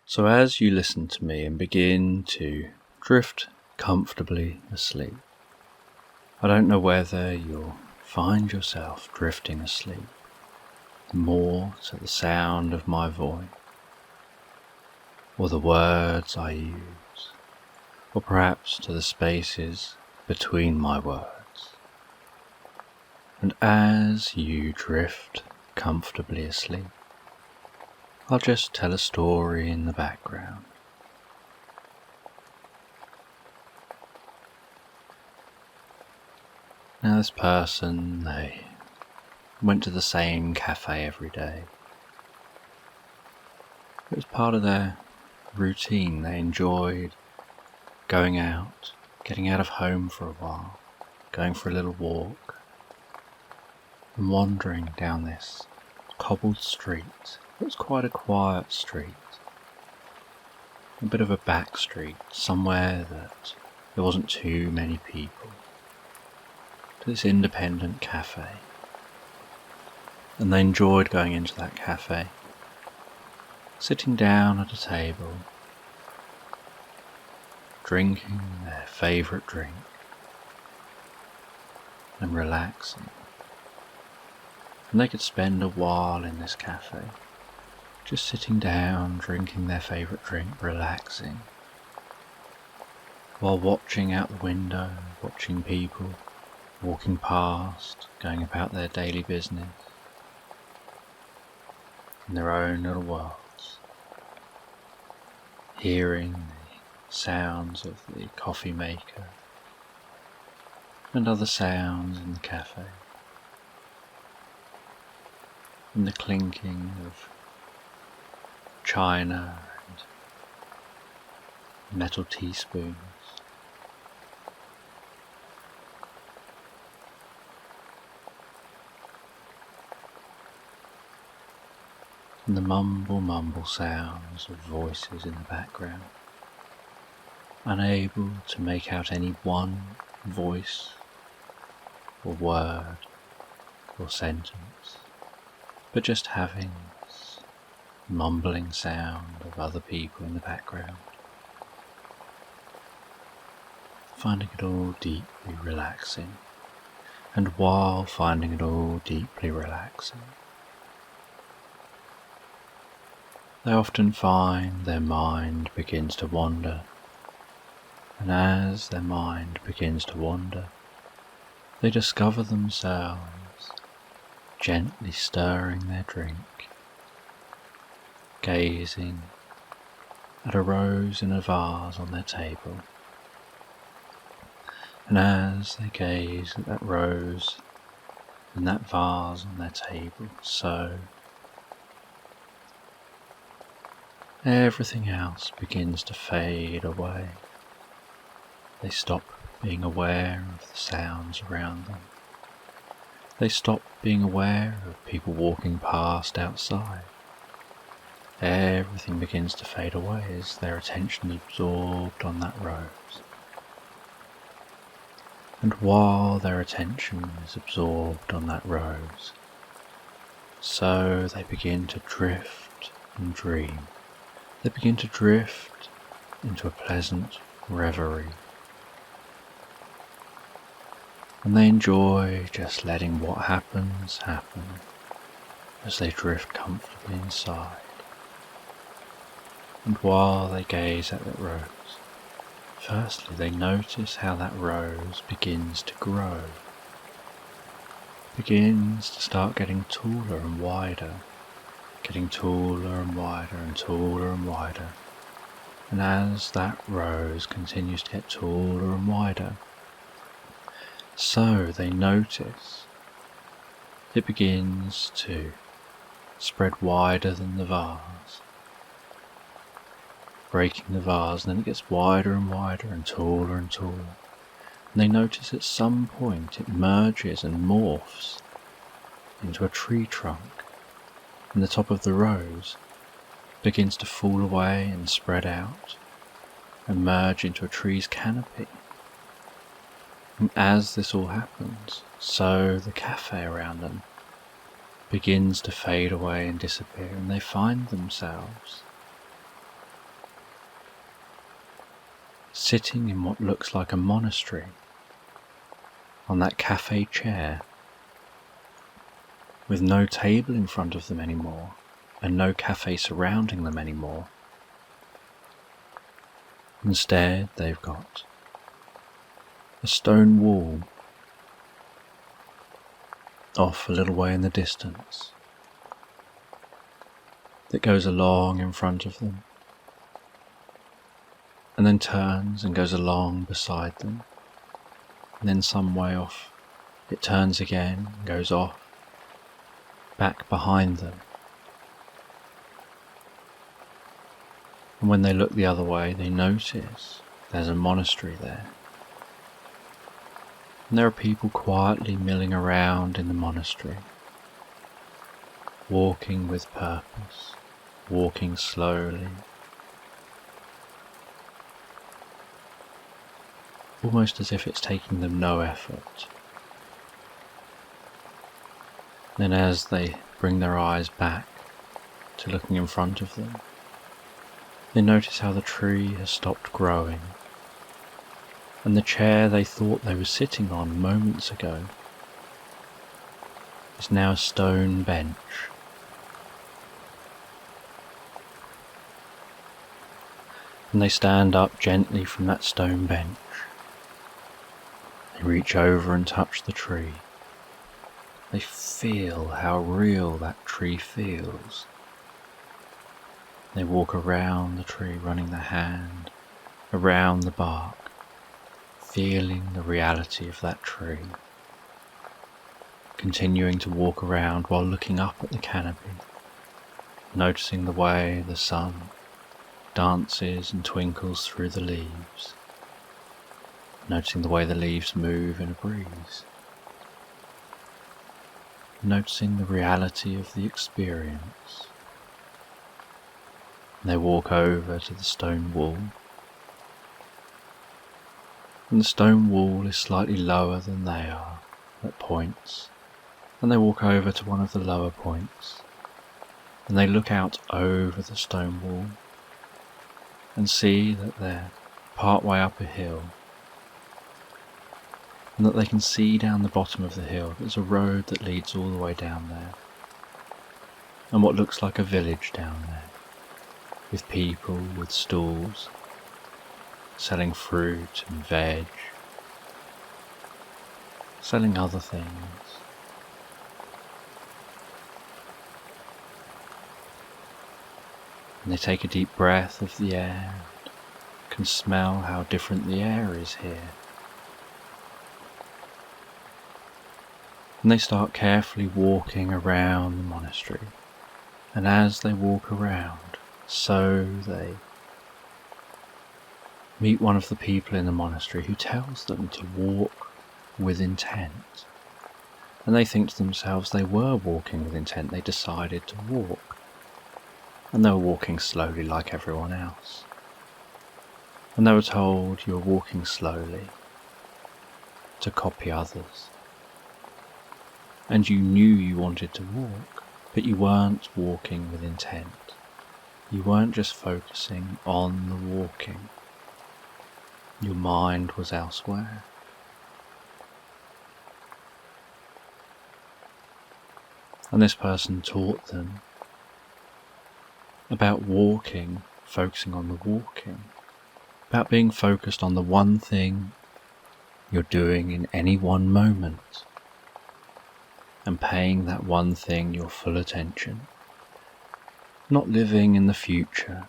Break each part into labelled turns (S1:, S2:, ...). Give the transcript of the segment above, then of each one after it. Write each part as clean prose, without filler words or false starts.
S1: So as you listen to me and begin to drift comfortably asleep, I don't know whether you'll find yourself drifting asleep more to the sound of my voice, or the words I use, or perhaps to the spaces between my words. And as you drift comfortably asleep, I'll just tell a story in the background. Now this person, they went to the same cafe every day. It was part of their routine. They enjoyed going out, getting out of home for a while, going for a little walk, and wandering down this cobbled street. It was quite a quiet street, a bit of a back street, somewhere that there wasn't too many people, to this independent cafe. And they enjoyed going into that cafe, sitting down at a table, drinking their favourite drink, and relaxing. And they could spend a while in this cafe, just sitting down, drinking their favourite drink, relaxing, while watching out the window, watching people walking past, going about their daily business, in their own little worlds, hearing the sounds of the coffee maker and other sounds in the cafe, and the clinking of china and metal teaspoons. And the mumble sounds of voices in the background, unable to make out any one voice or word or sentence, but just having this mumbling sound of other people in the background, finding it all deeply relaxing. And while finding it all deeply relaxing, they often find their mind begins to wander, and as their mind begins to wander, they discover themselves gently stirring their drink, gazing at a rose in a vase on their table. And as they gaze at that rose in that vase on their table, so everything else begins to fade away. They stop being aware of the sounds around them. They stop being aware of people walking past outside. Everything begins to fade away as their attention is absorbed on that rose. And while their attention is absorbed on that rose, so they begin to drift and dream. They begin to drift into a pleasant reverie. And they enjoy just letting what happens happen as they drift comfortably inside. And while they gaze at that rose, firstly they notice how that rose begins to grow, begins to start getting taller and wider, getting taller and wider and taller and wider. And as that rose continues to get taller and wider, so they notice it begins to spread wider than the vase, breaking the vase, and then it gets wider and wider and taller and taller. And they notice at some point it merges and morphs into a tree trunk, and the top of the rose begins to fall away and spread out and merge into a tree's canopy. And as this all happens, so the cafe around them begins to fade away and disappear, and they find themselves sitting in what looks like a monastery, on that cafe chair, with no table in front of them anymore, and no cafe surrounding them anymore. Instead, they've got a stone wall off a little way in the distance that goes along in front of them, and then turns and goes along beside them, and then some way off it turns again and goes off back behind them. And when they look the other way, they notice there's a monastery there. And there are people quietly milling around in the monastery, walking with purpose, walking slowly, almost as if it's taking them no effort. Then as they bring their eyes back to looking in front of them, they notice how the tree has stopped growing, and the chair they thought they were sitting on moments ago is now a stone bench. And they stand up gently from that stone bench. They reach over and touch the tree. They feel how real that tree feels. They walk around the tree, running their hand around the bark, feeling the reality of that tree, continuing to walk around while looking up at the canopy, noticing the way the sun dances and twinkles through the leaves, noticing the way the leaves move in a breeze, noticing the reality of the experience. They walk over to the stone wall, and the stone wall is slightly lower than they are at points, and they walk over to one of the lower points, and they look out over the stone wall and see that they're part way up a hill, and that they can see down the bottom of the hill there's a road that leads all the way down there, and what looks like a village down there, with people with stalls, selling fruit and veg, selling other things. And they take a deep breath of the air and can smell how different the air is here. And they start carefully walking around the monastery, and as they walk around, so they meet one of the people in the monastery who tells them to walk with intent. And they think to themselves they were walking with intent. They decided to walk. And they were walking slowly like everyone else. And they were told, you're walking slowly to copy others. And you knew you wanted to walk, but you weren't walking with intent. You weren't just focusing on the walking. Your mind was elsewhere. And this person taught them about walking, focusing on the walking, about being focused on the one thing you're doing in any one moment, and paying that one thing your full attention. Not living in the future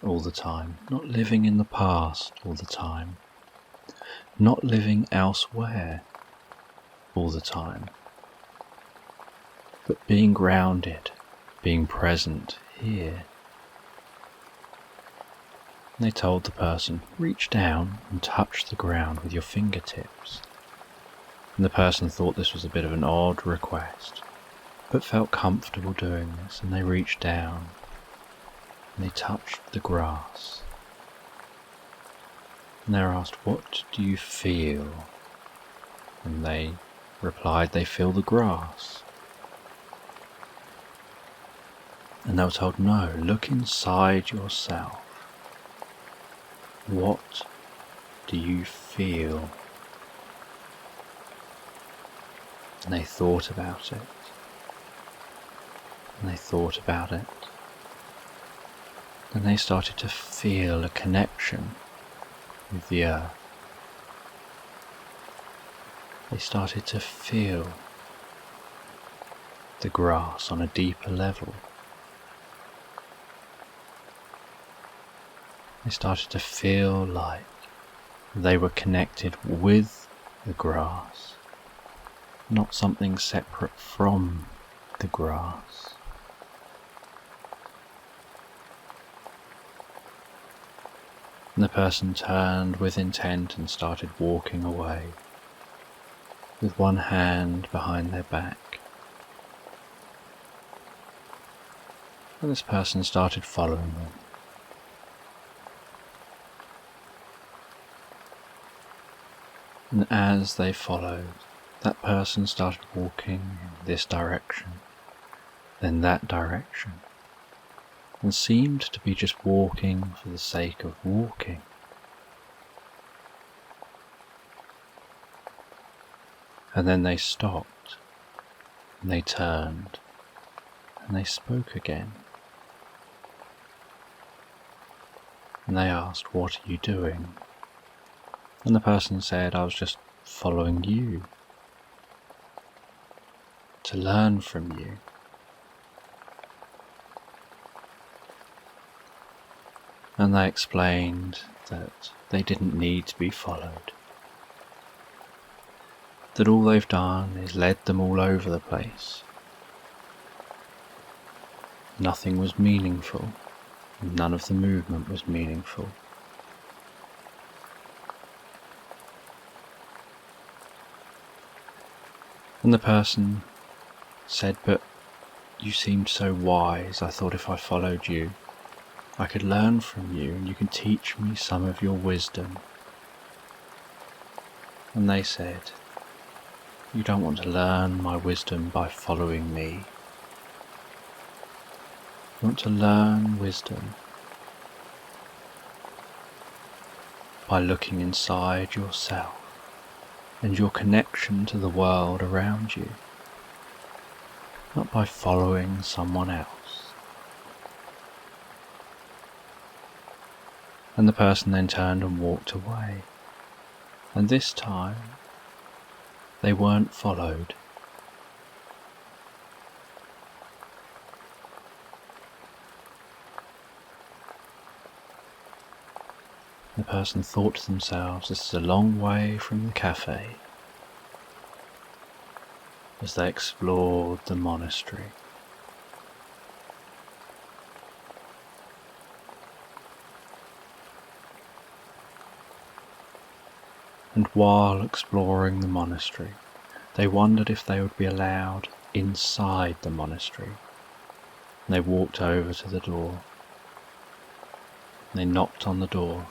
S1: all the time, not living in the past all the time, not living elsewhere all the time, but being grounded, being present here. And they told the person, reach down and touch the ground with your fingertips. And the person thought this was a bit of an odd request, but felt comfortable doing this, and they reached down and they touched the grass. And they were asked, what do you feel? And they replied, they feel the grass. And they were told, no, look inside yourself. What do you feel? And they thought about it, and they thought about it, and they started to feel a connection with the earth. They started to feel the grass on a deeper level. They started to feel like they were connected with the grass, not something separate from the grass. And the person turned with intent and started walking away, with one hand behind their back. And this person started following them. And as they followed, that person started walking in this direction, then that direction, and seemed to be just walking for the sake of walking. And then they stopped, and they turned, and they spoke again. And they asked, "What are you doing?" And the person said, "I was just following you, to learn from you." And they explained that they didn't need to be followed, that all they've done is led them all over the place. Nothing was meaningful, none of the movement was meaningful. And the person said, "But you seemed so wise, I thought if I followed you, I could learn from you and you can teach me some of your wisdom." And they said, "You don't want to learn my wisdom by following me. You want to learn wisdom by looking inside yourself and your connection to the world around you, not by following someone else." And the person then turned and walked away. And this time, they weren't followed. The person thought to themselves, "This is a long way from the cafe," as they explored the monastery. And while exploring the monastery, they wondered if they would be allowed inside the monastery. And they walked over to the door. And they knocked on the door.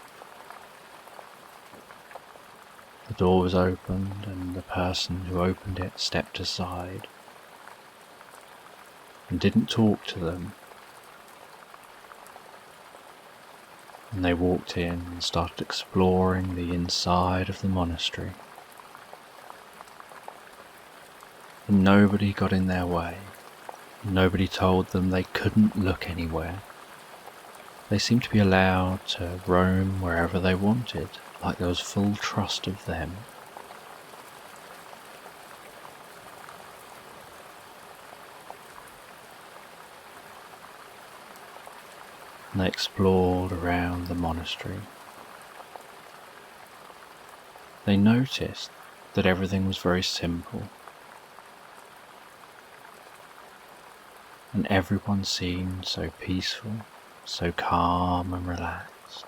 S1: The door was opened, and the person who opened it stepped aside and didn't talk to them. And they walked in and started exploring the inside of the monastery. And nobody got in their way. Nobody told them they couldn't look anywhere. They seemed to be allowed to roam wherever they wanted, like there was full trust of them. And they explored around the monastery. They noticed that everything was very simple, and everyone seemed so peaceful, so calm and relaxed.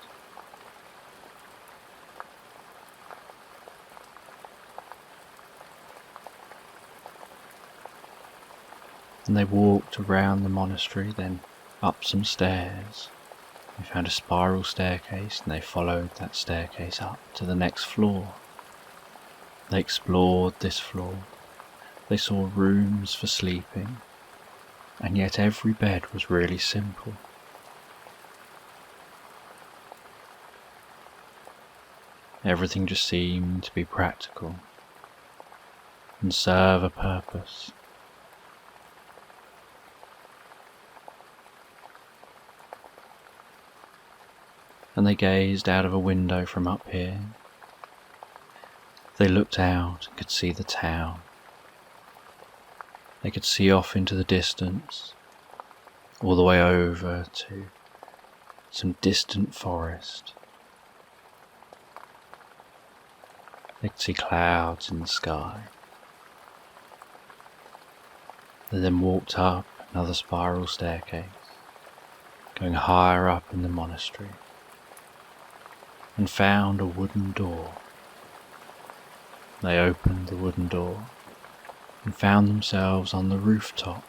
S1: And they walked around the monastery, then up some stairs. They found a spiral staircase and they followed that staircase up to the next floor. They explored this floor. They saw rooms for sleeping, and yet every bed was really simple. Everything just seemed to be practical and serve a purpose. And they gazed out of a window from up here. They looked out and could see the town. They could see off into the distance, all the way over to some distant forest. They could see clouds in the sky. They then walked up another spiral staircase, going higher up in the monastery, and found a wooden door. They opened the wooden door and found themselves on the rooftop.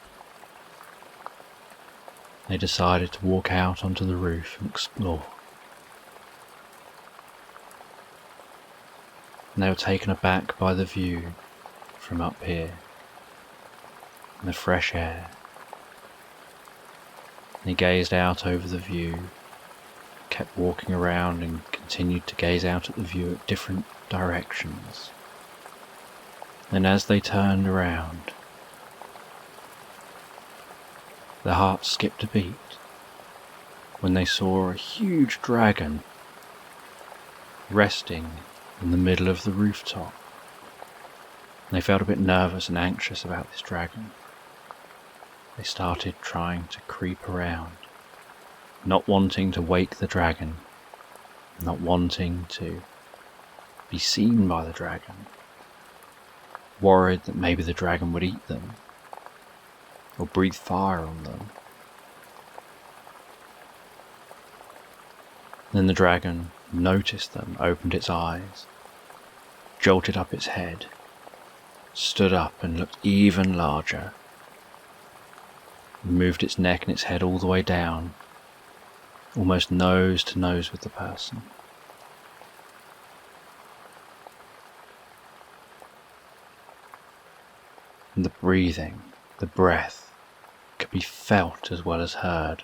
S1: They decided to walk out onto the roof and explore. And they were taken aback by the view from up here, and the fresh air. And he gazed out over the view, kept walking around and continued to gaze out at the view at different directions. And as they turned around, their hearts skipped a beat when they saw a huge dragon resting in the middle of the rooftop. They felt a bit nervous and anxious about this dragon. They started trying to creep around, not wanting to wake the dragon, not wanting to be seen by the dragon, worried that maybe the dragon would eat them or breathe fire on them. Then the dragon noticed them, opened its eyes, jolted up its head, stood up and looked even larger, moved its neck and its head all the way down, almost nose to nose with the person. And the breathing, the breath, could be felt as well as heard.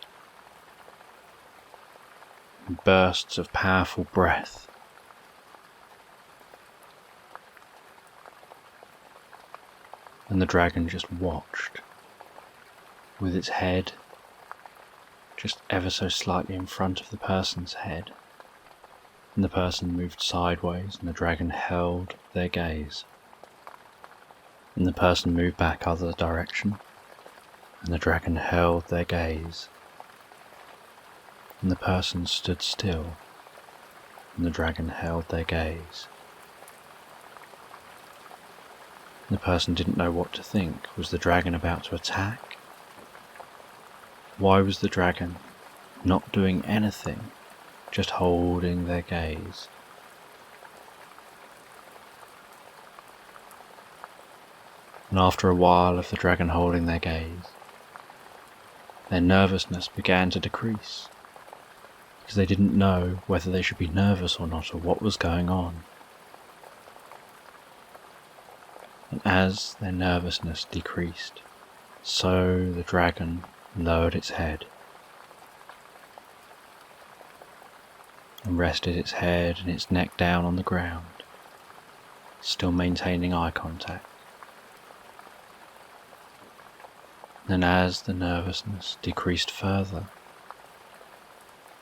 S1: Bursts of powerful breath. And the dragon just watched, with its head just ever so slightly in front of the person's head. And the person moved sideways and the dragon held their gaze. And the person moved back other direction, and the dragon held their gaze. And the person stood still, and the dragon held their gaze. And the person didn't know what to think. Was the dragon about to attack? Why was the dragon not doing anything, just holding their gaze? And after a while of the dragon holding their gaze, their nervousness began to decrease, because they didn't know whether they should be nervous or not, or what was going on. And as their nervousness decreased, so the dragon lowered its head and rested its head and its neck down on the ground, still maintaining eye contact. And as the nervousness decreased further,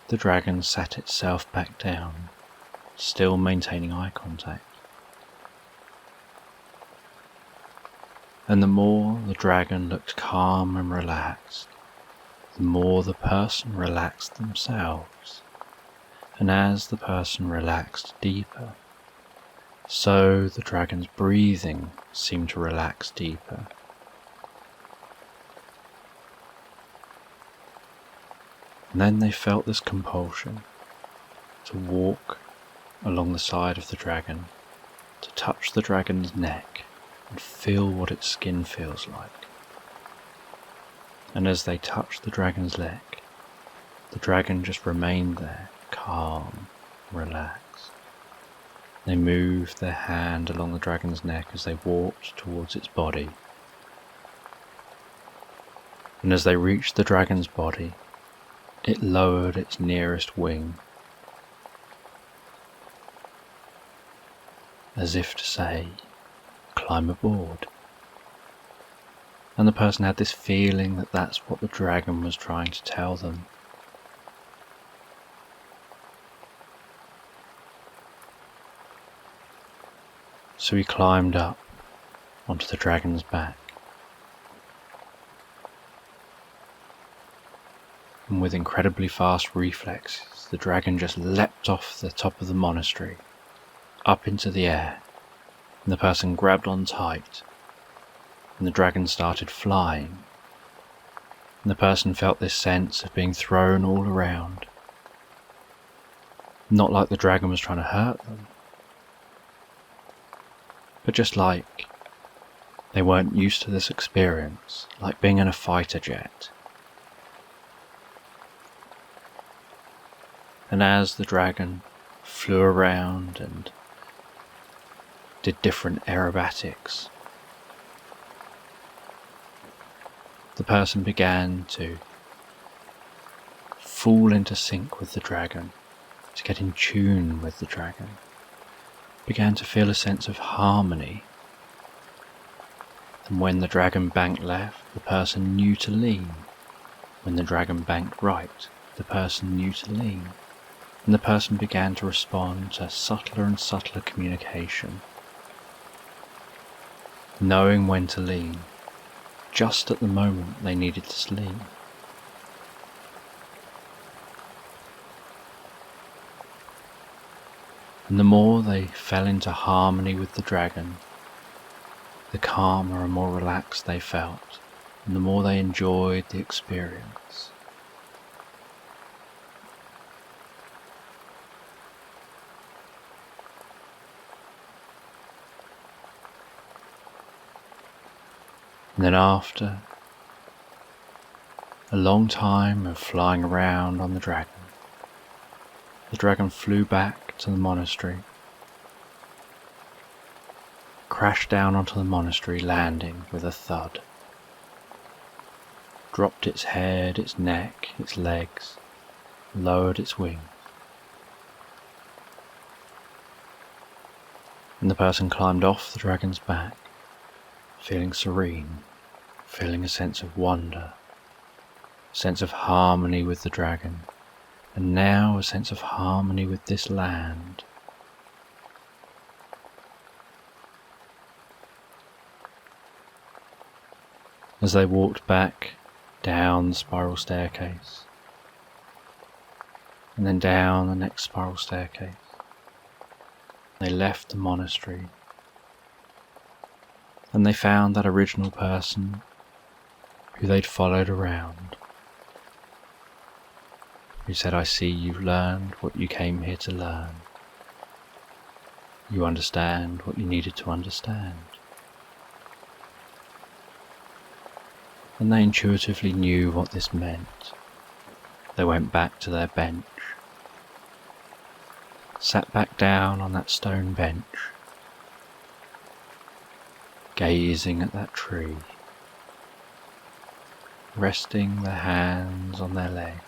S1: the dragon sat itself back down, still maintaining eye contact. And the more the dragon looked calm and relaxed, the more the person relaxed themselves. And as the person relaxed deeper, so the dragon's breathing seemed to relax deeper. And then they felt this compulsion to walk along the side of the dragon, to touch the dragon's neck and feel what its skin feels like. And as they touched the dragon's neck, the dragon just remained there, calm, relaxed. They moved their hand along the dragon's neck as they walked towards its body. And as they reached the dragon's body, it lowered its nearest wing. as if to say, climb aboard. And the person had this feeling that that's what the dragon was trying to tell them. So he climbed up onto the dragon's back, and with incredibly fast reflexes, the dragon just leapt off the top of the monastery, up into the air, and the person grabbed on tight, and the dragon started flying, and the person felt this sense of being thrown all around. Not like the dragon was trying to hurt them, but just like they weren't used to this experience, like being in a fighter jet. And as the dragon flew around and did different aerobatics, the person began to fall into sync with the dragon, to get in tune with the dragon, began to feel a sense of harmony. And when the dragon banked left, the person knew to lean. When the dragon banked right, the person knew to lean. And the person began to respond to subtler and subtler communication, knowing when to lean, just at the moment they needed to lean. And the more they fell into harmony with the dragon, the calmer and more relaxed they felt, and the more they enjoyed the experience. And then after a long time of flying around on the dragon flew back to the monastery, crashed down onto the monastery, landing with a thud, dropped its head, its neck, its legs, lowered its wings. And the person climbed off the dragon's back, feeling serene, feeling a sense of wonder, a sense of harmony with the dragon, and now a sense of harmony with this land. As they walked back down the spiral staircase, and then down the next spiral staircase, they left the monastery, and they found that original person who they'd followed around, who said, "I see you've learned what you came here to learn. You understand what you needed to understand." And they intuitively knew what this meant. They went back to their bench, sat back down on that stone bench, gazing at that tree, resting their hands on their legs,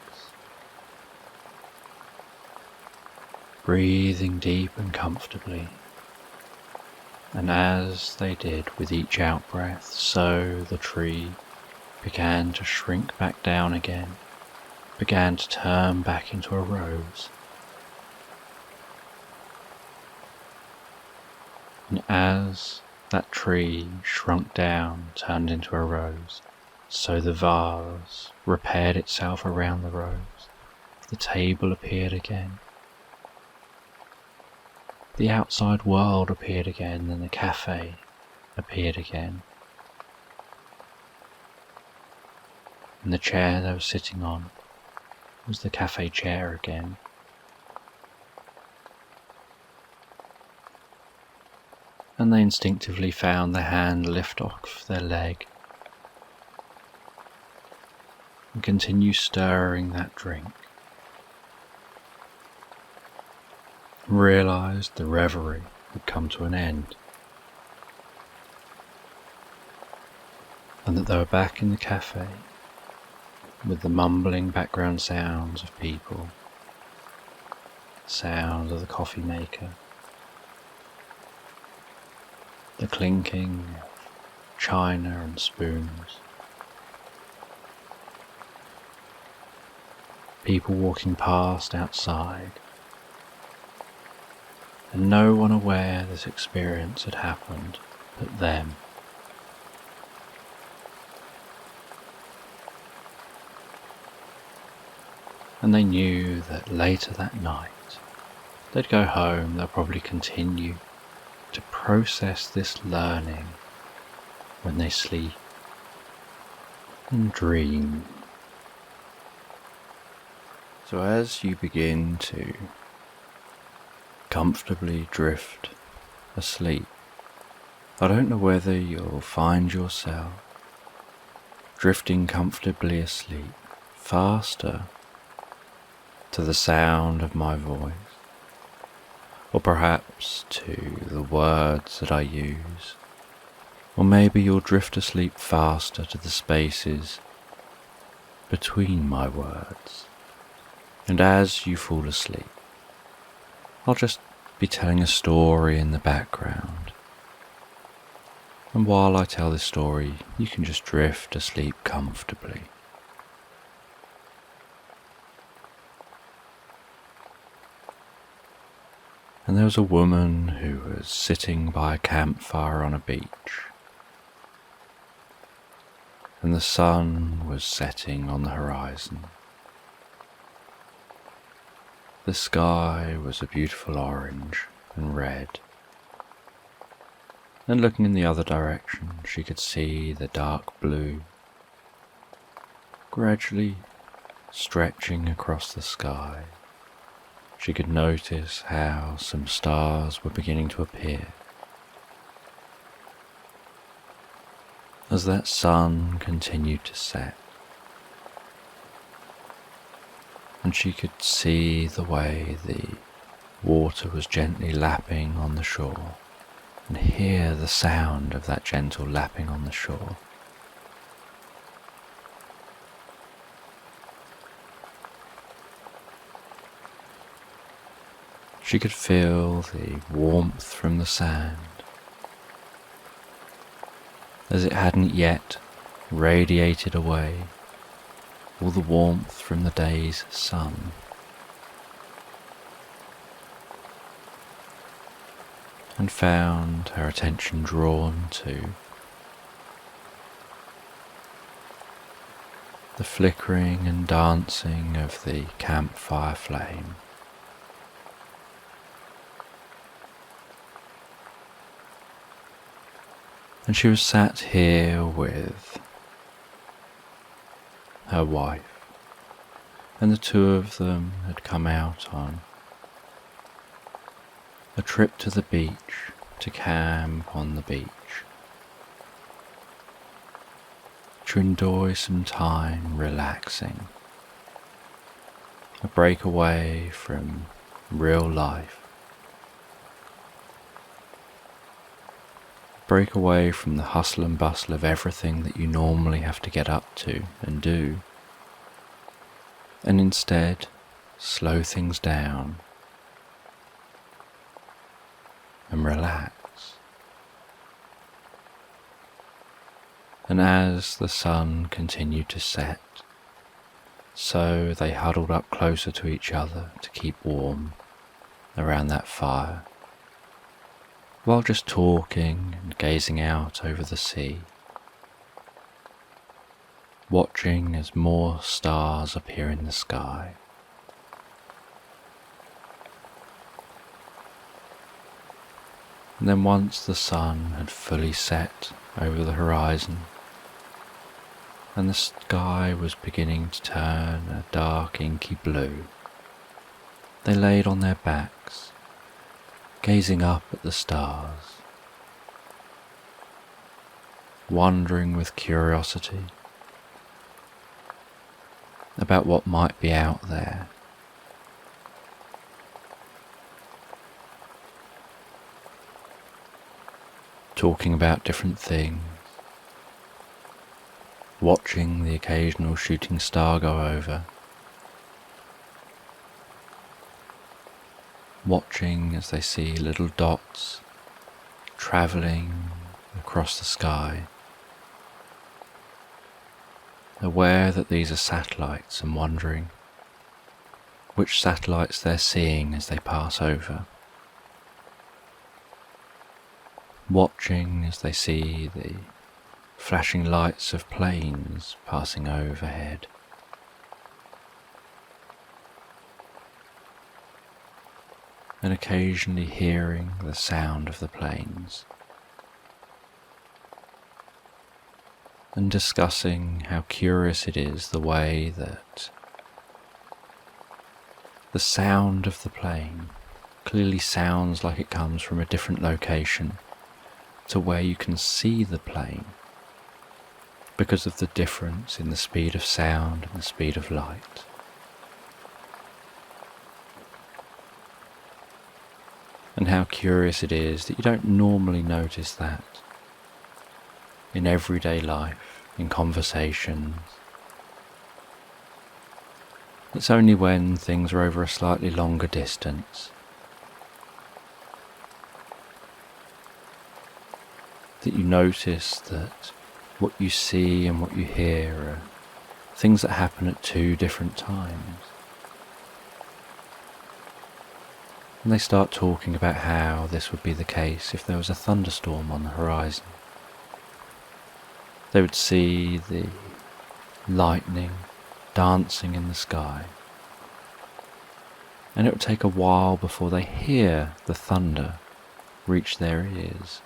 S1: breathing deep and comfortably. And as they did with each out-breath, so the tree began to shrink back down again, began to turn back into a rose. And as that tree shrunk down, turned into a rose, so the vase repaired itself around the rose. The table appeared again. The outside world appeared again, and the cafe appeared again. And the chair they were sitting on was the cafe chair again. And they instinctively found their hand lift off their leg and continue stirring that drink. Realised the reverie had come to an end, and that they were back in the cafe with the mumbling background sounds of people, sounds of the coffee maker, the clinking of china and spoons, people walking past outside, and no one aware this experience had happened but them. And they knew that later that night they'd go home, they'll probably continue to process this learning when they sleep and dream. So as you begin to comfortably drift asleep, I don't know whether you'll find yourself drifting comfortably asleep faster to the sound of my voice, or perhaps to the words that I use, or maybe you'll drift asleep faster to the spaces between my words. And as you fall asleep, I'll just be telling a story in the background. And while I tell this story, you can just drift asleep comfortably. And there was a woman who was sitting by a campfire on a beach, and the sun was setting on the horizon. The sky was a beautiful orange and red, and looking in the other direction she could see the dark blue gradually stretching across the sky. She could notice how some stars were beginning to appear. As that sun continued to set, and she could see the way the water was gently lapping on the shore, and hear the sound of that gentle lapping on the shore. She could feel the warmth from the sand, as it hadn't yet radiated away all the warmth from the day's sun. And found her attention drawn to the flickering and dancing of the campfire flame. And she was sat here with her wife, and the two of them had come out on a trip to the beach to camp on the beach, to enjoy some time relaxing, a break away from real life. Break away from the hustle and bustle of everything that you normally have to get up to and do, and instead slow things down and relax. And as the sun continued to set, so they huddled up closer to each other to keep warm around that fire, while just talking and gazing out over the sea, watching as more stars appear in the sky. And then once the sun had fully set over the horizon, and the sky was beginning to turn a dark inky blue, they laid on their backs, gazing up at the stars, wondering with curiosity about what might be out there. Talking about different things, watching the occasional shooting star go over, watching as they see little dots travelling across the sky, aware that these are satellites and wondering which satellites they're seeing as they pass over, watching as they see the flashing lights of planes passing overhead. And occasionally hearing the sound of the planes, and discussing how curious it is the way that the sound of the plane clearly sounds like it comes from a different location to where you can see the plane, because of the difference in the speed of sound and the speed of light. And how curious it is that you don't normally notice that in everyday life, in conversations. It's only when things are over a slightly longer distance that you notice that what you see and what you hear are things that happen at two different times. And they start talking about how this would be the case if there was a thunderstorm on the horizon. They would see the lightning dancing in the sky, and it would take a while before they hear the thunder reach their ears.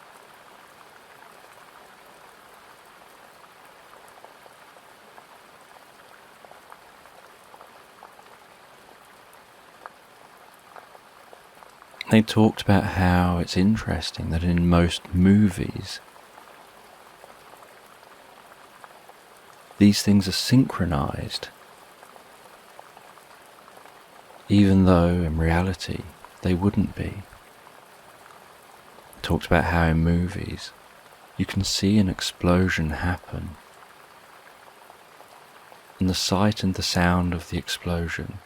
S1: They talked about how it's interesting that in most movies, these things are synchronized, even though in reality they wouldn't be. Talked about how in movies you can see an explosion happen, and the sight and the sound of the explosion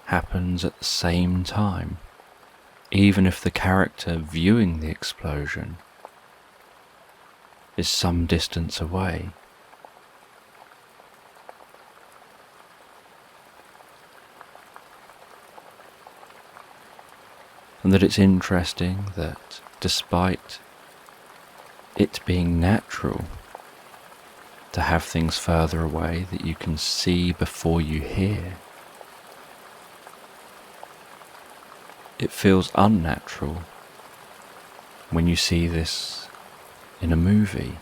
S1: happens at the same time, even if the character viewing the explosion is some distance away. And that it's interesting that despite it being natural to have things further away that you can see before you hear, it feels unnatural when you see this in a movie.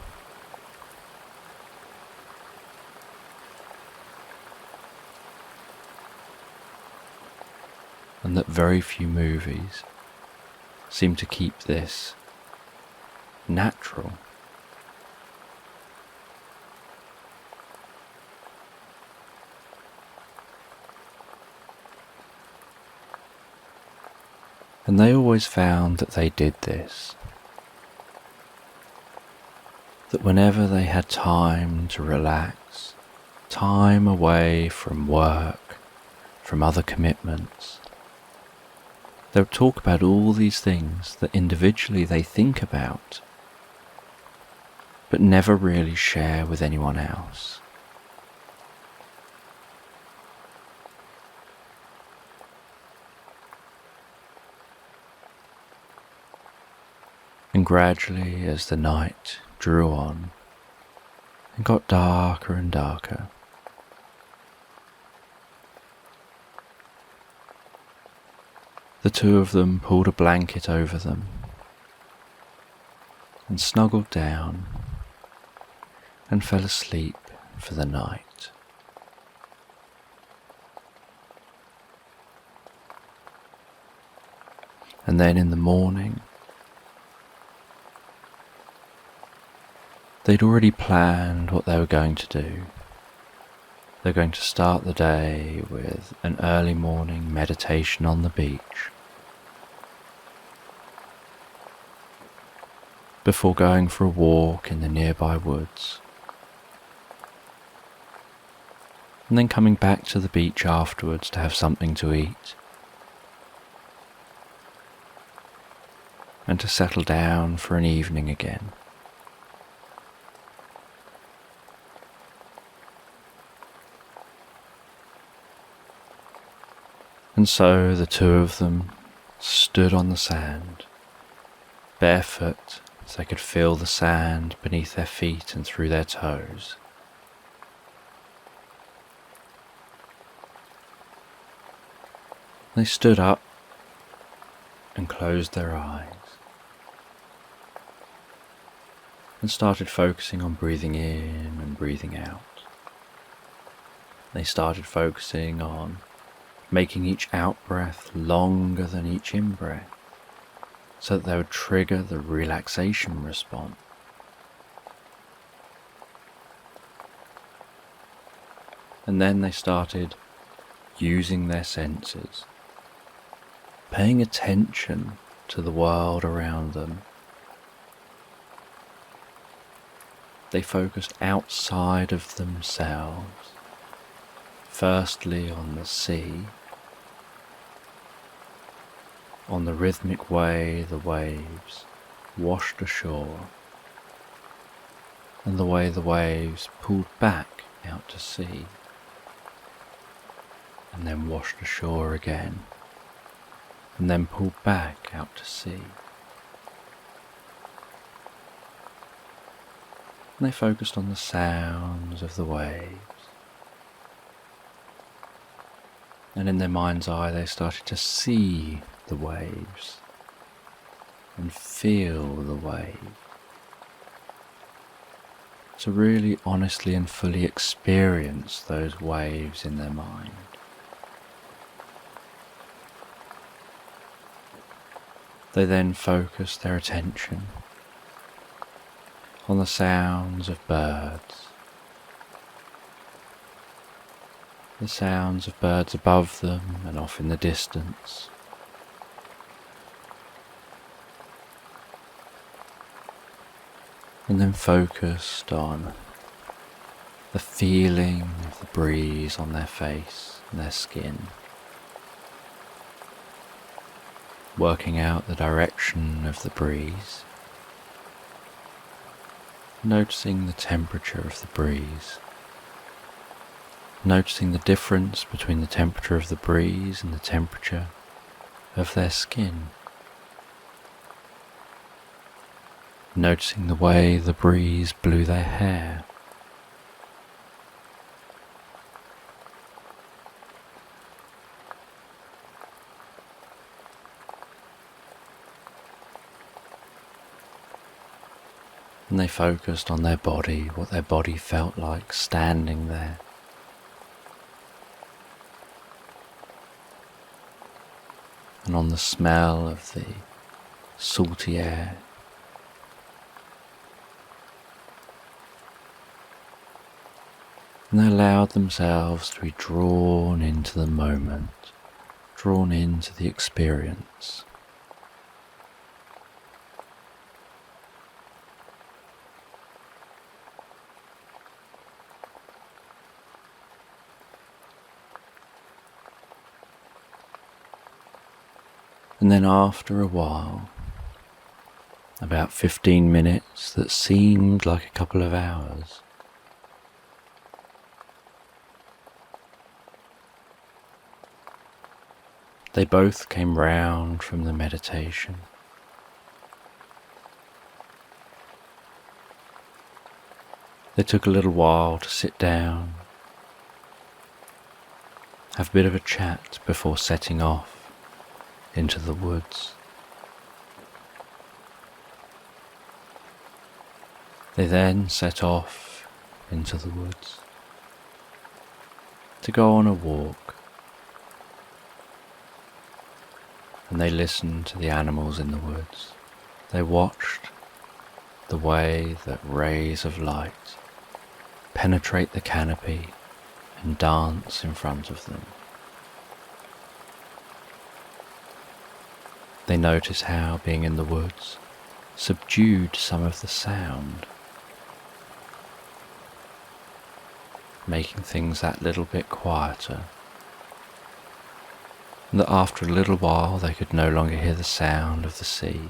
S1: And that very few movies seem to keep this natural. And they always found that they did this, that whenever they had time to relax, time away from work, from other commitments, they would talk about all these things that individually they think about, but never really share with anyone else. And gradually, as the night drew on and got darker and darker, the two of them pulled a blanket over them and snuggled down and fell asleep for the night. And then in the morning, they'd already planned what they were going to do. They're going to start the day with an early morning meditation on the beach, before going for a walk in the nearby woods, and then coming back to the beach afterwards to have something to eat. and to settle down for an evening again. And so the two of them stood on the sand, barefoot, so they could feel the sand beneath their feet and through their toes. They stood up and closed their eyes and started focusing on breathing in and breathing out. They started focusing on making each out-breath longer than each in-breath, so that they would trigger the relaxation response. And then they started using their senses, paying attention to the world around them. They focused outside of themselves, firstly on the sea, on the rhythmic way the waves washed ashore, and the way the waves pulled back out to sea, and then washed ashore again, and then pulled back out to sea. And they focused on the sounds of the waves, and in their mind's eye they started to see the waves and feel the wave, to really honestly and fully experience those waves in their mind. They then focused their attention on the sounds of birds, the sounds of birds above them and off in the distance, and then focused on the feeling of the breeze on their face and their skin, working out the direction of the breeze, noticing the temperature of the breeze, noticing the difference between the temperature of the breeze and the temperature of their skin, noticing the way the breeze blew their hair, and they focused on their body, what their body felt like standing there. And on the smell of the salty air. And they allowed themselves to be drawn into the moment, drawn into the experience. And then after a while, about 15 minutes that seemed like a couple of hours, they both came round from the meditation. They took a little while to sit down, have a bit of a chat before setting off into the woods. They then set off into the woods to go on a walk, and they listened to the animals in the woods. They watched the way that rays of light penetrate the canopy and dance in front of them. They notice how being in the woods subdued some of the sound, making things that little bit quieter, and that after a little while they could no longer hear the sound of the sea,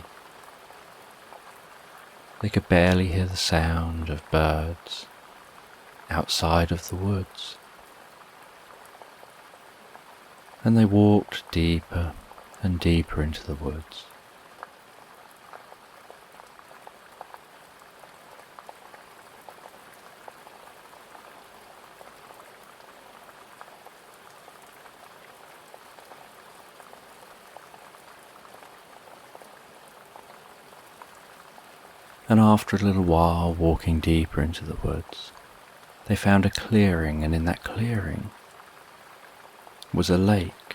S1: They could barely hear the sound of birds outside of the woods. And they walked deeper and deeper into the woods. And after a little while walking deeper into the woods, they found a clearing, and in that clearing was a lake.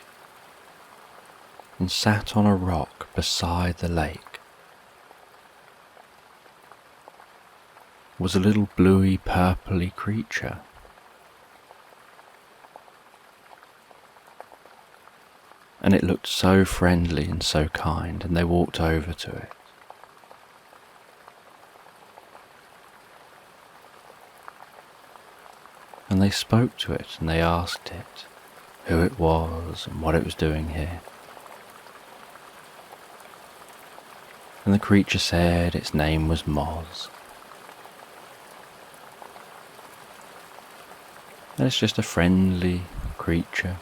S1: And sat on a rock beside the lake was a little bluey purpley creature. And it looked so friendly and so kind, and they walked over to it. And they spoke to it, and they asked it who it was and what it was doing here. And the creature said its name was Moz. And it's just a friendly creature,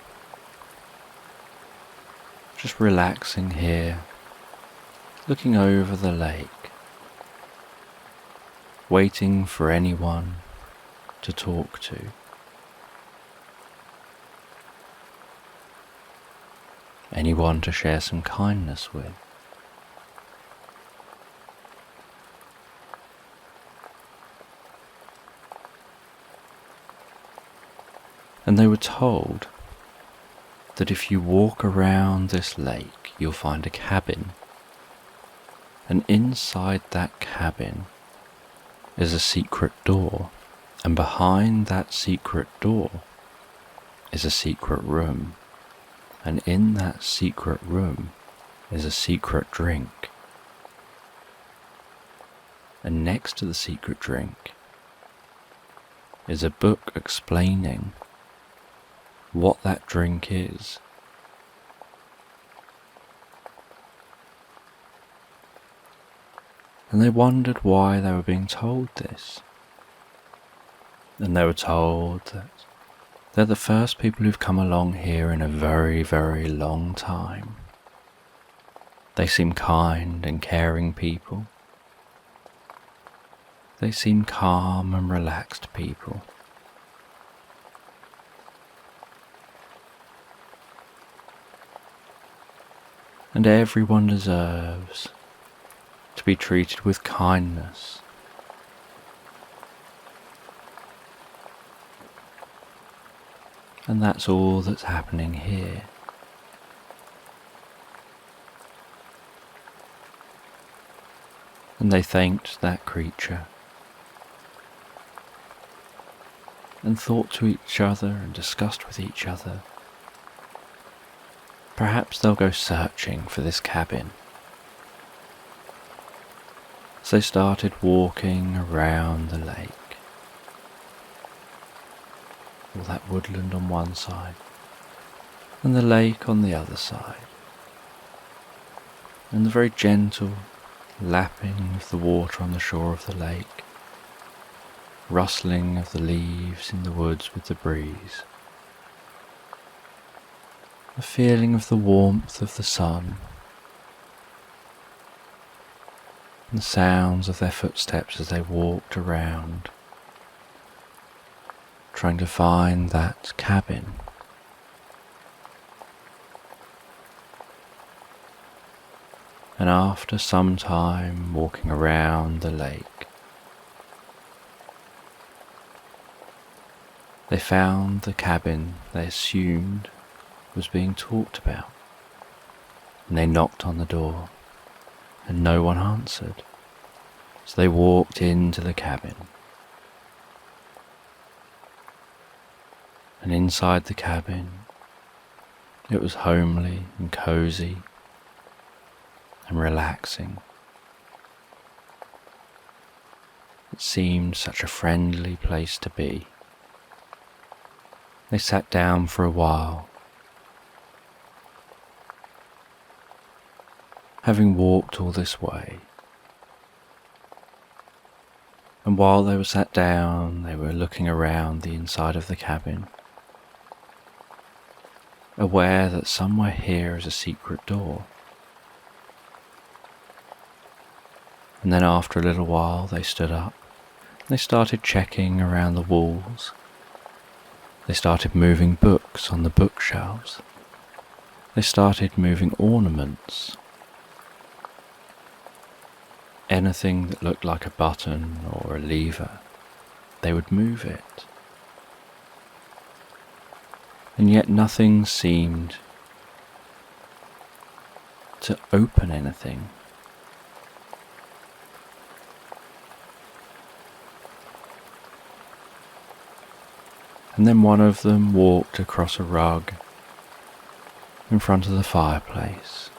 S1: just relaxing here, looking over the lake, waiting for anyone to talk to. Anyone to share some kindness with. And they were told that if you walk around this lake, you'll find a cabin. And inside that cabin is a secret door. And behind that secret door is a secret room. And in that secret room is a secret drink. And next to the secret drink is a book explaining what that drink is. And they wondered why they were being told this. And they were told that they're the first people who've come along here in a very, very long time. They seem kind and caring people. They seem calm and relaxed people. And everyone deserves to be treated with kindness. And that's all that's happening here. And they thanked that creature and thought to each other and discussed with each other, perhaps they'll go searching for this cabin. So they started walking around the lake. All that woodland on one side, and the lake on the other side, and the very gentle lapping of the water on the shore of the lake, rustling of the leaves in the woods with the breeze, the feeling of the warmth of the sun, and the sounds of their footsteps as they walked around, trying to find that cabin. And after some time walking around the lake, they found the cabin they assumed was being talked about. And they knocked on the door, and no one answered. So they walked into the cabin. And inside the cabin, it was homely and cozy and relaxing. It seemed such a friendly place to be. They sat down for a while. Having walked all this way, And while they were sat down, they were looking around the inside of the cabin, aware that somewhere here is a secret door. And then after a little while they stood up. They started checking around the walls. They started moving books on the bookshelves. They started moving ornaments. Anything that looked like a button or a lever, they would move it. And yet nothing seemed to open anything. And then one of them walked across a rug in front of the fireplace.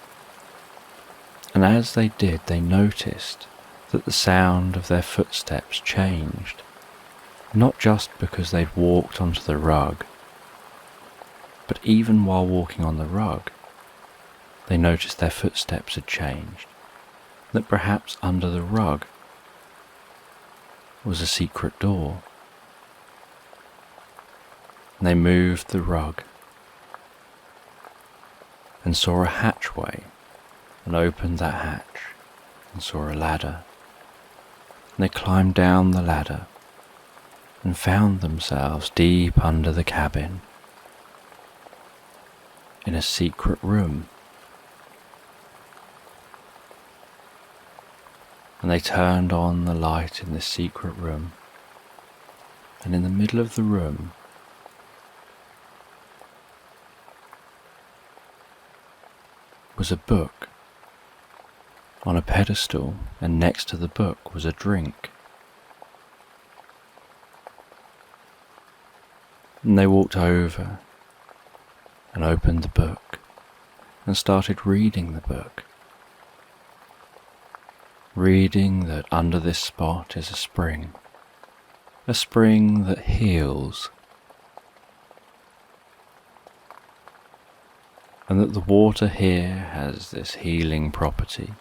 S1: And as they did, they noticed that the sound of their footsteps changed, not just because they'd walked onto the rug, but even while walking on the rug, they noticed their footsteps had changed, that perhaps under the rug was a secret door. And they moved the rug and saw a hatchway, and opened that hatch and saw a ladder. And they climbed down the ladder and found themselves deep under the cabin in a secret room. And they turned on the light in this secret room, and in the middle of the room was a book on a pedestal, and next to the book was a drink. And they walked over and opened the book and started reading the book, reading that under this spot is a spring that heals, and that the water here has this healing property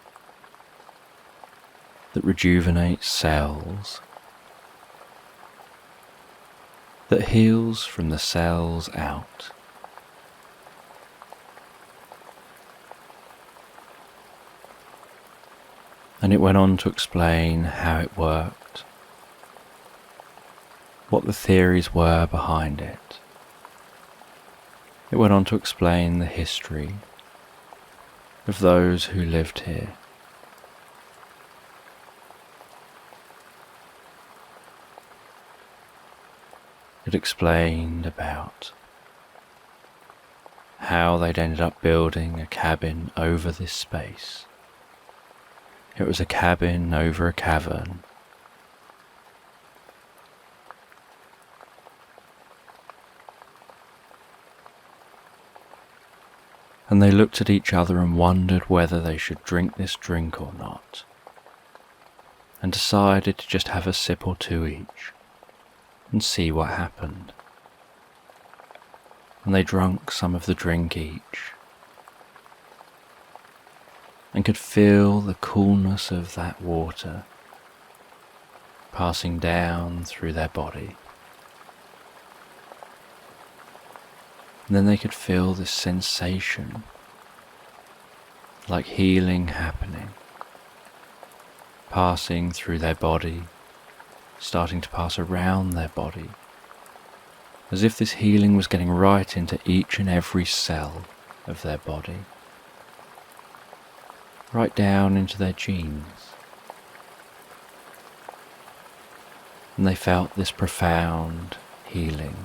S1: that rejuvenates cells, that heals from the cells out. And it went on to explain how it worked, what the theories were behind it. It went on to explain the history of those who lived here. It explained about how they'd ended up building a cabin over this space. It was a cabin over a cavern. And they looked at each other and wondered whether they should drink this drink or not, and decided to just have a sip or two each and see what happened. And they drank some of the drink each, and could feel the coolness of that water passing down through their body. And then they could feel this sensation, like healing happening, passing through their body, starting to pass around their body, as if this healing was getting right into each and every cell of their body, right down into their genes. And they felt this profound healing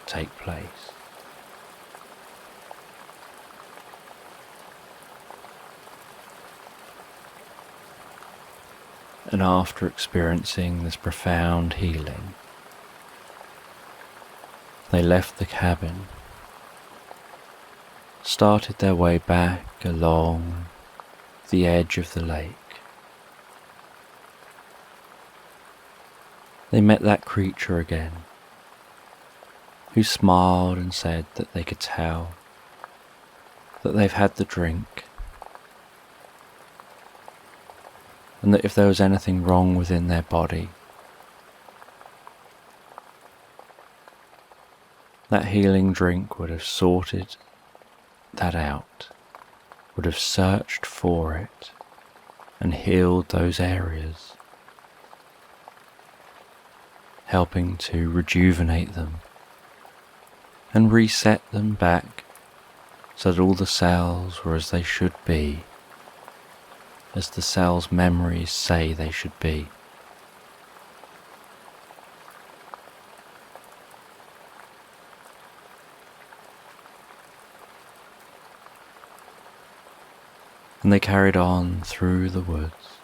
S1: take place. And after experiencing this profound healing, they left the cabin, started their way back along the edge of the lake. They met that creature again, who smiled and said that they could tell that they've had the drink, and that if there was anything wrong within their body, That healing drink would have sorted that out, would have searched for it and healed those areas, helping to rejuvenate them and reset them back so that all the cells were as they should be, as the cells' memories say they should be. And they carried on through the woods,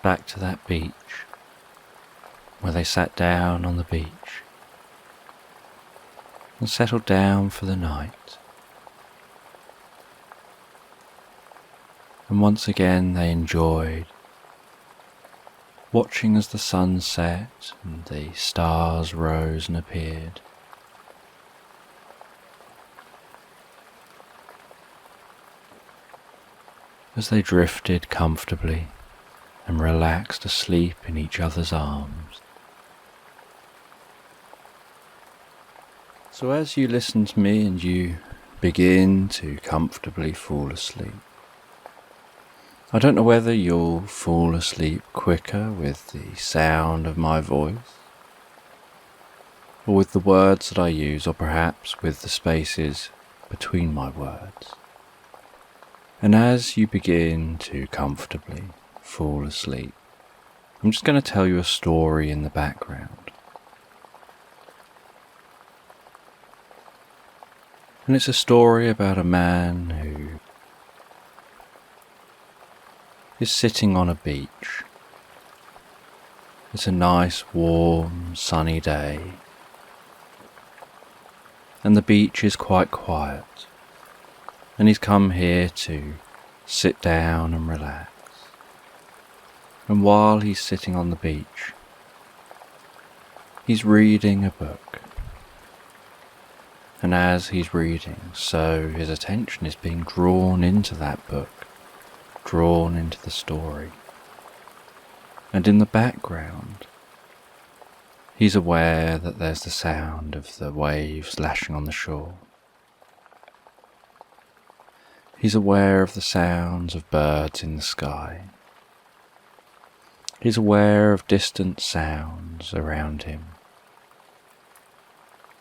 S1: back to that beach, where they sat down on the beach and settled down for the night. And once again they enjoyed watching as the sun set and the stars rose and appeared. As they drifted comfortably and relaxed asleep in each other's arms. So as you listen to me and you begin to comfortably fall asleep, I don't know whether you'll fall asleep quicker with the sound of my voice, or with the words that I use, or perhaps with the spaces between my words. And as you begin to comfortably fall asleep, I'm just going to tell you a story in the background. And it's a story about a man who is sitting on a beach. It's a nice, warm, sunny day, and the beach is quite quiet. And he's come here to sit down and relax. And while he's sitting on the beach, he's reading a book. And as he's reading, so his attention is being drawn into that book, drawn into the story. And in the background, he's aware that there's the sound of the waves lashing on the shore. He's aware of the sounds of birds in the sky. He's aware of distant sounds around him.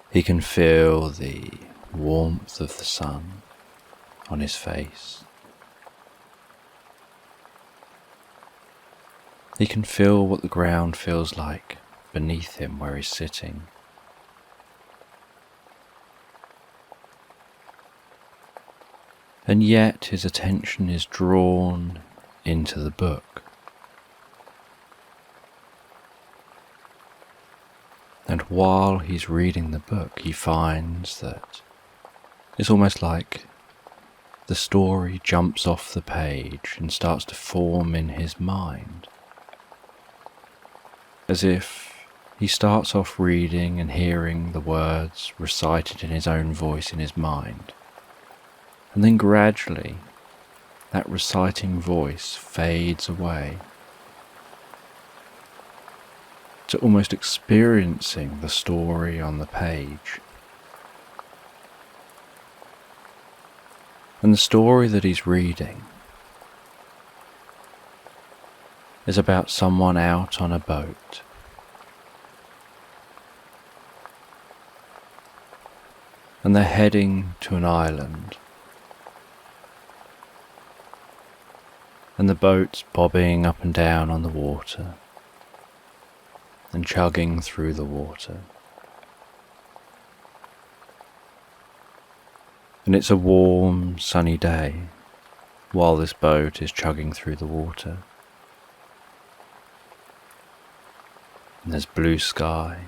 S1: He can feel the warmth of the sun on his face. He can feel what the ground feels like beneath him where he's sitting. And yet his attention is drawn into the book. And while he's reading the book, he finds that it's almost like the story jumps off the page and starts to form in his mind. As if he starts off reading and hearing the words recited in his own voice in his mind. And then gradually, that reciting voice fades away to almost experiencing the story on the page. And the story that he's reading is about someone out on a boat. And they're heading to an island. And the boat's bobbing up and down on the water and chugging through the water. And it's a warm, sunny day while this boat is chugging through the water. And there's blue sky,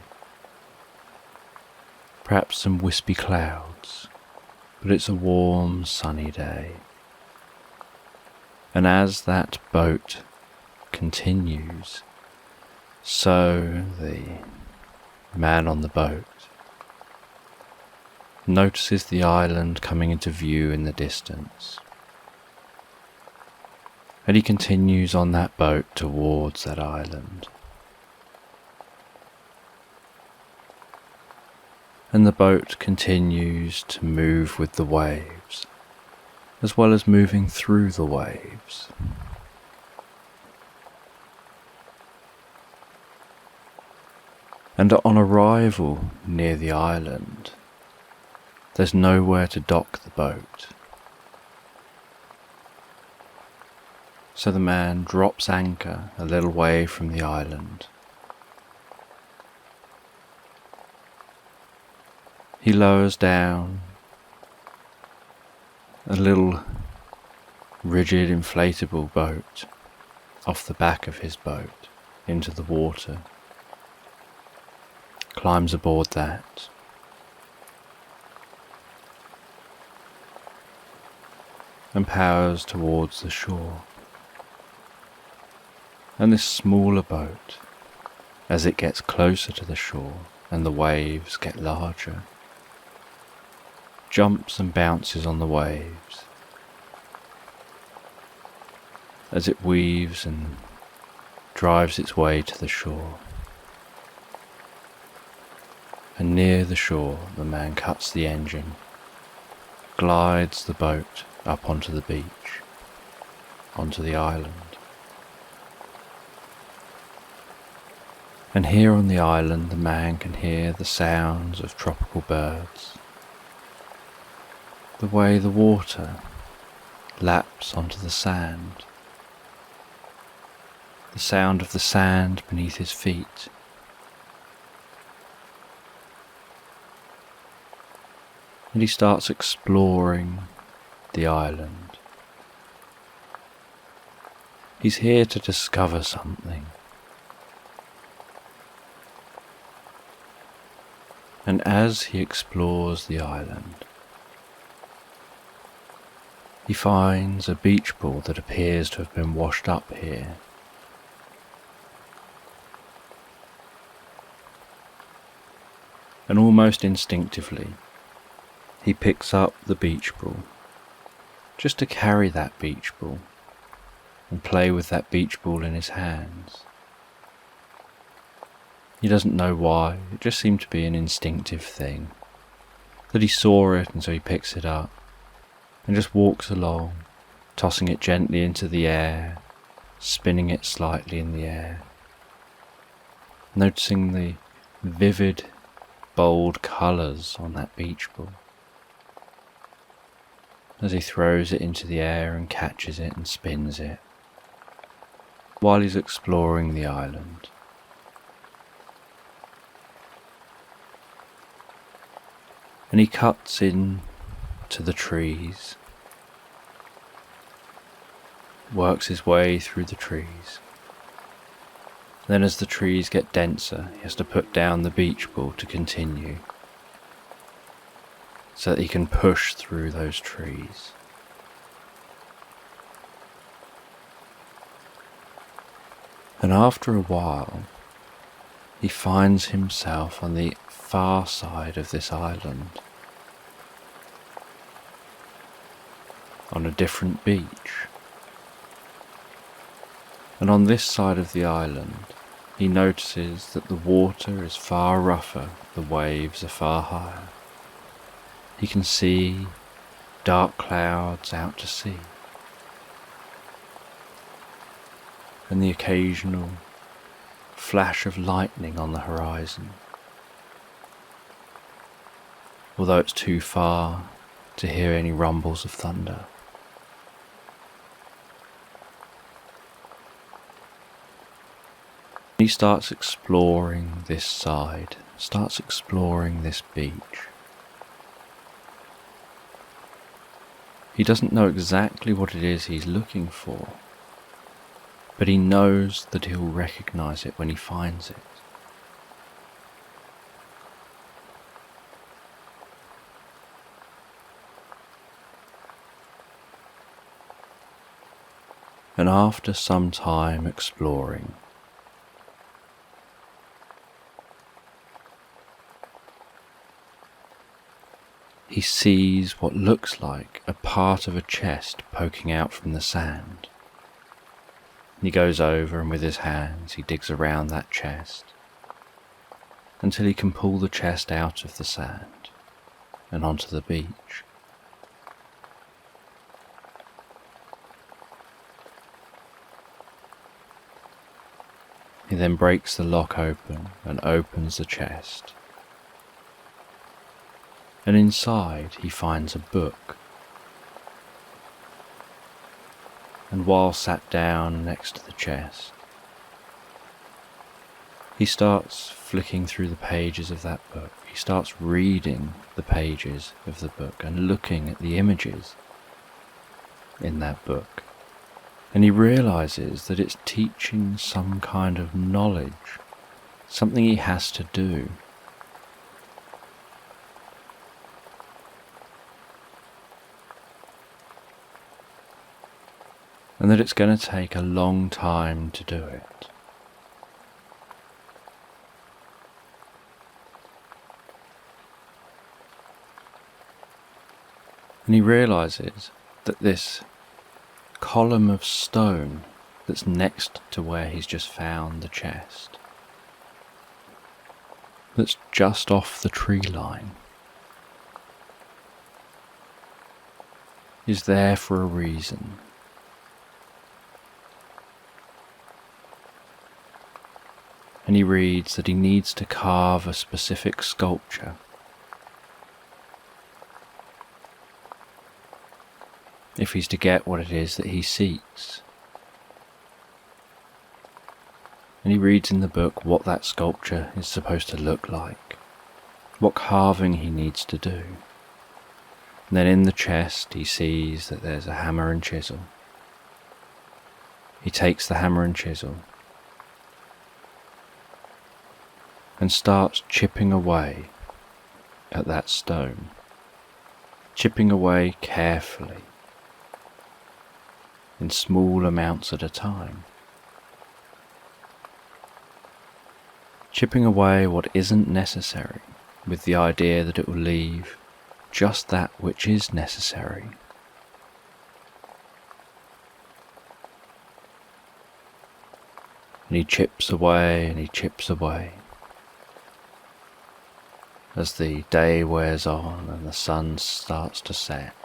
S1: perhaps some wispy clouds, but it's a warm, sunny day. And as that boat continues, so the man on the boat notices the island coming into view in the distance. And he continues on that boat towards that island. and the boat continues to move with the waves, as well as moving through the waves. And on arrival near the island, there's nowhere to dock the boat. So the man drops anchor a little way from the island. He lowers down a little rigid inflatable boat off the back of his boat into the water, climbs aboard that, and powers towards the shore. And this smaller boat, as it gets closer to the shore and the waves get larger, jumps and bounces on the waves as it weaves and drives its way to the shore. And near the shore, the man cuts the engine, glides the boat up onto the beach, onto the island. And here on the island, the man can hear the sounds of tropical birds, the way the water laps onto the sand, the sound of the sand beneath his feet. And he starts exploring the island. He's here to discover something. And as he explores the island, he finds a beach ball that appears to have been washed up here. And almost instinctively, he picks up the beach ball, just to carry that beach ball and play with that beach ball in his hands. He doesn't know why, it just seemed to be an instinctive thing, that he saw it and so he picks it up and just walks along, tossing it gently into the air, spinning it slightly in the air, noticing the vivid, bold colours on that beach ball as he throws it into the air and catches it and spins it while he's exploring the island. And he cuts in to the trees, works his way through the trees. Then as the trees get denser, he has to put down the beach ball to continue, so that he can push through those trees. And after a while, he finds himself on the far side of this island, on a different beach. And on this side of the island, he notices that the water is far rougher, the waves are far higher. He can see dark clouds out to sea, and the occasional flash of lightning on the horizon, although it's too far to hear any rumbles of thunder. He starts exploring this side, starts exploring this beach. He doesn't know exactly what it is he's looking for, but he knows that he'll recognize it when he finds it. And after some time exploring, he sees what looks like a part of a chest poking out from the sand. He goes over and with his hands he digs around that chest until he can pull the chest out of the sand and onto the beach. He then breaks the lock open and opens the chest. And inside he finds a book. And while sat down next to the chest, he starts flicking through the pages of that book. He starts reading the pages of the book and looking at the images in that book. And he realizes that it's teaching some kind of knowledge, something he has to do. And that it's going to take a long time to do it. And he realizes that this column of stone that's next to where he's just found the chest, that's just off the tree line, is there for a reason. And he reads that he needs to carve a specific sculpture if he's to get what it is that he seeks. And he reads in the book what that sculpture is supposed to look like, what carving he needs to do. And then in the chest he sees that there's a hammer and chisel. He takes the hammer and chisel and starts chipping away at that stone, chipping away carefully, in small amounts at a time, chipping away what isn't necessary with the idea that it will leave just that which is necessary. And he chips away and he chips away as the day wears on and the sun starts to set.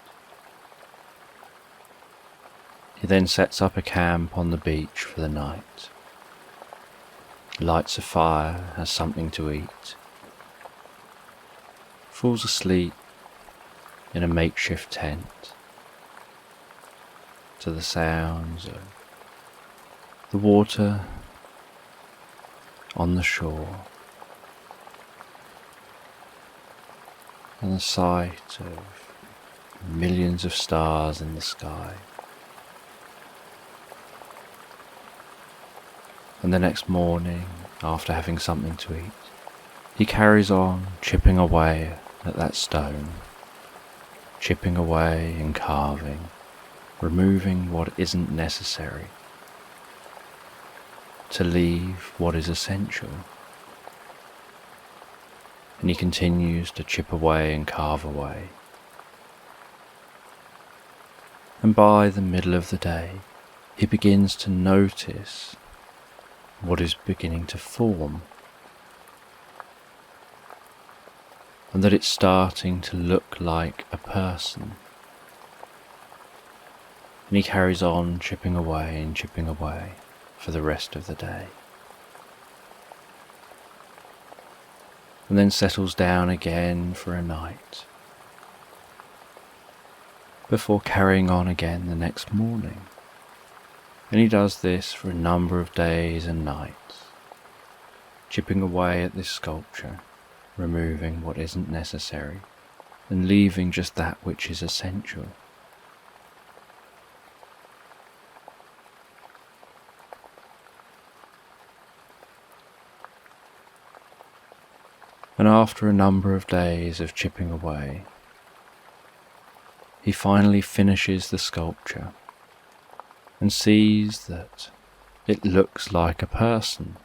S1: He then sets up a camp on the beach for the night, lights a fire, has something to eat, falls asleep in a makeshift tent to the sounds of the water on the shore and the sight of millions of stars in the sky. And the next morning, after having something to eat, he carries on chipping away at that stone, chipping away and carving, removing what isn't necessary, to leave what is essential. And he continues to chip away and carve away. And by the middle of the day, he begins to notice what is beginning to form, and that it's starting to look like a person. And he carries on chipping away and chipping away for the rest of the day, and then settles down again for a night before carrying on again the next morning. And he does this for a number of days and nights, chipping away at this sculpture, removing what isn't necessary, and leaving just that which is essential. And after a number of days of chipping away, he finally finishes the sculpture and sees that it looks like a person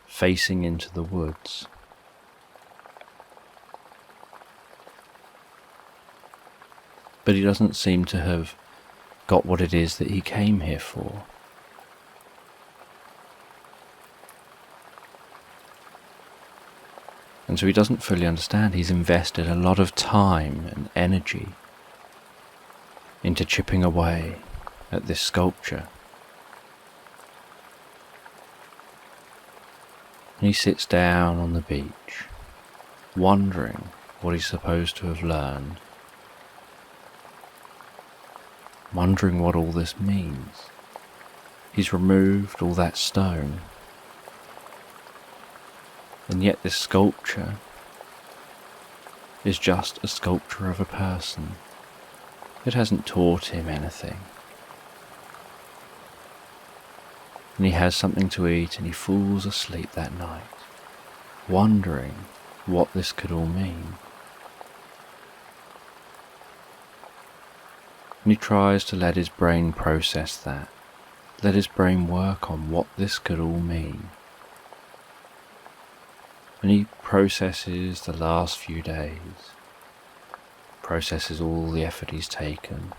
S1: facing into the woods. But he doesn't seem to have got what it is that he came here for. And so he doesn't fully understand. He's invested a lot of time and energy into chipping away at this sculpture. And he sits down on the beach, wondering what he's supposed to have learned, wondering what all this means. He's removed all that stone, and yet this sculpture is just a sculpture of a person. It hasn't taught him anything. And he has something to eat, and he falls asleep that night, wondering what this could all mean. And he tries to let his brain process that, let his brain work on what this could all mean. And he processes the last few days, processes all the effort he's taken,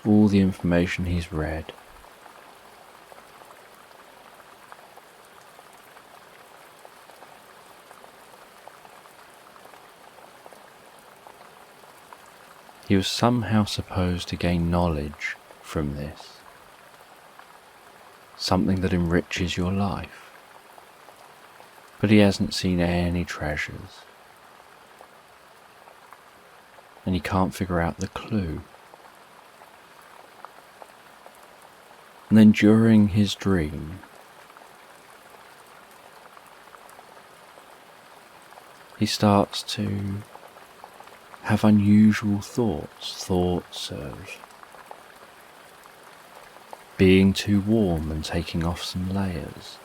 S1: all the information he's read. He was somehow supposed to gain knowledge from this, something that enriches your life. But he hasn't seen any treasures, and he can't figure out the clue. And then during his dream, he starts to have unusual thoughts of being too warm and taking off some layers,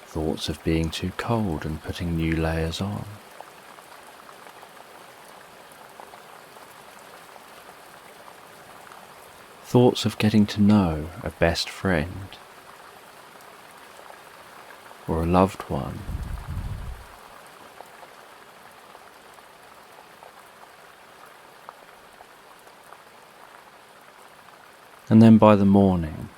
S1: thoughts of being too cold and putting new layers on, thoughts of getting to know a best friend or a loved one, and then by the morning,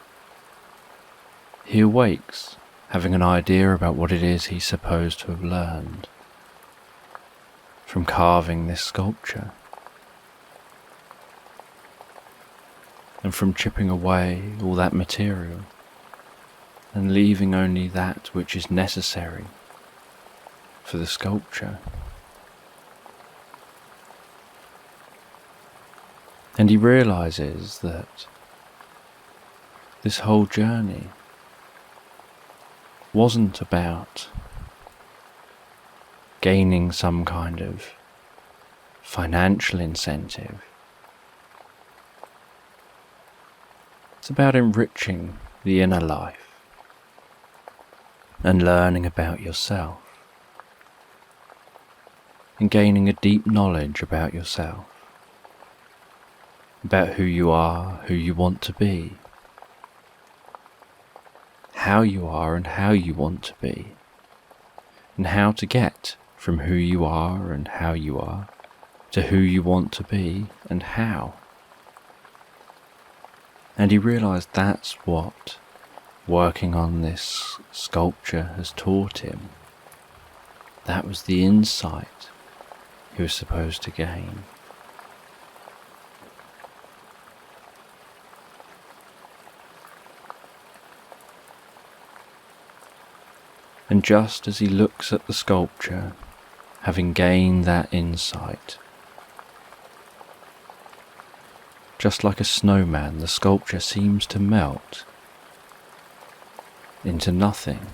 S1: he awakes having an idea about what it is he's supposed to have learned from carving this sculpture and from chipping away all that material and leaving only that which is necessary for the sculpture. And he realizes that this whole journey wasn't about gaining some kind of financial incentive. It's about enriching the inner life and learning about yourself and gaining a deep knowledge about yourself, about who you are, who you want to be, how you are and how you want to be, and how to get from who you are and how you are to who you want to be and how. And he realized that's what working on this sculpture has taught him. That was the insight he was supposed to gain. And just as he looks at the sculpture, having gained that insight, just like a snowman, the sculpture seems to melt into nothing.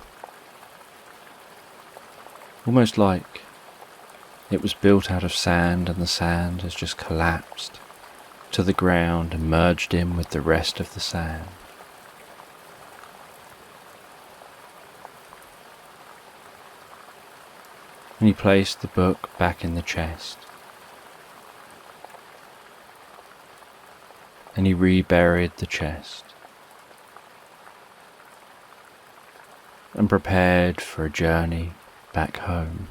S1: Almost like it was built out of sand and the sand has just collapsed to the ground and merged in with the rest of the sand. And he placed the book back in the chest. And he reburied the chest and prepared for a journey back home.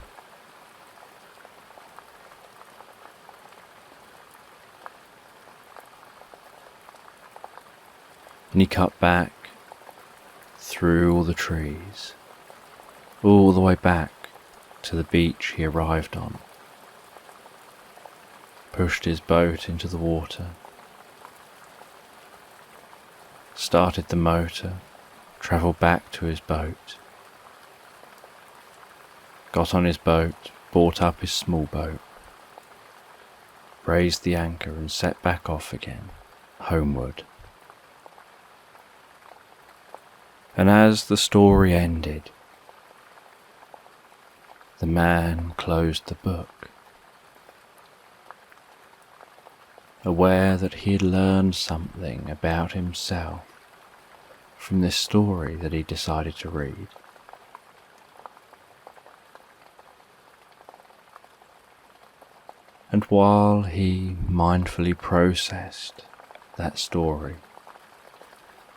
S1: And he cut back through all the trees all the way back to the beach he arrived on, pushed his boat into the water, started the motor, travelled back to his boat, got on his boat, brought up his small boat, raised the anchor and set back off again, homeward. And as the story ended, the man closed the book, aware that he had learned something about himself from this story that he decided to read. And while he mindfully processed that story,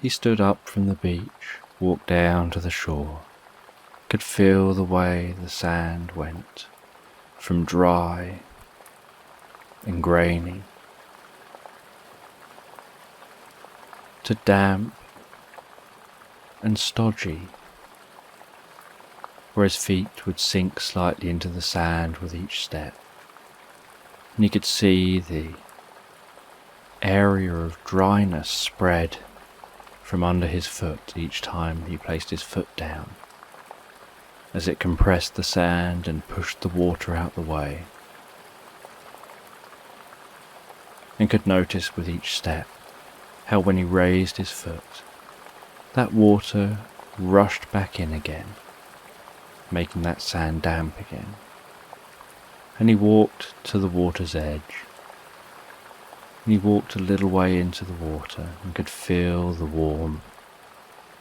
S1: he stood up from the beach, walked down to the shore, could feel the way the sand went from dry and grainy to damp and stodgy, where his feet would sink slightly into the sand with each step, and he could see the area of dryness spread from under his foot each time he placed his foot down, as it compressed the sand and pushed the water out the way, and could notice with each step how when he raised his foot, that water rushed back in again, making that sand damp again. And he walked to the water's edge, and he walked a little way into the water and could feel the warm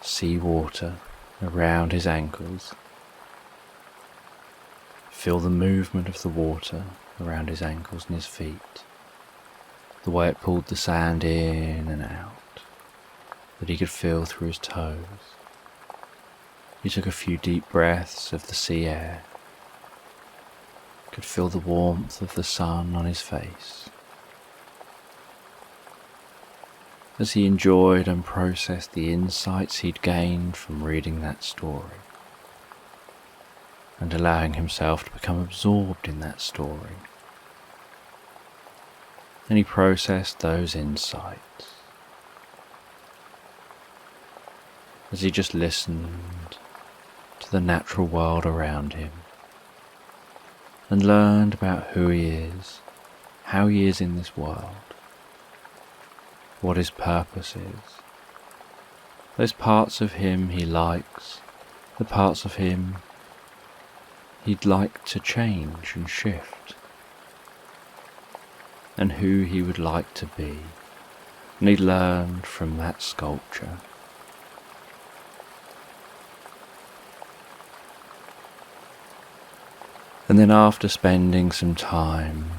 S1: sea water around his ankles, feel the movement of the water around his ankles and his feet, the way it pulled the sand in and out, that he could feel through his toes. He took a few deep breaths of the sea air, could feel the warmth of the sun on his face, as he enjoyed and processed the insights he'd gained from reading that story, and allowing himself to become absorbed in that story. And he processed those insights as he just listened to the natural world around him and learned about who he is, how he is in this world, what his purpose is, those parts of him he likes, the parts of him he'd like to change and shift, and who he would like to be. And he learned from that sculpture. And then after spending some time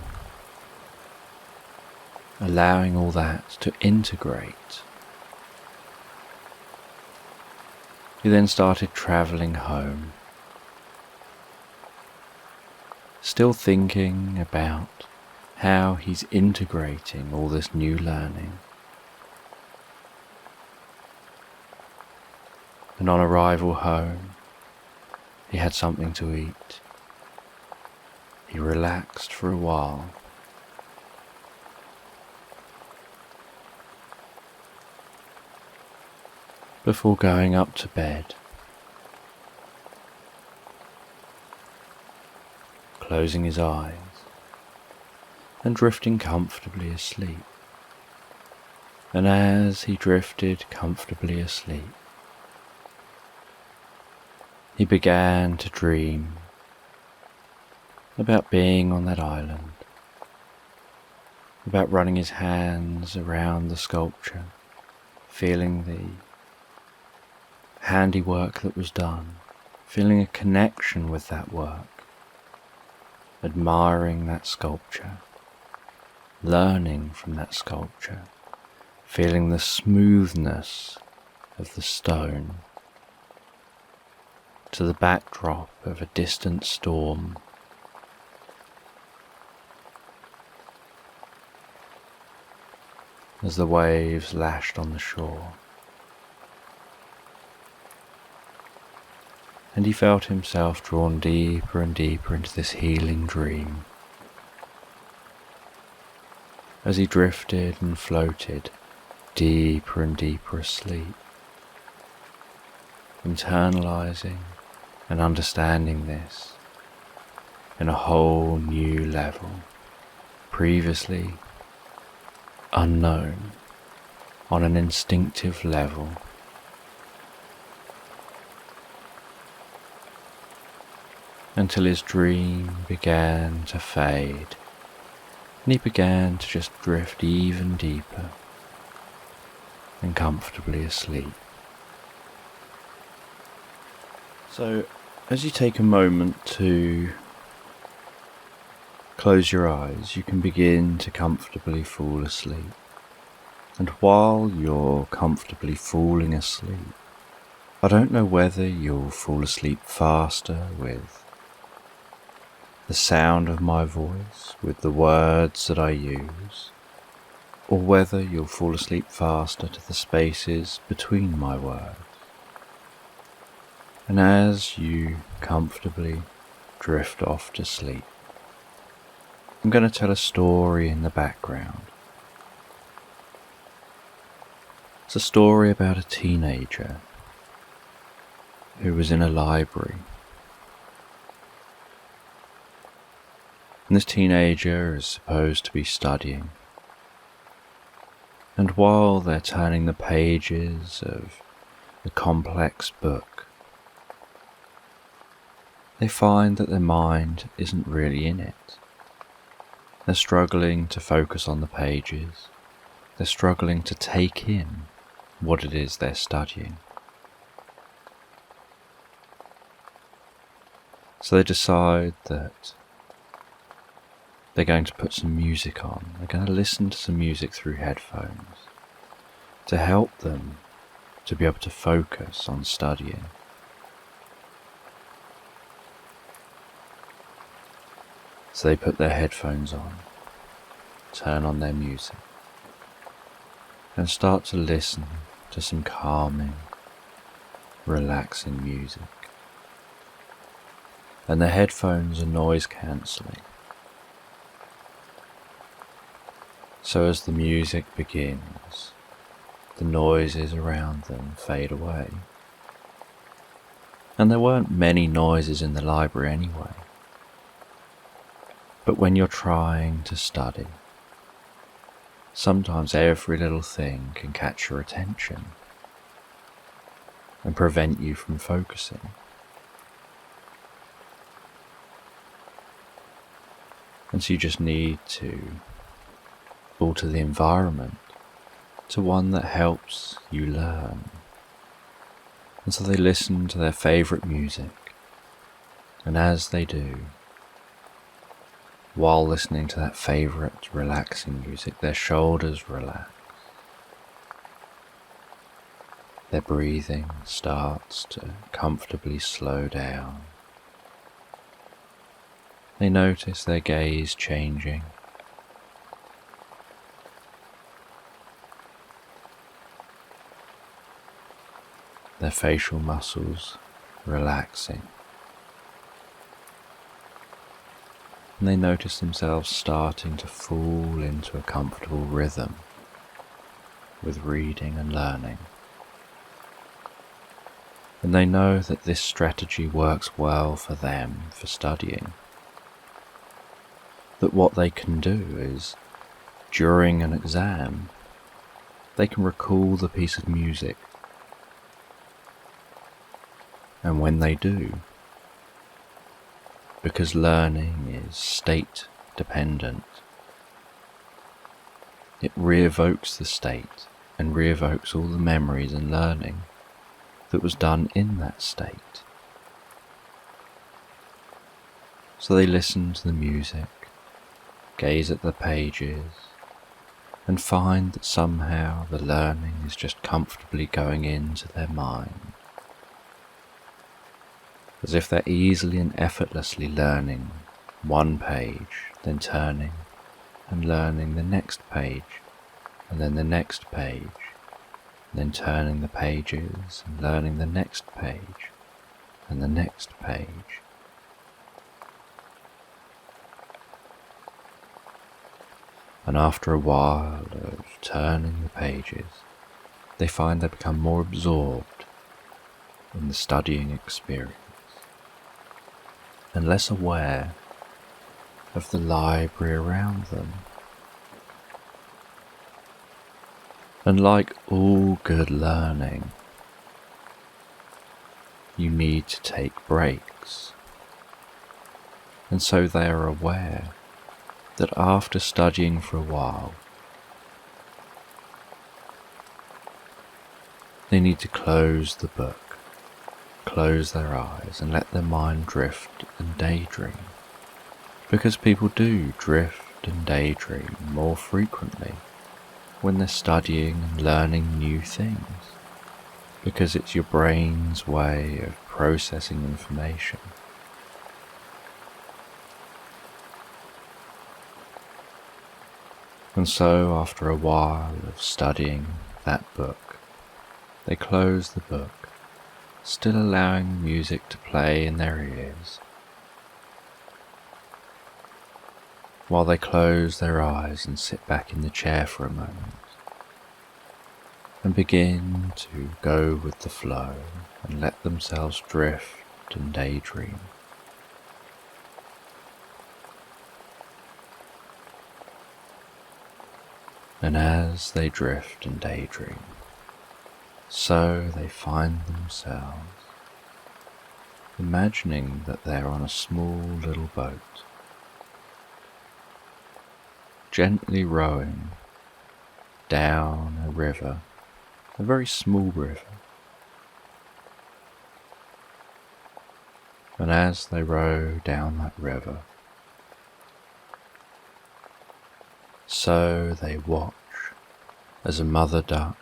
S1: allowing all that to integrate, he then started travelling home, still thinking about how he's integrating all this new learning. And on arrival home, he had something to eat. He relaxed for a while. Before going up to bed, closing his eyes and drifting comfortably asleep. And as he drifted comfortably asleep, he began to dream about being on that island, about running his hands around the sculpture, feeling the handiwork that was done, feeling a connection with that work, admiring that sculpture, learning from that sculpture, feeling the smoothness of the stone to the backdrop of a distant storm. As the waves lashed on the shore. and he felt himself drawn deeper and deeper into this healing dream as he drifted and floated deeper and deeper asleep, internalizing and understanding this in a whole new level, previously unknown, on an instinctive level. Until his dream began to fade, and he began to just drift even deeper and comfortably asleep. So, as you take a moment to close your eyes, you can begin to comfortably fall asleep. And while you're comfortably falling asleep, I don't know whether you'll fall asleep faster with the sound of my voice, with the words that I use, or whether you'll fall asleep faster to the spaces between my words. And as you comfortably drift off to sleep, I'm going to tell a story in the background. It's a story about a teenager who was in a library. And this teenager is supposed to be studying. And while they're turning the pages of a complex book, they find that their mind isn't really in it. They're struggling to focus on the pages. They're struggling to take in what it is they're studying. So they decide that they're going to put some music on. They're going to listen to some music through headphones to help them to be able to focus on studying. So they put their headphones on, turn on their music, and start to listen to some calming, relaxing music. And the headphones are noise cancelling. So as the music begins, the noises around them fade away. And there weren't many noises in the library anyway. But when you're trying to study, sometimes every little thing can catch your attention and prevent you from focusing. And so you just need to alter the environment to one that helps you learn. And so they listen to their favourite music, and as they do, while listening to that favourite relaxing music, their shoulders relax. Their breathing starts to comfortably slow down. They notice their gaze changing. Their facial muscles relaxing. And they notice themselves starting to fall into a comfortable rhythm with reading and learning. And they know that this strategy works well for them for studying. That what they can do is, during an exam, they can recall the piece of music. And when they do, because learning is state dependent, it re-evokes the state and re-evokes all the memories and learning that was done in that state. So they listen to the music, gaze at the pages, and find that somehow the learning is just comfortably going into their mind, as if they're easily and effortlessly learning one page, then turning and learning the next page, and then the next page, and then turning the pages and learning the next page, and the next page. And after a while of turning the pages, they find they become more absorbed in the studying experience and less aware of the library around them. And like all good learning, you need to take breaks. And so they are aware that after studying for a while, they need to close the book, close their eyes and let their mind drift and daydream. Because people do drift and daydream more frequently when they're studying and learning new things, because it's your brain's way of processing information. And so after a while of studying that book, they close the book, still allowing music to play in their ears, while they close their eyes and sit back in the chair for a moment and begin to go with the flow and let themselves drift and daydream. And as they drift and daydream, so they find themselves imagining that they're on a small little boat, gently rowing down a river, a very small river. And as they row down that river, so they watch as a mother duck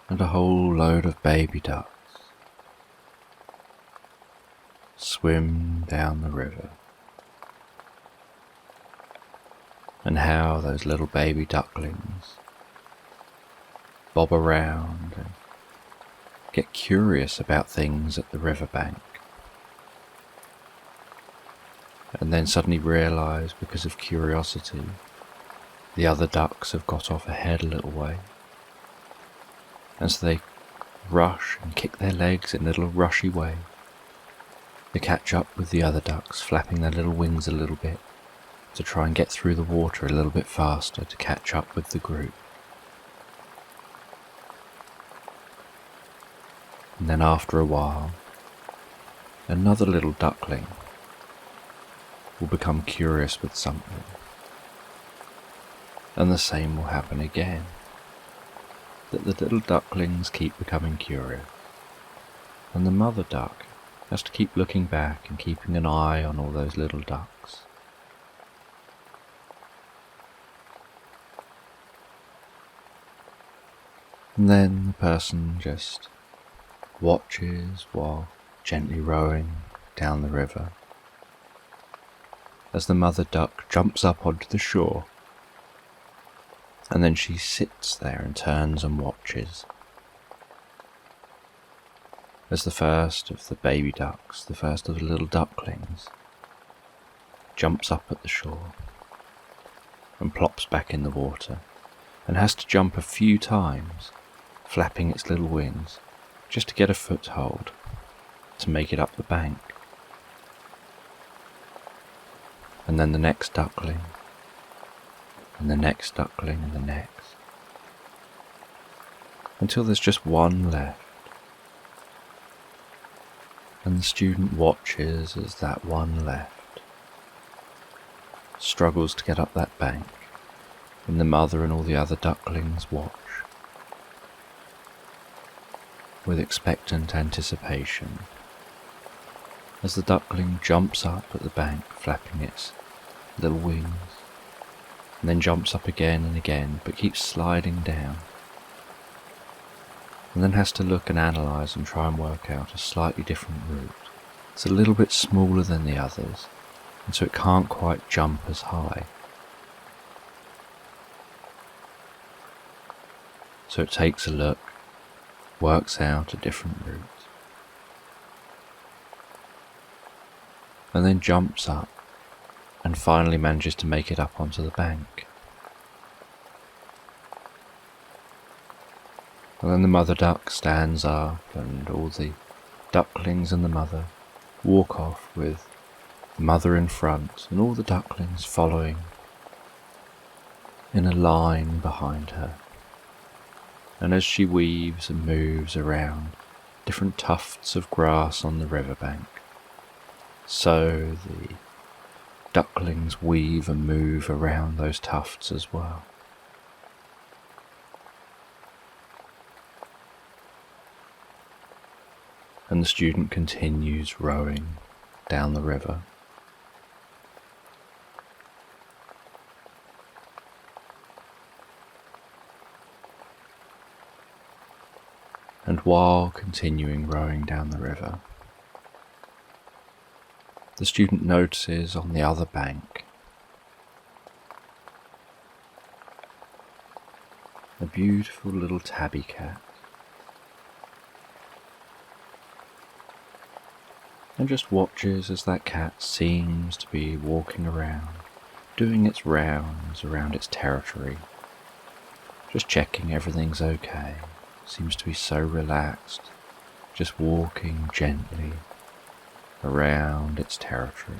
S1: and a whole load of baby ducks swim down the river, and how those little baby ducklings bob around and get curious about things at the riverbank, and then suddenly realise, because of curiosity, the other ducks have got off ahead a little way, and so they rush and kick their legs in a little rushy way. They catch up with the other ducks, flapping their little wings a little bit to try and get through the water a little bit faster to catch up with the group. And then after a while, another little duckling will become curious with something, and the same will happen again, that the little ducklings keep becoming curious, and the mother duck has to keep looking back and keeping an eye on all those little ducks. And then the person just watches while gently rowing down the river as the mother duck jumps up onto the shore, and then she sits there and turns and watches as the first of the baby ducks, the first of the little ducklings, jumps up at the shore and plops back in the water and has to jump a few times, flapping its little wings just to get a foothold to make it up the bank. And then the next duckling, and the next duckling, and the next, until there's just one left. And the student watches as that one left struggles to get up that bank, and the mother and all the other ducklings watch with expectant anticipation as the duckling jumps up at the bank, flapping its little wings, and then jumps up again and again, but keeps sliding down, and then has to look and analyse and try and work out a slightly different route. It's a little bit smaller than the others, and so it can't quite jump as high. So it takes a look works out a different route, and then jumps up and finally manages to make it up onto the bank. And then the mother duck stands up, and all the ducklings and the mother walk off with the mother in front and all the ducklings following in a line behind her. And as she weaves and moves around different tufts of grass on the riverbank, so the ducklings weave and move around those tufts as well. And the student continues rowing down the river. And while continuing rowing down the river, the student notices on the other bank a beautiful little tabby cat, and just watches as that cat seems to be walking around, doing its rounds around its territory, just checking everything's okay. Seems to be so relaxed, just walking gently around its territory.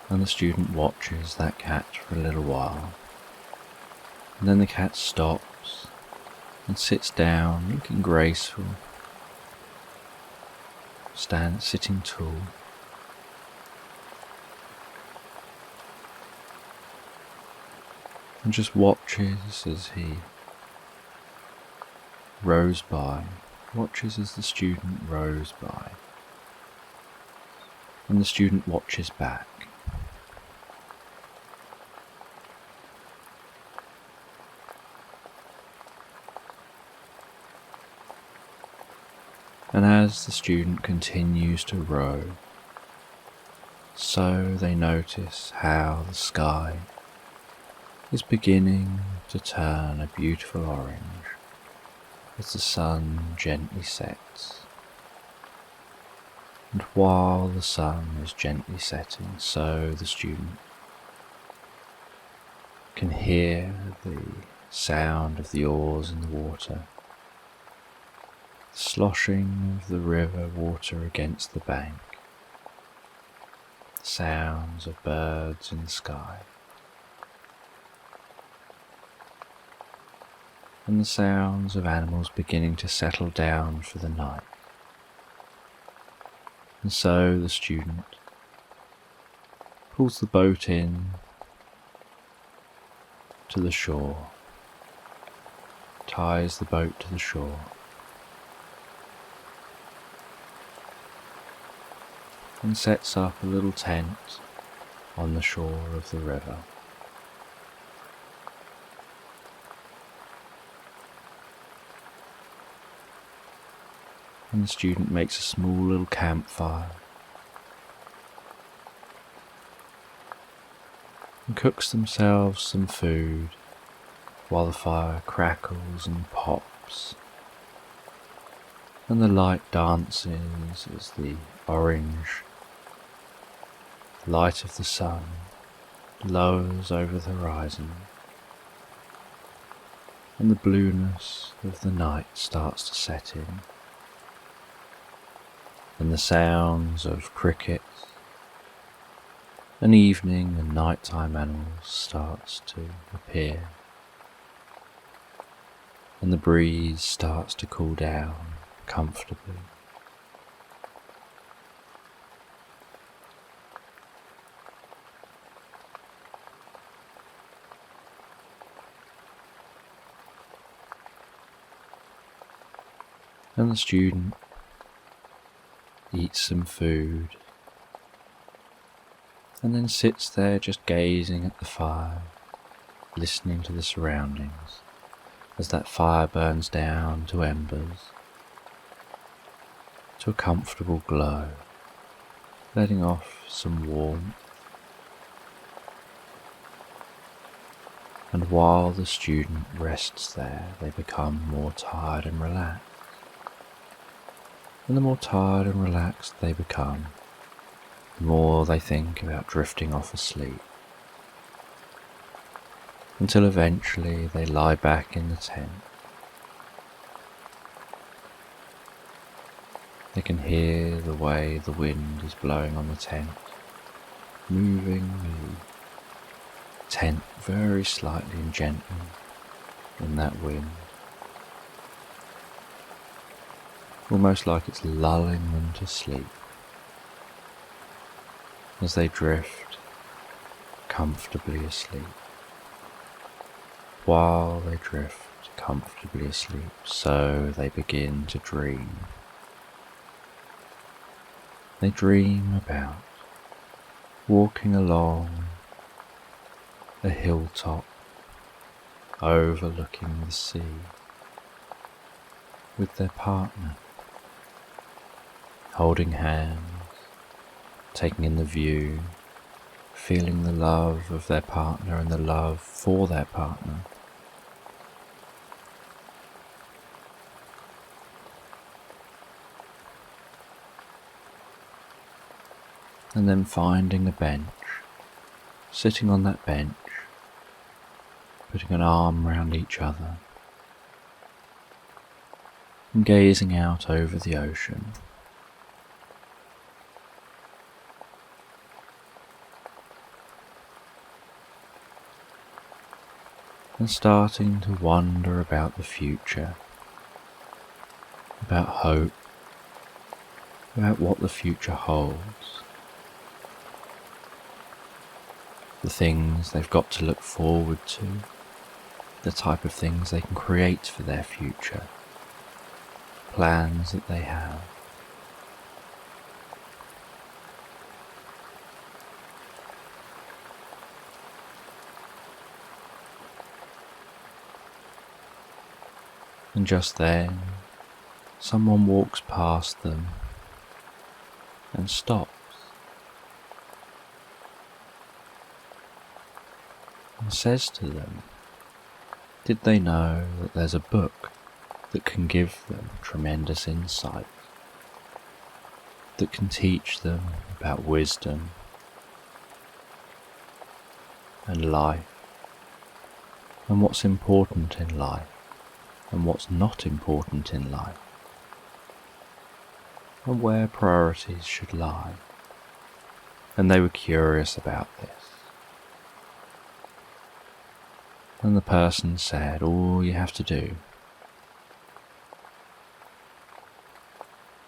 S1: And the student watches that cat for a little while. And then the cat stops and sits down, looking graceful, sitting tall. And just watches as he rows by, watches as the student rows by. And the student watches back. And as the student continues to row, so they notice how the sky is beginning to turn a beautiful orange as the sun gently sets. And while the sun is gently setting, so the student can hear the sound of the oars in the water, sloshing of the river water against the bank, the sounds of birds in the sky, and the sounds of animals beginning to settle down for the night. And so the student pulls the boat in to the shore, ties the boat to the shore, and sets up a little tent on the shore of the river. And the student makes a small little campfire and cooks themselves some food while the fire crackles and pops and the light dances as the orange light of the sun lowers over the horizon, and the blueness of the night starts to set in, and the sounds of crickets and evening and nighttime animals starts to appear, and the breeze starts to cool down comfortably. And the student eats some food and then sits there just gazing at the fire, listening to the surroundings, as that fire burns down to embers, to a comfortable glow, letting off some warmth. And while the student rests there, they become more tired and relaxed. And the more tired and relaxed they become, the more they think about drifting off asleep, until eventually they lie back in the tent. They can hear the way the wind is blowing on the tent, moving the tent very slightly and gently in that wind, almost like it's lulling them to sleep as they drift comfortably asleep. While they drift comfortably asleep, so they begin to dream. They dream about walking along a hilltop overlooking the sea with their partner, holding hands, taking in the view, feeling the love of their partner and the love for their partner. And then finding a bench, sitting on that bench, putting an arm round each other, and gazing out over the ocean. And starting to wonder about the future, about hope, about what the future holds. The things they've got to look forward to, the type of things they can create for their future, plans that they have. And just then, someone walks past them and stops. And says to them, did they know that there's a book that can give them tremendous insight, that can teach them about wisdom and life, and what's important in life, and what's not important in life, and where priorities should lie? And they were curious about this. And the person said, all you have to do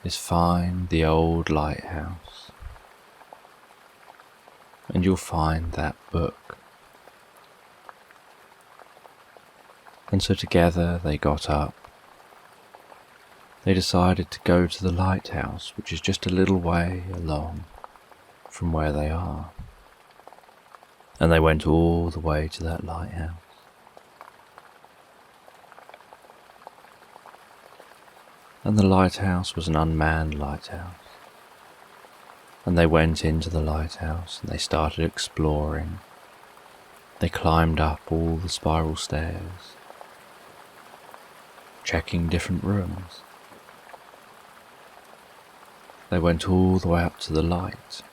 S1: is find the old lighthouse, and you'll find that book. And so together they got up. They decided to go to the lighthouse, which is just a little way along from where they are. And they went all the way to that lighthouse. And the lighthouse was an unmanned lighthouse. And they went into the lighthouse and they started exploring. They climbed up all the spiral stairs, checking different rooms. They went all the way up to the light.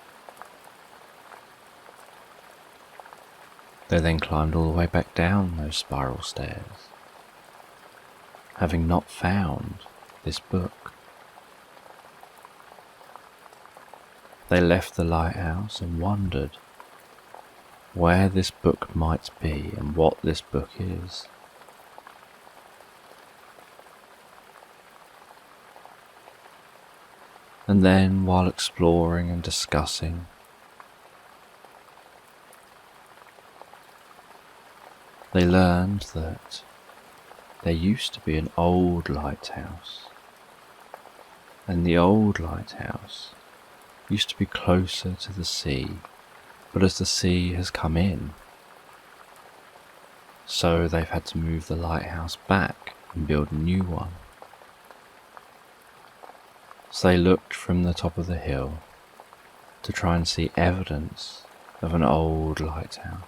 S1: They then climbed all the way back down those spiral stairs, having not found this book. They left the lighthouse and wondered where this book might be and what this book is. And then, while exploring and discussing, they learned that there used to be an old lighthouse, and the old lighthouse used to be closer to the sea, but as the sea has come in, so they've had to move the lighthouse back and build a new one. So they looked from the top of the hill to try and see evidence of an old lighthouse.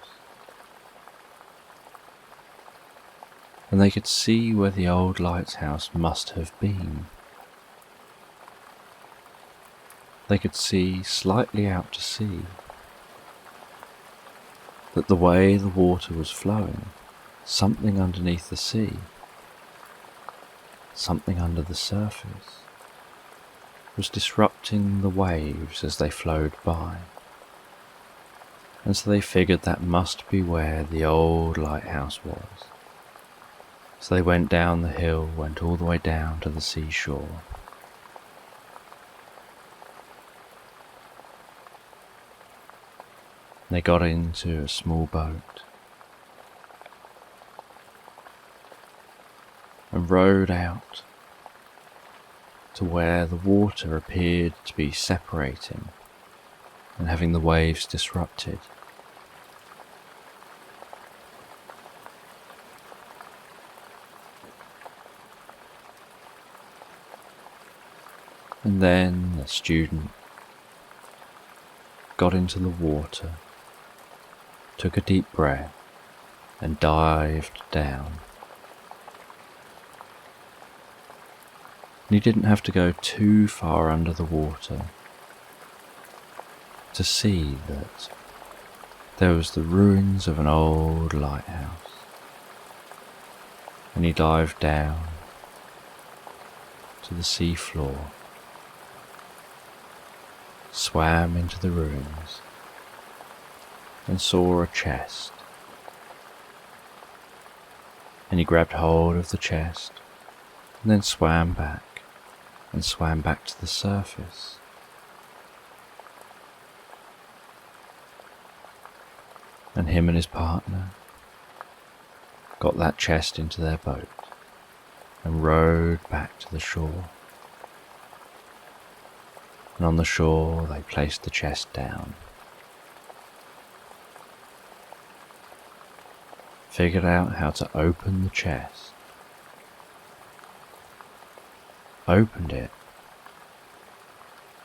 S1: And they could see where the old lighthouse must have been. They could see slightly out to sea that the way the water was flowing, something underneath the sea, something under the surface, was disrupting the waves as they flowed by. And so they figured that must be where the old lighthouse was. So they went down the hill, went all the way down to the seashore. They got into a small boat and rowed out to where the water appeared to be separating and having the waves disrupted. And then the student got into the water, took a deep breath, and dived down. And he didn't have to go too far under the water to see that there was the ruins of an old lighthouse. And he dived down to the sea floor, swam into the ruins, and saw a chest. And he grabbed hold of the chest and then swam back to the surface. And him and his partner got that chest into their boat and rowed back to the shore. And on the shore they placed the chest down, figured out how to open the chest, opened it,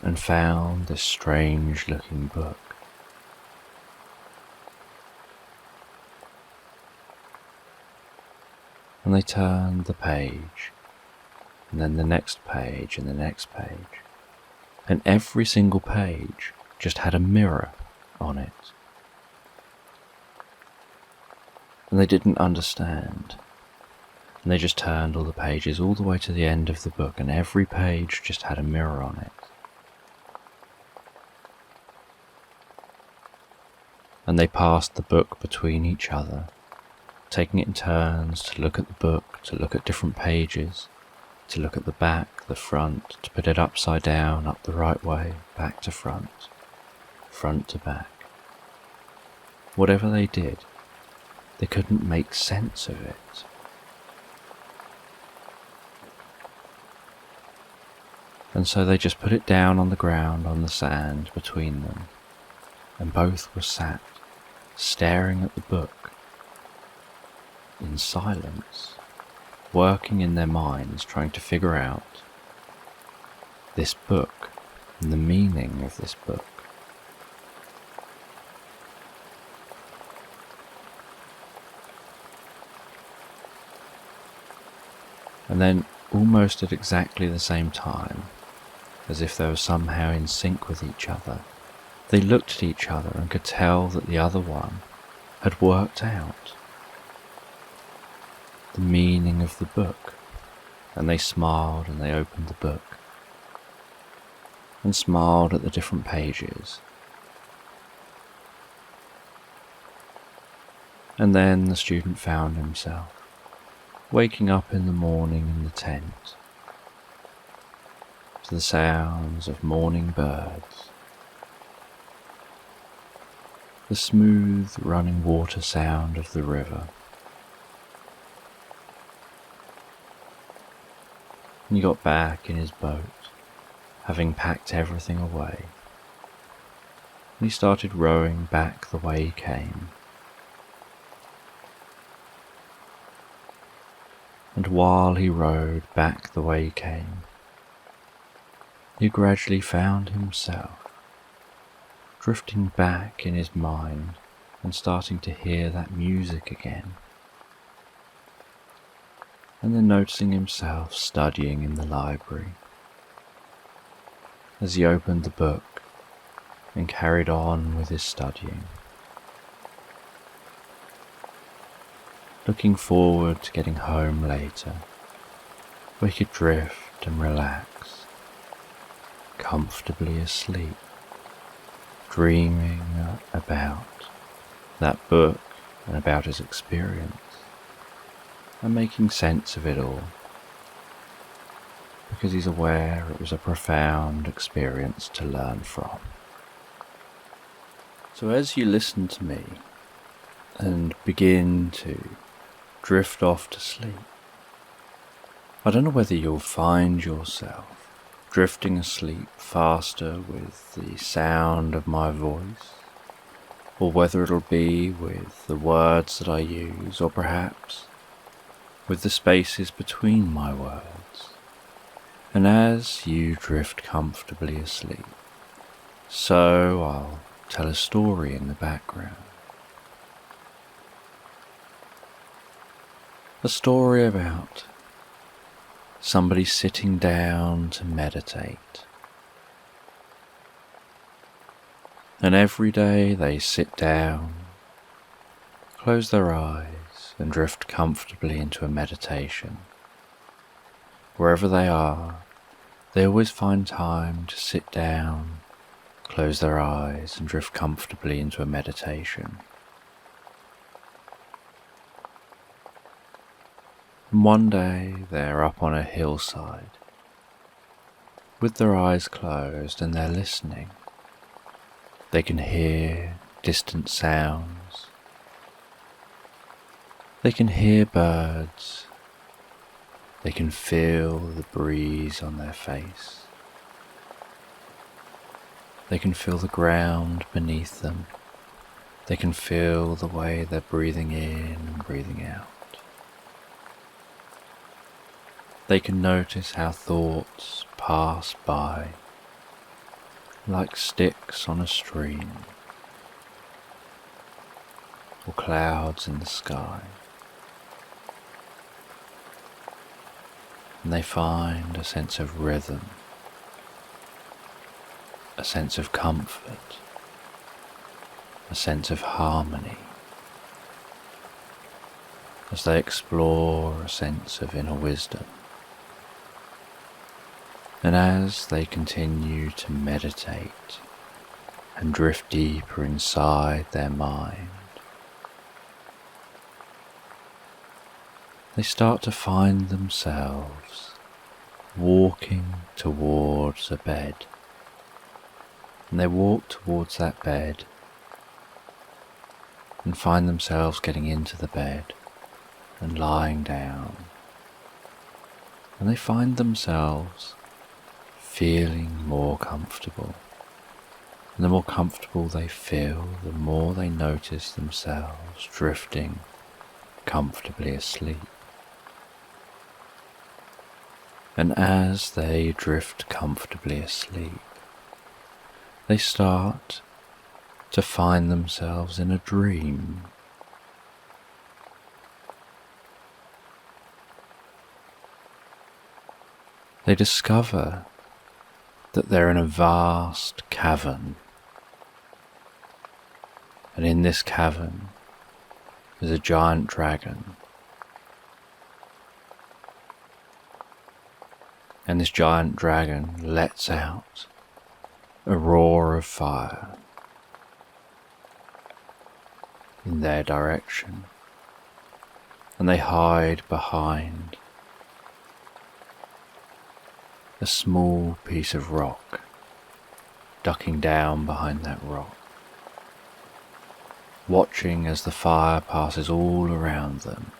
S1: and found this strange looking book. And they turned the page, and then the next page and the next page, and every single page just had a mirror on it. And they didn't understand. And they just turned all the pages all the way to the end of the book, and every page just had a mirror on it. And they passed the book between each other, taking it in turns to look at the book, to look at different pages, to look at the back, the front, to put it upside down, up the right way, back to front, front to back. Whatever they did, they couldn't make sense of it. And so they just put it down on the ground on the sand between them, and both were sat staring at the book in silence, working in their minds, trying to figure out this book and the meaning of this book. And then, almost at exactly the same time, as if they were somehow in sync with each other, they looked at each other and could tell that the other one had worked out the meaning of the book. And they smiled and they opened the book and smiled at the different pages. And then the student found himself waking up in the morning in the tent to the sounds of morning birds, the smooth running water sound of the river. And he got back in his boat, having packed everything away, and he started rowing back the way he came. And while he rode back the way he came, he gradually found himself drifting back in his mind and starting to hear that music again, and then noticing himself studying in the library as he opened the book and carried on with his studying, looking forward to getting home later, where he could drift and relax, comfortably asleep, dreaming about that book and about his experience, and making sense of it all, because he's aware it was a profound experience to learn from. So as you listen to me and begin to drift off to sleep, I don't know whether you'll find yourself drifting asleep faster with the sound of my voice, or whether it'll be with the words that I use, or perhaps with the spaces between my words. And as you drift comfortably asleep, so I'll tell a story in the background. A story about somebody sitting down to meditate. And every day they sit down, close their eyes, and drift comfortably into a meditation. Wherever they are, they always find time to sit down, close their eyes, and drift comfortably into a meditation. And one day they're up on a hillside, with their eyes closed, and they're listening. They can hear distant sounds. They can hear birds. They can feel the breeze on their face. They can feel the ground beneath them. They can feel the way they're breathing in and breathing out. They can notice how thoughts pass by, like sticks on a stream, or clouds in the sky. And they find a sense of rhythm, a sense of comfort, a sense of harmony, as they explore a sense of inner wisdom. And as they continue to meditate and drift deeper inside their mind, they start to find themselves walking towards a bed. And they walk towards that bed and find themselves getting into the bed and lying down. And they find themselves feeling more comfortable. And the more comfortable they feel, the more they notice themselves drifting comfortably asleep. And as they drift comfortably asleep, they start to find themselves in a dream. They discover that they're in a vast cavern, and in this cavern is a giant dragon, and this giant dragon lets out a roar of fire in their direction, and they hide behind a small piece of rock, ducking down behind that rock, watching as the fire passes all around them,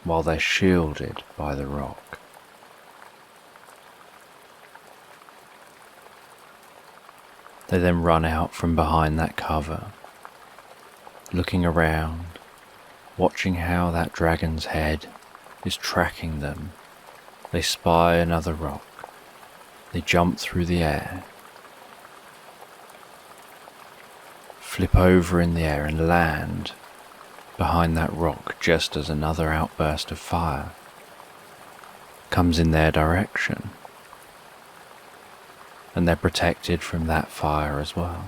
S1: while they're shielded by the rock. They then run out from behind that cover, looking around, watching how that dragon's head is tracking them. They spy another rock. They jump through the air, flip over in the air and land behind that rock just as another outburst of fire comes in their direction. And they're protected from that fire as well.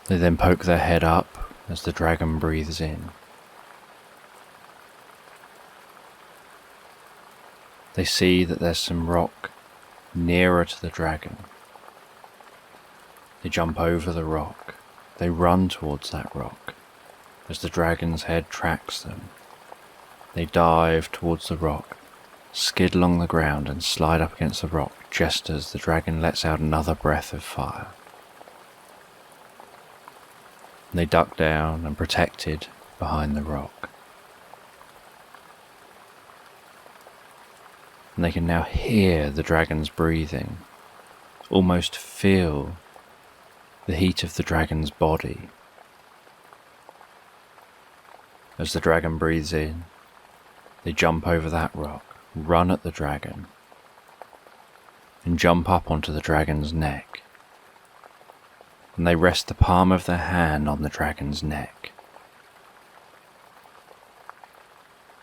S1: They then poke their head up as the dragon breathes in. They see that there's some rock nearer to the dragon. They jump over the rock. They run towards that rock as the dragon's head tracks them. They dive towards the rock, skid along the ground and slide up against the rock just as the dragon lets out another breath of fire. They duck down and protected behind the rock. And they can now hear the dragon's breathing, almost feel the heat of the dragon's body. As the dragon breathes in, they jump over that rock, run at the dragon, and jump up onto the dragon's neck. And they rest the palm of their hand on the dragon's neck.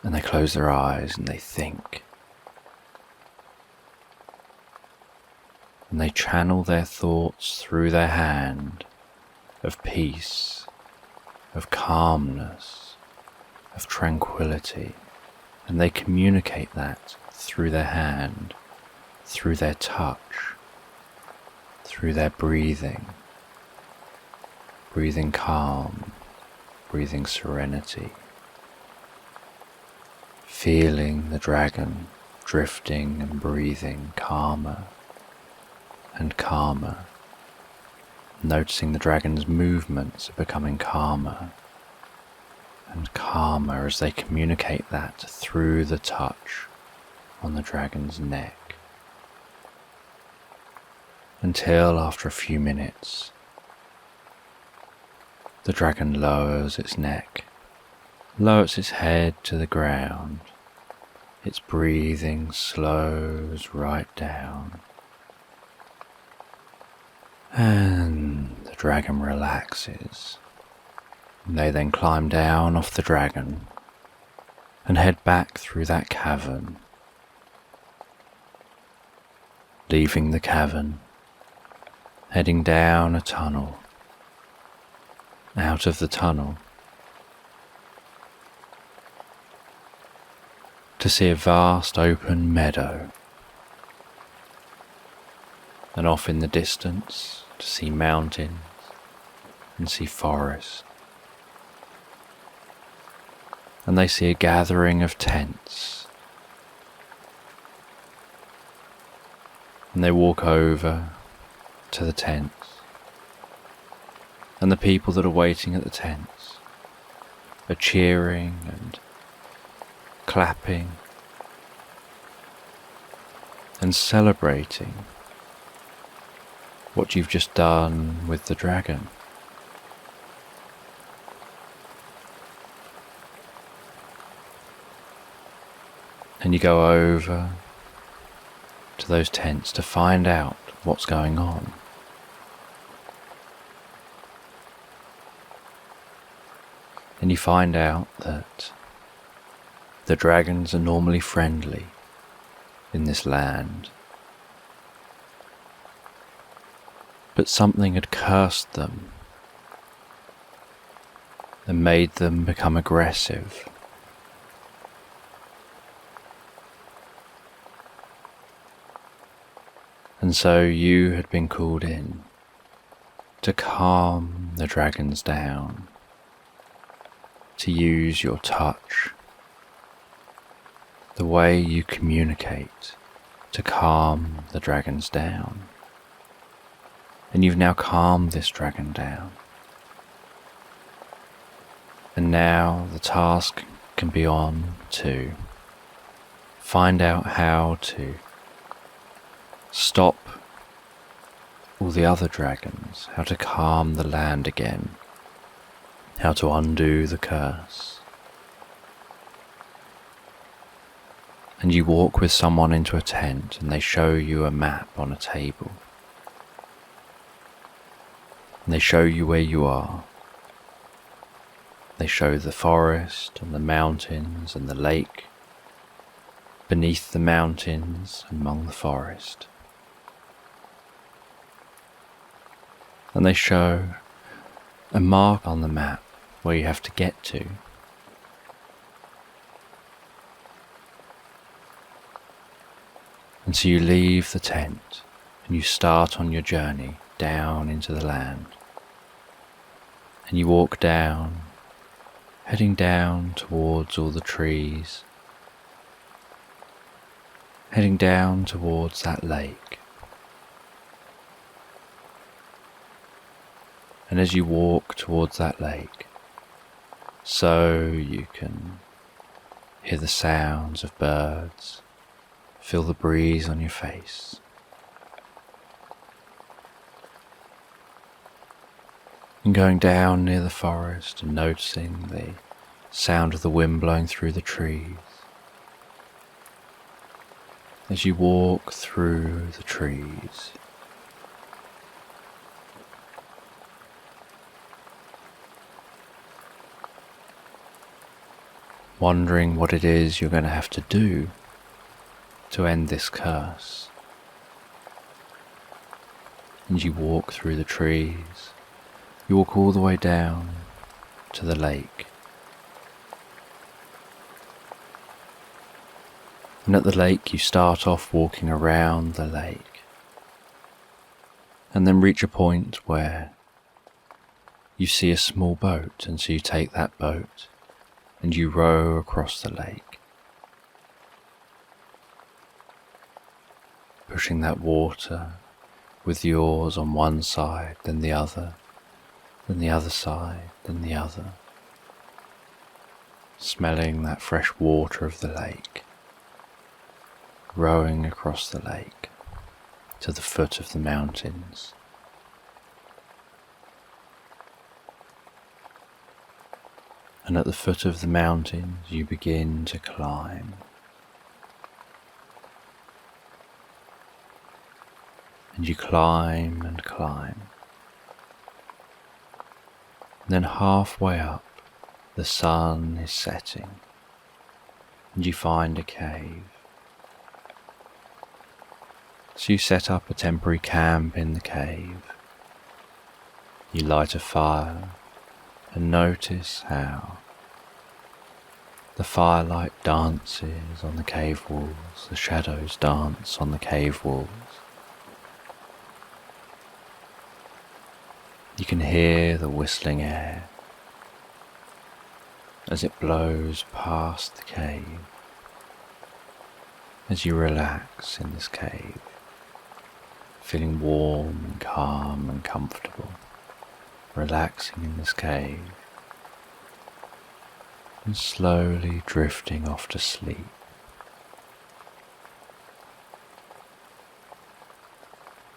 S1: And they close their eyes and they think. And they channel their thoughts through their hand of peace, of calmness, of tranquility. And they communicate that through their hand, through their touch, through their breathing. Breathing calm, breathing serenity. Feeling the dragon drifting and breathing calmer and calmer, noticing the dragon's movements are becoming calmer and calmer as they communicate that through the touch on the dragon's neck, until after a few minutes the dragon lowers its neck, lowers its head to the ground, its breathing slows right down. And the dragon relaxes. They then climb down off the dragon and head back through that cavern, leaving the cavern, heading down a tunnel. Out of the tunnel to see a vast open meadow, and off in the distance to see mountains and see forest. And they see a gathering of tents, and they walk over to the tents, and the people that are waiting at the tents are cheering and clapping and celebrating what you've just done with the dragon. And you go over to those tents to find out what's going on. And you find out that the dragons are normally friendly in this land, but something had cursed them and made them become aggressive. And so you had been called in to calm the dragons down, to use your touch, the way you communicate, to calm the dragons down. And you've now calmed this dragon down. And now the task can be on to find out how to stop all the other dragons, how to calm the land again, how to undo the curse. And you walk with someone into a tent and they show you a map on a table. And they show you where you are. They show the forest and the mountains and the lake beneath the mountains among the forest. And they show a mark on the map where you have to get to. And so you leave the tent and you start on your journey down into the land. And you walk down, heading down towards all the trees, heading down towards that lake. And as you walk towards that lake, so you can hear the sounds of birds, feel the breeze on your face. And going down near the forest and noticing the sound of the wind blowing through the trees. As you walk through the trees, wondering what it is you're going to have to do to end this curse. And you walk through the trees, you walk all the way down to the lake. And at the lake you start off walking around the lake and then reach a point where you see a small boat, and so you take that boat and you row across the lake, pushing that water with the oars on one side, then the other side, then the other, smelling that fresh water of the lake, rowing across the lake to the foot of the mountains. And at the foot of the mountains you begin to climb. And you climb and climb. And then halfway up, the sun is setting, and you find a cave. So you set up a temporary camp in the cave. You light a fire and notice how the firelight dances on the cave walls, the shadows dance on the cave walls. You can hear the whistling air as it blows past the cave, as you relax in this cave, feeling warm and calm and comfortable, relaxing in this cave and slowly drifting off to sleep.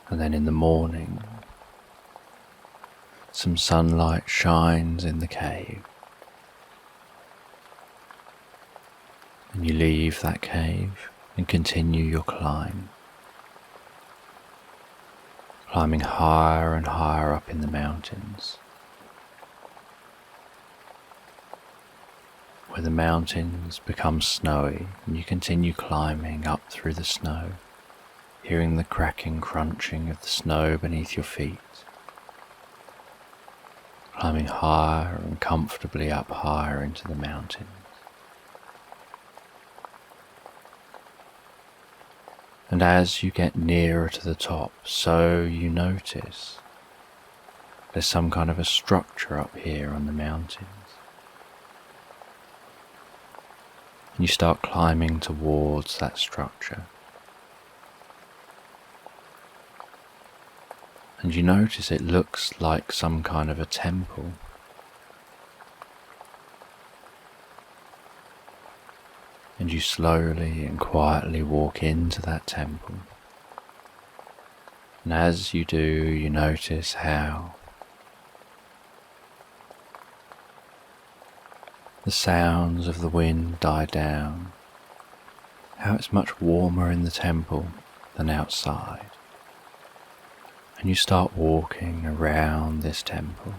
S1: And then in the morning, some sunlight shines in the cave, and you leave that cave and continue your climb, climbing higher and higher up in the mountains, where the mountains become snowy, and you continue climbing up through the snow, hearing the cracking crunching of the snow beneath your feet, climbing higher and comfortably up higher into the mountains. And as you get nearer to the top, so you notice there's some kind of a structure up here on the mountains. And you start climbing towards that structure. And you notice it looks like some kind of a temple. And you slowly and quietly walk into that temple. And as you do, you notice how the sounds of the wind die down, how it's much warmer in the temple than outside, and you start walking around this temple.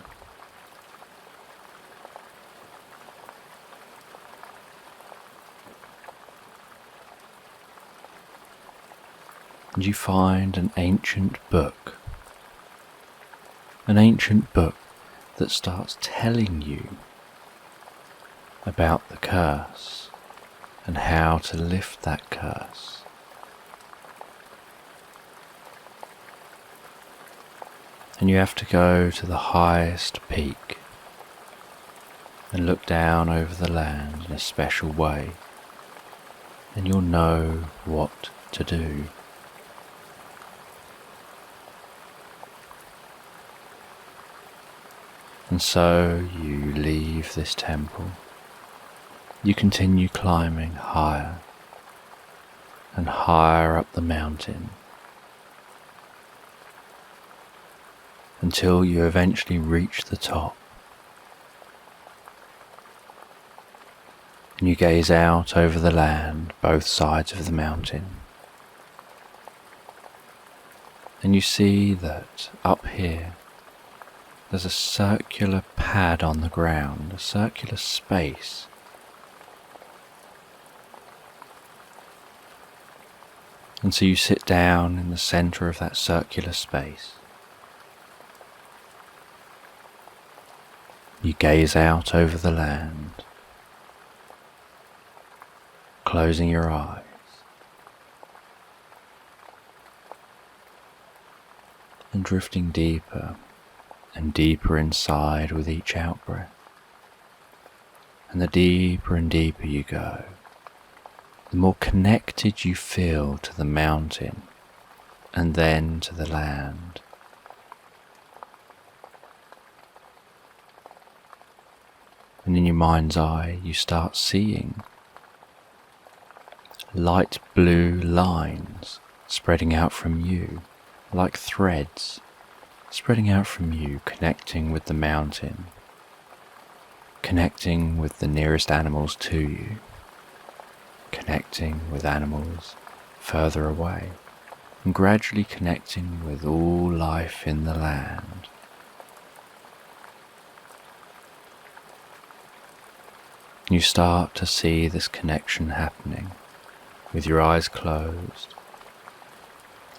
S1: And you find an ancient book that starts telling you about the curse and how to lift that curse. And you have to go to the highest peak and look down over the land in a special way, and you'll know what to do. And so you leave this temple. You continue climbing higher and higher up the mountain until you eventually reach the top. And you gaze out over the land, both sides of the mountain. And you see that up here there's a circular pad on the ground, a circular space. And so you sit down in the center of that circular space. You gaze out over the land, closing your eyes. And drifting deeper and deeper inside with each out-breath. And the deeper and deeper you go, the more connected you feel to the mountain and then to the land. And in your mind's eye, you start seeing light blue lines spreading out from you, like threads spreading out from you, connecting with the mountain, connecting with the nearest animals to you, connecting with animals further away, and gradually connecting with all life in the land. You start to see this connection happening with your eyes closed,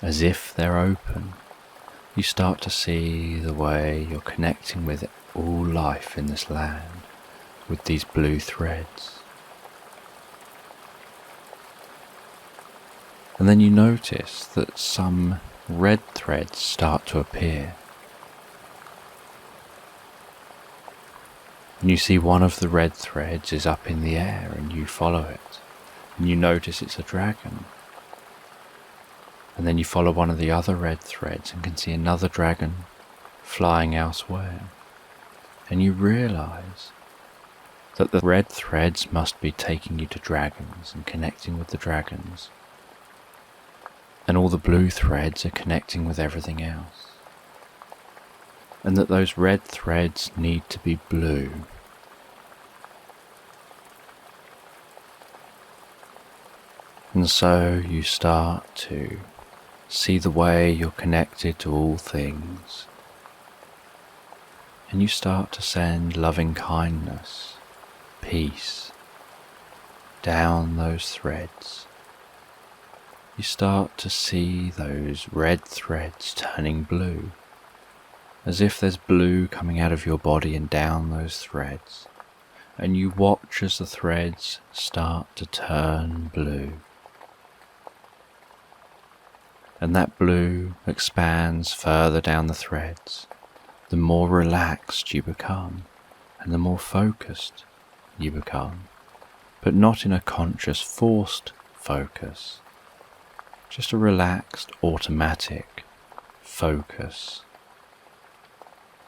S1: as if they're open. You start to see the way you're connecting with all life in this land with these blue threads. And then you notice that some red threads start to appear. And you see one of the red threads is up in the air, and you follow it, and you notice it's a dragon. And then you follow one of the other red threads and can see another dragon flying elsewhere. And you realize that the red threads must be taking you to dragons and connecting with the dragons. And all the blue threads are connecting with everything else. And that those red threads need to be blue. And so you start to see the way you're connected to all things. And you start to send loving kindness, peace, down those threads. You start to see those red threads turning blue, as if there's blue coming out of your body and down those threads. And you watch as the threads start to turn blue. And that blue expands further down the threads, the more relaxed you become, and the more focused you become, but not in a conscious, forced focus, just a relaxed, automatic focus,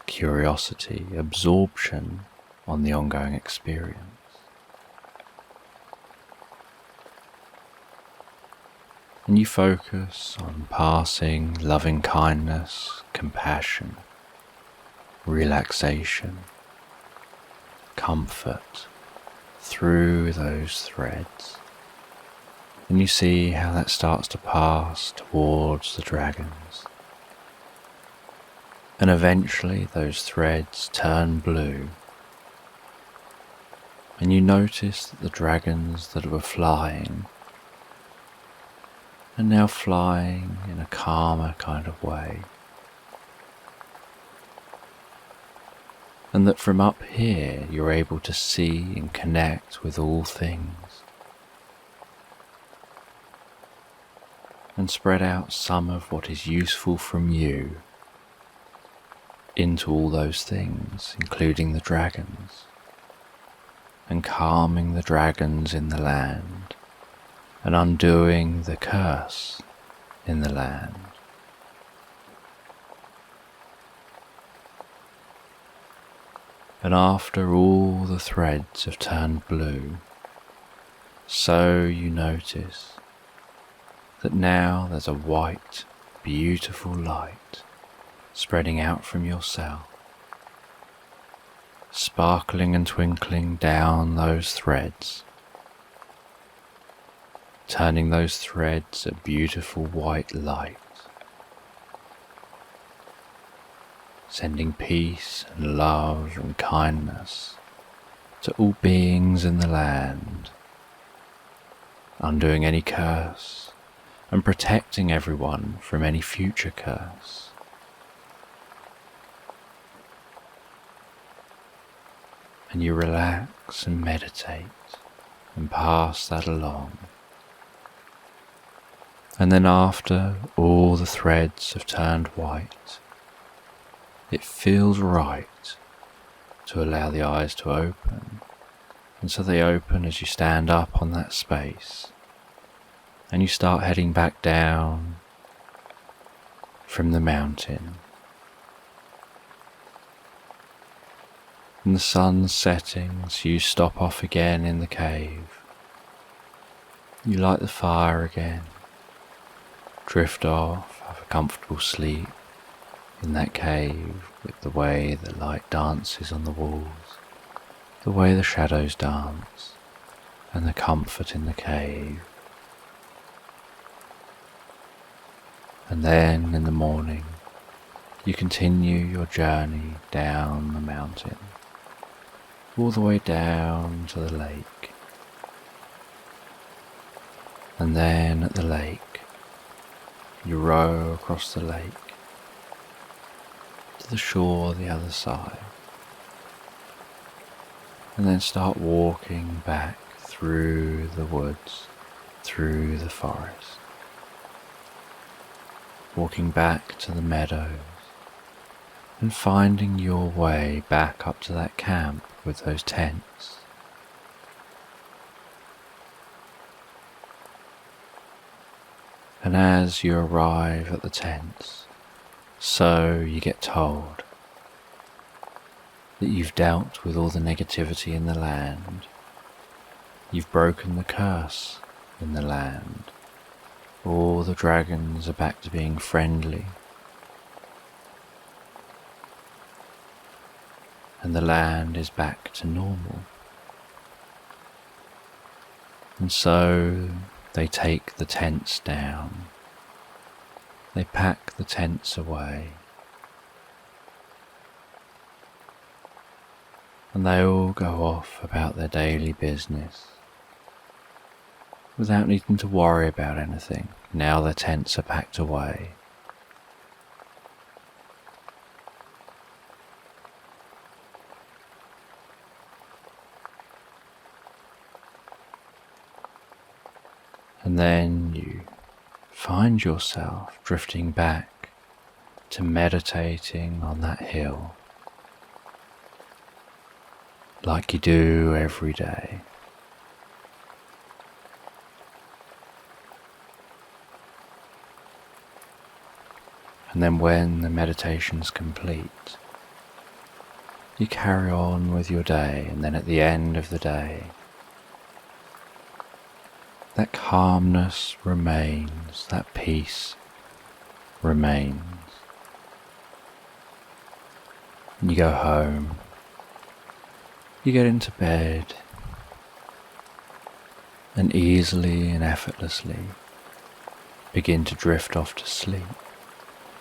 S1: curiosity, absorption on the ongoing experience. And you focus on passing loving kindness, compassion, relaxation, comfort, through those threads, and you see how that starts to pass towards the dragons. And eventually those threads turn blue, and you notice that the dragons that were flying are now flying in a calmer kind of way. And that from up here you're able to see and connect with all things, and spread out some of what is useful from you into all those things, including the dragons, and calming the dragons in the land, and undoing the curse in the land. And after all the threads have turned blue, so you notice that now there's a white, beautiful light spreading out from yourself, sparkling and twinkling down those threads, turning those threads a beautiful white light, sending peace and love and kindness to all beings in the land, undoing any curse and protecting everyone from any future curse. And you relax and meditate and pass that along. And then after all the threads have turned white, it feels right to allow the eyes to open. And so they open as you stand up on that space, and you start heading back down from the mountain. And the sun's setting, so you stop off again in the cave. You light the fire again, drift off, have a comfortable sleep in that cave, with the way the light dances on the walls, the way the shadows dance, and the comfort in the cave. And then in the morning, you continue your journey down the mountain, all the way down to the lake. And then at the lake, you row across the lake to the shore the other side, and then start walking back through the woods, through the forest, walking back to the meadows, and finding your way back up to that camp with those tents. And as you arrive at the tents, so you get told that you've dealt with all the negativity in the land, you've broken the curse in the land, all the dragons are back to being friendly, and the land is back to normal. And so they take the tents down, they pack the tents away, and they all go off about their daily business without needing to worry about anything. Now their tents are packed away. And then you find yourself drifting back to meditating on that hill, like you do every day. And then when the meditation's complete, you carry on with your day, and then at the end of the day, that calmness remains, that peace remains. You go home, you get into bed, and easily and effortlessly begin to drift off to sleep.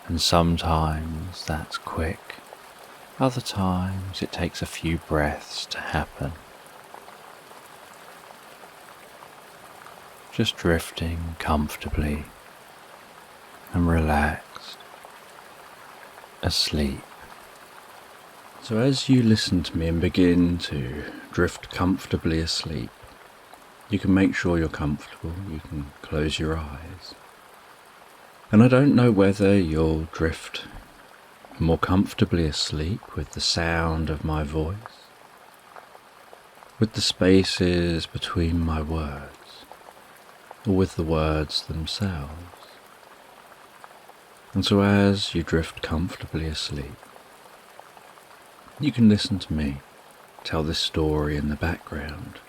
S1: And sometimes that's quick, other times it takes a few breaths to happen. Just drifting comfortably and relaxed, asleep. So as you listen to me and begin to drift comfortably asleep, you can make sure you're comfortable, you can close your eyes. And I don't know whether you'll drift more comfortably asleep with the sound of my voice, with the spaces between my words, or with the words themselves. And so as you drift comfortably asleep, you can listen to me tell this story in the background.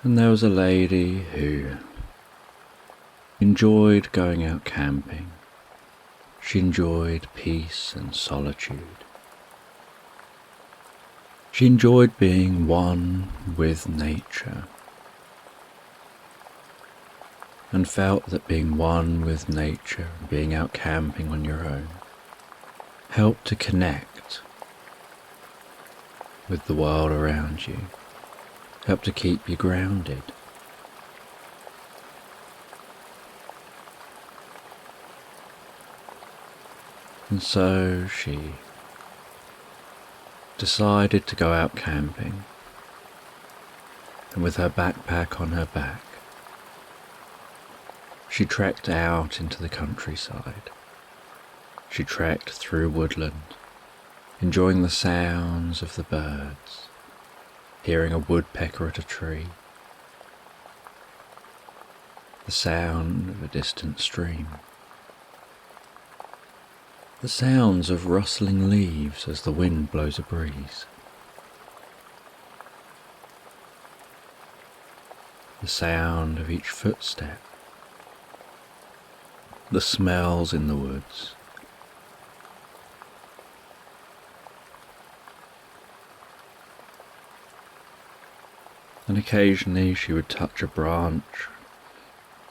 S1: And there was a lady who enjoyed going out camping. She enjoyed peace and solitude. She enjoyed being one with nature, and felt that being one with nature, being out camping on your own, helped to connect with the world around you, helped to keep you grounded. And so she decided to go out camping, and with her backpack on her back, she trekked out into the countryside. She trekked through woodland, enjoying the sounds of the birds, hearing a woodpecker at a tree, the sound of a distant stream, the sounds of rustling leaves as the wind blows a breeze, the sound of each footstep, the smells in the woods, and occasionally she would touch a branch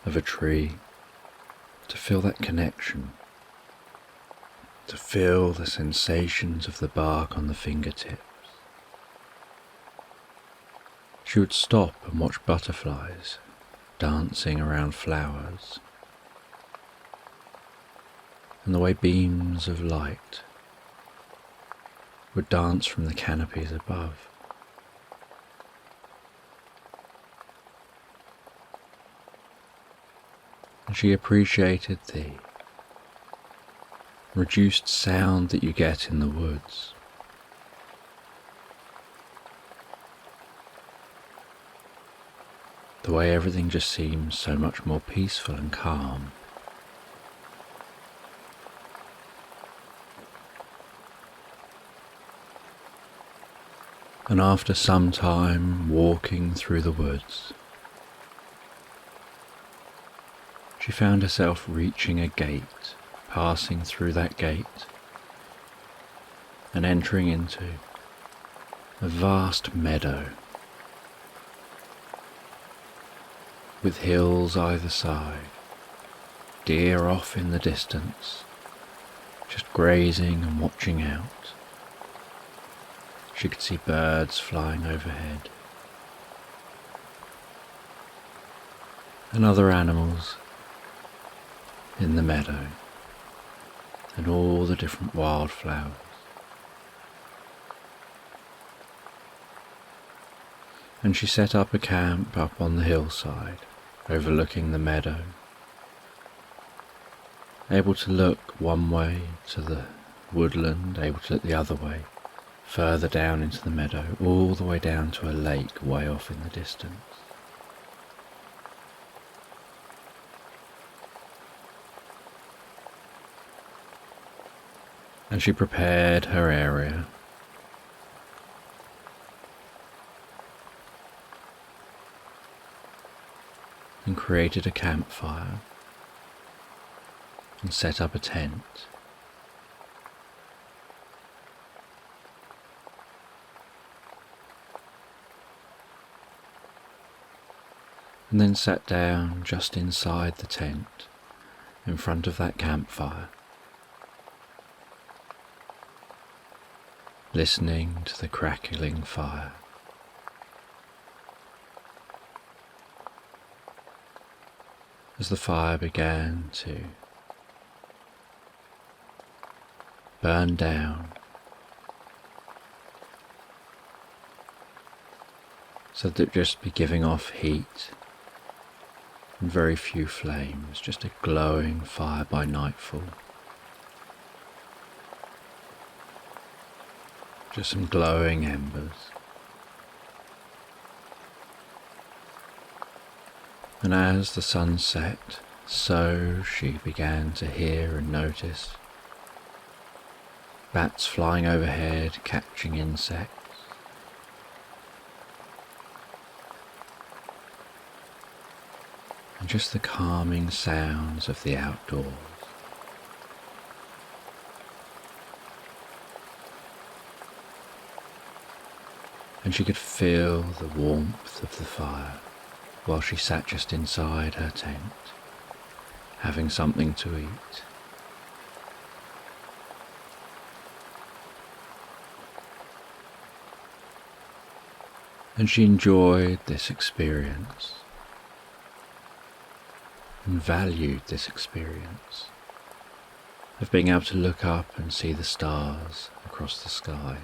S1: of a tree to feel that connection, to feel the sensations of the bark on the fingertips. She would stop and watch butterflies dancing around flowers, and the way beams of light would dance from the canopies above. And she appreciated the reduced sound that you get in the woods. The way everything just seems so much more peaceful and calm. And after some time walking through the woods, she found herself reaching a gate, passing through that gate, and entering into a vast meadow with hills either side, deer off in the distance, just grazing and watching out. She could see birds flying overhead, and other animals in the meadow, and all the different wildflowers. And she set up a camp up on the hillside, overlooking the meadow, able to look one way to the woodland, able to look the other way, further down into the meadow, all the way down to a lake way off in the distance. And she prepared her area, and created a campfire, and set up a tent. and then sat down just inside the tent in front of that campfire, listening to the crackling fire. As the fire began to burn down, so that it'd just be giving off heat and very few flames, just a glowing fire by nightfall. Just some glowing embers. And as the sun set, so she began to hear and notice bats flying overhead, catching insects. And just the calming sounds of the outdoors. And she could feel the warmth of the fire while she sat just inside her tent, having something to eat. And she enjoyed this experience and valued this experience of being able to look up and see the stars across the sky,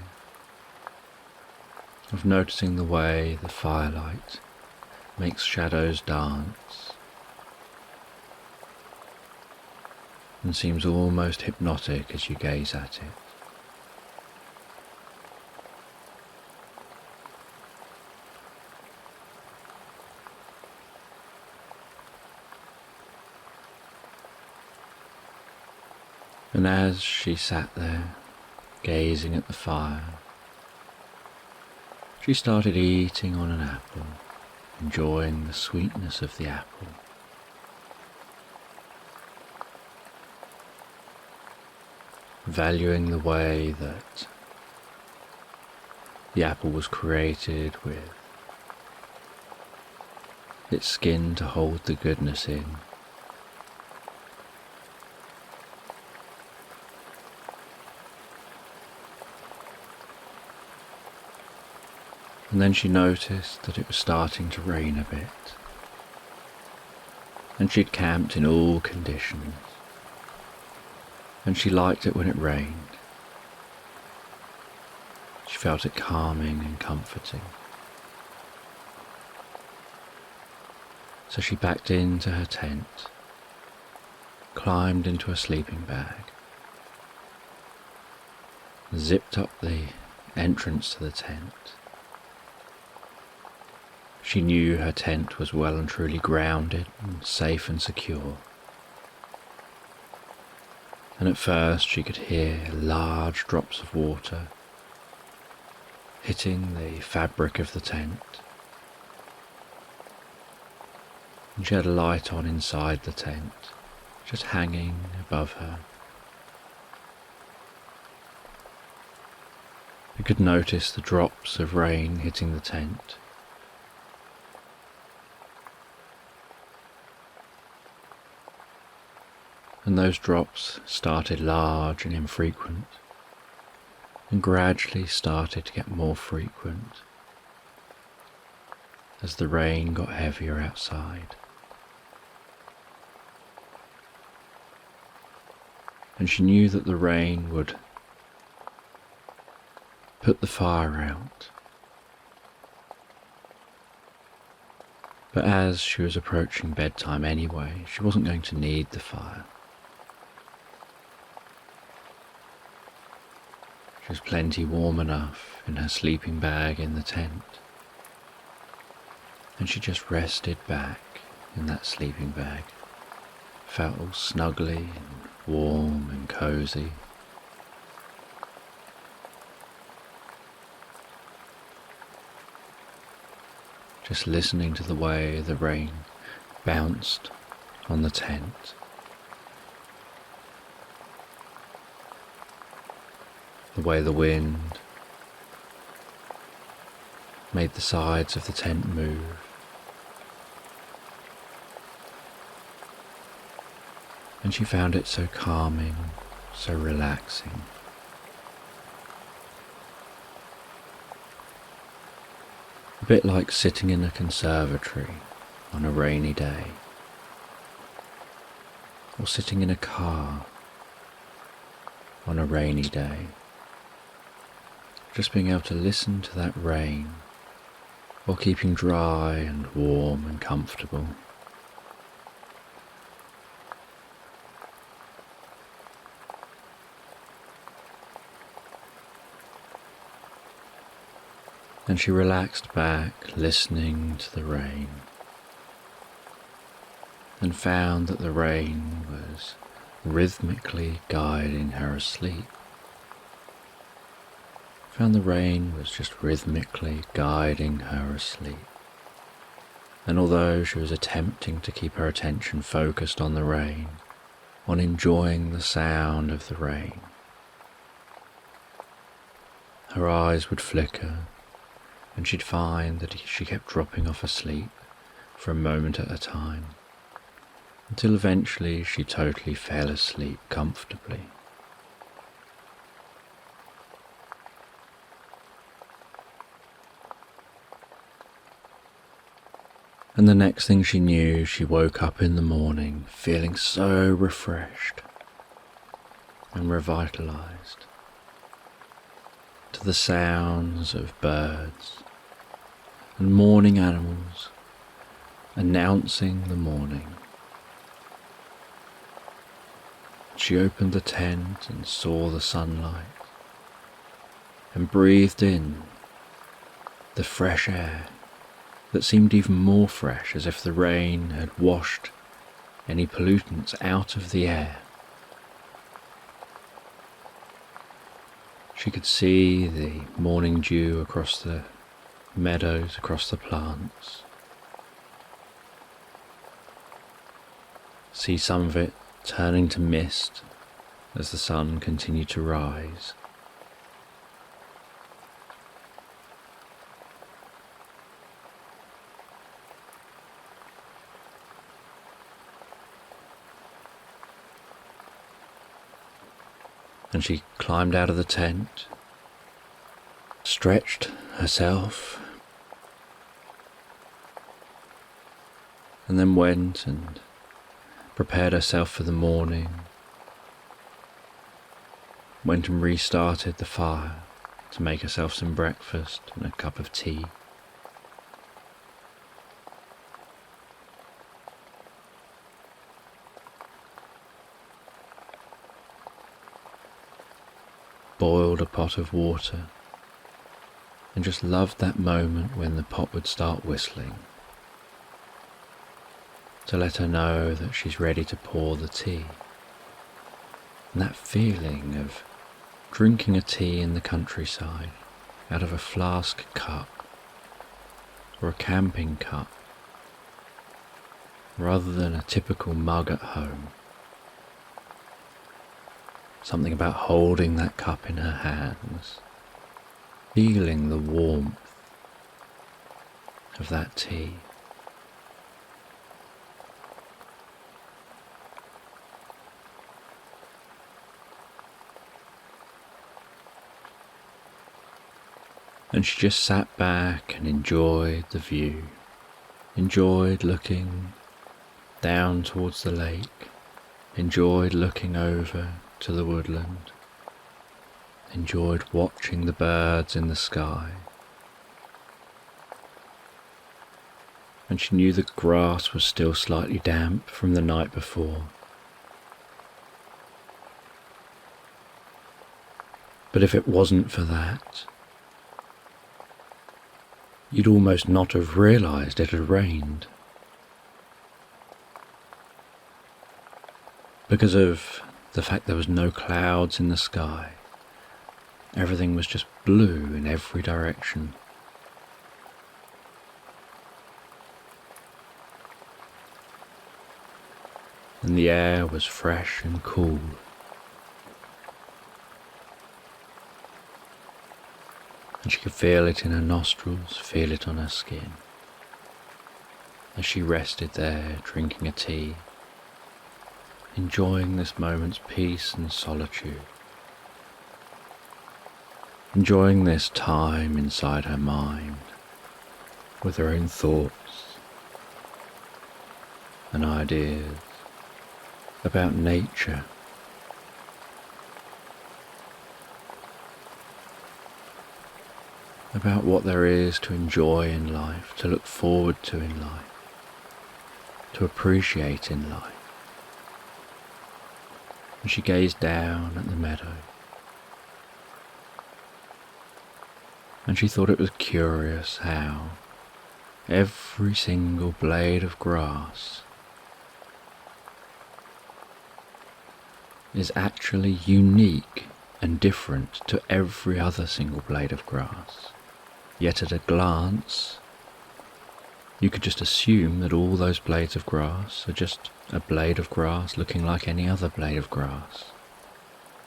S1: of noticing the way the firelight makes shadows dance and seems almost hypnotic as you gaze at it. And as she sat there, gazing at the fire, she started eating on an apple, enjoying the sweetness of the apple. Valuing the way that the apple was created with its skin to hold the goodness in. And then she noticed that it was starting to rain a bit, and she'd camped in all conditions, and she liked it when it rained. She felt it calming and comforting. So she backed into her tent, climbed into a sleeping bag, zipped up the entrance to the tent. She knew her tent was well and truly grounded and safe and secure. And at first she could hear large drops of water hitting the fabric of the tent. And she had a light on inside the tent, just hanging above her. You could notice the drops of rain hitting the tent. And those drops started large and infrequent, and gradually started to get more frequent as the rain got heavier outside. And she knew that the rain would put the fire out. But as she was approaching bedtime anyway, she wasn't going to need the fire. She was plenty warm enough in her sleeping bag in the tent, and she just rested back in that sleeping bag, felt all snuggly and warm and cozy. Just listening to the way the rain bounced on the tent. The way the wind made the sides of the tent move. and she found it so calming, so relaxing. A bit like sitting in a conservatory on a rainy day, or sitting in a car on a rainy day, just being able to listen to that rain while keeping dry and warm and comfortable. And she relaxed back, listening to the rain, and found that the rain was rhythmically guiding her asleep. Found the rain was just rhythmically guiding her asleep. And although she was attempting to keep her attention focused on the rain, on enjoying the sound of the rain, her eyes would flicker, and she'd find that she kept dropping off asleep for a moment at a time, until eventually she totally fell asleep comfortably. And the next thing she knew, she woke up in the morning feeling so refreshed and revitalized to the sounds of birds and morning animals announcing the morning. She opened the tent and saw the sunlight and breathed in the fresh air that seemed even more fresh, as if the rain had washed any pollutants out of the air. She could see the morning dew across the meadows, across the plants. See some of it turning to mist as the sun continued to rise. And she climbed out of the tent, stretched herself, and then went and prepared herself for the morning, went and restarted the fire to make herself some breakfast and a cup of tea. Boiled a pot of water and just loved that moment when the pot would start whistling, to let her know that she's ready to pour the tea. And that feeling of drinking a tea in the countryside out of a flask cup or a camping cup rather than a typical mug at home. Something about holding that cup in her hands, feeling the warmth of that tea. And she just sat back and enjoyed the view, enjoyed looking down towards the lake, enjoyed looking over to the woodland, enjoyed watching the birds in the sky. And she knew the grass was still slightly damp from the night before. But if it wasn't for that, you'd almost not have realised it had rained. Because of the fact there was no clouds in the sky, everything was just blue in every direction. And the air was fresh and cool. And she could feel it in her nostrils, feel it on her skin, as she rested there drinking a tea, enjoying this moment's peace and solitude, enjoying this time inside her mind with her own thoughts and ideas about nature, about what there is to enjoy in life, to look forward to in life, to appreciate in life. And she gazed down at the meadow, and she thought it was curious how every single blade of grass is actually unique and different to every other single blade of grass. Yet at a glance, you could just assume that all those blades of grass are just a blade of grass looking like any other blade of grass.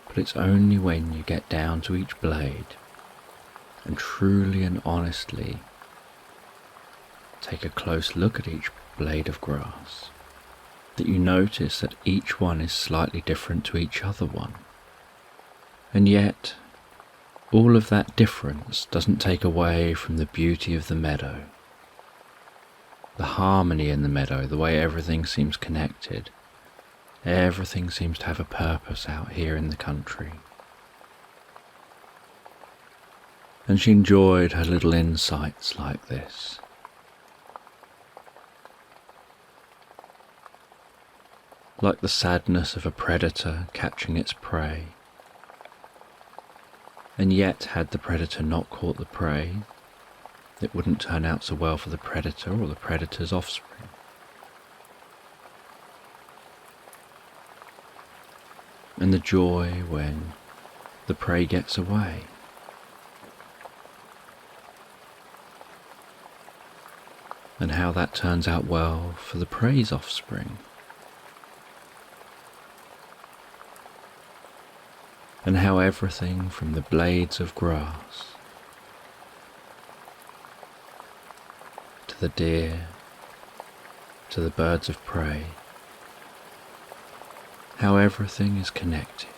S1: But it's only when you get down to each blade and truly and honestly take a close look at each blade of grass that you notice that each one is slightly different to each other one. And yet, all of that difference doesn't take away from the beauty of the meadow, the harmony in the meadow, the way everything seems connected. Everything seems to have a purpose out here in the country. And she enjoyed her little insights like this. Like the sadness of a predator catching its prey. And yet, had the predator not caught the prey, it wouldn't turn out so well for the predator or the predator's offspring. And the joy when the prey gets away. And how that turns out well for the prey's offspring. And how everything from the blades of grass to the deer to the birds of prey, how everything is connected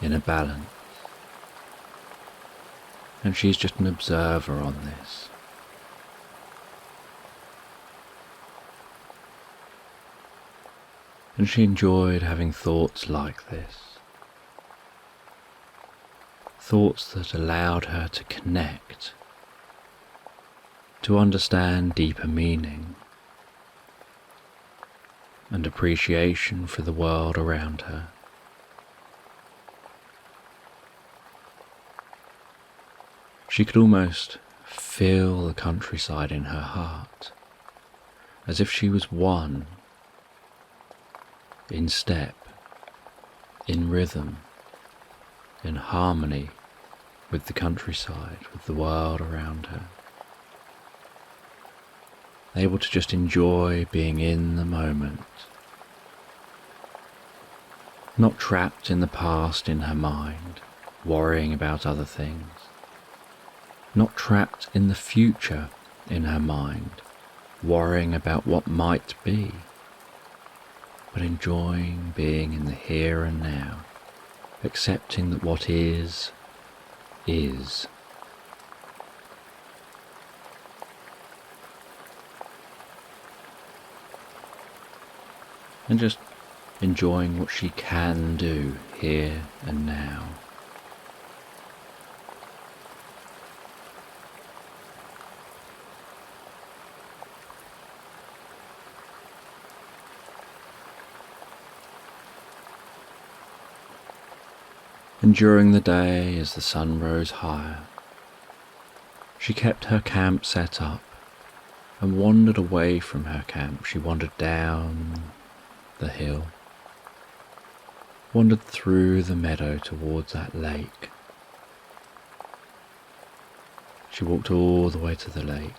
S1: in a balance. And she's just an observer on this. And she enjoyed having thoughts like this. Thoughts that allowed her to connect, to understand deeper meaning and appreciation for the world around her. She could almost feel the countryside in her heart, as if she was one, in step, in rhythm, in harmony with the countryside, with the world around her. Able to just enjoy being in the moment. Not trapped in the past in her mind, worrying about other things. Not trapped in the future in her mind, worrying about what might be. But enjoying being in the here and now. Accepting that what is. And just enjoying what she can do here and now. And during the day, as the sun rose higher, she kept her camp set up and wandered away from her camp. She wandered down the hill, wandered through the meadow towards that lake. She walked all the way to the lake.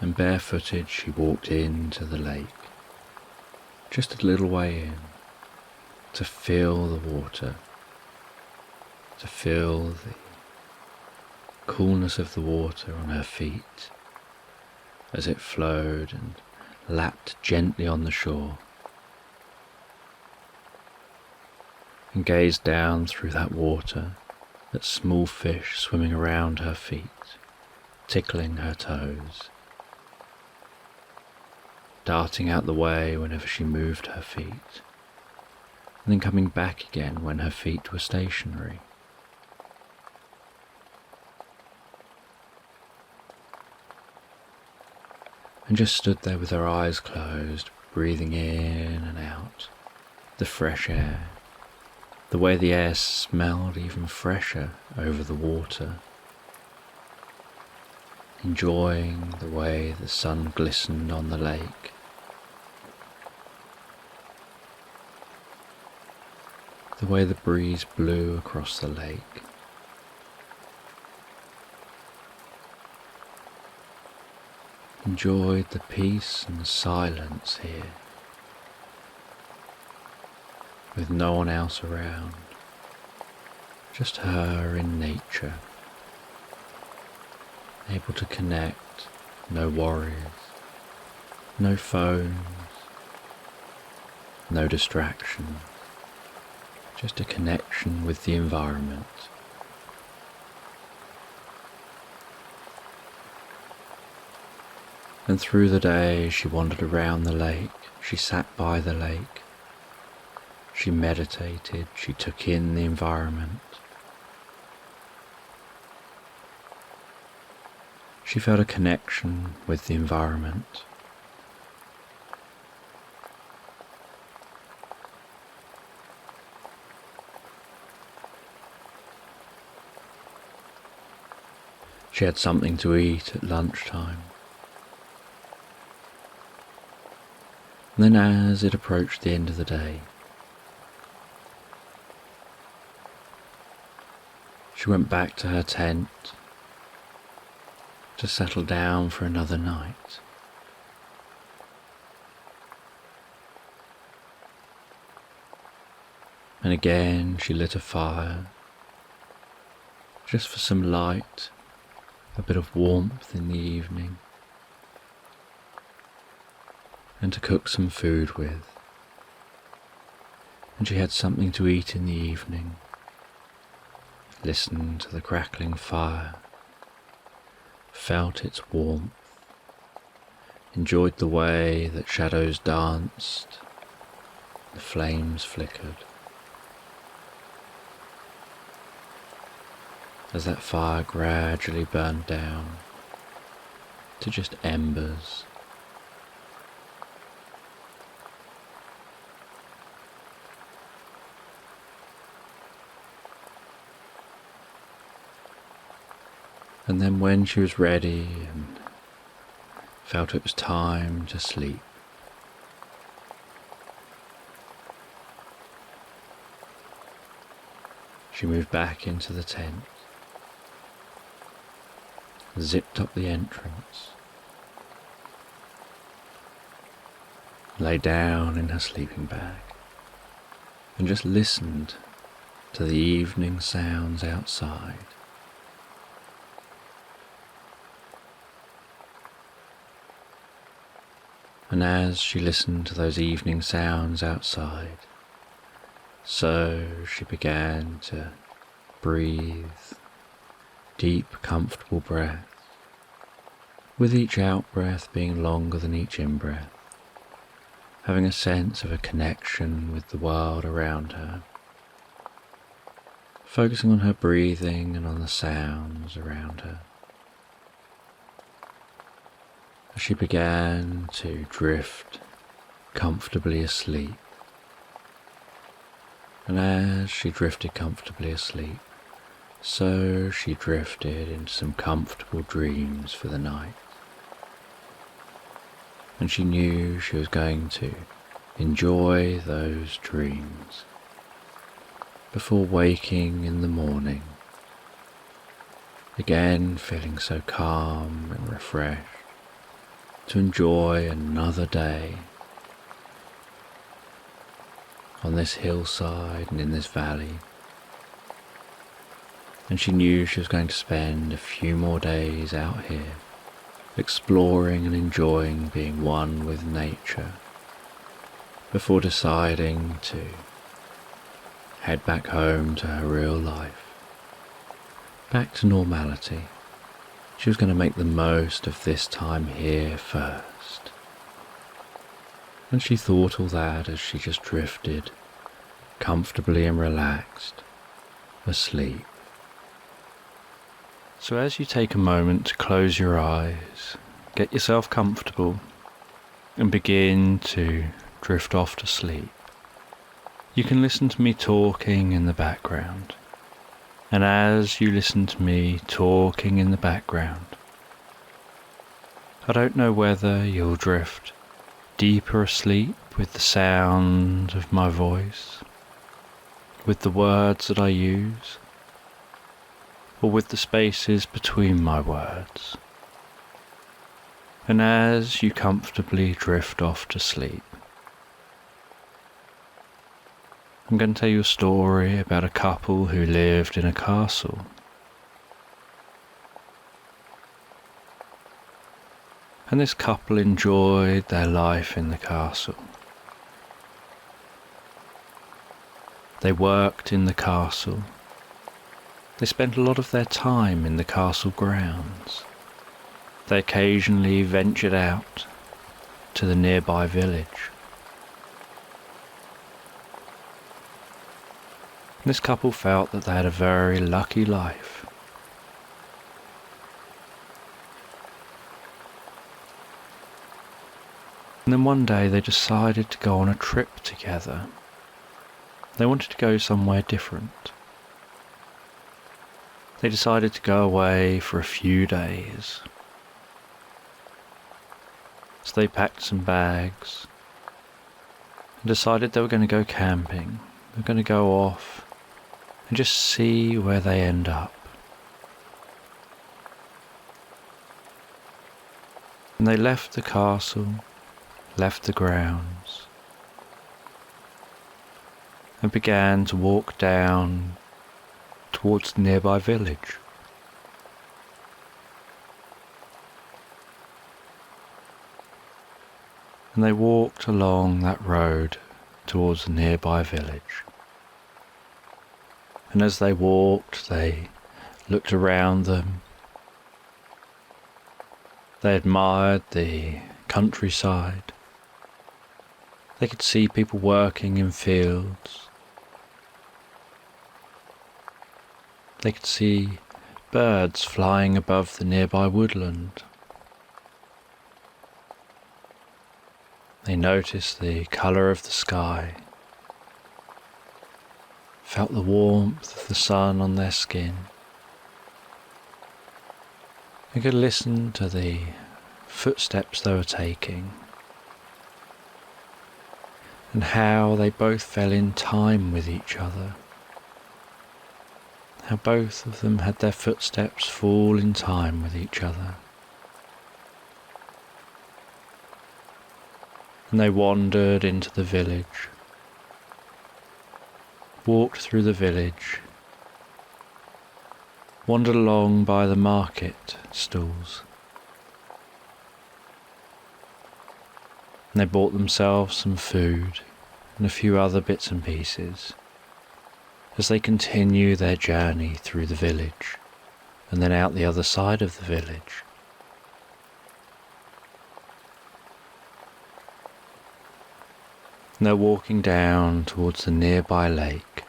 S1: And barefooted she walked into the lake, just a little way in, to feel the water, to feel the coolness of the water on her feet as it flowed and lapped gently on the shore, and gazed down through that water at small fish swimming around her feet, tickling her toes, darting out the way whenever she moved her feet, and then coming back again when her feet were stationary. And just stood there with her eyes closed, breathing in and out the fresh air, the way the air smelled even fresher over the water, enjoying the way the sun glistened on the lake, the way the breeze blew across the lake. Enjoyed the peace and silence here, with no one else around, just her in nature, able to connect, no worries, no phones, no distractions, just a connection with the environment. And through the day she wandered around the lake, she sat by the lake, she meditated, she took in the environment. She felt a connection with the environment. She had something to eat at lunchtime. And then as it approached the end of the day, she went back to her tent to settle down for another night. And again she lit a fire, just for some light, a bit of warmth in the evening, and to cook some food with. And she had something to eat in the evening, listened to the crackling fire, felt its warmth, enjoyed the way that shadows danced, the flames flickered. As that fire gradually burned down to just embers. And then when she was ready and felt it was time to sleep, she moved back into the tent, zipped up the entrance, lay down in her sleeping bag, and just listened to the evening sounds outside. And as she listened to those evening sounds outside, so she began to breathe deep, comfortable breaths, with each out-breath being longer than each in-breath, having a sense of a connection with the world around her, focusing on her breathing and on the sounds around her. As she began to drift comfortably asleep, and as she drifted comfortably asleep, so she drifted into some comfortable dreams for the night. And she knew she was going to enjoy those dreams before waking in the morning, again feeling so calm and refreshed, to enjoy another day on this hillside and in this valley, and she knew she was going to spend a few more days out here, exploring and enjoying being one with nature, before deciding to head back home to her real life, back to normality. She was going to make the most of this time here first. And she thought all that as she just drifted, comfortably and relaxed, asleep. So as you take a moment to close your eyes, get yourself comfortable, and begin to drift off to sleep, you can listen to me talking in the background. And as you listen to me talking in the background, I don't know whether you'll drift deeper asleep with the sound of my voice, with the words that I use, or with the spaces between my words. And as you comfortably drift off to sleep, I'm going to tell you a story about a couple who lived in a castle. And this couple enjoyed their life in the castle. They worked in the castle. They spent a lot of their time in the castle grounds. They occasionally ventured out to the nearby village. This couple felt that they had a very lucky life. And then one day they decided to go on a trip together. They wanted to go somewhere different. They decided to go away for a few days. So they packed some bags and decided they were going to go camping. They were going to go off and just see where they end up. And they left the castle, left the grounds, and began to walk down towards the nearby village. And they walked along that road towards the nearby village. And as they walked, they looked around them. They admired the countryside. They could see people working in fields. They could see birds flying above the nearby woodland. They noticed the colour of the sky, felt the warmth of the sun on their skin. They could listen to the footsteps they were taking, and how they both fell in time with each other. How both of them had their footsteps fall in time with each other. And they wandered into the village, walked through the village, wandered along by the market stalls. And they bought themselves some food and a few other bits and pieces as they continue their journey through the village and then out the other side of the village. And they're walking down towards the nearby lake,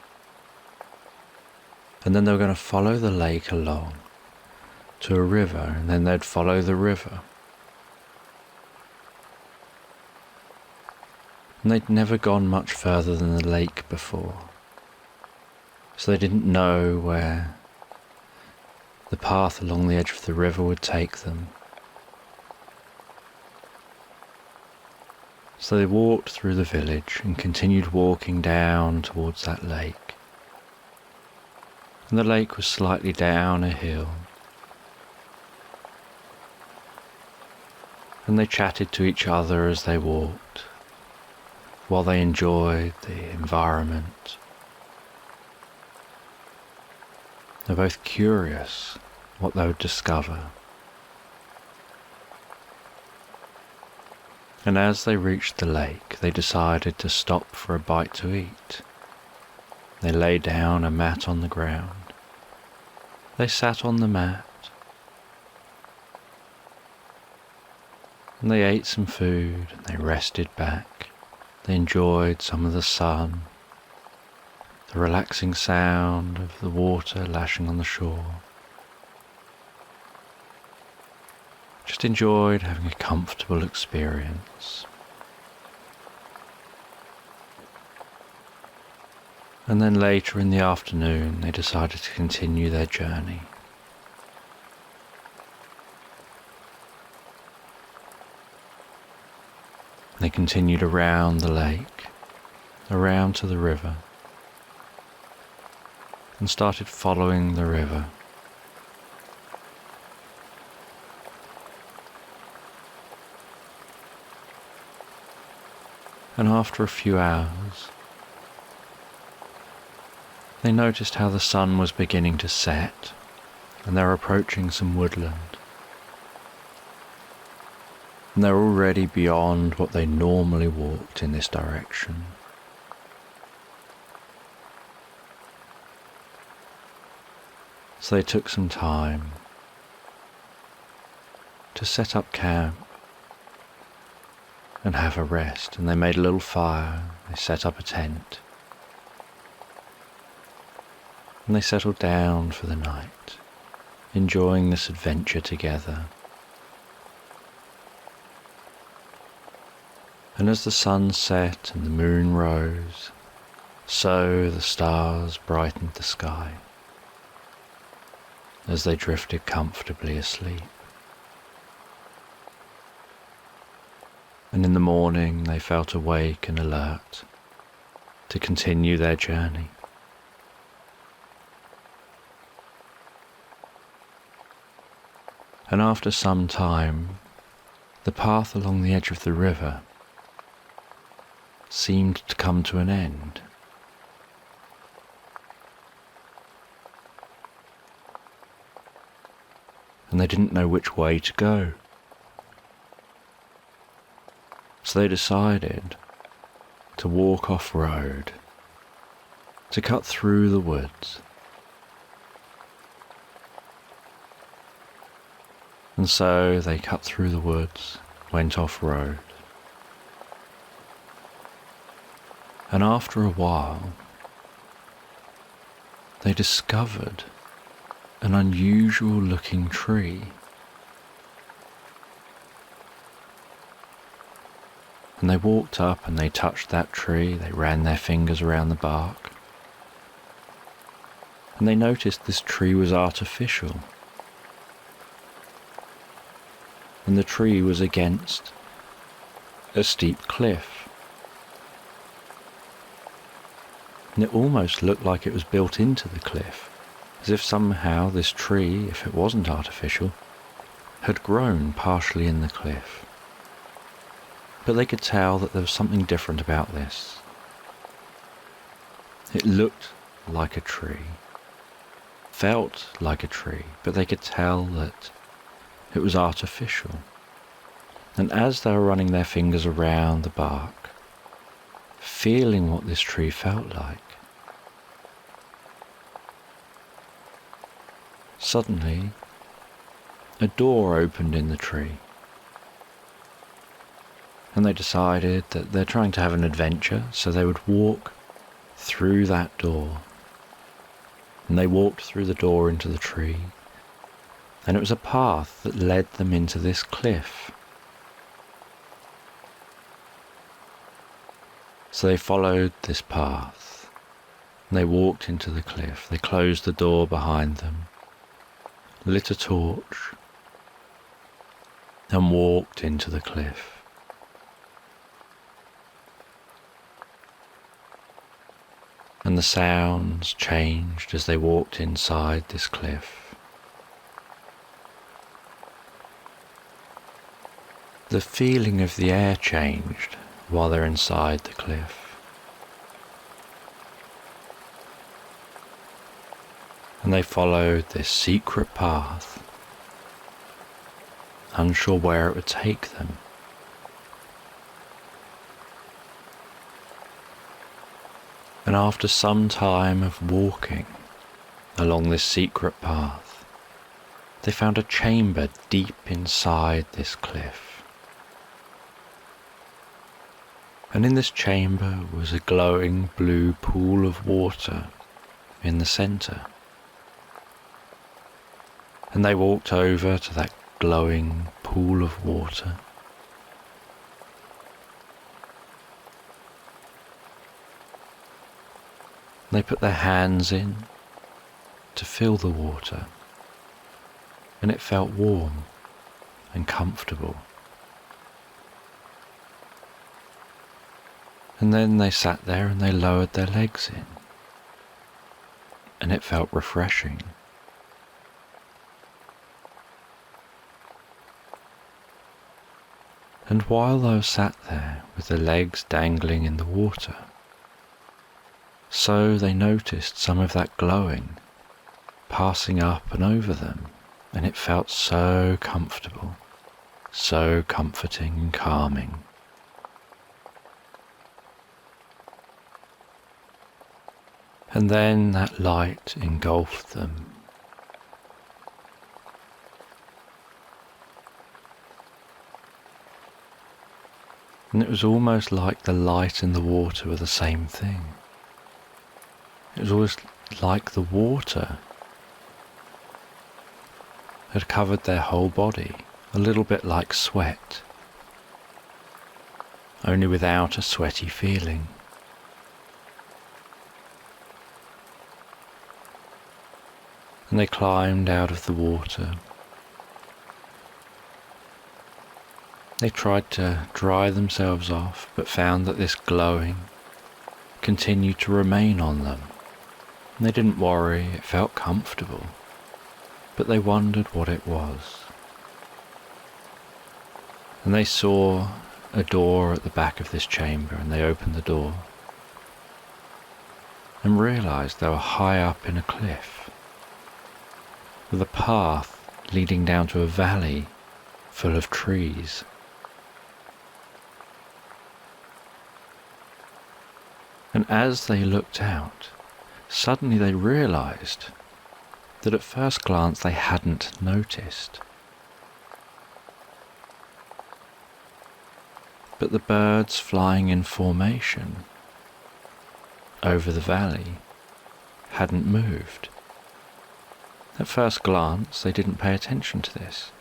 S1: and then they were going to follow the lake along to a river, and then they'd follow the river. And they'd never gone much further than the lake before, so they didn't know where the path along the edge of the river would take them. So they walked through the village and continued walking down towards that lake. And the lake was slightly down a hill. And they chatted to each other as they walked, while they enjoyed the environment. They're both curious what they would discover. And as they reached the lake, they decided to stop for a bite to eat. They laid down a mat on the ground. They sat on the mat, and they ate some food, and they rested back. They enjoyed some of the sun, the relaxing sound of the water lashing on the shore. Just enjoyed having a comfortable experience. And then later in the afternoon, they decided to continue their journey. They continued around the lake, around to the river, and started following the river. And after a few hours, they noticed how the sun was beginning to set, and they were approaching some woodland. And they're already beyond what they normally walked in this direction. So they took some time to set up camp and have a rest, and they made a little fire, they set up a tent, and they settled down for the night, enjoying this adventure together. And as the sun set and the moon rose, so the stars brightened the sky as they drifted comfortably asleep. And in the morning they felt awake and alert to continue their journey. And after some time, the path along the edge of the river seemed to come to an end. And they didn't know which way to go. So they decided to walk off-road, to cut through the woods. And so they cut through the woods, went off-road. And after a while, they discovered an unusual looking tree. And they walked up and they touched that tree, they ran their fingers around the bark. And they noticed this tree was artificial. And the tree was against a steep cliff. And it almost looked like it was built into the cliff, as if somehow this tree, if it wasn't artificial, had grown partially in the cliff. But they could tell that there was something different about this. It looked like a tree, felt like a tree, but they could tell that it was artificial. And as they were running their fingers around the bark, feeling what this tree felt like, suddenly a door opened in the tree. And they decided that they're trying to have an adventure, so they would walk through that door. And they walked through the door into the tree, and it was a path that led them into this cliff. So they followed this path, and they walked into the cliff. They closed the door behind them, lit a torch, and walked into the cliff. And the sounds changed as they walked inside this cliff. The feeling of the air changed while they're inside the cliff. And they followed this secret path, unsure where it would take them. And after some time of walking along this secret path, they found a chamber deep inside this cliff. And in this chamber was a glowing blue pool of water in the centre. And they walked over to that glowing pool of water. They put their hands in to feel the water, and it felt warm and comfortable. And then they sat there and they lowered their legs in, and it felt refreshing. And while they were sat there with their legs dangling in the water, so they noticed some of that glowing passing up and over them, and it felt so comfortable, so comforting and calming. And then that light engulfed them. And it was almost like the light and the water were the same thing. It was almost like the water had covered their whole body, a little bit like sweat, only without a sweaty feeling. And they climbed out of the water. They tried to dry themselves off, but found that this glowing continued to remain on them. And they didn't worry, it felt comfortable, but they wondered what it was. And they saw a door at the back of this chamber, and they opened the door and realized they were high up in a cliff, with a path leading down to a valley full of trees. And as they looked out, suddenly they realized that at first glance they hadn't noticed. But the birds flying in formation over the valley hadn't moved. At first glance they didn't pay attention to this,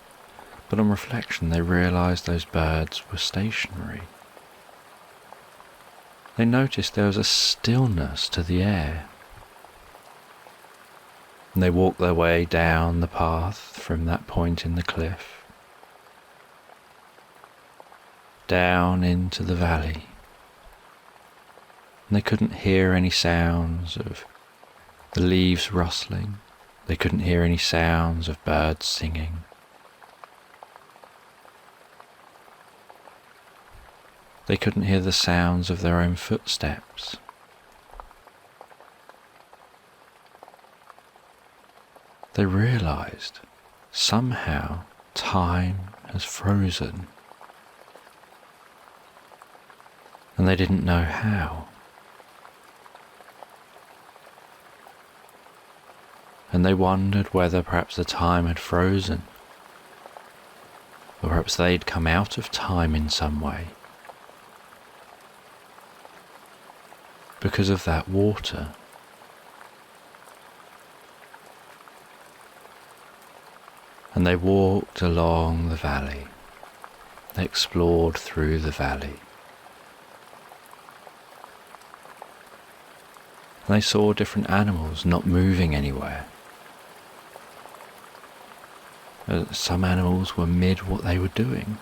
S1: but on reflection they realized those birds were stationary. They noticed there was a stillness to the air. And they walked their way down the path from that point in the cliff, down into the valley. And they couldn't hear any sounds of the leaves rustling. They couldn't hear any sounds of birds singing. They couldn't hear the sounds of their own footsteps. They realized somehow time has frozen, and they didn't know how. And they wondered whether perhaps the time had frozen, or perhaps they'd come out of time in some way because of that water. And they walked along the valley. They explored through the valley. And they saw different animals not moving anywhere. Some animals were mid what they were doing.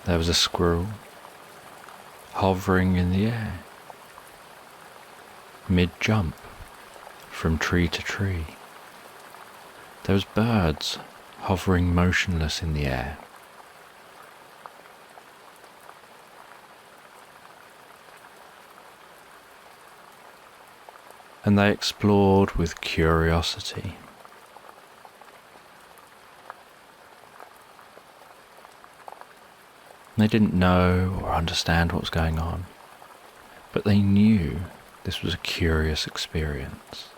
S1: There was a squirrel hovering in the air, mid-jump from tree to tree. There was birds hovering motionless in the air. and they explored with curiosity. They didn't know or understand what was going on, but they knew this was a curious experience.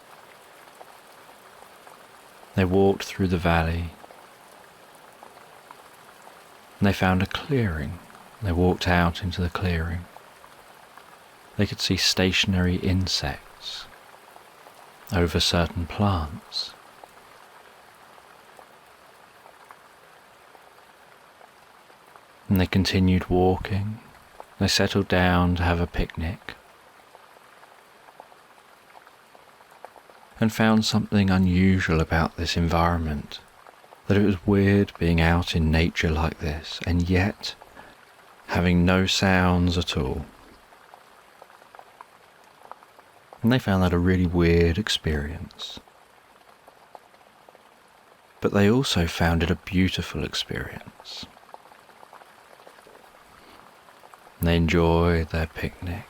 S1: They walked through the valley, and they found a clearing. They walked out into the clearing. They could see stationary insects over certain plants. And they continued walking. They settled down to have a picnic and found something unusual about this environment, that it was weird being out in nature like this and yet having no sounds at all. And they found that a really weird experience. But they also found it a beautiful experience. And they enjoyed their picnic.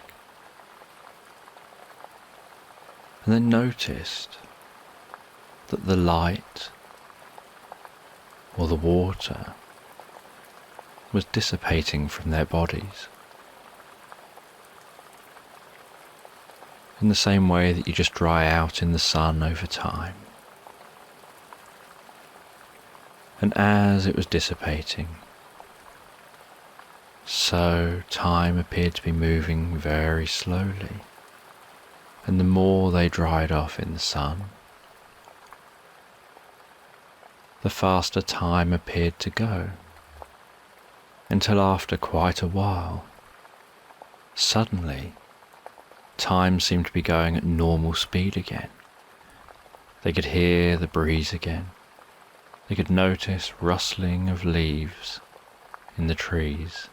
S1: And then noticed that the light or the water was dissipating from their bodies. In the same way that you just dry out in the sun over time. And as it was dissipating, so time appeared to be moving very slowly, and the more they dried off in the sun, the faster time appeared to go, until after quite a while, suddenly, time seemed to be going at normal speed again. They could hear the breeze again. They could notice rustling of leaves in the trees,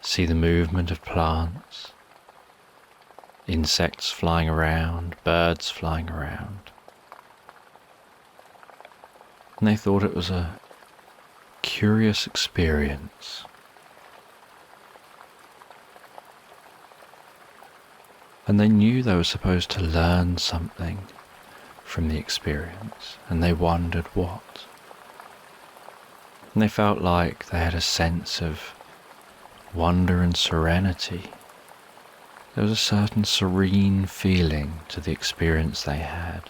S1: see the movement of plants, insects flying around, birds flying around. And they thought it was a curious experience. And they knew they were supposed to learn something from the experience, and they wondered what. And they felt like they had a sense of wonder and serenity. There was a certain serene feeling to the experience they had.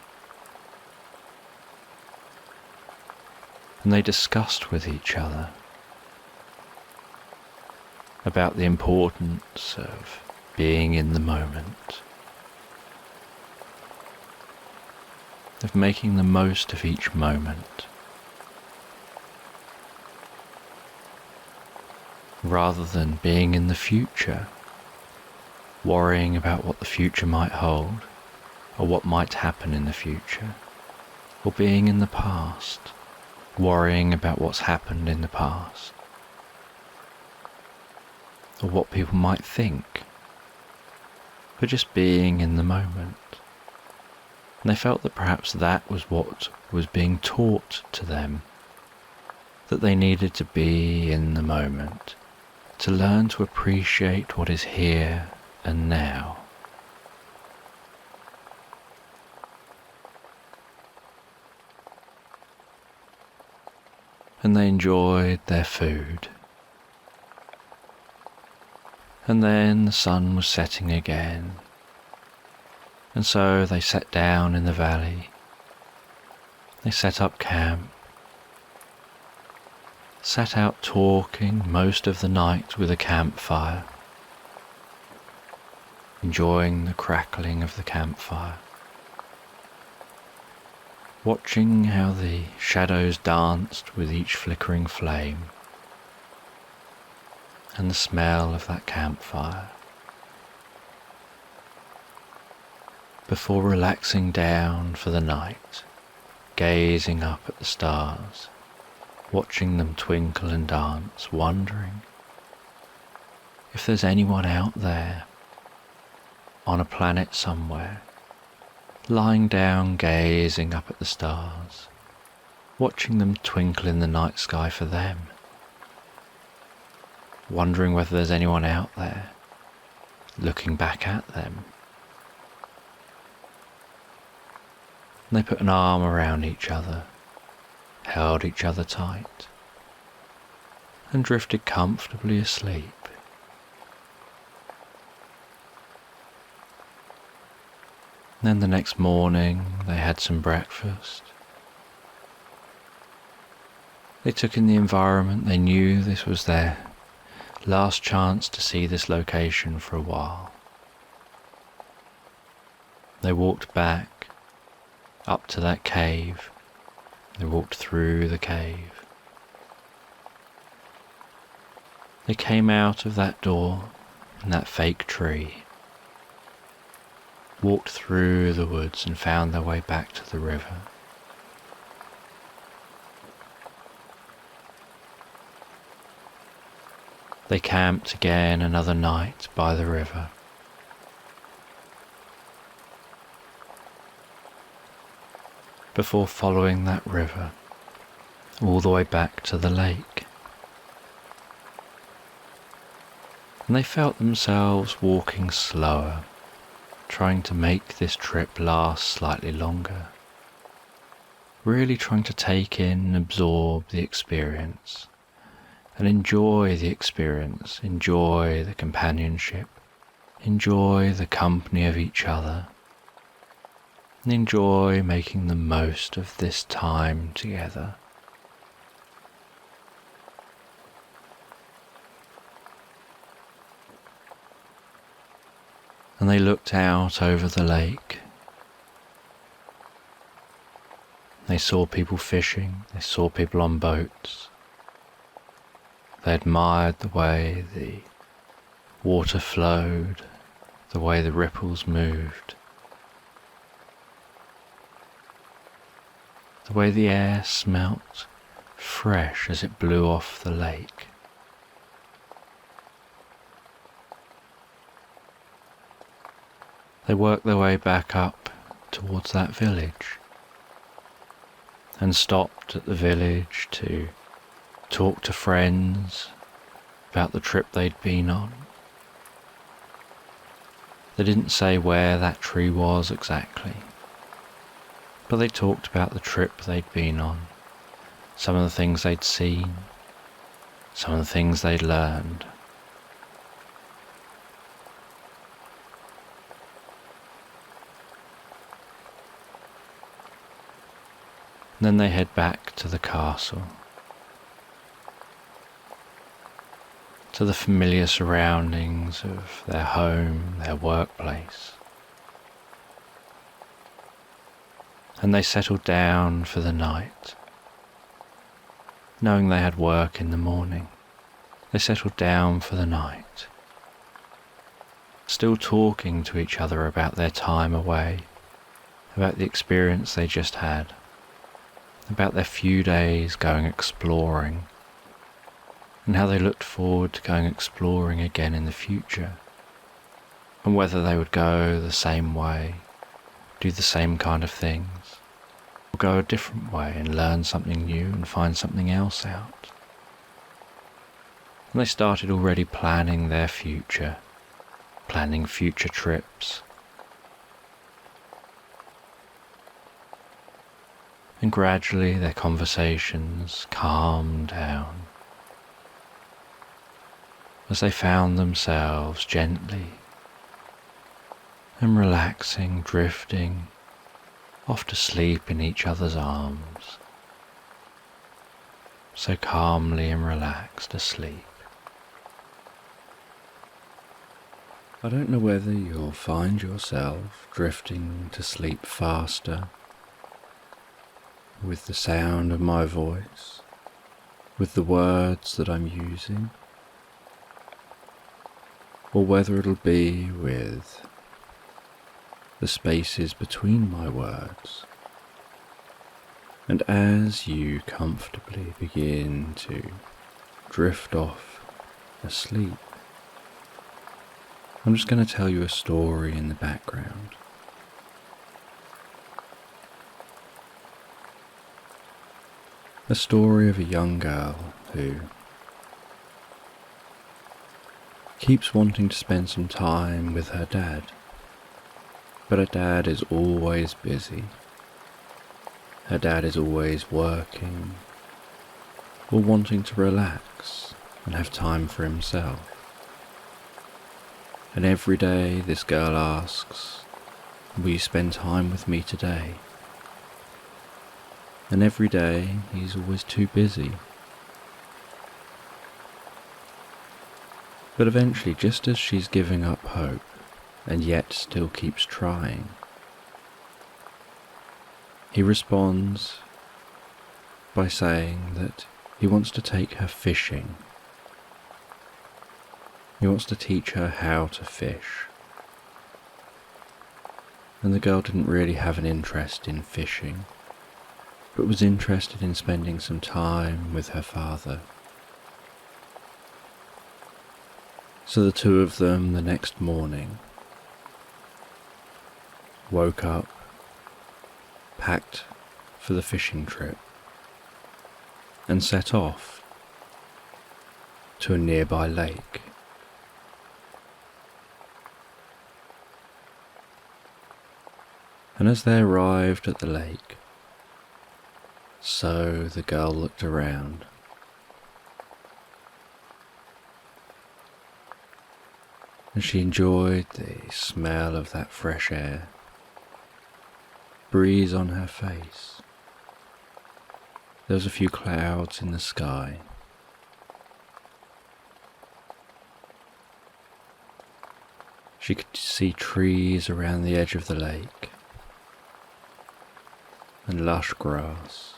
S1: And they discussed with each other about the importance of being in the moment, of making the most of each moment, rather than being in the future, worrying about what the future might hold, or what might happen in the future, or being in the past, worrying about what's happened in the past, or what people might think, but just being in the moment. And they felt that perhaps that was what was being taught to them, that they needed to be in the moment, to learn to appreciate what is here and now. And they enjoyed their food. And then the sun was setting again, and so they sat down in the valley. They set up camp, sat out talking most of the night with a campfire, enjoying the crackling of the campfire, watching how the shadows danced with each flickering flame, and the smell of that campfire, before relaxing down for the night, gazing up at the stars, watching them twinkle and dance, wondering if there's anyone out there on a planet somewhere, lying down gazing up at the stars, watching them twinkle in the night sky for them, wondering whether there's anyone out there looking back at them. They put an arm around each other, held each other tight, and drifted comfortably asleep. Then the next morning they had some breakfast. They took in the environment. They knew this was their last chance to see this location for a while. They walked back up to that cave. They walked through the cave. They came out of that door in that fake tree, walked through the woods and found their way back to the river. They camped again another night by the river. Before following that river all the way back to the lake. And they felt themselves walking slower, trying to make this trip last slightly longer. Really trying to take in and absorb the experience and enjoy the experience, enjoy the companionship, enjoy the company of each other, and enjoy making the most of this time together. And they looked out over the lake. They saw people fishing, they saw people on boats. They admired the way the water flowed, the way the ripples moved, the way the air smelt fresh as it blew off the lake. They worked their way back up towards that village and stopped at the village to talk to friends about the trip they'd been on. They didn't say where that tree was exactly, but they talked about the trip they'd been on, some of the things they'd seen, some of the things they'd learned. Then they head back to the castle, to the familiar surroundings of their home, their workplace. And they settled down for the night, knowing they had work in the morning. They settled down for the night, still talking to each other about their time away, about the experience they just had, about their few days going exploring, and how they looked forward to going exploring again in the future, and whether they would go the same way, do the same kind of things, or go a different way and learn something new and find something else out. And they started already planning their future, planning future trips. And gradually their conversations calmed down as they found themselves gently and relaxing, drifting off to sleep in each other's arms, so calmly and relaxed asleep. I don't know whether you'll find yourself drifting to sleep faster with the sound of my voice, with the words that I'm using, or whether it'll be with the spaces between my words. And as you comfortably begin to drift off asleep, I'm just going to tell you a story in the background. A story of a young girl who keeps wanting to spend some time with her dad, but her dad is always busy, Her dad is always working or wanting to relax and have time for himself. And every day this girl asks, "Will you spend time with me today?" And every day he's always too busy. But eventually, just as she's giving up hope, and yet still keeps trying, he responds by saying that he wants to take her fishing. He wants to teach her how to fish. And the girl didn't really have an interest in fishing, but was interested in spending some time with her father. So the two of them the next morning woke up, packed for the fishing trip, and set off to a nearby lake. And as they arrived at the lake, so the girl looked around. And she enjoyed the smell of that fresh air, breeze on her face. There was a few clouds in the sky. She could see trees around the edge of the lake and lush grass.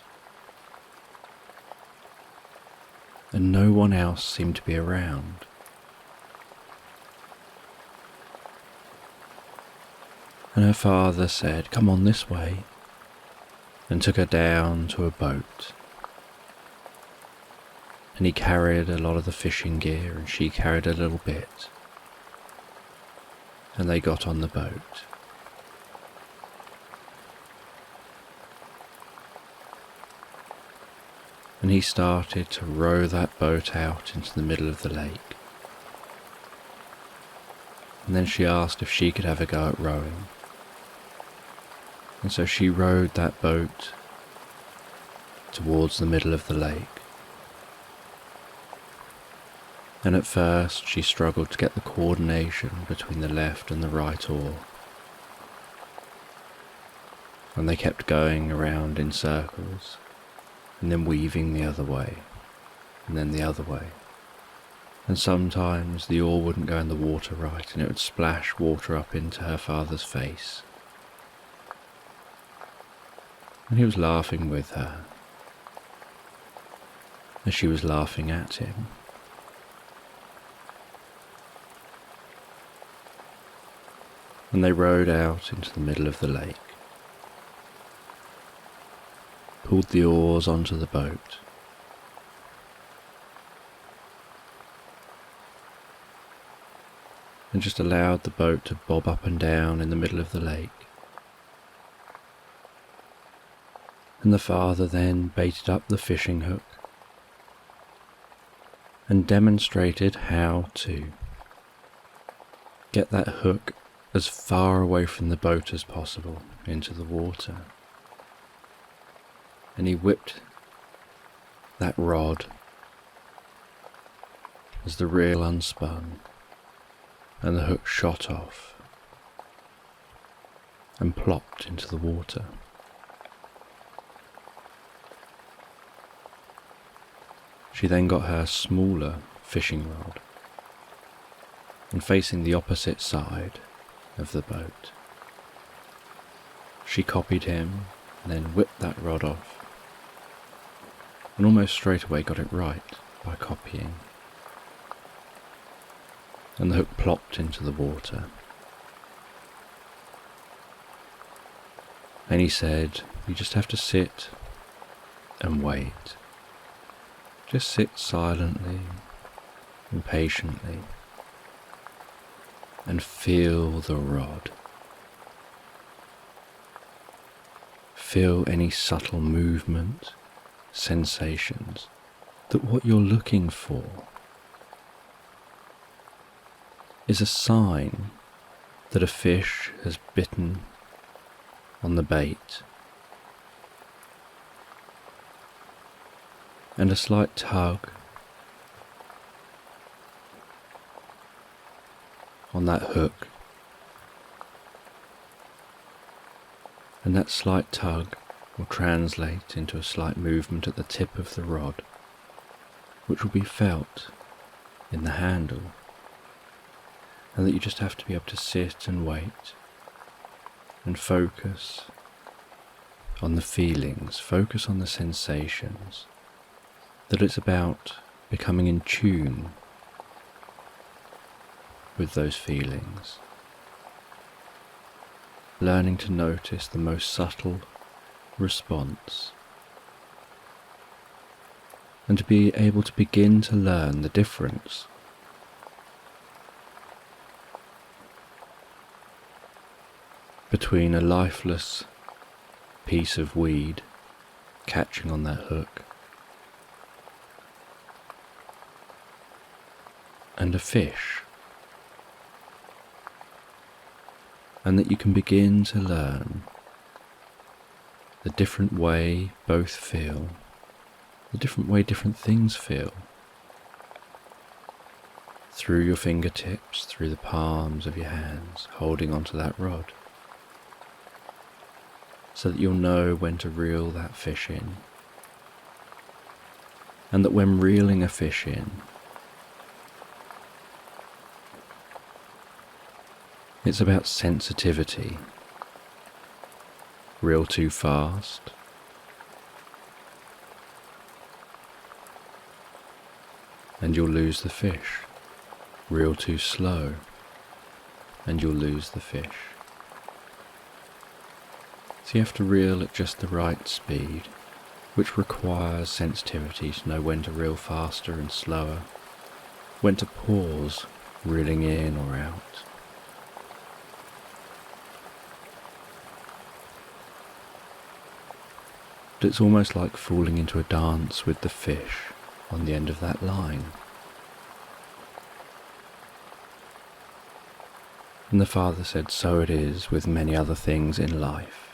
S1: And no one else seemed to be around. And her father said, "Come on this way," and took her down to a boat. And he carried a lot of the fishing gear and she carried a little bit. And they got on the boat. And he started to row that boat out into the middle of the lake. And then she asked if she could have a go at rowing. And so she rowed that boat towards the middle of the lake. And at first she struggled to get the coordination between the left and the right oar. And they kept going around in circles, and then weaving the other way, and then the other way. And sometimes the oar wouldn't go in the water right, and it would splash water up into her father's face. And he was laughing with her, as she was laughing at him. And they rowed out into the middle of the lake, pulled the oars onto the boat, and just allowed the boat to bob up and down in the middle of the lake. And the father then baited up the fishing hook and demonstrated how to get that hook as far away from the boat as possible into the water. And he whipped that rod as the reel unspun and the hook shot off and plopped into the water. She then got her smaller fishing rod and, facing the opposite side of the boat, she copied him and then whipped that rod off, and almost straight away got it right by copying, and the hook plopped into the water. And he said, "You just have to sit and wait. Just sit silently and patiently and feel the rod. Feel any subtle movement, sensations, that what you're looking for is a sign that a fish has bitten on the bait, and a slight tug on that hook, and that slight tug will translate into a slight movement at the tip of the rod, which will be felt in the handle, and that you just have to be able to sit and wait and focus on the feelings, focus on the sensations, that it's about becoming in tune with those feelings, learning to notice the most subtle response, and to be able to begin to learn the difference between a lifeless piece of weed catching on that hook and a fish, and that you can begin to learn the different way both feel, the different way different things feel, through your fingertips, through the palms of your hands, holding onto that rod, so that you'll know when to reel that fish in, and that when reeling a fish in, it's about sensitivity. Reel too fast, and you'll lose the fish. Reel too slow, and you'll lose the fish. So you have to reel at just the right speed, which requires sensitivity to know when to reel faster and slower, when to pause, reeling in or out. But it's almost like falling into a dance with the fish on the end of that line. And the father said, so it is with many other things in life.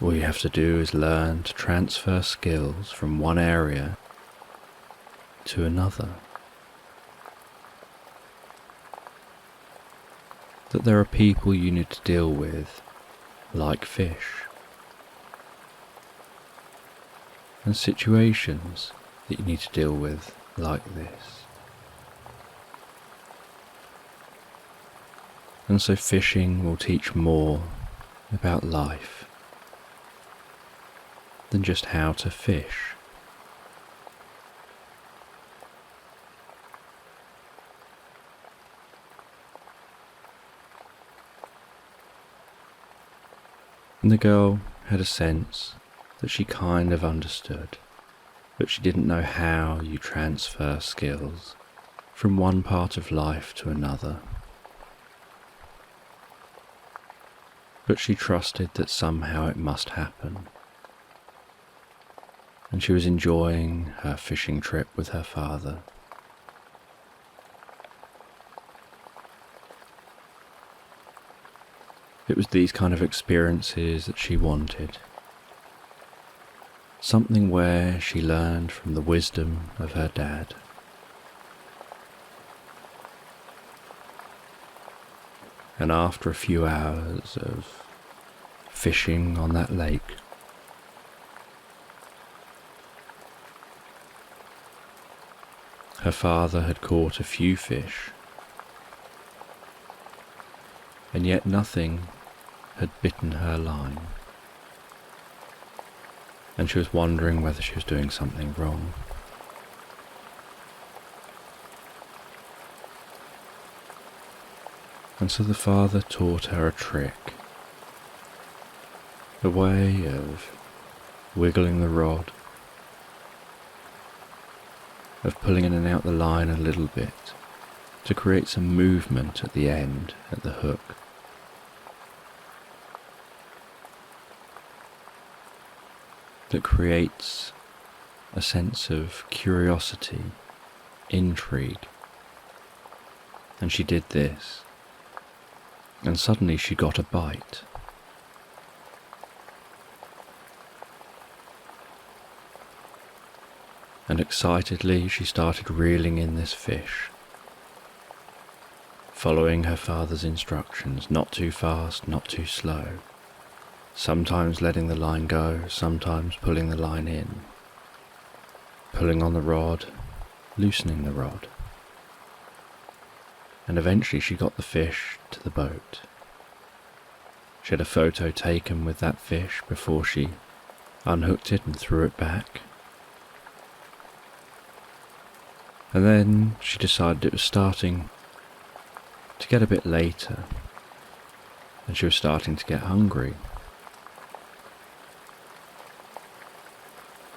S1: All you have to do is learn to transfer skills from one area to another. That there are people you need to deal with, like fish, and situations that you need to deal with like this. And so fishing will teach more about life than just how to fish. And the girl had a sense that she kind of understood, but she didn't know how you transfer skills from one part of life to another. But she trusted that somehow it must happen, and she was enjoying her fishing trip with her father. It was these kind of experiences that she wanted. Something where she learned from the wisdom of her dad. And after a few hours of fishing on that lake, her father had caught a few fish, and yet nothing had bitten her line. And she was wondering whether she was doing something wrong. And so the father taught her a trick, a way of wiggling the rod, of pulling in and out the line a little bit to create some movement at the end, at the hook. That creates a sense of curiosity, intrigue. And she did this, and suddenly she got a bite. and excitedly she started reeling in this fish, following her father's instructions, not too fast, not too slow, sometimes letting the line go, sometimes pulling the line in, pulling on the rod, loosening the rod, and eventually she got the fish to the boat. She had a photo taken with that fish before she unhooked it and threw it back. And then she decided it was starting to get a bit later, and she was starting to get hungry.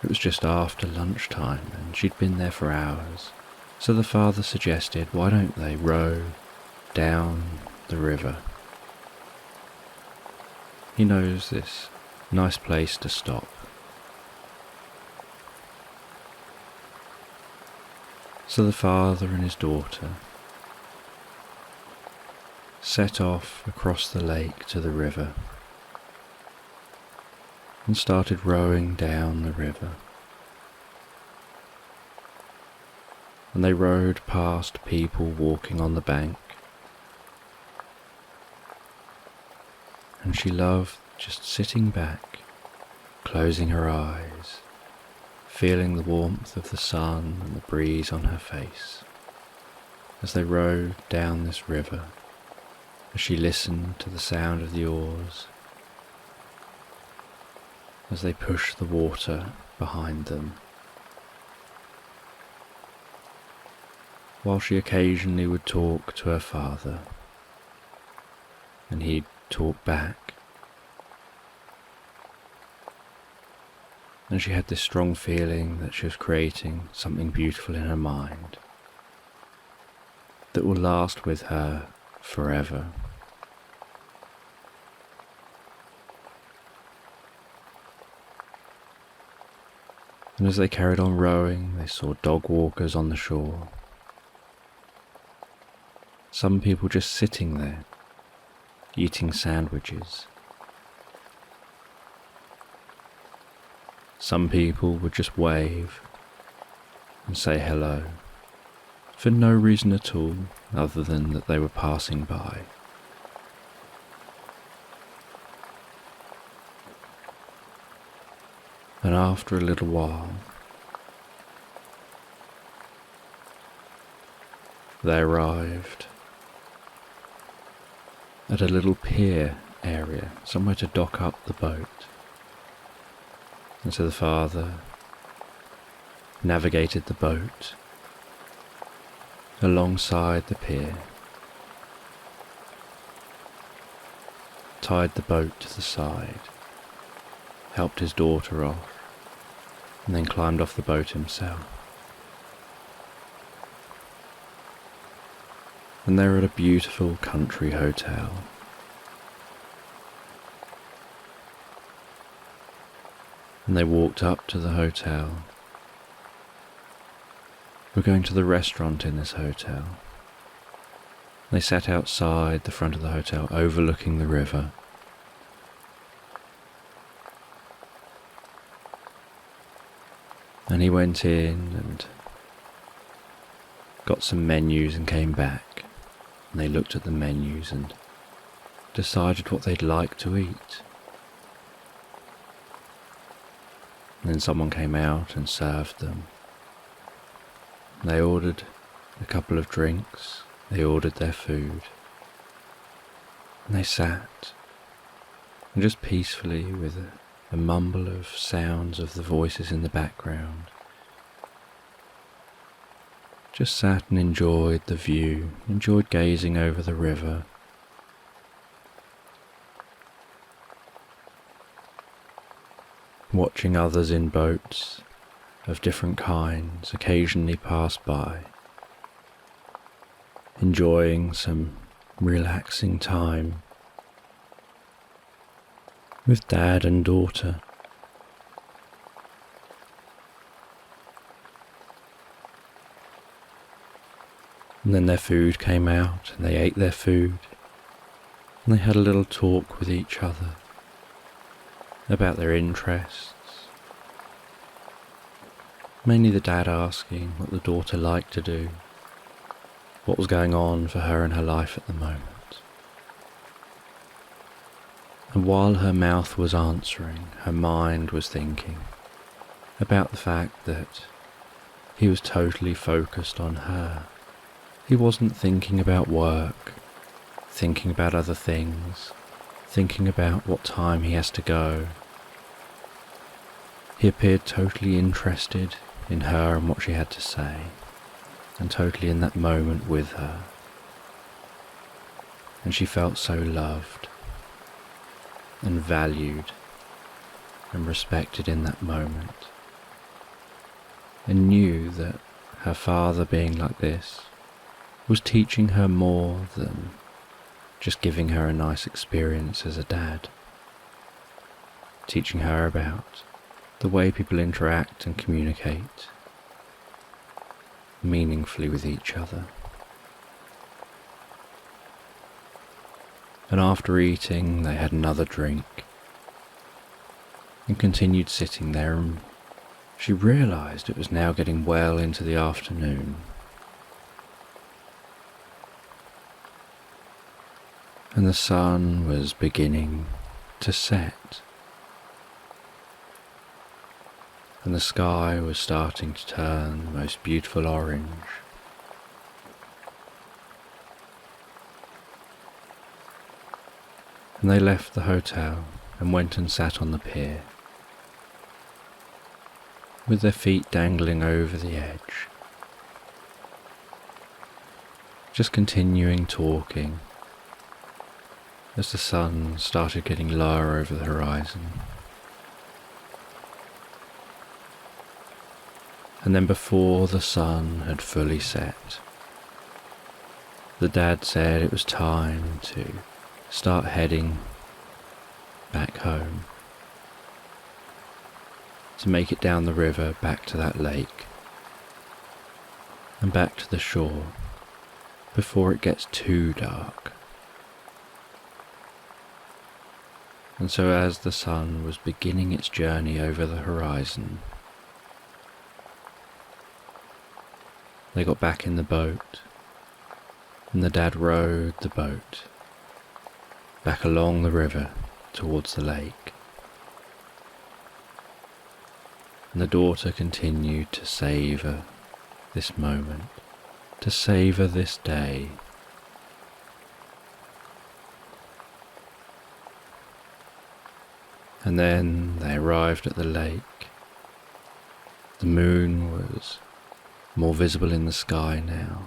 S1: It was just after lunchtime, and she'd been there for hours, so the father suggested, why don't they row down the river? He knows this nice place to stop. So the father and his daughter set off across the lake to the river and started rowing down the river. And they rowed past people walking on the bank, and she loved just sitting back, closing her eyes, feeling the warmth of the sun and the breeze on her face as they rowed down this river, as she listened to the sound of the oars as they pushed the water behind them, while she occasionally would talk to her father, and he'd talk back. And she had this strong feeling that she was creating something beautiful in her mind that will last with her forever. And as they carried on rowing, they saw dog walkers on the shore. Some people just sitting there, eating sandwiches. Some people would just wave and say hello, for no reason at all other than that they were passing by. And after a little while, they arrived at a little pier area, somewhere to dock up the boat. And so the father navigated the boat alongside the pier, tied the boat to the side, helped his daughter off, and then climbed off the boat himself. And they were at a beautiful country hotel. And they walked up to the hotel. We're going to the restaurant in this hotel. They sat outside the front of the hotel, overlooking the river. And he went in and got some menus and came back. And they looked at the menus and decided what they'd like to eat. And then someone came out and served them. They ordered a couple of drinks, they ordered their food, and they sat, and just peacefully, with a mumble of sounds of the voices in the background, just sat and enjoyed the view, enjoyed gazing over the river. Watching others in boats of different kinds occasionally pass by, enjoying some relaxing time with dad and daughter. And then their food came out and they ate their food and they had a little talk with each other about their interests. Mainly the dad asking what the daughter liked to do, what was going on for her in her life at the moment. And while her mouth was answering, her mind was thinking about the fact that he was totally focused on her. He wasn't thinking about work, thinking about other things, thinking about what time he has to go. He appeared totally interested in her and what she had to say, and totally in that moment with her. And she felt so loved and valued and respected in that moment, and knew that her father being like this was teaching her more than just giving her a nice experience as a dad, teaching her about the way people interact and communicate meaningfully with each other. And after eating, they had another drink and continued sitting there, and she realised it was now getting well into the afternoon. And the sun was beginning to set, and the sky was starting to turn the most beautiful orange. And they left the hotel and went and sat on the pier, with their feet dangling over the edge, just continuing talking as the sun started getting lower over the horizon. And then before the sun had fully set, the dad said it was time to start heading back home, to make it down the river back to that lake and back to the shore before it gets too dark. And so as the sun was beginning its journey over the horizon, they got back in the boat, and the dad rowed the boat back along the river towards the lake. And the daughter continued to savour this moment, to savour this day. And then they arrived at the lake. The moon was more visible in the sky now,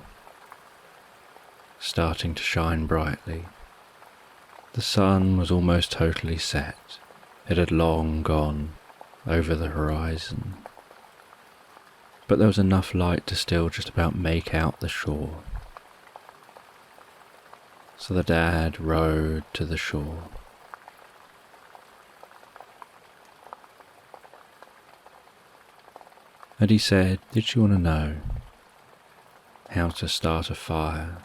S1: starting to shine brightly. The sun was almost totally set. It had long gone over the horizon, but there was enough light to still just about make out the shore. So the dad rowed to the shore. And he said, "Did you want to know how to start a fire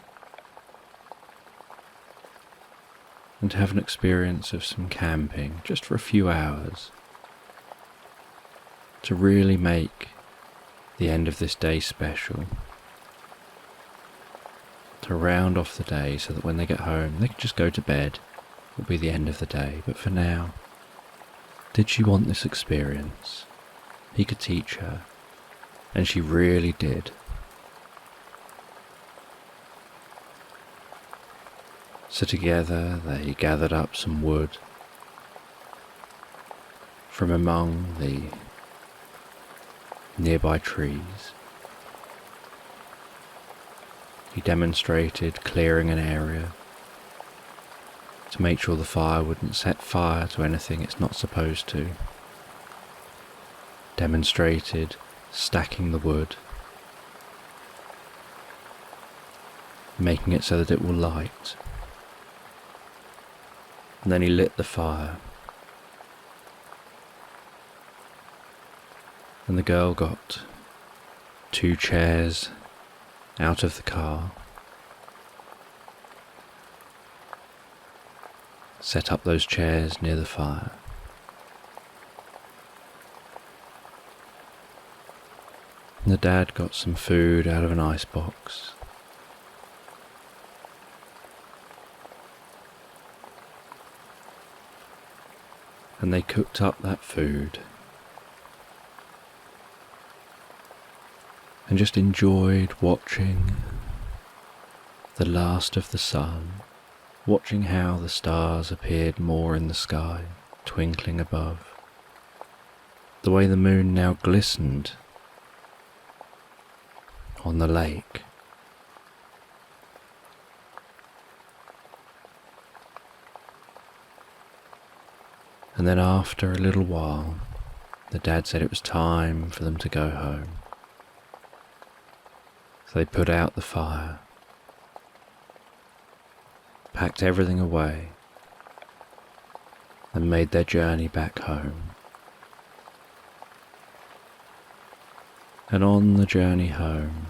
S1: and have an experience of some camping just for a few hours to really make the end of this day special, to round off the day so that when they get home they can just go to bed? It'll be the end of the day, but for now, did she want this experience?" He could teach her, and she really did. So together they gathered up some wood from among the nearby trees. He demonstrated clearing an area to make sure the fire wouldn't set fire to anything it's not supposed to. Demonstrated stacking the wood, making it so that it will light. And then he lit the fire, and the girl got 2 chairs out of the car, set up those chairs near the fire, And the dad got some food out of an icebox. And they cooked up that food and just enjoyed watching the last of the sun, watching how the stars appeared more in the sky, twinkling above, the way the moon now glistened on the lake. And then after a little while, the dad said it was time for them to go home. So they put out the fire, packed everything away, and made their journey back home. And on the journey home,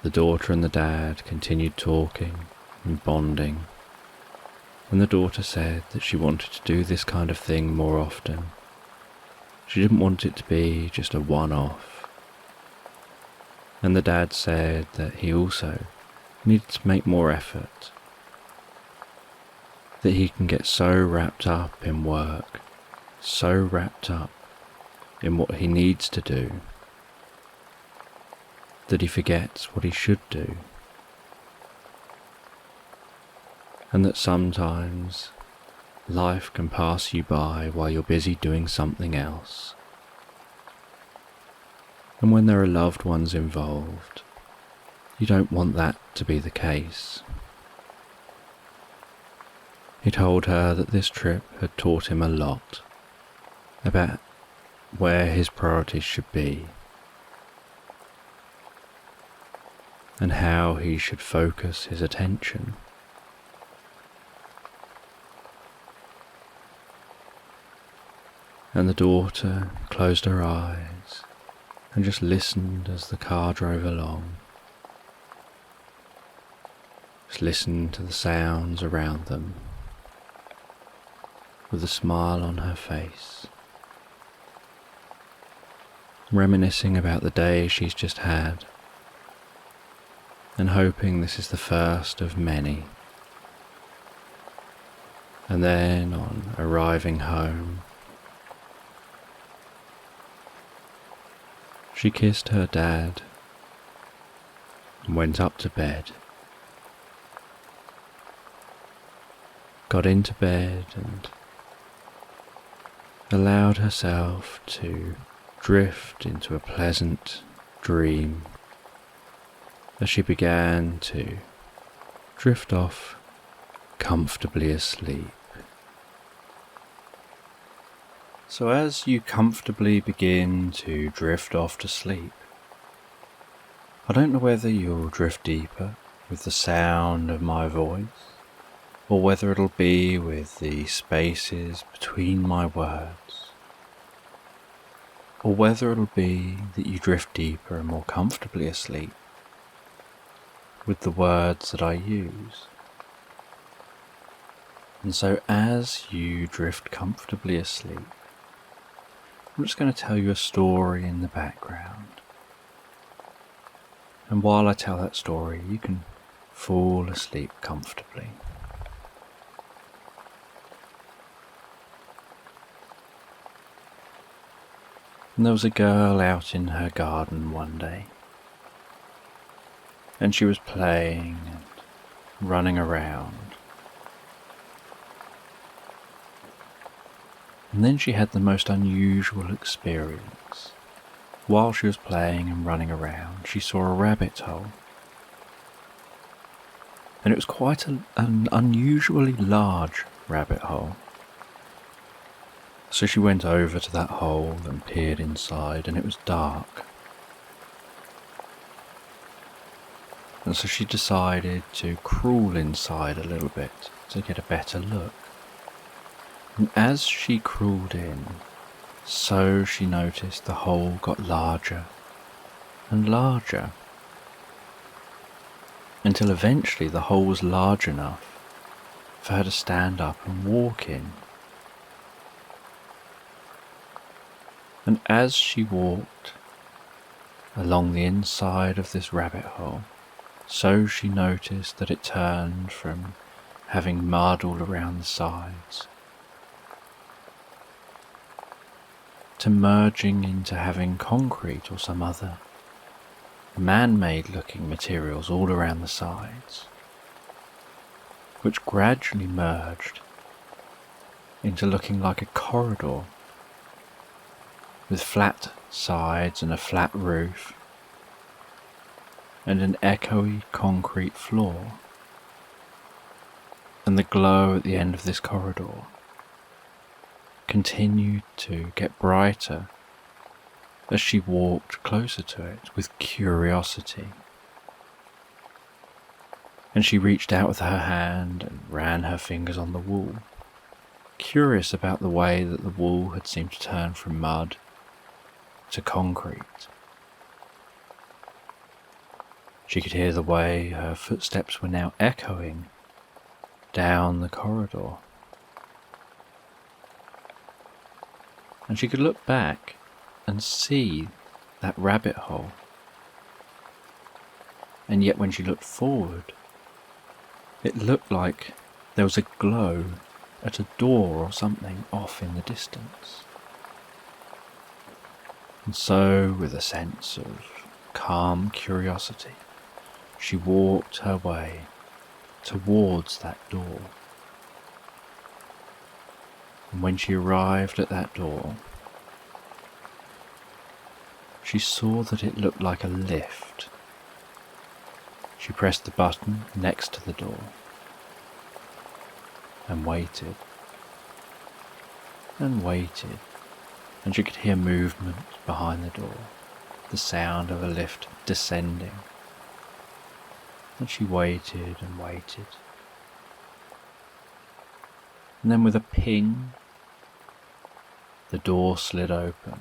S1: the daughter and the dad continued talking and bonding. And the daughter said that she wanted to do this kind of thing more often. She didn't want it to be just a one-off. And the dad said that he also needed to make more effort, that he can get so wrapped up in work, so wrapped up in what he needs to do, that he forgets what he should do. And that sometimes life can pass you by while you're busy doing something else. And when there are loved ones involved, you don't want that to be the case. He told her that this trip had taught him a lot about where his priorities should be and how he should focus his attention. And the daughter closed her eyes and just listened as the car drove along. Just listened to the sounds around them with a smile on her face, reminiscing about the day she's just had and hoping this is the first of many. And then on arriving home, she kissed her dad and went up to bed. Got into bed and allowed herself to drift into a pleasant dream as she began to drift off comfortably asleep. So as you comfortably begin to drift off to sleep, I don't know whether you'll drift deeper with the sound of my voice, or whether it'll be with the spaces between my words, or whether it'll be that you drift deeper and more comfortably asleep with the words that I use. And so as you drift comfortably asleep, I'm just going to tell you a story in the background. And while I tell that story, you can fall asleep comfortably. And there was a girl out in her garden one day, and she was playing and running around. And then she had the most unusual experience. While she was playing and running around, she saw a rabbit hole. And it was quite an unusually large rabbit hole. So she went over to that hole and peered inside, and it was dark. And so she decided to crawl inside a little bit to get a better look. And as she crawled in, so she noticed the hole got larger and larger, until eventually the hole was large enough for her to stand up and walk in. And as she walked, along the inside of this rabbit hole. So she noticed that it turned from having mud all around the sides to merging into having concrete or some other man-made looking materials all around the sides, which gradually merged into looking like a corridor with flat sides and a flat roof and an echoey concrete floor. And the glow at the end of this corridor continued to get brighter as she walked closer to it with curiosity. And she reached out with her hand and ran her fingers on the wall, curious about the way that the wall had seemed to turn from mud to concrete. She could hear the way her footsteps were now echoing down the corridor. And she could look back and see that rabbit hole. And yet when she looked forward, it looked like there was a glow at a door or something off in the distance. And so, with a sense of calm curiosity, she walked her way towards that door. And when she arrived at that door, she saw that it looked like a lift. She pressed the button next to the door and waited and waited, and she could hear movement behind the door, the sound of a lift descending. And she waited and waited. And then with a ping, the door slid open,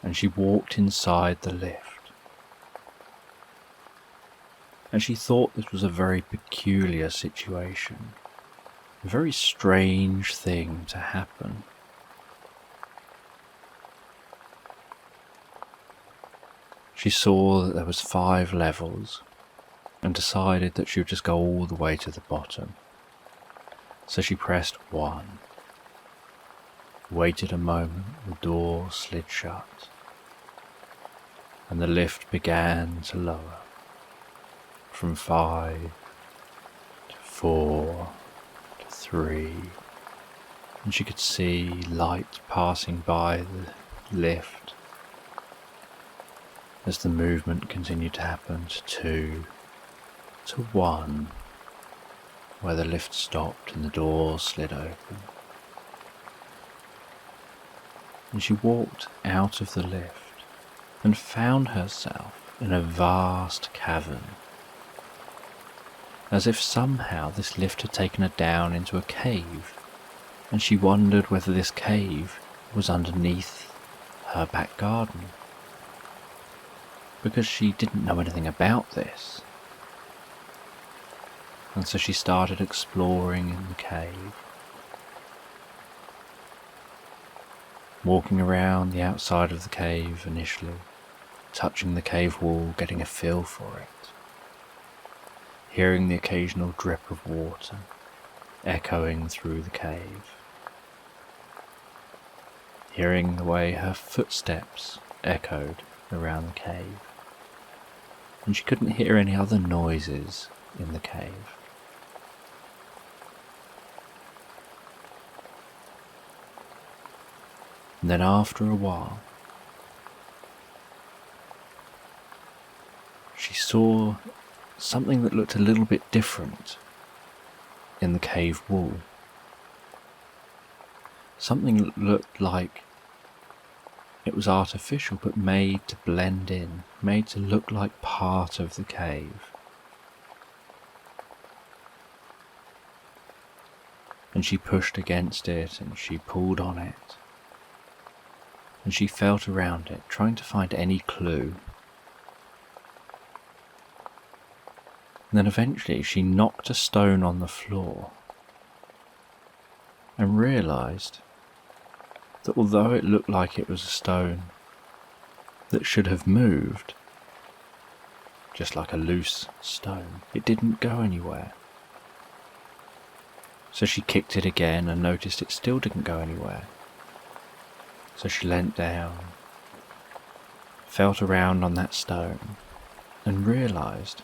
S1: and she walked inside the lift. And she thought this was a very peculiar situation, a very strange thing to happen. She saw that there was 5 levels and decided that she would just go all the way to the bottom. So she pressed 1, waited a moment, the door slid shut, and the lift began to lower from 5 to 4 to 3, and she could see light passing by the lift as the movement continued to happen to 2 to 1, where the lift stopped and the door slid open. And she walked out of the lift and found herself in a vast cavern, as if somehow this lift had taken her down into a cave, and she wondered whether this cave was underneath her back garden, because she didn't know anything about this. And so she started exploring in the cave, walking around the outside of the cave initially, touching the cave wall, getting a feel for it, hearing the occasional drip of water echoing through the cave, hearing the way her footsteps echoed around the cave, and she couldn't hear any other noises in the cave. And then after a while, she saw something that looked a little bit different in the cave wall. Something that looked like it was artificial, but made to blend in, made to look like part of the cave. And she pushed against it, and she pulled on it, and she felt around it, trying to find any clue. And then eventually she knocked a stone on the floor and realised that although it looked like it was a stone that should have moved, just like a loose stone. It didn't go anywhere. So she kicked it again and noticed it still didn't go anywhere. So she leant down, felt around on that stone, and realised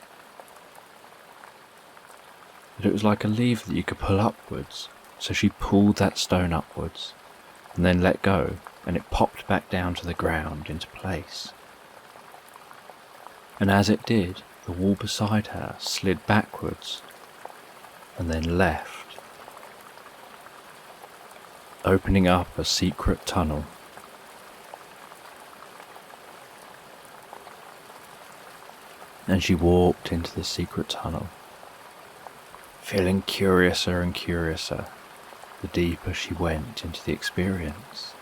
S1: that it was like a lever that you could pull upwards. So she pulled that stone upwards and then let go, and it popped back down to the ground into place. And as it did, the wall beside her slid backwards and then left, opening up a secret tunnel. And she walked into the secret tunnel, feeling curiouser and curiouser the deeper she went into the experience.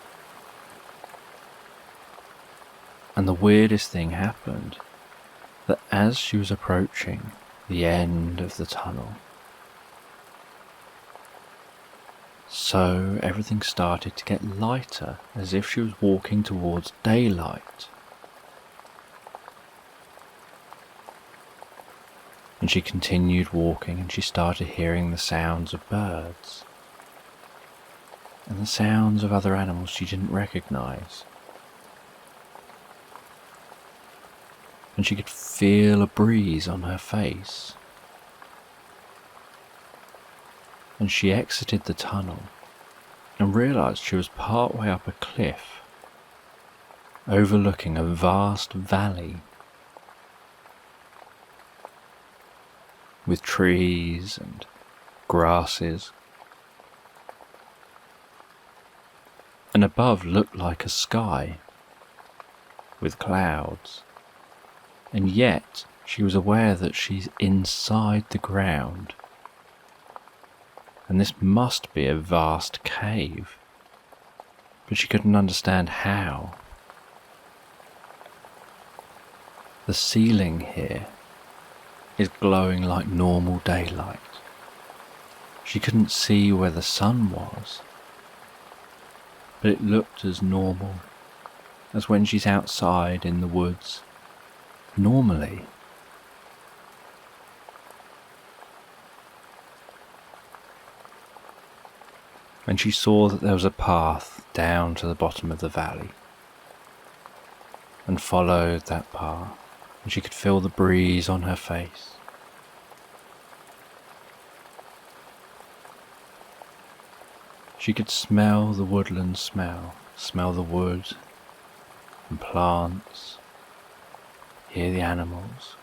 S1: And the weirdest thing happened, that as she was approaching the end of the tunnel, so everything started to get lighter, as if she was walking towards daylight. And she continued walking, and she started hearing the sounds of birds and the sounds of other animals she didn't recognize. And she could feel a breeze on her face. And she exited the tunnel and realized she was part way up a cliff, overlooking a vast valley with trees and grasses, and above looked like a sky with clouds. And yet she was aware that she's inside the ground, and this must be a vast cave, but she couldn't understand how. The ceiling here is glowing like normal daylight. She couldn't see where the sun was, but it looked as normal as when she's outside in the woods normally. And she saw that there was a path down to the bottom of the valley, and followed that path, and she could feel the breeze on her face. She could smell the woodland smell the wood and plants, hear the animals.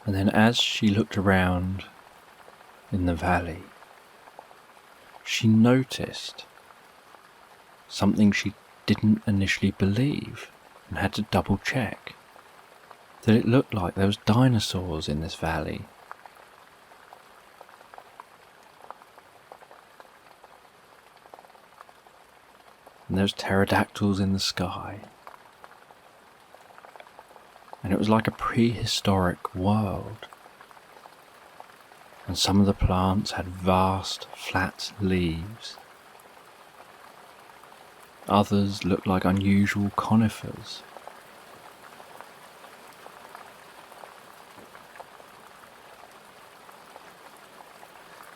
S1: And then as she looked around in the valley, she noticed something she didn't initially believe and had to double check, that it looked like there was dinosaurs in this valley. And there was pterodactyls in the sky. And it was like a prehistoric world. And some of the plants had vast, flat leaves. Others looked like unusual conifers.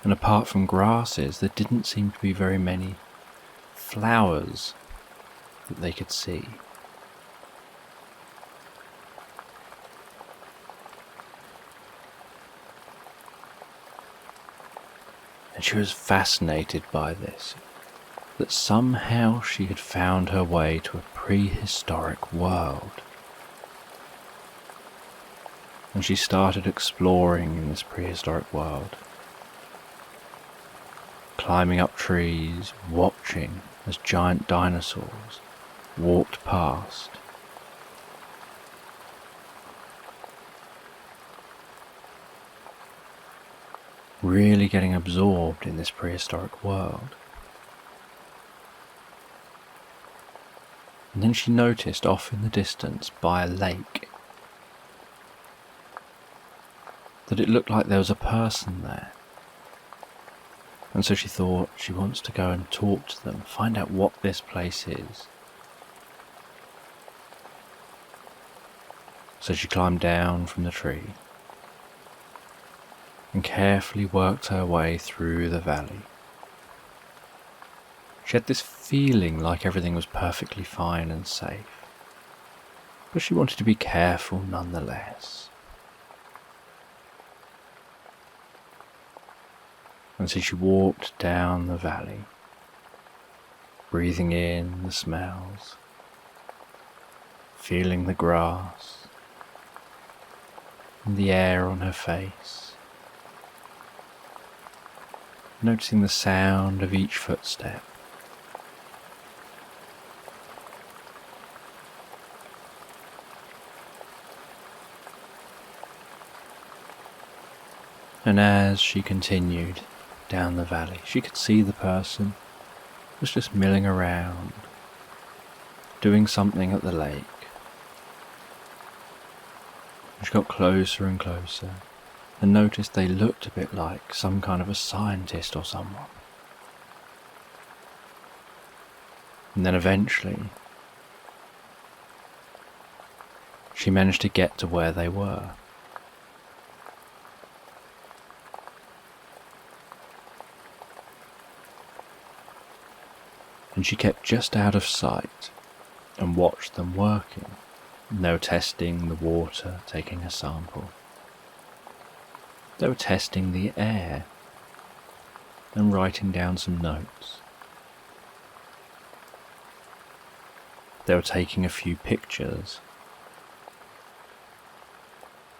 S1: And apart from grasses, there didn't seem to be very many flowers that they could see. And she was fascinated by this, that somehow she had found her way to a prehistoric world. And she started exploring in this prehistoric world, climbing up trees, watching as giant dinosaurs walked past. Really getting absorbed in this prehistoric world. And then she noticed off in the distance by a lake that it looked like there was a person there. And so she thought she wants to go and talk to them, find out what this place is. So she climbed down from the tree and carefully worked her way through the valley. She had this feeling like everything was perfectly fine and safe, but she wanted to be careful nonetheless. And so she walked down the valley, breathing in the smells, feeling the grass and the air on her face, noticing the sound of each footstep. And as she continued down the valley, she could see the person was just milling around, doing something at the lake. She got closer and closer and noticed they looked a bit like some kind of a scientist or someone. And then eventually, she managed to get to where they were. And she kept just out of sight and watched them working. They were testing the water, taking a sample. They were testing the air and writing down some notes. They were taking a few pictures.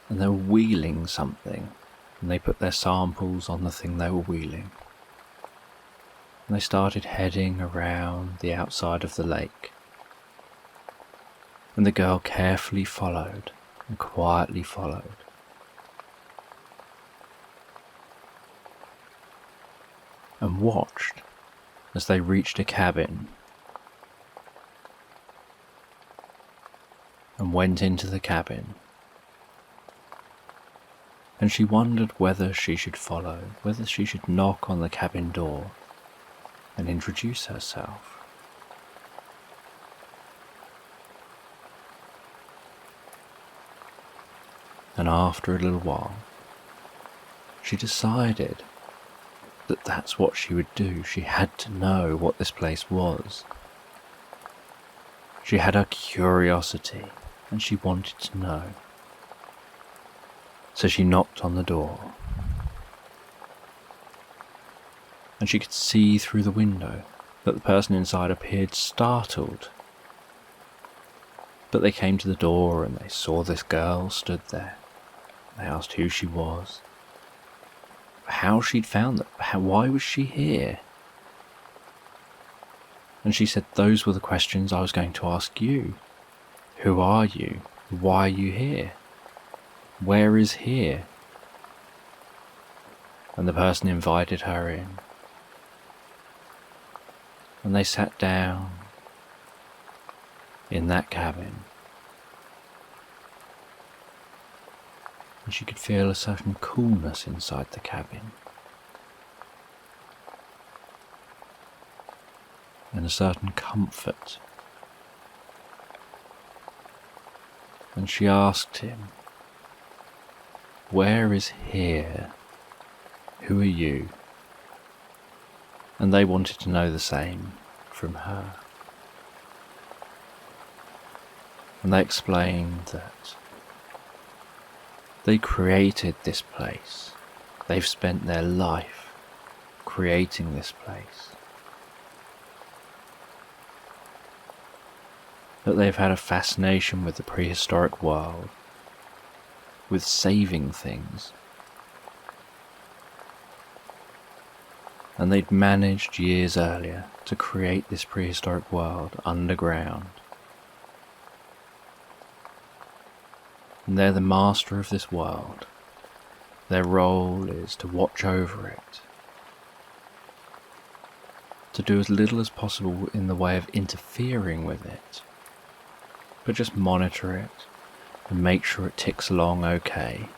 S1: And they were wheeling something, and they put their samples on the thing they were wheeling. And they started heading around the outside of the lake. And the girl carefully followed and quietly followed. And watched as they reached a cabin and went into the cabin. And she wondered whether she should follow, whether she should knock on the cabin door and introduce herself. And after a little while, she decided that that's what she would do. She had to know what this place was. She had her curiosity, and she wanted to know. So she knocked on the door. And she could see through the window that the person inside appeared startled. But they came to the door and they saw this girl stood there. They asked who she was, how she'd found them, why was she here? And she said, those were the questions I was going to ask you. Who are you? Why are you here? Where is here? And the person invited her in. And they sat down in that cabin. And she could feel a certain coolness inside the cabin. And a certain comfort. And she asked him, where is here? Who are you? And they wanted to know the same from her. And they explained that they created this place. They've spent their life creating this place. That they've had a fascination with the prehistoric world, with saving things. And they'd managed years earlier to create this prehistoric world underground. And they're the master of this world. Their role is to watch over it, to do as little as possible in the way of interfering with it, but just monitor it and make sure it ticks along okay.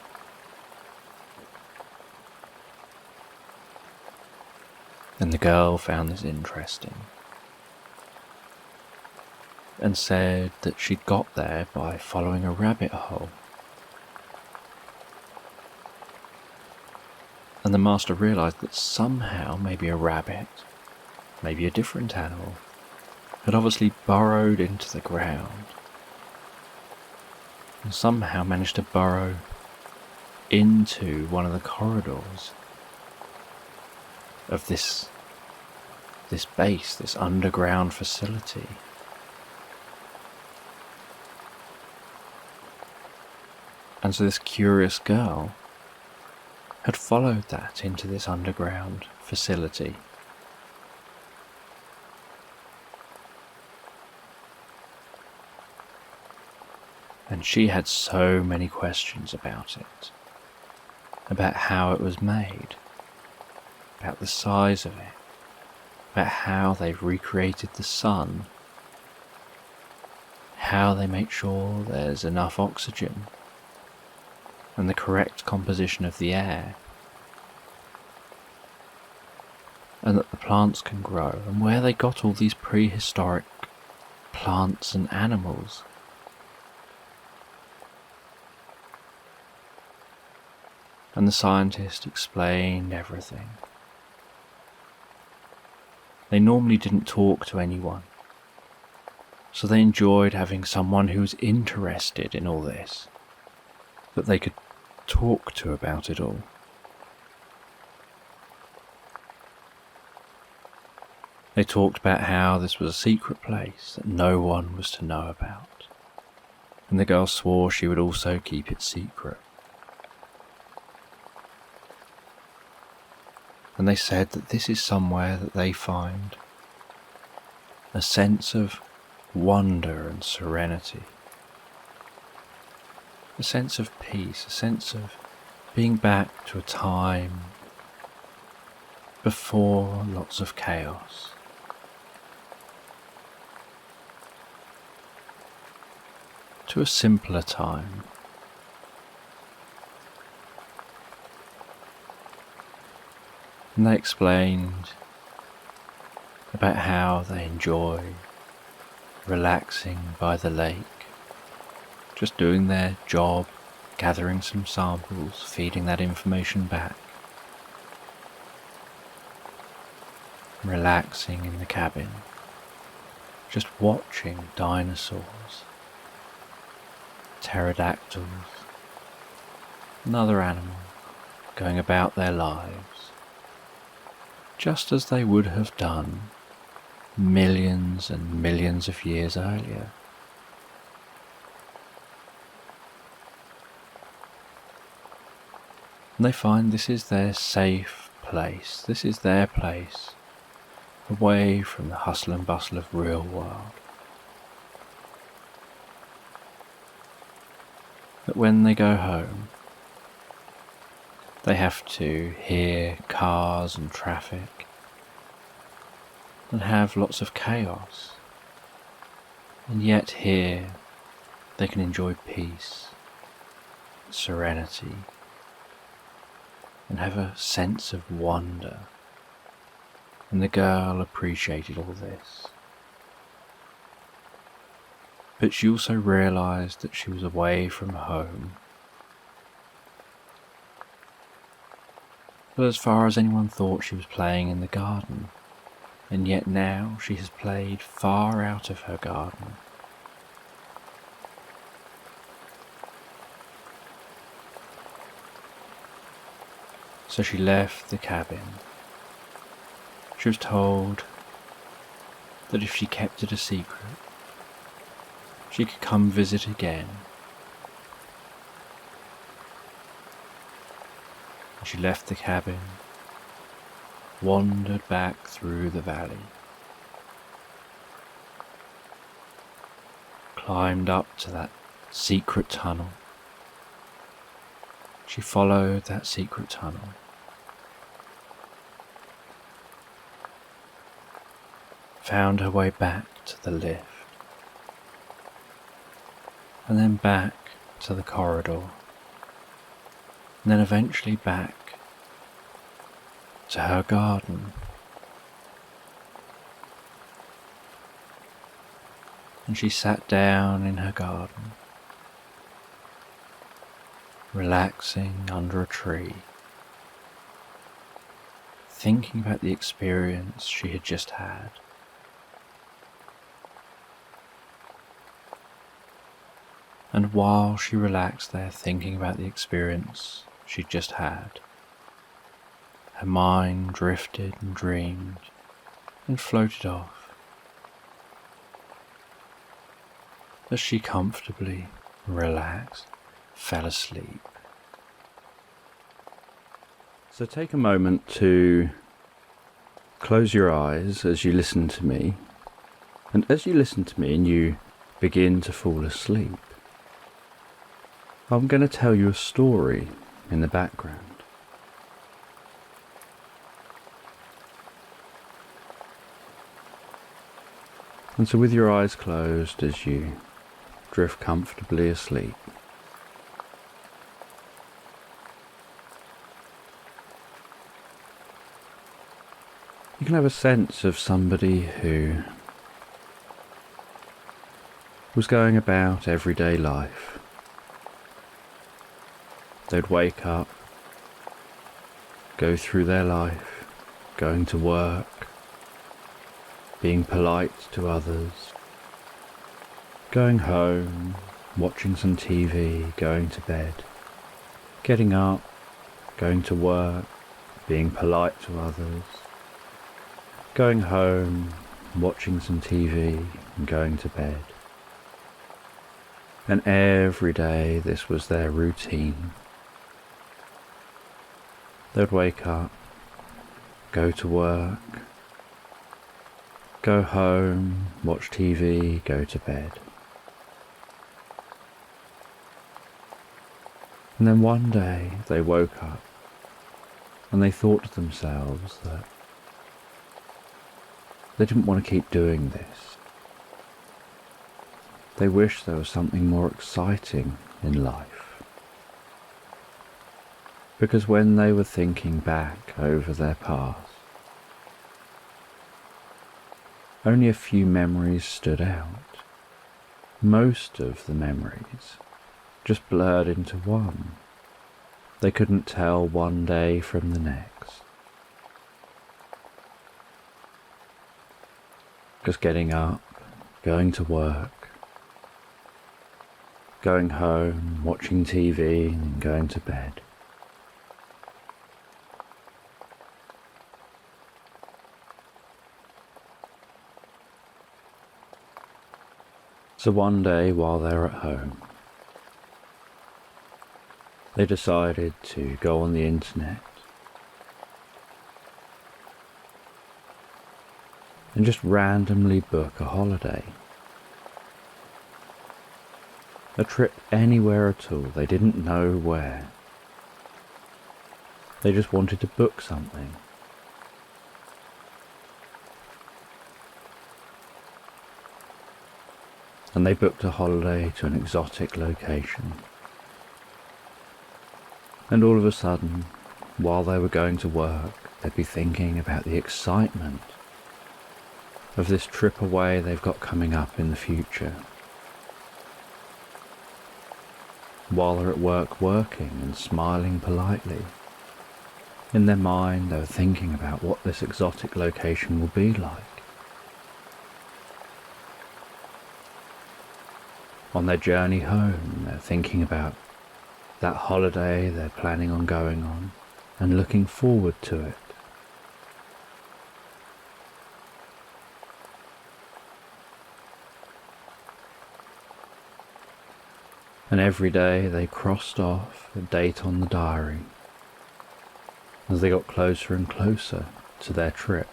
S1: And the girl found this interesting and said that she'd got there by following a rabbit hole. And the master realised that somehow maybe a rabbit, maybe a different animal, had obviously burrowed into the ground and somehow managed to burrow into one of the corridors of this base, this underground facility. And so this curious girl had followed that into this underground facility. And she had so many questions about it, about how it was made, about the size of it, about how they've recreated the sun, how they make sure there's enough oxygen and the correct composition of the air, and that the plants can grow, and where they got all these prehistoric plants and animals. And the scientist explained everything. They normally didn't talk to anyone, so they enjoyed having someone who was interested in all this, that they could talk to about it all. They talked about how this was a secret place that no one was to know about, and the girl swore she would also keep it secret. And they said that this is somewhere that they find a sense of wonder and serenity, a sense of peace, a sense of being back to a time before lots of chaos. To a simpler time. And they explained about how they enjoy relaxing by the lake, just doing their job, gathering some samples, feeding that information back, relaxing in the cabin, just watching dinosaurs, pterodactyls, and other animals going about their lives, just as they would have done millions and millions of years earlier. And they find this is their safe place, this is their place, away from the hustle and bustle of real world. That when they go home, they have to hear cars and traffic and have lots of chaos, and yet here they can enjoy peace, serenity, and have a sense of wonder. And the girl appreciated all this. But she also realised that she was away from home. But as far as anyone thought, she was playing in the garden, and yet now she has played far out of her garden. So she left the cabin. She was told that if she kept it a secret, she could come visit again. And she left the cabin, wandered back through the valley, climbed up to that secret tunnel. She followed that secret tunnel, found her way back to the lift, and then back to the corridor, and then eventually back to her garden, and she sat down in her garden, relaxing under a tree, thinking about the experience she had just had. And while she relaxed there thinking about the experience she'd just had, her mind drifted and dreamed and floated off as she comfortably relaxed, fell asleep. So take a moment to close your eyes as you listen to me, and as you listen to me and you begin to fall asleep, I'm going to tell you a story in the background. And so with your eyes closed as you drift comfortably asleep, you can have a sense of somebody who was going about everyday life. They'd wake up, go through their life, going to work, being polite to others, going home, watching some TV, going to bed, getting up, going to work, being polite to others, going home, watching some TV and going to bed. And every day this was their routine. They'd wake up, go to work, go home, watch TV, go to bed. And then one day they woke up and they thought to themselves that they didn't want to keep doing this. They wished there was something more exciting in life. Because when they were thinking back over their past, only a few memories stood out. Most of the memories just blurred into one. They couldn't tell one day from the next. Just getting up, going to work, going home, watching TV and going to bed. So one day while they were at home, they decided to go on the internet and just randomly book a holiday. A trip anywhere at all, they didn't know where. They just wanted to book something. And they booked a holiday to an exotic location. And all of a sudden, while they were going to work, they'd be thinking about the excitement of this trip away they've got coming up in the future. While they're at work working and smiling politely, in their mind they were thinking about what this exotic location will be like. On their journey home, they're thinking about that holiday they're planning on going on and looking forward to it. And every day they crossed off a date on the diary as they got closer and closer to their trip.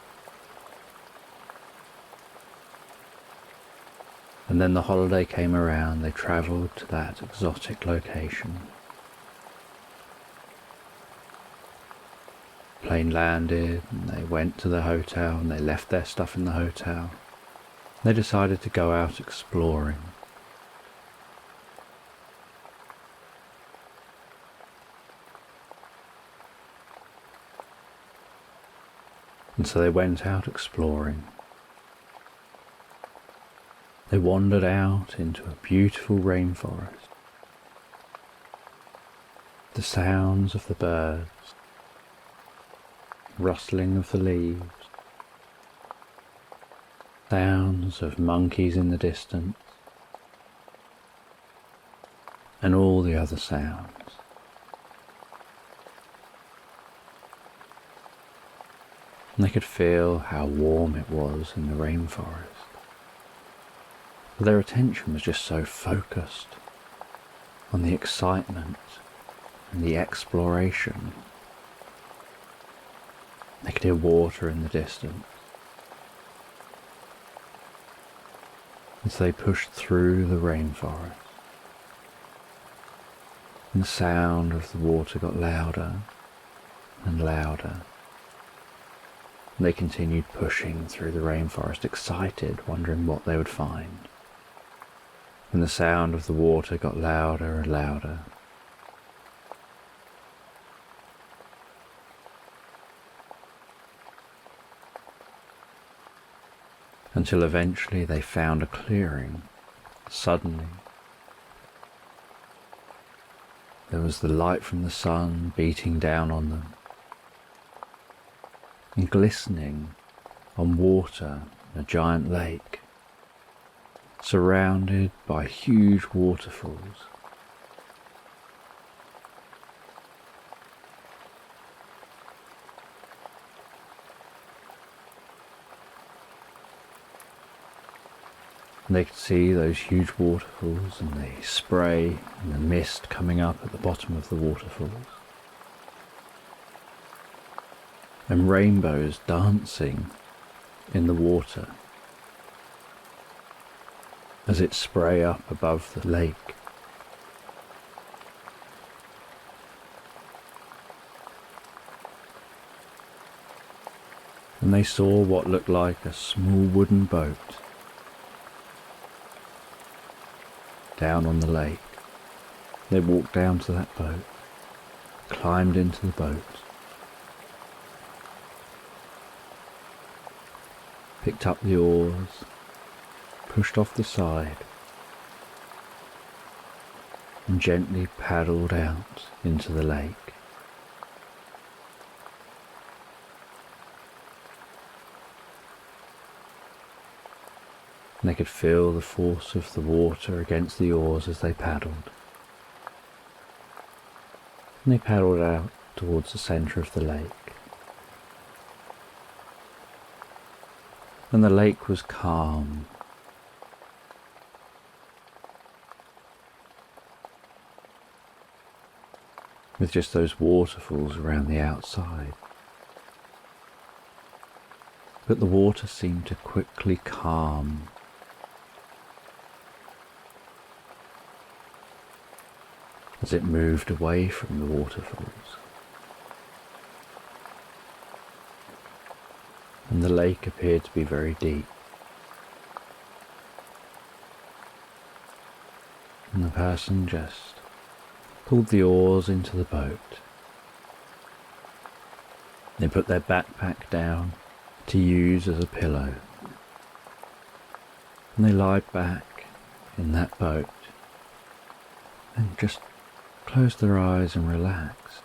S1: And then the holiday came around, they travelled to that exotic location. Plane landed, and they went to the hotel, and they left their stuff in the hotel. They decided to go out exploring. And so they went out exploring. They wandered out into a beautiful rainforest. The sounds of the birds, rustling of the leaves, sounds of monkeys in the distance, and all the other sounds. And they could feel how warm it was in the rainforest. But their attention was just so focused on the excitement and the exploration. They could hear water in the distance. As they pushed through the rainforest, and the sound of the water got louder and louder. And they continued pushing through the rainforest, excited, wondering what they would find. And the sound of the water got louder and louder. Until eventually they found a clearing. Suddenly, there was the light from the sun beating down on them and glistening on water in a giant lake, surrounded by huge waterfalls. And they could see those huge waterfalls and the spray and the mist coming up at the bottom of the waterfalls. And rainbows dancing in the water as it spray up above the lake. And they saw what looked like a small wooden boat down on the lake. They walked down to that boat, climbed into the boat, picked up the oars, pushed off the side, and gently paddled out into the lake. And they could feel the force of the water against the oars as they paddled. And they paddled out towards the centre of the lake. And the lake was calm. With just those waterfalls around the outside. But the water seemed to quickly calm. As it moved away from the waterfalls. And the lake appeared to be very deep. And the person just pulled the oars into the boat. They put their backpack down to use as a pillow. And they lied back in that boat and just closed their eyes and relaxed,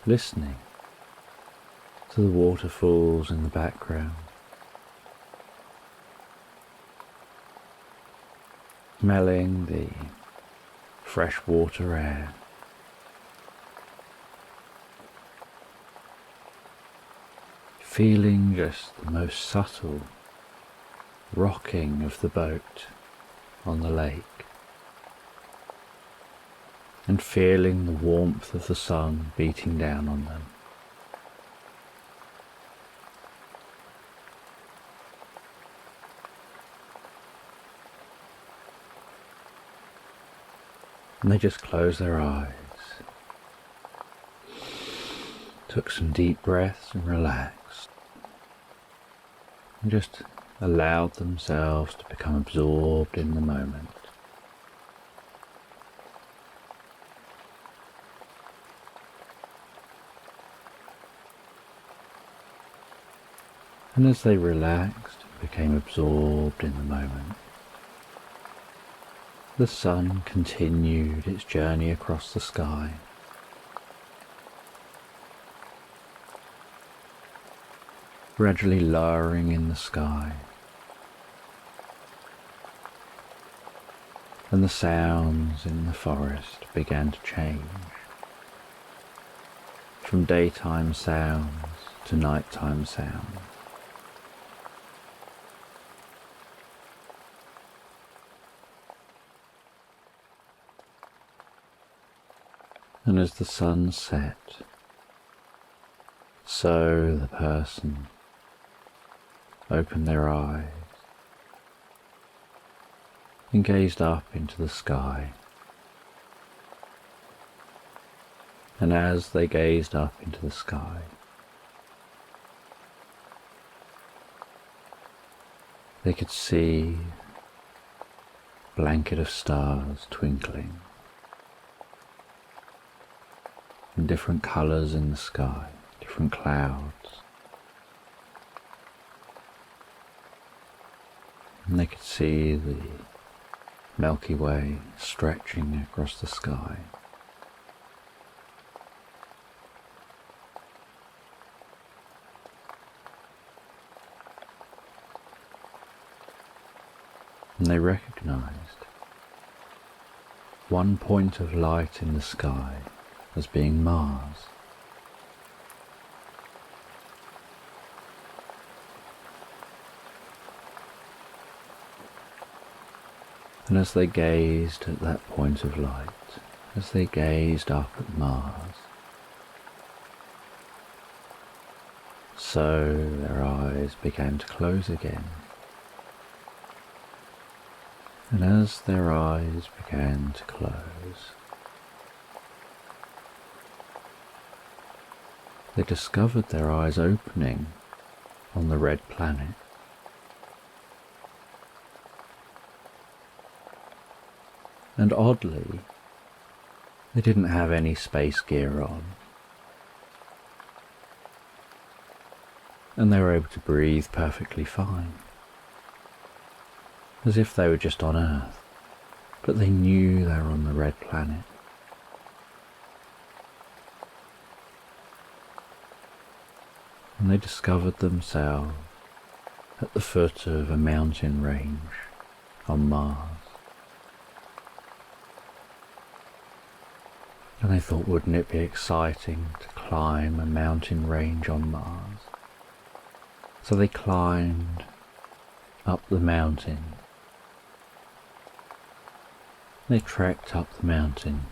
S1: listening to the waterfalls in the background, smelling the fresh water air, feeling just the most subtle rocking of the boat on the lake, and feeling the warmth of the sun beating down on them. And they just closed their eyes, took some deep breaths and relaxed, and just allowed themselves to become absorbed in the moment. And as they relaxed became absorbed in the moment. The sun continued its journey across the sky. Gradually lowering in the sky, and the sounds in the forest began to change, from daytime sounds to nighttime sounds. And as the sun set, so the person opened their eyes and gazed up into the sky. And as they gazed up into the sky, they could see a blanket of stars twinkling in different colours in the sky, different clouds. And they could see the Milky Way stretching across the sky. And they recognized one point of light in the sky as being Mars. And as they gazed at that point of light, as they gazed up at Mars, so their eyes began to close again. And as their eyes began to close, they discovered their eyes opening on the red planet. And oddly, they didn't have any space gear on. And they were able to breathe perfectly fine, as if they were just on Earth, but they knew they were on the red planet. And they discovered themselves at the foot of a mountain range on Mars. And they thought, wouldn't it be exciting to climb a mountain range on Mars? So they climbed up the mountain. They trekked up the mountain.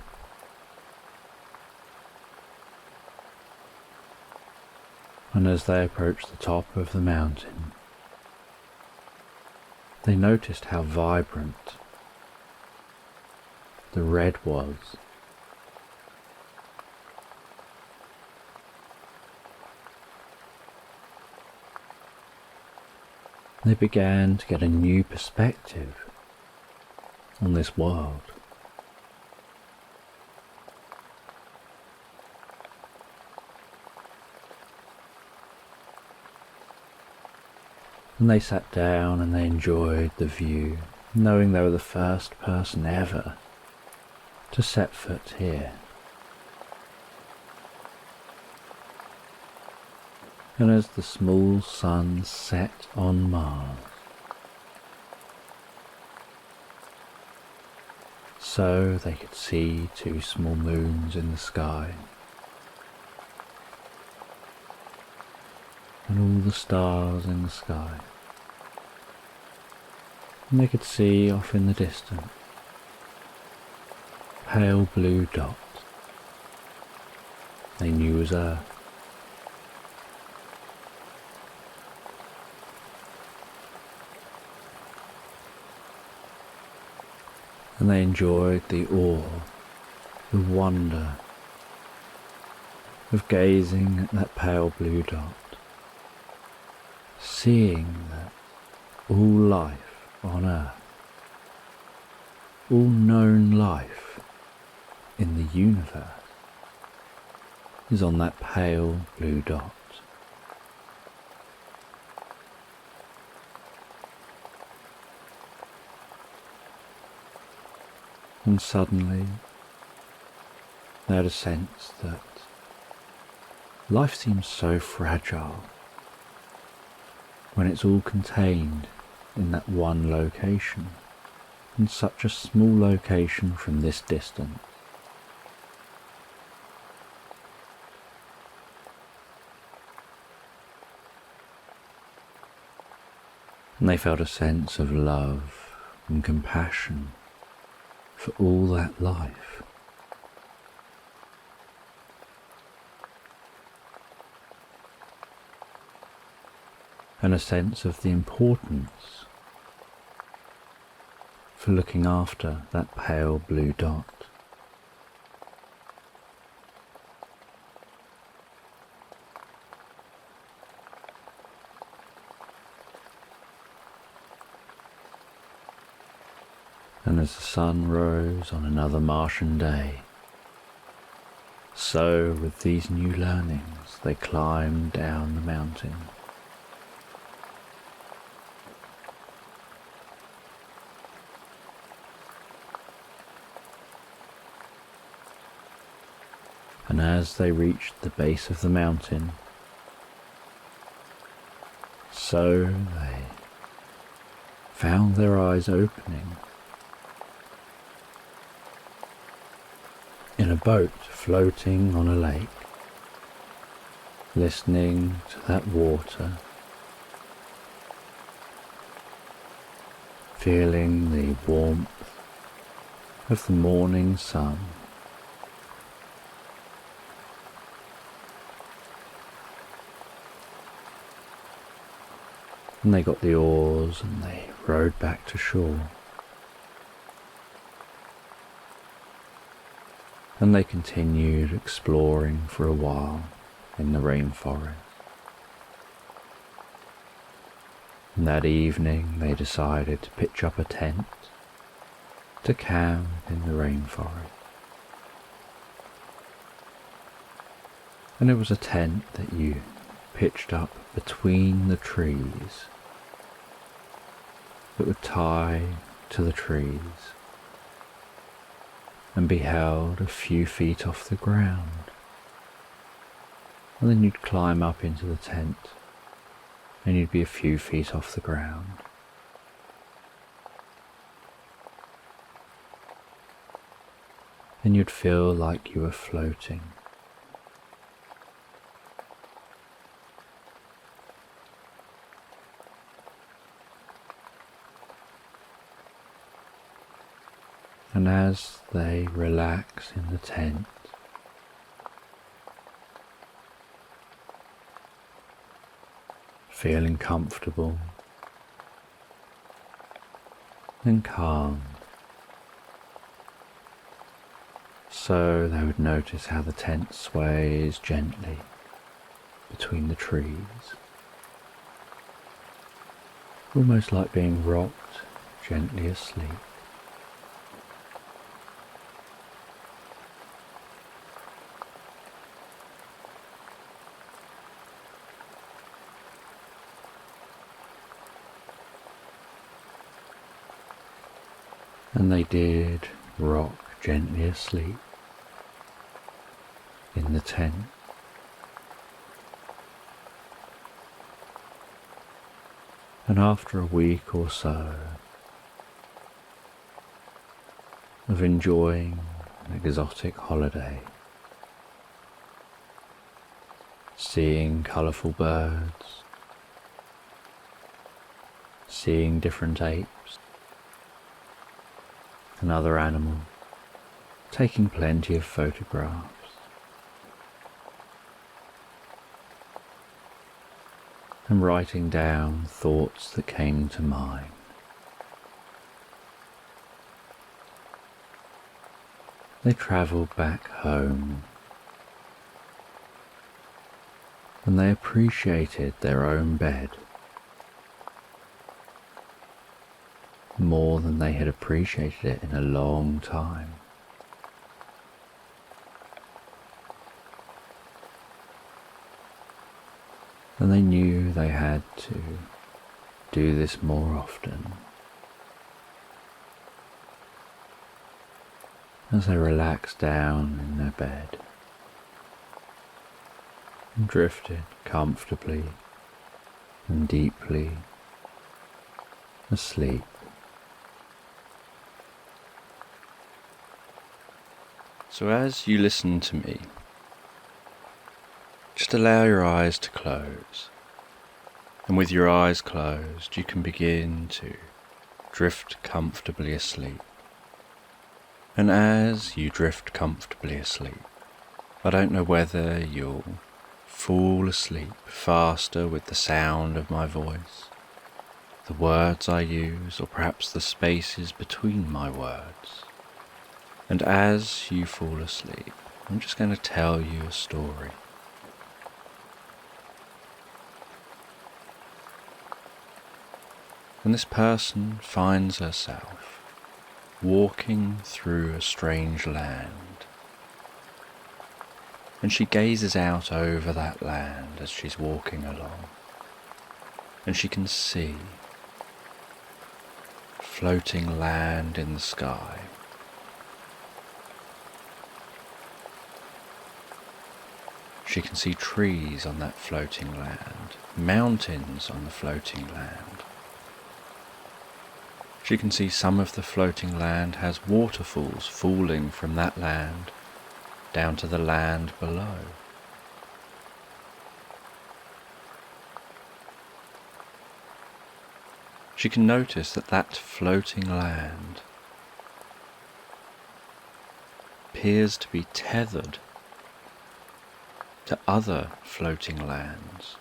S1: And as they approached the top of the mountain, they noticed how vibrant the red was. They began to get a new perspective on this world. And they sat down and they enjoyed the view, knowing they were the first person ever to set foot here. And as the small sun set on Mars, so they could see two small moons in the sky, and all the stars in the sky. And they could see off in the distance a pale blue dot they knew was Earth. And they enjoyed the awe, the wonder of gazing at that pale blue dot, seeing that all life on Earth, all known life in the universe, is on that pale blue dot. And suddenly they had a sense that life seems so fragile when it's all contained in that one location, in such a small location from this distance. And they felt a sense of love and compassion for all that life. And a sense of the importance for looking after that pale blue dot. And as the sun rose on another Martian day, so with these new learnings they climbed down the mountain. And as they reached the base of the mountain, so they found their eyes opening in a boat floating on a lake, listening to that water, feeling the warmth of the morning sun. And they got the oars and they rowed back to shore. And they continued exploring for a while in the rainforest. And that evening they decided to pitch up a tent to camp in the rainforest. And it was a tent that you pitched up between the trees that would tie to the trees and be held a few feet off the ground. And then you'd climb up into the tent and you'd be a few feet off the ground. And you'd feel like you were floating. And as they relax in the tent, feeling comfortable and calm, so they would notice how the tent sways gently between the trees, almost like being rocked gently asleep. And they did rock gently asleep in the tent. And after a week or so of enjoying an exotic holiday, seeing colourful birds, seeing different apes, and other animals, taking plenty of photographs, and writing down thoughts that came to mind. They travelled back home, and they appreciated their own bed more than they had appreciated it in a long time. And they knew they had to do this more often. as they relax down in their bed and drifted comfortably and deeply asleep. So as you listen to me, just allow your eyes to close, and with your eyes closed you can begin to drift comfortably asleep. And as you drift comfortably asleep, I don't know whether you'll fall asleep faster with the sound of my voice, the words I use, or perhaps the spaces between my words. And as you fall asleep, I'm just going to tell you a story. And this person finds herself walking through a strange land. And she gazes out over that land as she's walking along. And she can see floating land in the sky. She can see trees on that floating land, mountains on the floating land. She can see some of the floating land has waterfalls falling from that land down to the land below. She can notice that that floating land appears to be tethered to other floating lands,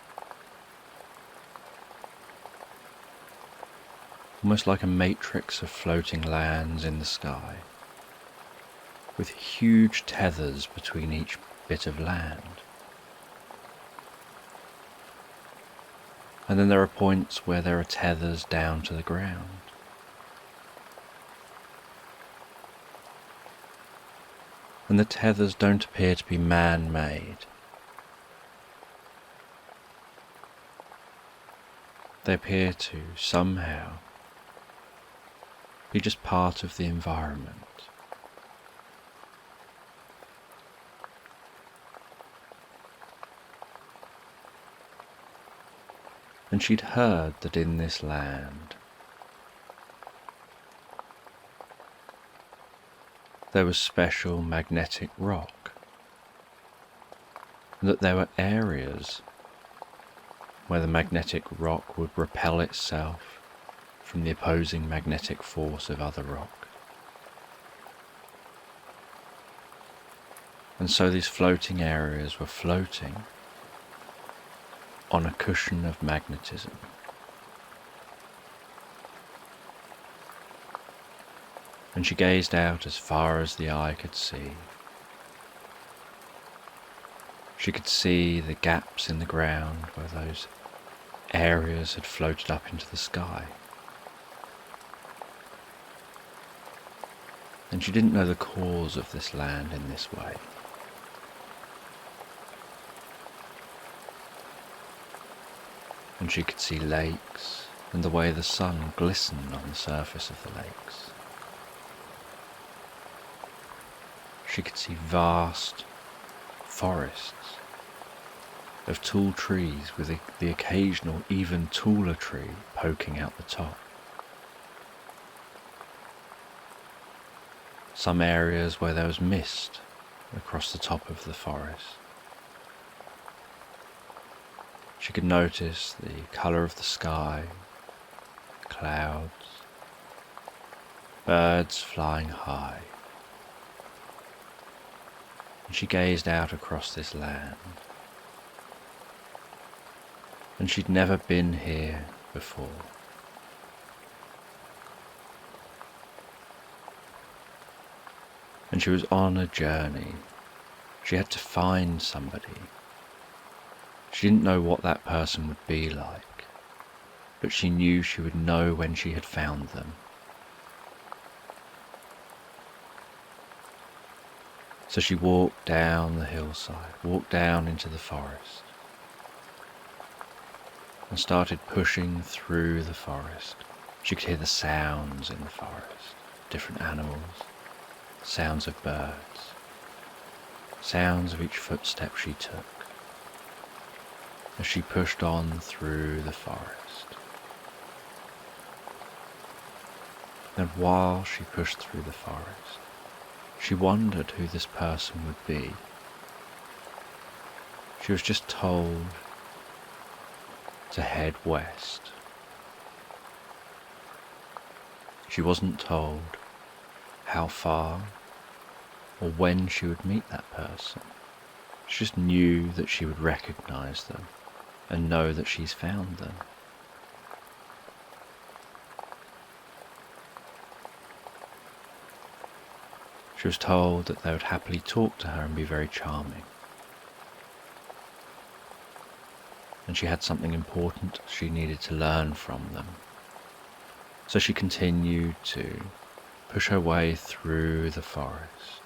S1: almost like a matrix of floating lands in the sky, with huge tethers between each bit of land. And then there are points where there are tethers down to the ground. And the tethers don't appear to be man-made. They appear to somehow be just part of the environment. And she'd heard that in this land there was special magnetic rock, and that there were areas where the magnetic rock would repel itself from the opposing magnetic force of other rock. And so these floating areas were floating on a cushion of magnetism. And she gazed out as far as the eye could see. She could see the gaps in the ground where those areas had floated up into the sky. And she didn't know the cause of this land in this way. And she could see lakes and the way the sun glistened on the surface of the lakes. She could see vast forests of tall trees with the occasional even taller tree poking out the top. Some areas where there was mist across the top of the forest. She could notice the colour of the sky, clouds, birds flying high. And she gazed out across this land. And she'd never been here before. And she was on a journey. She had to find somebody. She didn't know what that person would be like, but she knew she would know when she had found them. So she walked down the hillside, walked down into the forest, and started pushing through the forest. She could hear the sounds in the forest, different animals, sounds of birds, sounds of each footstep she took as she pushed on through the forest. And while she pushed through the forest, she wondered who this person would be. She was just told to head west. She wasn't told how far or when she would meet that person. She just knew that she would recognize them and know that she's found them. She was told that they would happily talk to her and be very charming. And she had something important she needed to learn from them. So she continued to push her way through the forest.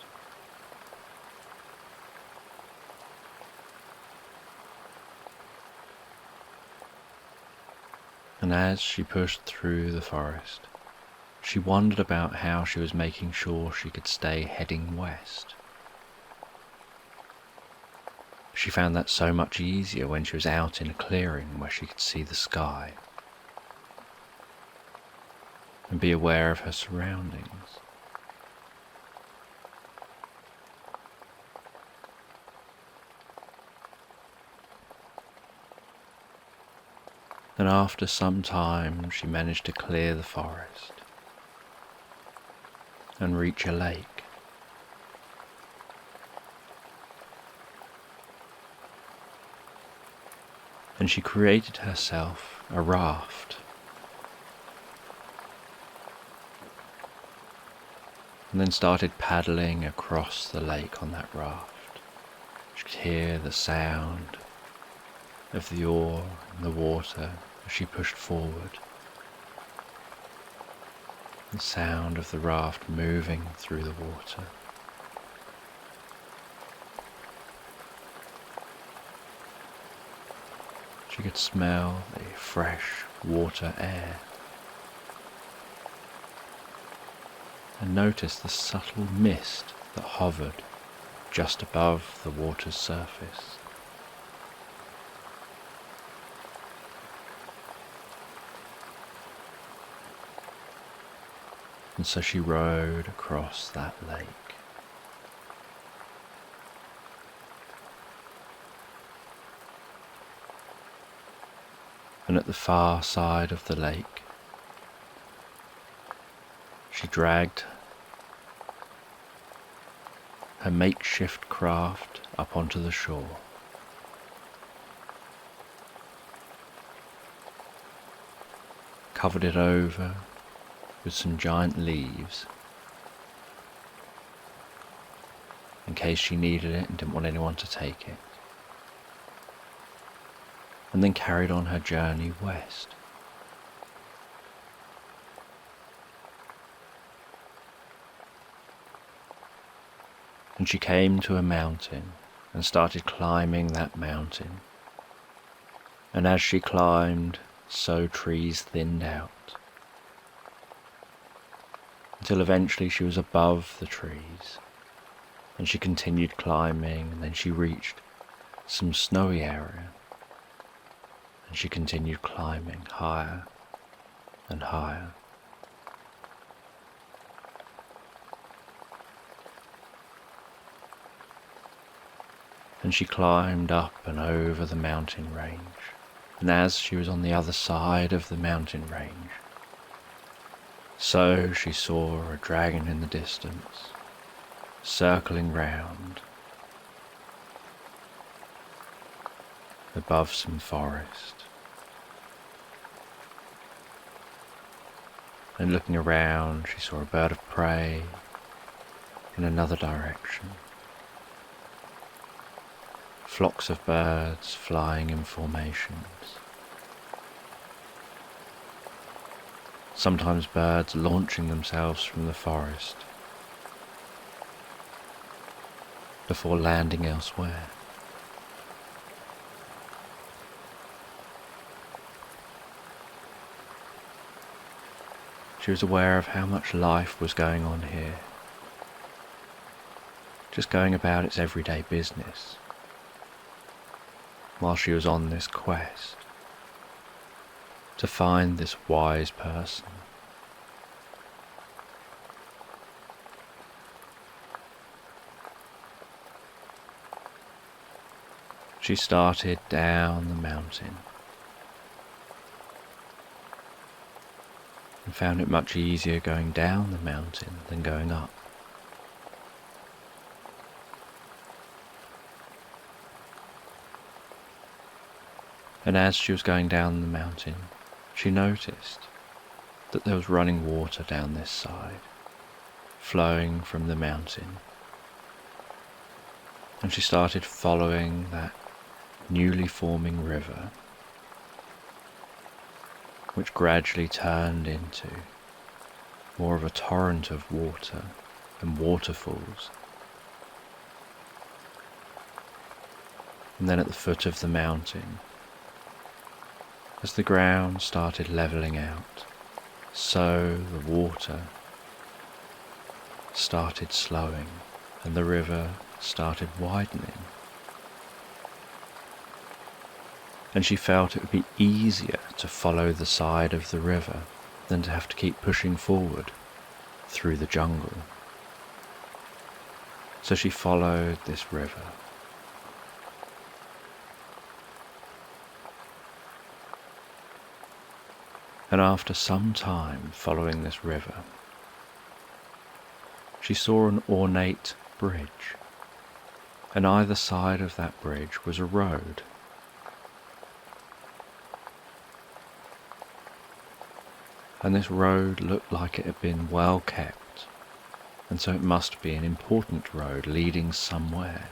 S1: And as she pushed through the forest, she wondered about how she was making sure she could stay heading west. She found that so much easier when she was out in a clearing where she could see the sky and be aware of her surroundings. And after some time, she managed to clear the forest and reach a lake. And she created herself a raft. And then started paddling across the lake on that raft. She could hear the sound of the oar in the water as she pushed forward. The sound of the raft moving through the water. She could smell the fresh water air and notice the subtle mist that hovered just above the water's surface. And so she rowed across that lake. And at the far side of the lake, she dragged her makeshift craft up onto the shore. Covered it over with some giant leaves in case she needed it and didn't want anyone to take it, and then carried on her journey west. And she came to a mountain and started climbing that mountain. And as she climbed, so trees thinned out, until eventually she was above the trees. And she continued climbing, and then she reached some snowy area. And she continued climbing higher and higher. And she climbed up and over the mountain range. And as she was on the other side of the mountain range, so she saw a dragon in the distance, circling round above some forest. And looking around, she saw a bird of prey in another direction. Flocks of birds flying in formations. Sometimes birds launching themselves from the forest before landing elsewhere. She was aware of how much life was going on here, just going about its everyday business, while she was on this quest to find this wise person. She started down the mountain and found it much easier going down the mountain than going up. And as she was going down the mountain, she noticed that there was running water down this side, flowing from the mountain. And she started following that newly forming river, which gradually turned into more of a torrent of water and waterfalls. And then at the foot of the mountain, as the ground started levelling out, so the water started slowing and the river started widening. And she felt it would be easier to follow the side of the river than to have to keep pushing forward through the jungle. So she followed this river. And after some time following this river, she saw an ornate bridge, and either side of that bridge was a road. And this road looked like it had been well kept, and so it must be an important road leading somewhere.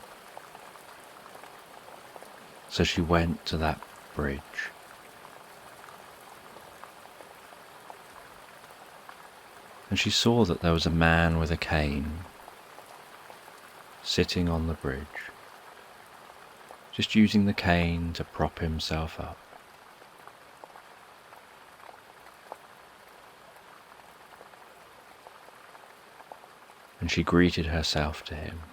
S1: So she went to that bridge. And she saw that there was a man with a cane sitting on the bridge, just using the cane to prop himself up. And she greeted herself to him,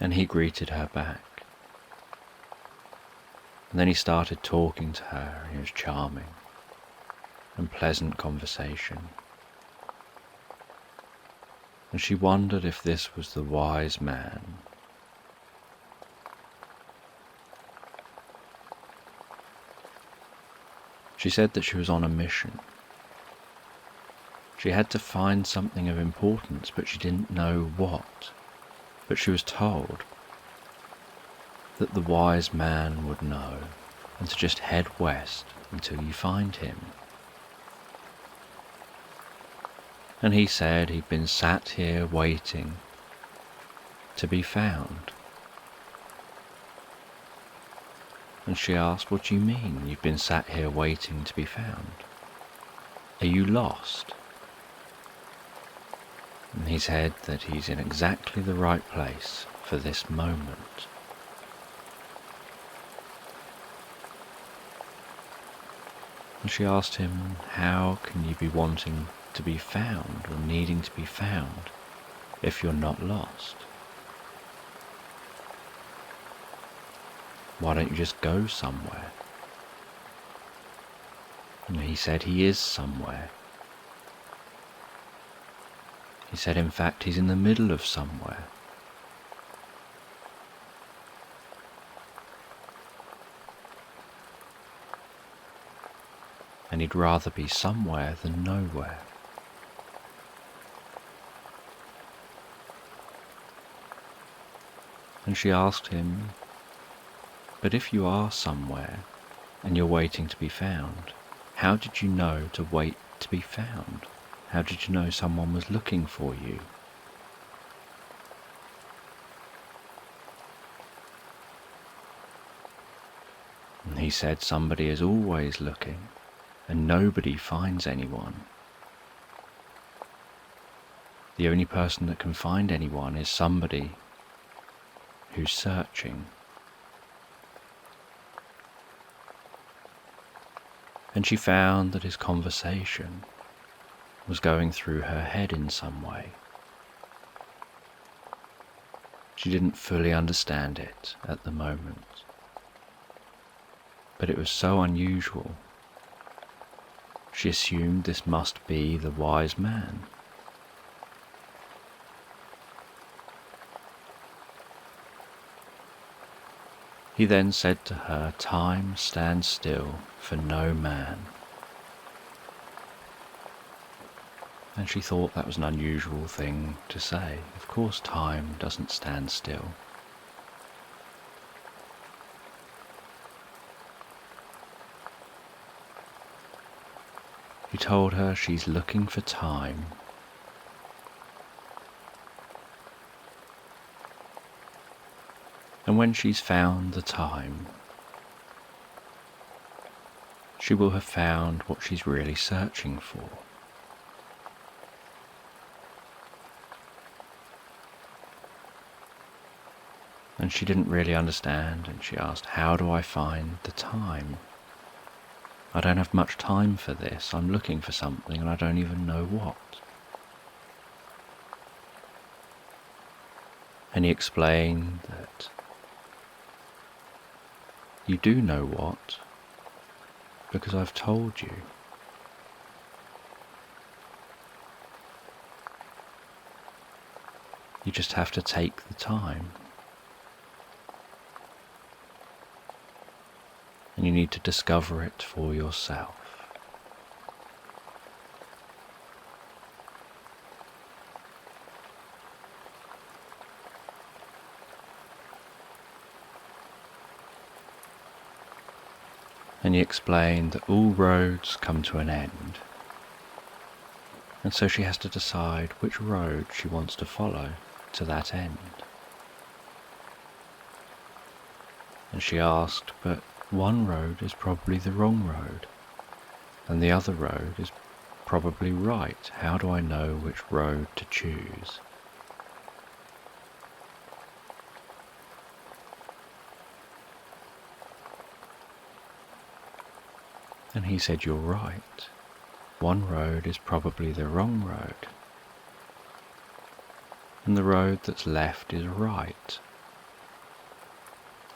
S1: and he greeted her back. And then he started talking to her, and he was charming and pleasant conversation. And she wondered if this was the wise man. She said that she was on a mission. She had to find something of importance, but she didn't know what. But she was told that the wise man would know, and to just head west until you find him. And he said he'd been sat here waiting to be found. And she asked, "What do you mean you've been sat here waiting to be found? Are you lost?" And he said that he's in exactly the right place for this moment. And she asked him, "How can you be wanting to be found or needing to be found if you're not lost? Why don't you just go somewhere?" And he said he is somewhere. He said, in fact, he's in the middle of somewhere. And he'd rather be somewhere than nowhere. And she asked him, "But if you are somewhere and you're waiting to be found, how did you know to wait to be found? How did you know someone was looking for you?" And he said, "Somebody is always looking, and nobody finds anyone. The only person that can find anyone is somebody who's searching." And she found that his conversation was going through her head in some way. She didn't fully understand it at the moment, but it was so unusual. She assumed this must be the wise man. He then said to her, "Time stands still for no man." And she thought that was an unusual thing to say. Of course time doesn't stand still. He told her she's looking for time. And when she's found the time, she will have found what she's really searching for. And she didn't really understand, and she asked, "How do I find the time? I don't have much time for this. I'm looking for something and I don't even know what." And he explained that you do know what, because I've told you. You just have to take the time. And you need to discover it for yourself. And he explained that all roads come to an end, and so she has to decide which road she wants to follow to that end. And she asked, "But one road is probably the wrong road, and the other road is probably right. How do I know which road to choose?" And he said, "You're right. One road is probably the wrong road, and the road that's left is right."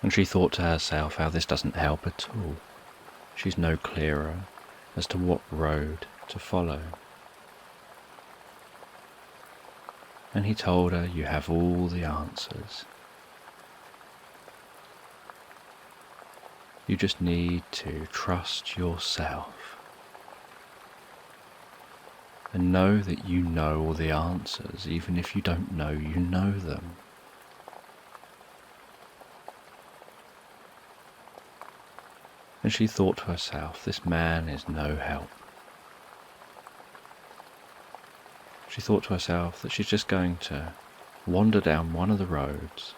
S1: And she thought to herself how this doesn't help at all. She's no clearer as to what road to follow. And he told her, "You have all the answers. You just need to trust yourself and know that you know all the answers, even if you don't know you know them." And she thought to herself, this man is no help. She thought to herself that she's just going to wander down one of the roads,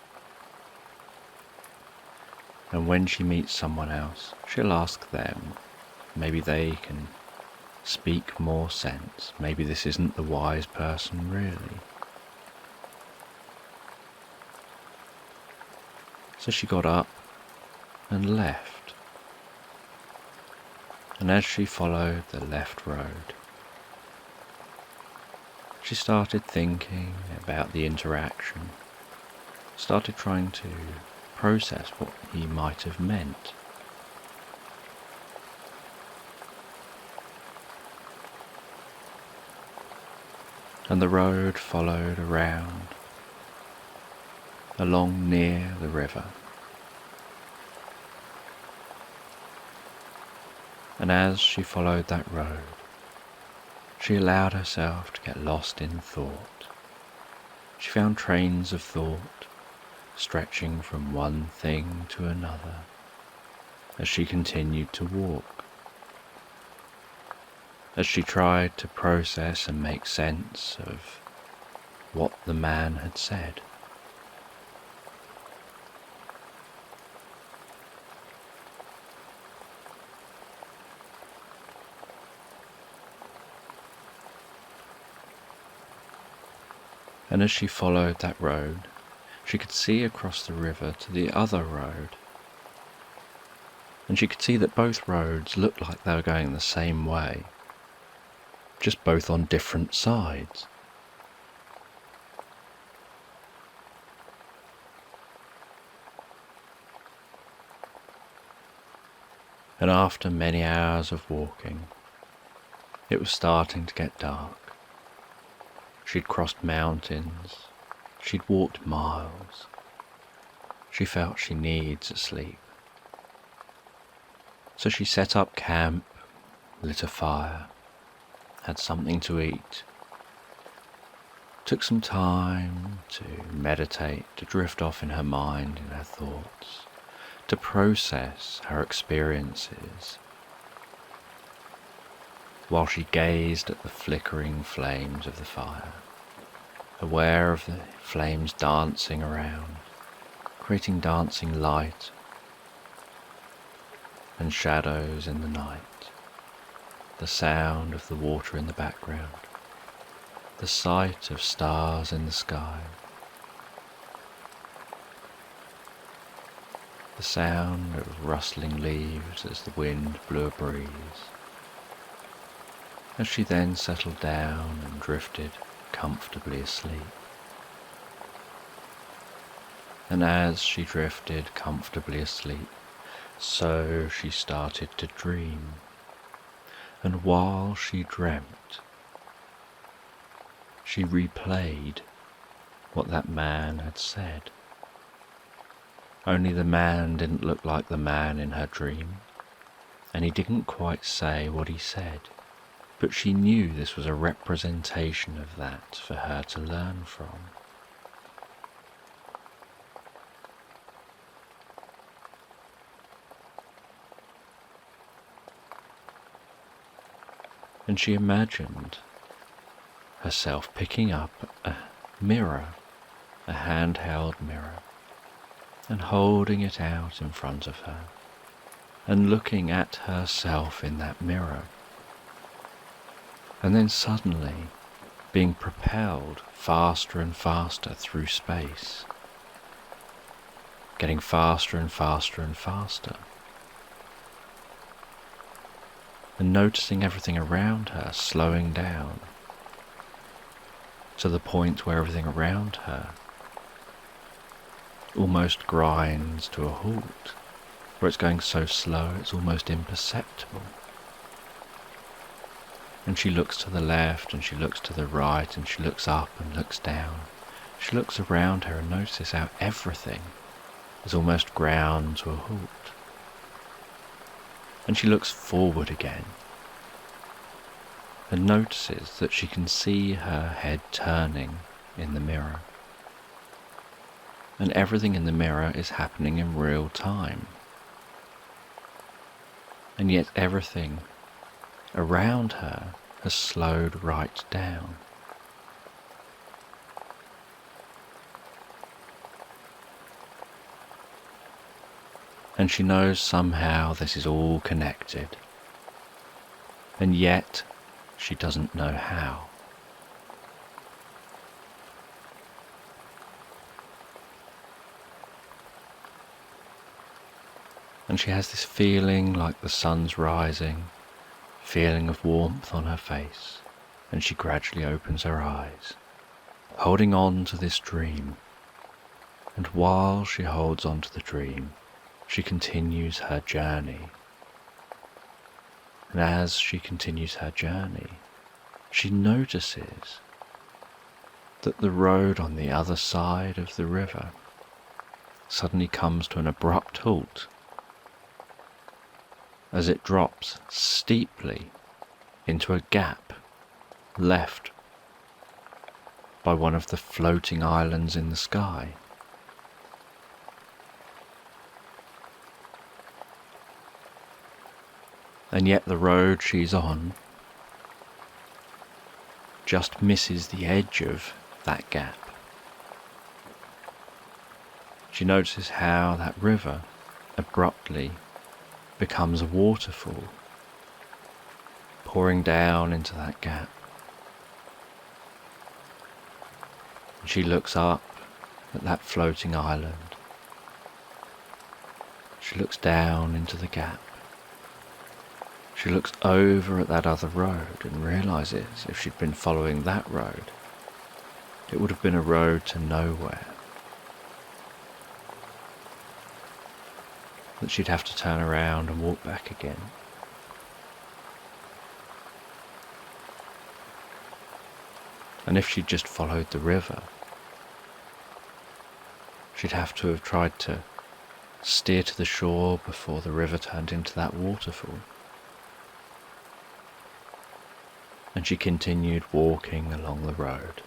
S1: and when she meets someone else, she'll ask them. Maybe they can speak more sense. Maybe this isn't the wise person really. So she got up and left. And as she followed the left road, she started thinking about the interaction, started trying to process what he might have meant. And the road followed around, along near the river. And as she followed that road, she allowed herself to get lost in thought. She found trains of thought stretching from one thing to another as she continued to walk, as she tried to process and make sense of what the man had said. And as she followed that road, she could see across the river to the other road. And she could see that both roads looked like they were going the same way, just both on different sides. And after many hours of walking, it was starting to get dark. She'd crossed mountains, she'd walked miles. She felt she needs a sleep. So she set up camp, lit a fire, had something to eat, took some time to meditate, to drift off in her mind, in her thoughts, to process her experiences, while she gazed at the flickering flames of the fire, aware of the flames dancing around, creating dancing light and shadows in the night, the sound of the water in the background, the sight of stars in the sky, the sound of rustling leaves as the wind blew a breeze. As she then settled down and drifted comfortably asleep. And as she drifted comfortably asleep, so she started to dream. And while she dreamt, she replayed what that man had said. Only the man didn't look like the man in her dream, and he didn't quite say what he said, but she knew this was a representation of that for her to learn from. And she imagined herself picking up a mirror, a handheld mirror, and holding it out in front of her, and looking at herself in that mirror, and then suddenly being propelled faster and faster through space, getting faster and faster and faster, and noticing everything around her slowing down to the point where everything around her almost grinds to a halt, where it's going so slow it's almost imperceptible. And she looks to the left and she looks to the right and she looks up and looks down. She looks around her and notices how everything is almost ground to a halt. And she looks forward again and notices that she can see her head turning in the mirror. And everything in the mirror is happening in real time. And yet everything around her has slowed right down. And she knows somehow this is all connected, and yet she doesn't know how. And she has this feeling like the sun's rising, feeling of warmth on her face, and she gradually opens her eyes, holding on to this dream. And while she holds on to the dream, she continues her journey. And as she continues her journey, she notices that the road on the other side of the river suddenly comes to an abrupt halt as it drops steeply into a gap left by one of the floating islands in the sky. And yet the road she's on just misses the edge of that gap. She notices how that river abruptly becomes a waterfall, pouring down into that gap. And she looks up at that floating island. She looks down into the gap. She looks over at that other road and realizes if she'd been following that road, it would have been a road to nowhere. that she'd have to turn around and walk back again. And if she'd just followed the river, she'd have to have tried to steer to the shore before the river turned into that waterfall. And she continued walking along the road,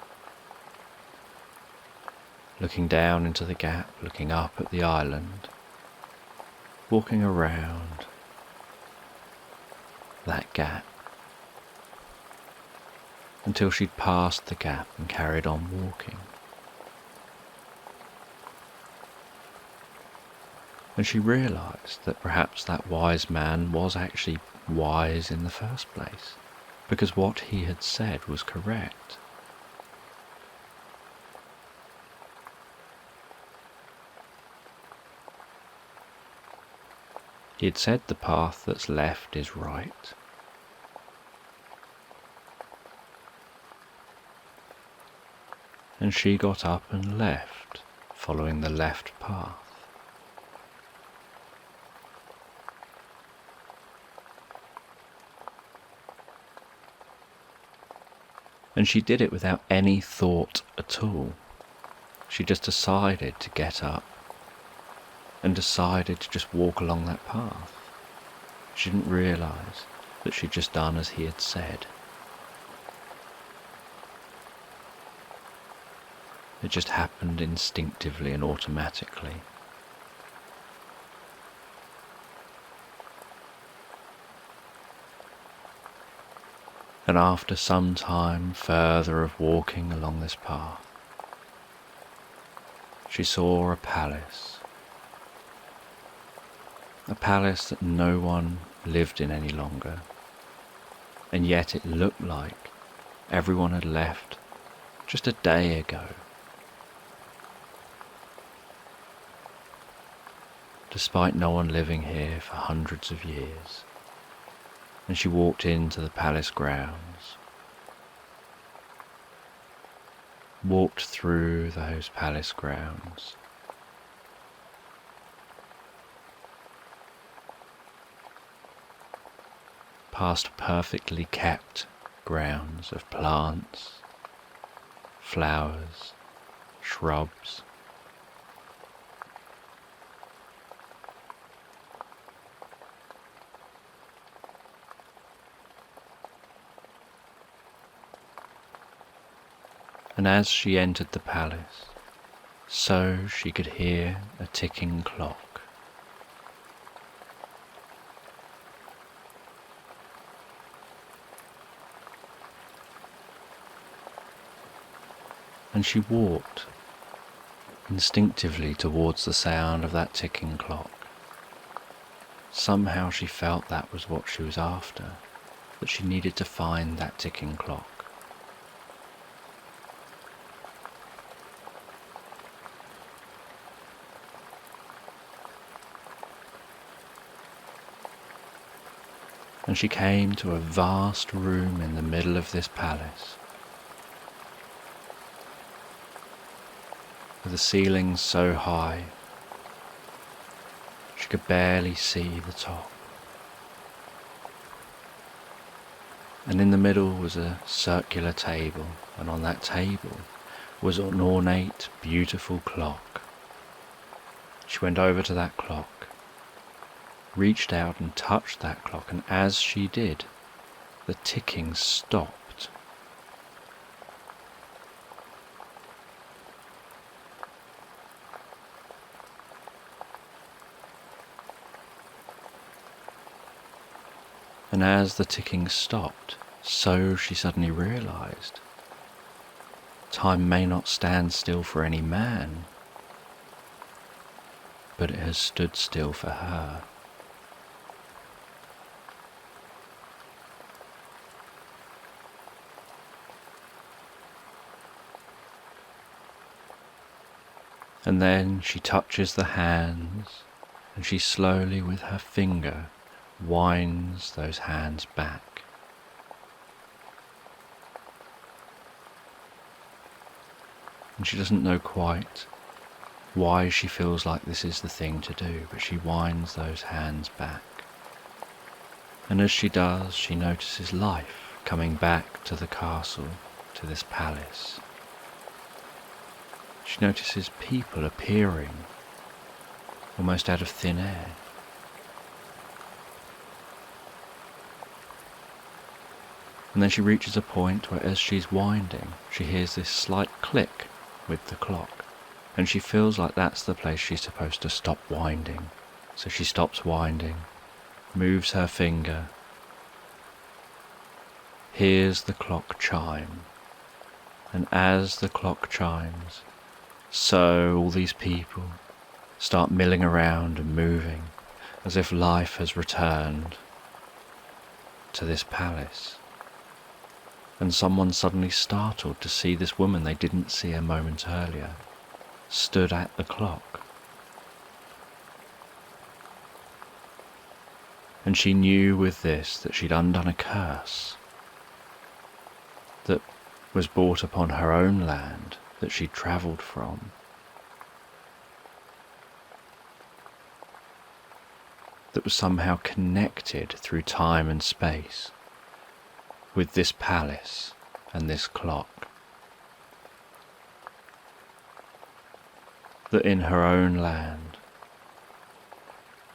S1: looking down into the gap, looking up at the island, walking around that gap until she'd passed the gap and carried on walking. And she realised that perhaps that wise man was actually wise in the first place, because what he had said was correct. He had said the path that's left is right. And she got up and left, following the left path. And she did it without any thought at all. She just decided to get up and decided to just walk along that path. She didn't realise that she'd just done as he had said. It just happened instinctively and automatically. And after some time further of walking along this path, she saw a palace that no one lived in any longer, and yet it looked like everyone had left just a day ago. Despite no one living here for hundreds of years. And she walked into the palace grounds, walked through those palace grounds, past perfectly kept grounds of plants, flowers, shrubs, and as she entered the palace, so she could hear a ticking clock. And she walked instinctively towards the sound of that ticking clock. Somehow she felt that was what she was after, that she needed to find that ticking clock. And she came to a vast room in the middle of this palace, with the ceiling so high she could barely see the top. And in the middle was a circular table, and on that table was an ornate, beautiful clock. She went over to that clock, reached out and touched that clock, and as she did, the ticking stopped. And as the ticking stopped, so she suddenly realised, time may not stand still for any man, but it has stood still for her. And then she touches the hands, and she slowly with her finger winds those hands back. And she doesn't know quite why she feels like this is the thing to do, but she winds those hands back. And as she does, she notices life coming back to the castle, to this palace. She notices people appearing almost out of thin air. And then she reaches a point where as she's winding, she hears this slight click with the clock. And she feels like that's the place she's supposed to stop winding. So she stops winding, moves her finger, hears the clock chime. And as the clock chimes, so all these people start milling around and moving, as if life has returned to this palace. And someone suddenly startled to see this woman they didn't see a moment earlier, stood at the clock. And she knew with this that she'd undone a curse that was brought upon her own land that she'd travelled from. That was somehow connected through time and space with this palace and this clock. That in her own land,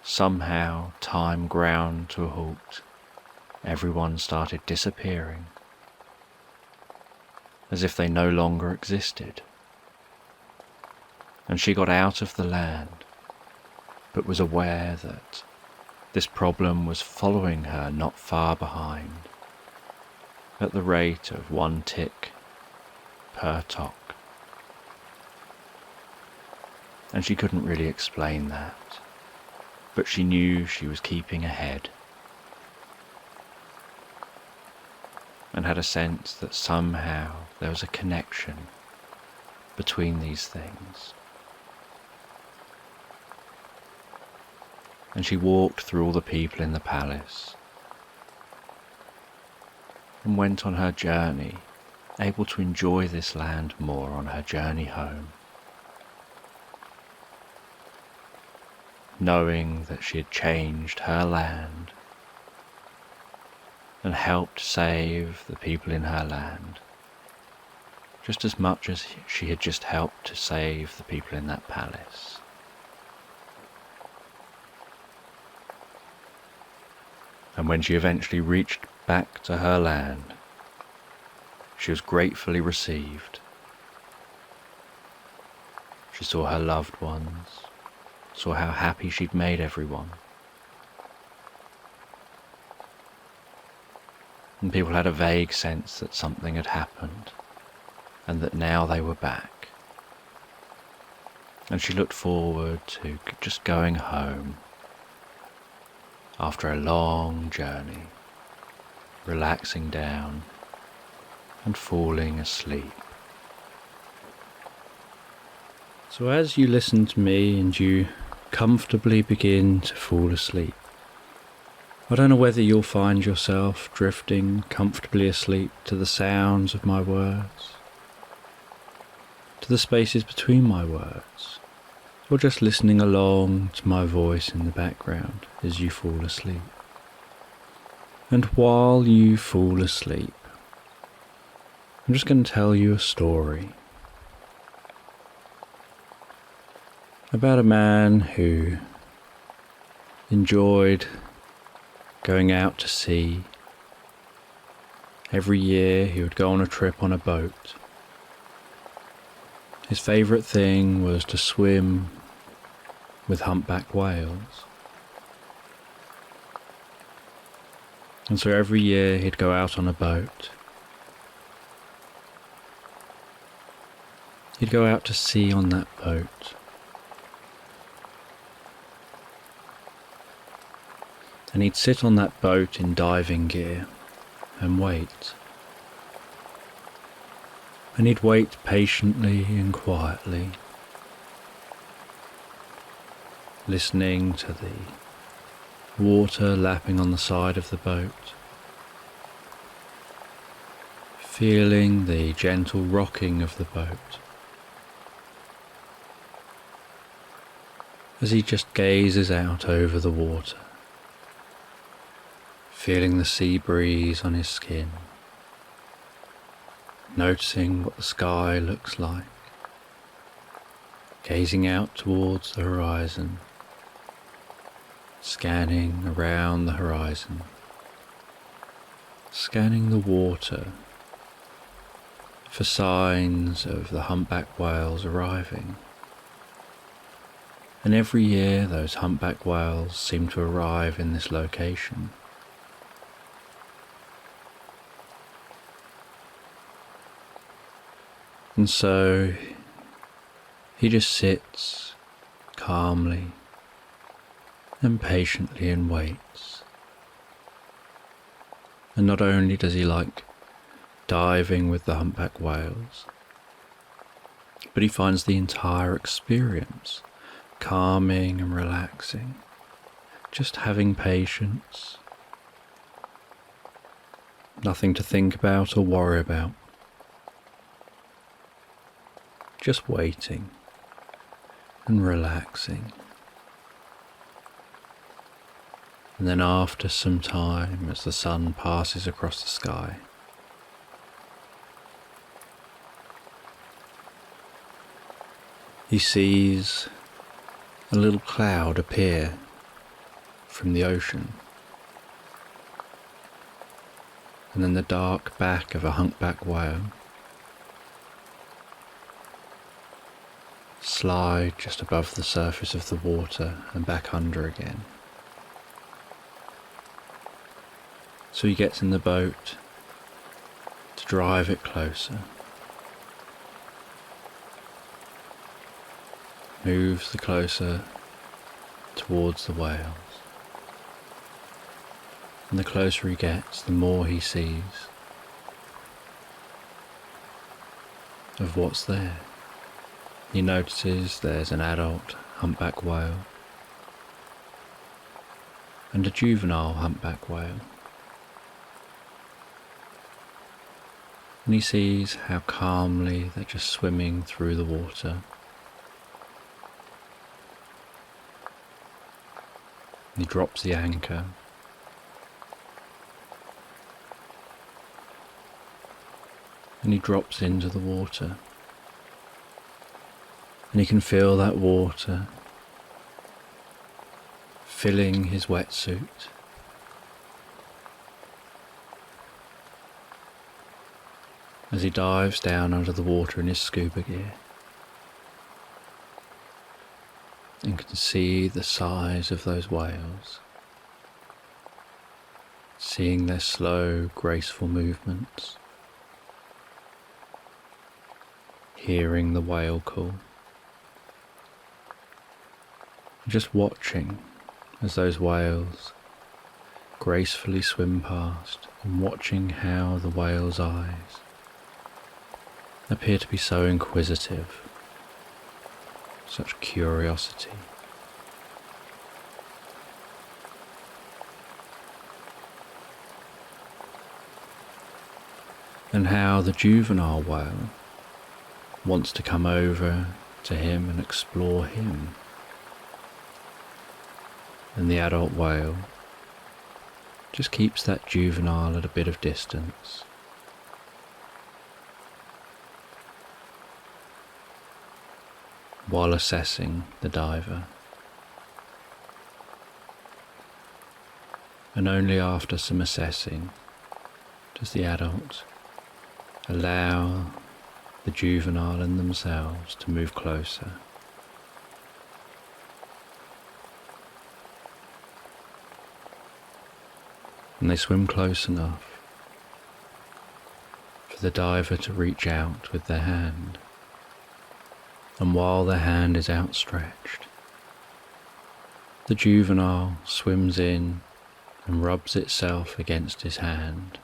S1: somehow time ground to a halt, everyone started disappearing, as if they no longer existed. And she got out of the land, but was aware that this problem was following her not far behind, at the rate of 1 tick per tock. And she couldn't really explain that, but she knew she was keeping ahead, and had a sense that somehow there was a connection between these things. And she walked through all the people in the palace and went on her journey, able to enjoy this land more on her journey home, knowing that she had changed her land and helped save the people in her land, just as much as she had just helped to save the people in that palace. And when she eventually reached back to her land, she was gratefully received. She saw her loved ones, saw how happy she'd made everyone. And people had a vague sense that something had happened, and that now they were back. And she looked forward to just going home after a long journey, relaxing down and falling asleep. So as you listen to me and you comfortably begin to fall asleep, I don't know whether you'll find yourself drifting comfortably asleep to the sounds of my words, to the spaces between my words, or just listening along to my voice in the background as you fall asleep. And while you fall asleep, I'm just going to tell you a story about a man who enjoyed going out to sea. Every year he would go on a trip on a boat. His favourite thing was to swim with humpback whales. And so every year he'd go out on a boat. He'd go out to sea on that boat. And he'd sit on that boat in diving gear and wait. And he'd wait patiently and quietly, listening to the water lapping on the side of the boat, feeling the gentle rocking of the boat, as he just gazes out over the water, feeling the sea breeze on his skin, noticing what the sky looks like, gazing out towards the horizon, scanning around the horizon, scanning the water for signs of the humpback whales arriving. And every year those humpback whales seem to arrive in this location. And so he just sits calmly and patiently and waits. And not only does he like diving with the humpback whales, but he finds the entire experience calming and relaxing, just having patience, nothing to think about or worry about, just waiting and relaxing. And then after some time, as the sun passes across the sky, he sees a little cloud appear from the ocean, and then the dark back of a humpback whale slide just above the surface of the water and back under again. So he gets in the boat to drive it closer, moves the closer towards the whales, and the closer he gets, the more he sees of what's there. He notices there's an adult humpback whale and a juvenile humpback whale. And he sees how calmly they're just swimming through the water. He drops the anchor and he drops into the water. And he can feel that water filling his wetsuit. As he dives down under the water in his scuba gear and can see the size of those whales, seeing their slow, graceful movements, hearing the whale call, just watching as those whales gracefully swim past, and watching how the whale's eyes appear to be so inquisitive, such curiosity. And how the juvenile whale wants to come over to him and explore him. And the adult whale just keeps that juvenile at a bit of distance. While assessing the diver. And only after some assessing does the adult allow the juvenile and themselves to move closer. And they swim close enough for the diver to reach out with their hand. And while their hand is outstretched, the juvenile swims in and rubs itself against his hand.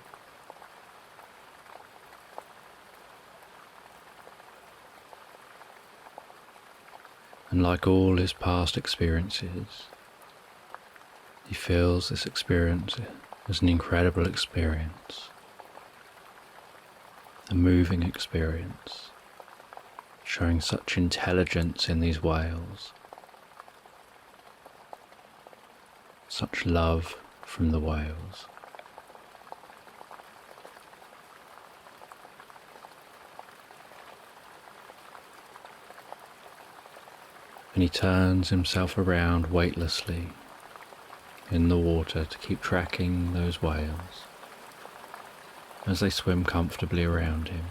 S1: And like all his past experiences, he feels this experience as an incredible experience, a moving experience, showing such intelligence in these whales, such love from the whales. And he turns himself around weightlessly in the water to keep tracking those whales as they swim comfortably around him.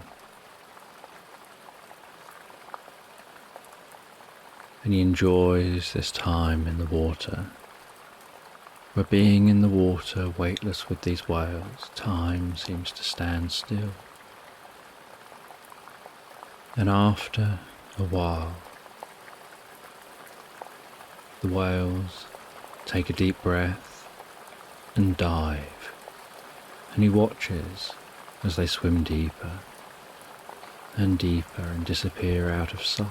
S1: And he enjoys this time in the water, where being in the water weightless with these whales, time seems to stand still. And after a while, the whales take a deep breath and dive, and he watches as they swim deeper and deeper and disappear out of sight.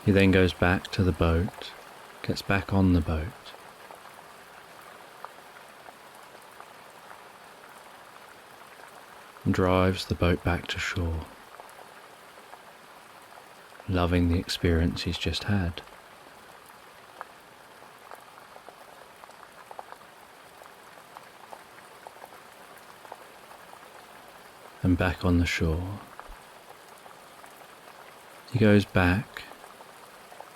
S1: He then goes back to the boat, gets back on the boat, and drives the boat back to shore, loving the experience he's just had. And back on the shore, he goes back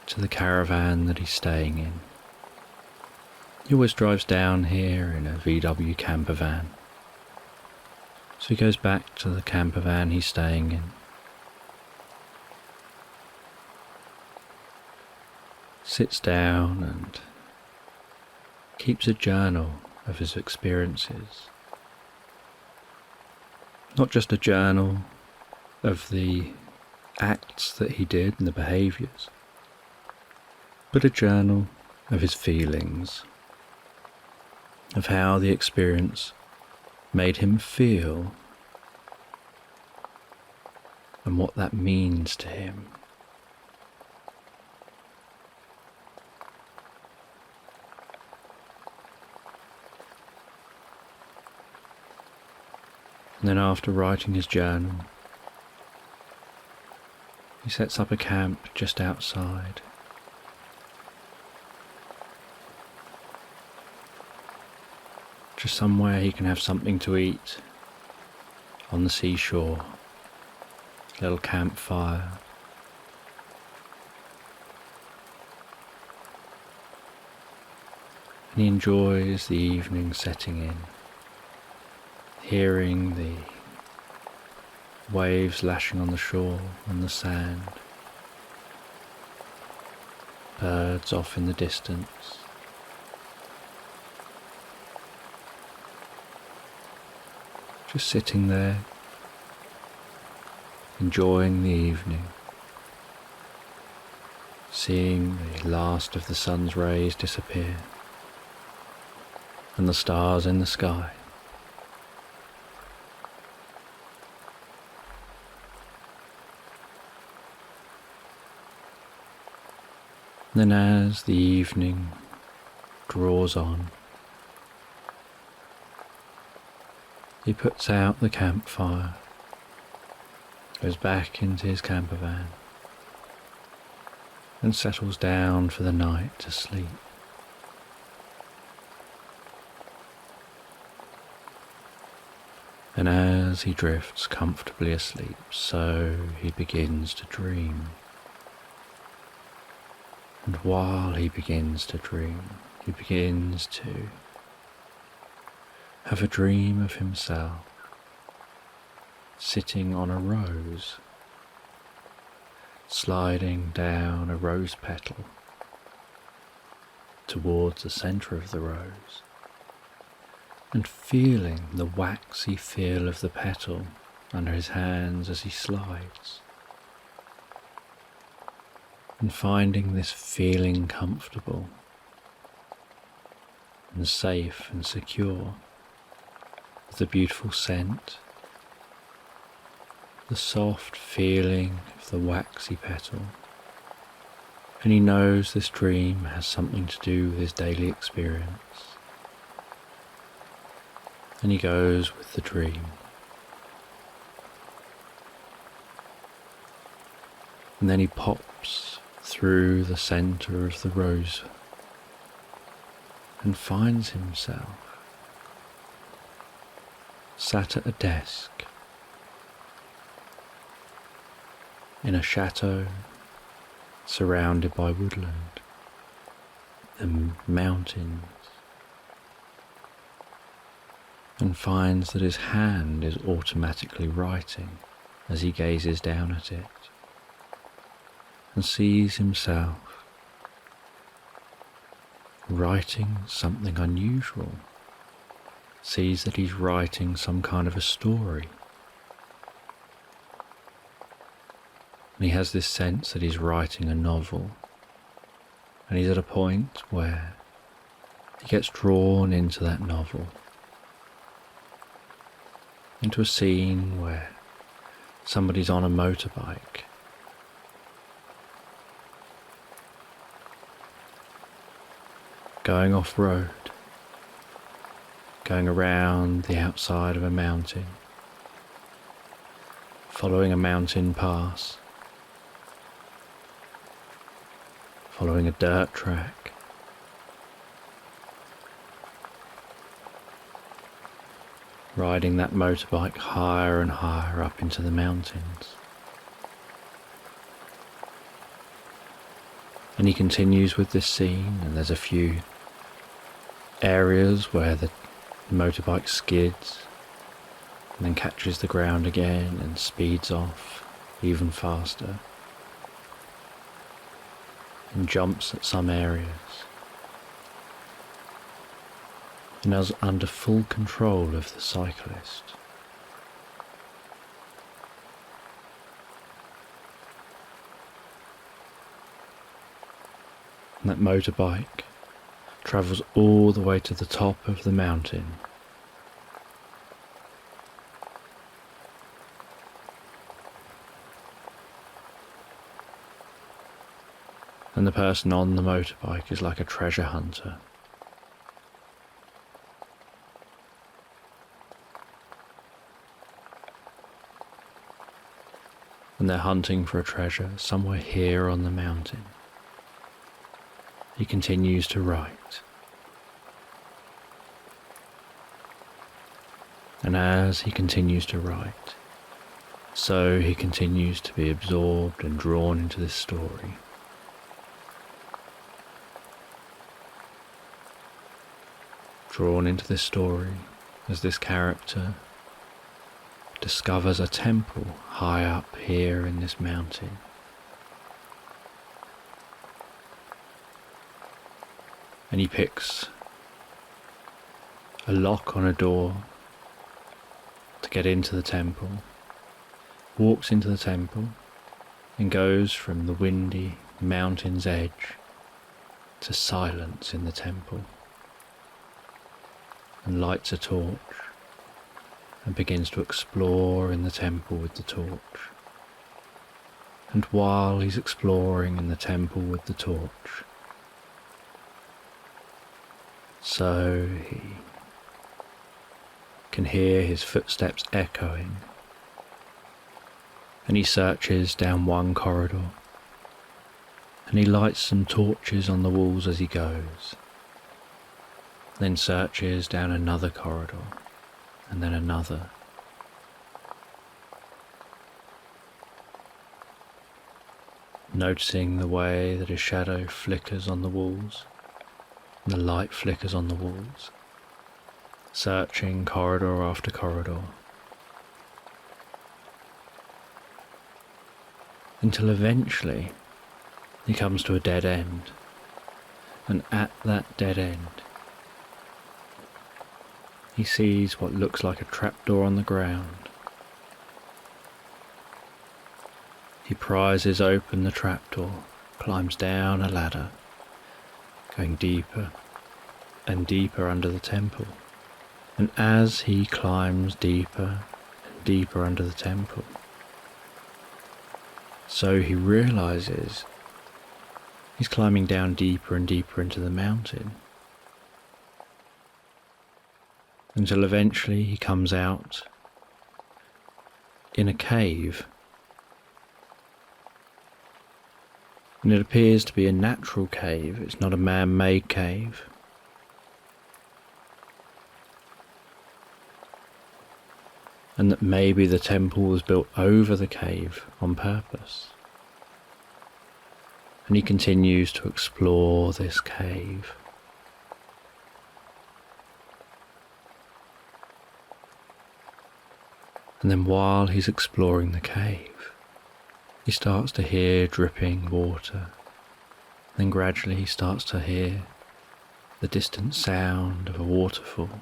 S1: to the caravan that he's staying in. He always drives down here in a VW camper van. So he goes back to the camper van he's staying in. Sits down and keeps a journal of his experiences. Not just a journal of the acts that he did and the behaviours, but a journal of his feelings, of how the experience made him feel and what that means to him. And then after writing his journal, he sets up a camp just outside. Just somewhere he can have something to eat on the seashore, a little campfire. And he enjoys the evening setting in, hearing the waves lashing on the shore, on the sand, birds off in the distance. Just sitting there, enjoying the evening, seeing the last of the sun's rays disappear, and the stars in the sky. Then as the evening draws on, he puts out the campfire, goes back into his camper van, and settles down for the night to sleep. And as he drifts comfortably asleep, so he begins to dream. And while he begins to dream, he begins to have a dream of himself sitting on a rose, sliding down a rose petal towards the centre of the rose, and feeling the waxy feel of the petal under his hands as he slides, and finding this feeling comfortable and safe and secure, with the beautiful scent, the soft feeling of the waxy petal. And he knows this dream has something to do with his daily experience. And he goes with the dream. And then he pops through the centre of the rose and finds himself sat at a desk in a chateau surrounded by woodland and mountains, and finds that his hand is automatically writing as he gazes down at it, and sees himself writing something unusual, sees that he's writing some kind of a story. And he has this sense that he's writing a novel, and he's at a point where he gets drawn into that novel, into a scene where somebody's on a motorbike, going off-road, going around the outside of a mountain, following a mountain pass, following a dirt track, riding that motorbike higher and higher up into the mountains. And he continues with this scene, and there's a few areas where the motorbike skids and then catches the ground again and speeds off even faster, and jumps at some areas, and is under full control of the cyclist. And that motorbike travels all the way to the top of the mountain, and the person on the motorbike is like a treasure hunter. And they're hunting for a treasure somewhere here on the mountain. He continues to write. And as he continues to write, so he continues to be absorbed and drawn into this story. Drawn into this story as this character discovers a temple high up here in this mountain. And he picks a lock on a door to get into the temple, walks into the temple, and goes from the windy mountain's edge to silence in the temple, and lights a torch and begins to explore in the temple with the torch. And while he's exploring in the temple with the torch, so he can hear his footsteps echoing, and he searches down one corridor, and he lights some torches on the walls as he goes, then searches down another corridor, and then another. Noticing the way that his shadow flickers on the walls, and the light flickers on the walls, searching corridor after corridor, until eventually he comes to a dead end, and at that dead end he sees what looks like a trapdoor on the ground. He prizes open the trapdoor, climbs down a ladder, going deeper and deeper under the temple. And as he climbs deeper and deeper under the temple, so he realizes he's climbing down deeper and deeper into the mountain, until eventually he comes out in a cave. And it appears to be a natural cave, it's not a man-made cave. And that maybe the temple was built over the cave on purpose. And he continues to explore this cave. And then while he's exploring the cave, he starts to hear dripping water. Then gradually he starts to hear the distant sound of a waterfall.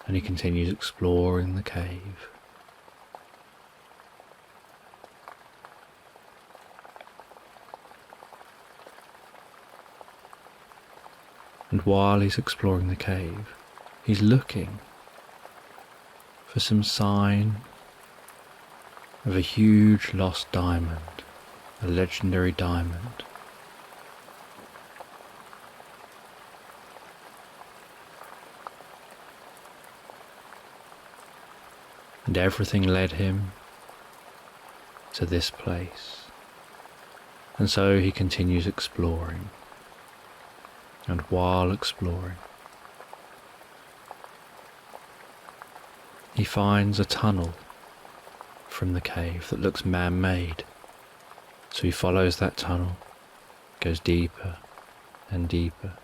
S1: And he continues exploring the cave. And while he's exploring the cave, he's looking for some sign of a huge lost diamond, a legendary diamond. And everything led him to this place. And so he continues exploring. And while exploring, he finds a tunnel from the cave that looks man-made. So he follows that tunnel, goes deeper and deeper,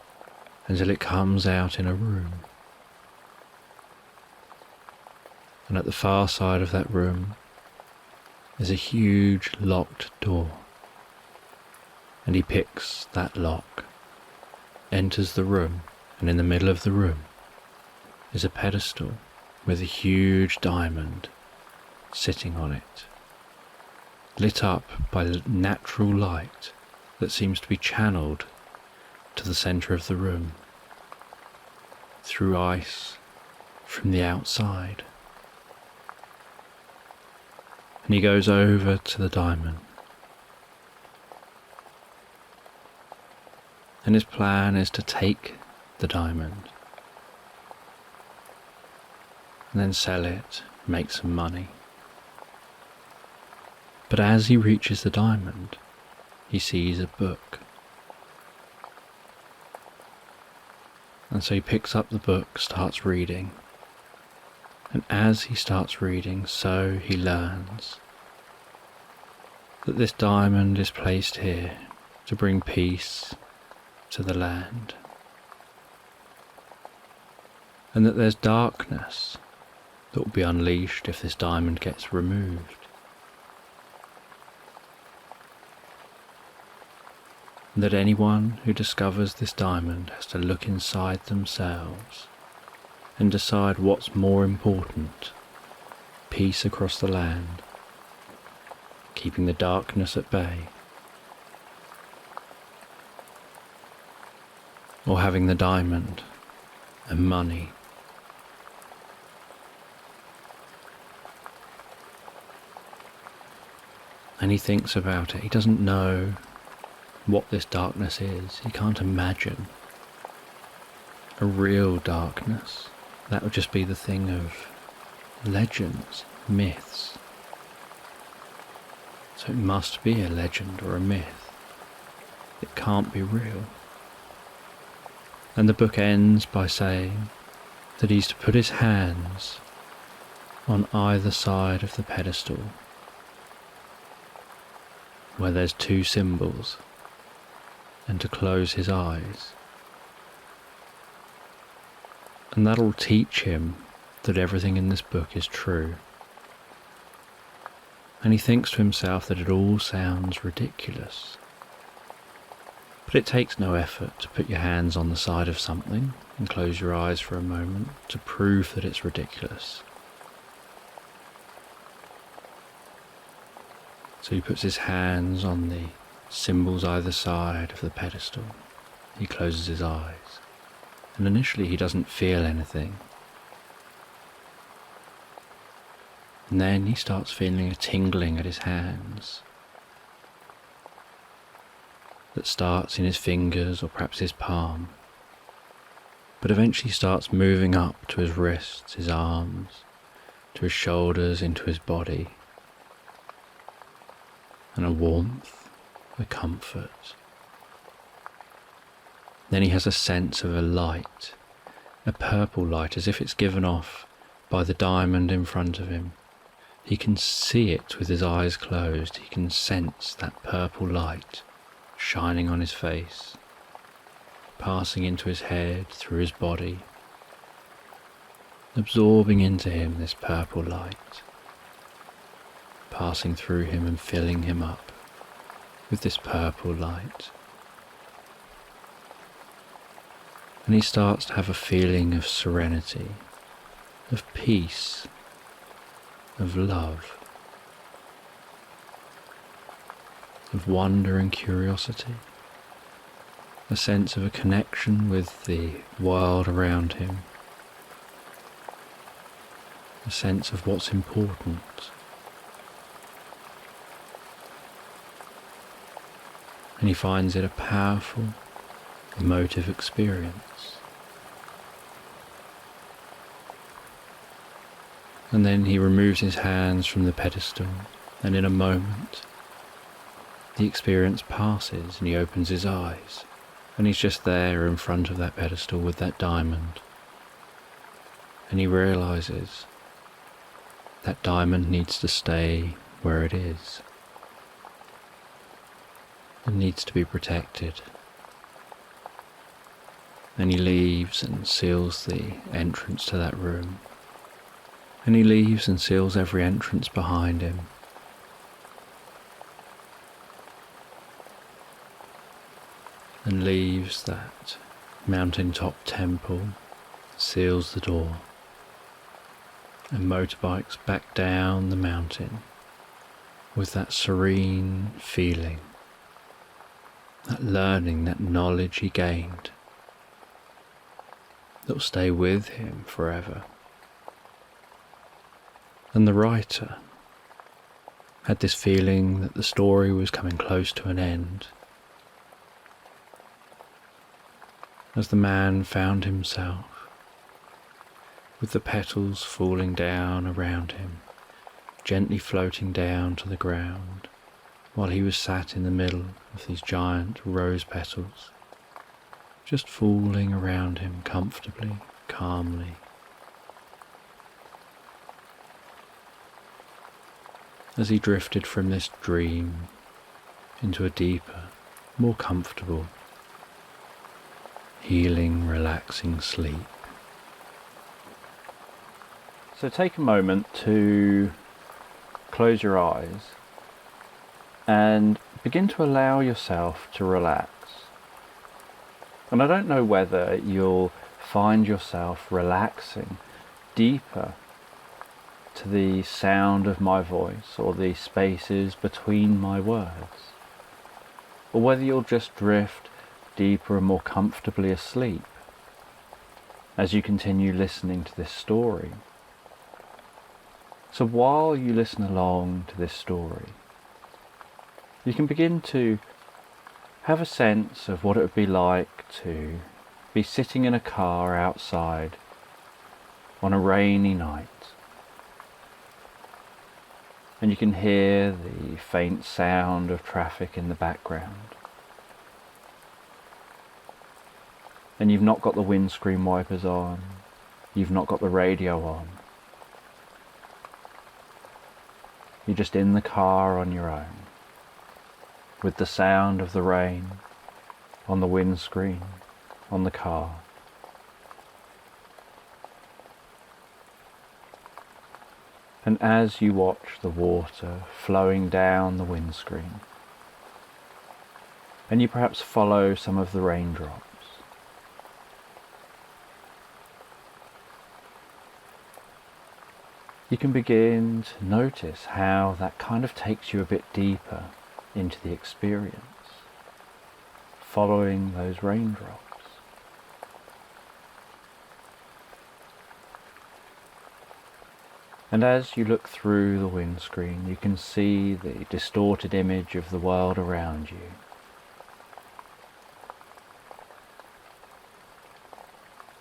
S1: until it comes out in a room. And at the far side of that room is a huge locked door. And he picks that lock, enters the room, and in the middle of the room is a pedestal with a huge diamond sitting on it, lit up by natural light that seems to be channeled to the centre of the room through ice from the outside. And he goes over to the diamond. And his plan is to take the diamond and then sell it, make some money. But as he reaches the diamond, he sees a book. And so he picks up the book, starts reading. And as he starts reading, so he learns that this diamond is placed here to bring peace to the land. And that there's darkness that will be unleashed if this diamond gets removed. And that anyone who discovers this diamond has to look inside themselves and decide what's more important: peace across the land, keeping the darkness at bay, or having the diamond and money. And he thinks about it. He doesn't know what this darkness is. He can't imagine a real darkness. That would just be the thing of legends, myths. So it must be a legend or a myth. It can't be real. And the book ends by saying that he's to put his hands on either side of the pedestal where there's two symbols, and to close his eyes. And that'll teach him that everything in this book is true. And he thinks to himself that it all sounds ridiculous. But it takes no effort to put your hands on the side of something and close your eyes for a moment to prove that it's ridiculous. So he puts his hands on the symbols either side of the pedestal. He closes his eyes. And initially he doesn't feel anything. And then he starts feeling a tingling at his hands that starts in his fingers or perhaps his palm, but eventually starts moving up to his wrists, his arms, to his shoulders, into his body. and a warmth, a comfort. Then he has a sense of a light, a purple light, as if it's given off by the diamond in front of him. He can see it with his eyes closed. He can sense that purple light shining on his face, passing into his head, through his body, absorbing into him this purple light, passing through him and filling him up with this purple light. And he starts to have a feeling of serenity, of peace, of love, of wonder and curiosity, a sense of a connection with the world around him, a sense of what's important. And he finds it a powerful, emotive experience. And then he removes his hands from the pedestal, and in a moment the experience passes and he opens his eyes, and he's just there in front of that pedestal with that diamond, and he realizes that diamond needs to stay where it is. It needs to be protected. And he leaves and seals the entrance to that room. And he leaves and seals every entrance behind him. And leaves that mountaintop temple, seals the door, and motorbikes back down the mountain with that serene feeling, that learning, that knowledge he gained that will stay with him forever. And the writer had this feeling that the story was coming close to an end, as the man found himself with the petals falling down around him, gently floating down to the ground, while he was sat in the middle of these giant rose petals, just falling around him comfortably, calmly. As he drifted from this dream into a deeper, more comfortable, healing, relaxing sleep. So take a moment to close your eyes and begin to allow yourself to relax. And I don't know whether you'll find yourself relaxing deeper to the sound of my voice or the spaces between my words, or whether you'll just drift deeper and more comfortably asleep as you continue listening to this story. So while you listen along to this story, you can begin to have a sense of what it would be like to be sitting in a car outside on a rainy night. And you can hear the faint sound of traffic in the background. And you've not got the windscreen wipers on, you've not got the radio on. You're just in the car on your own, with the sound of the rain on the windscreen, on the car. And as you watch the water flowing down the windscreen, and you perhaps follow some of the raindrops, you can begin to notice how that kind of takes you a bit deeper into the experience, following those raindrops. And as you look through the windscreen, you can see the distorted image of the world around you.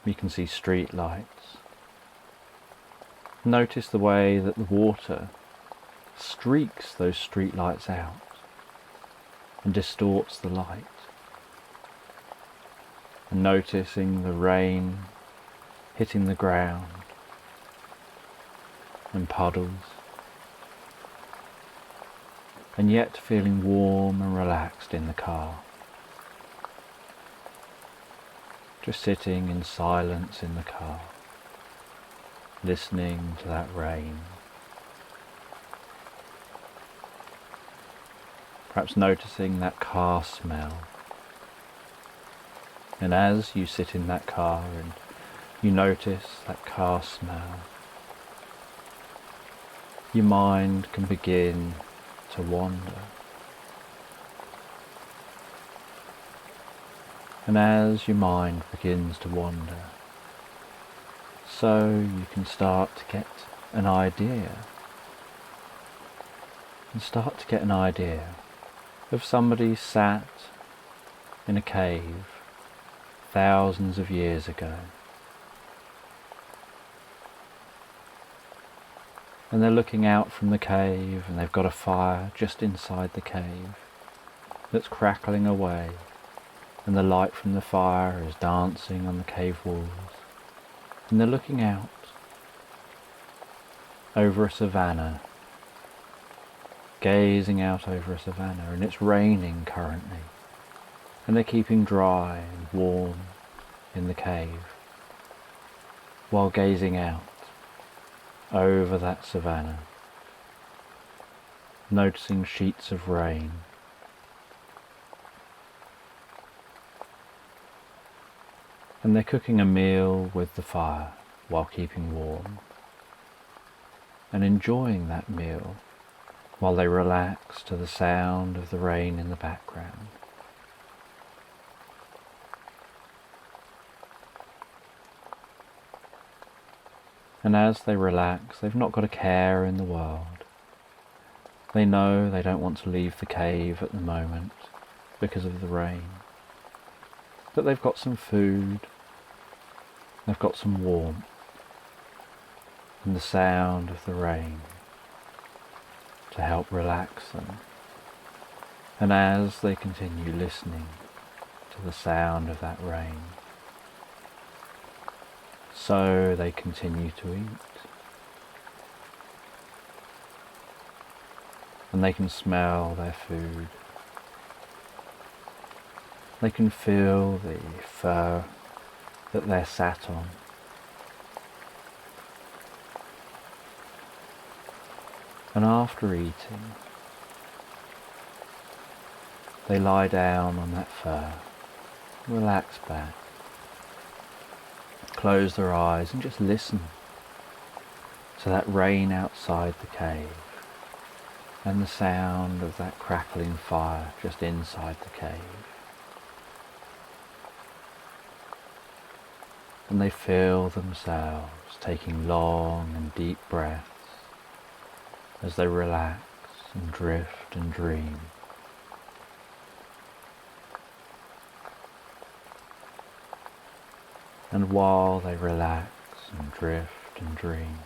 S1: You can see street lights. Notice the way that the water streaks those street lights out, and distorts the light. And noticing the rain hitting the ground and puddles, and yet feeling warm and relaxed in the car. Just sitting in silence in the car, listening to that rain. Perhaps noticing that car smell. And as you sit in that car and you notice that car smell, your mind can begin to wander. And as your mind begins to wander, so you can start to get an idea. And start to get an idea of somebody sat in a cave thousands of years ago. And they're looking out from the cave, and they've got a fire just inside the cave that's crackling away, and the light from the fire is dancing on the cave walls. And they're looking out over a savanna, gazing out over a savanna, and it's raining currently, and they're keeping dry and warm in the cave while gazing out over that savanna, noticing sheets of rain. And they're cooking a meal with the fire while keeping warm, and enjoying that meal while they relax to the sound of the rain in the background. And as they relax, they've not got a care in the world. They know they don't want to leave the cave at the moment because of the rain. But they've got some food, they've got some warmth, and the sound of the rain to help relax them. And as they continue listening to the sound of that rain, so they continue to eat. And they can smell their food. They can feel the fur that they're sat on. And after eating, they lie down on that fur, relax back, close their eyes and just listen to that rain outside the cave and the sound of that crackling fire just inside the cave. And they feel themselves taking long and deep breaths as they relax and drift and dream. And while they relax and drift and dream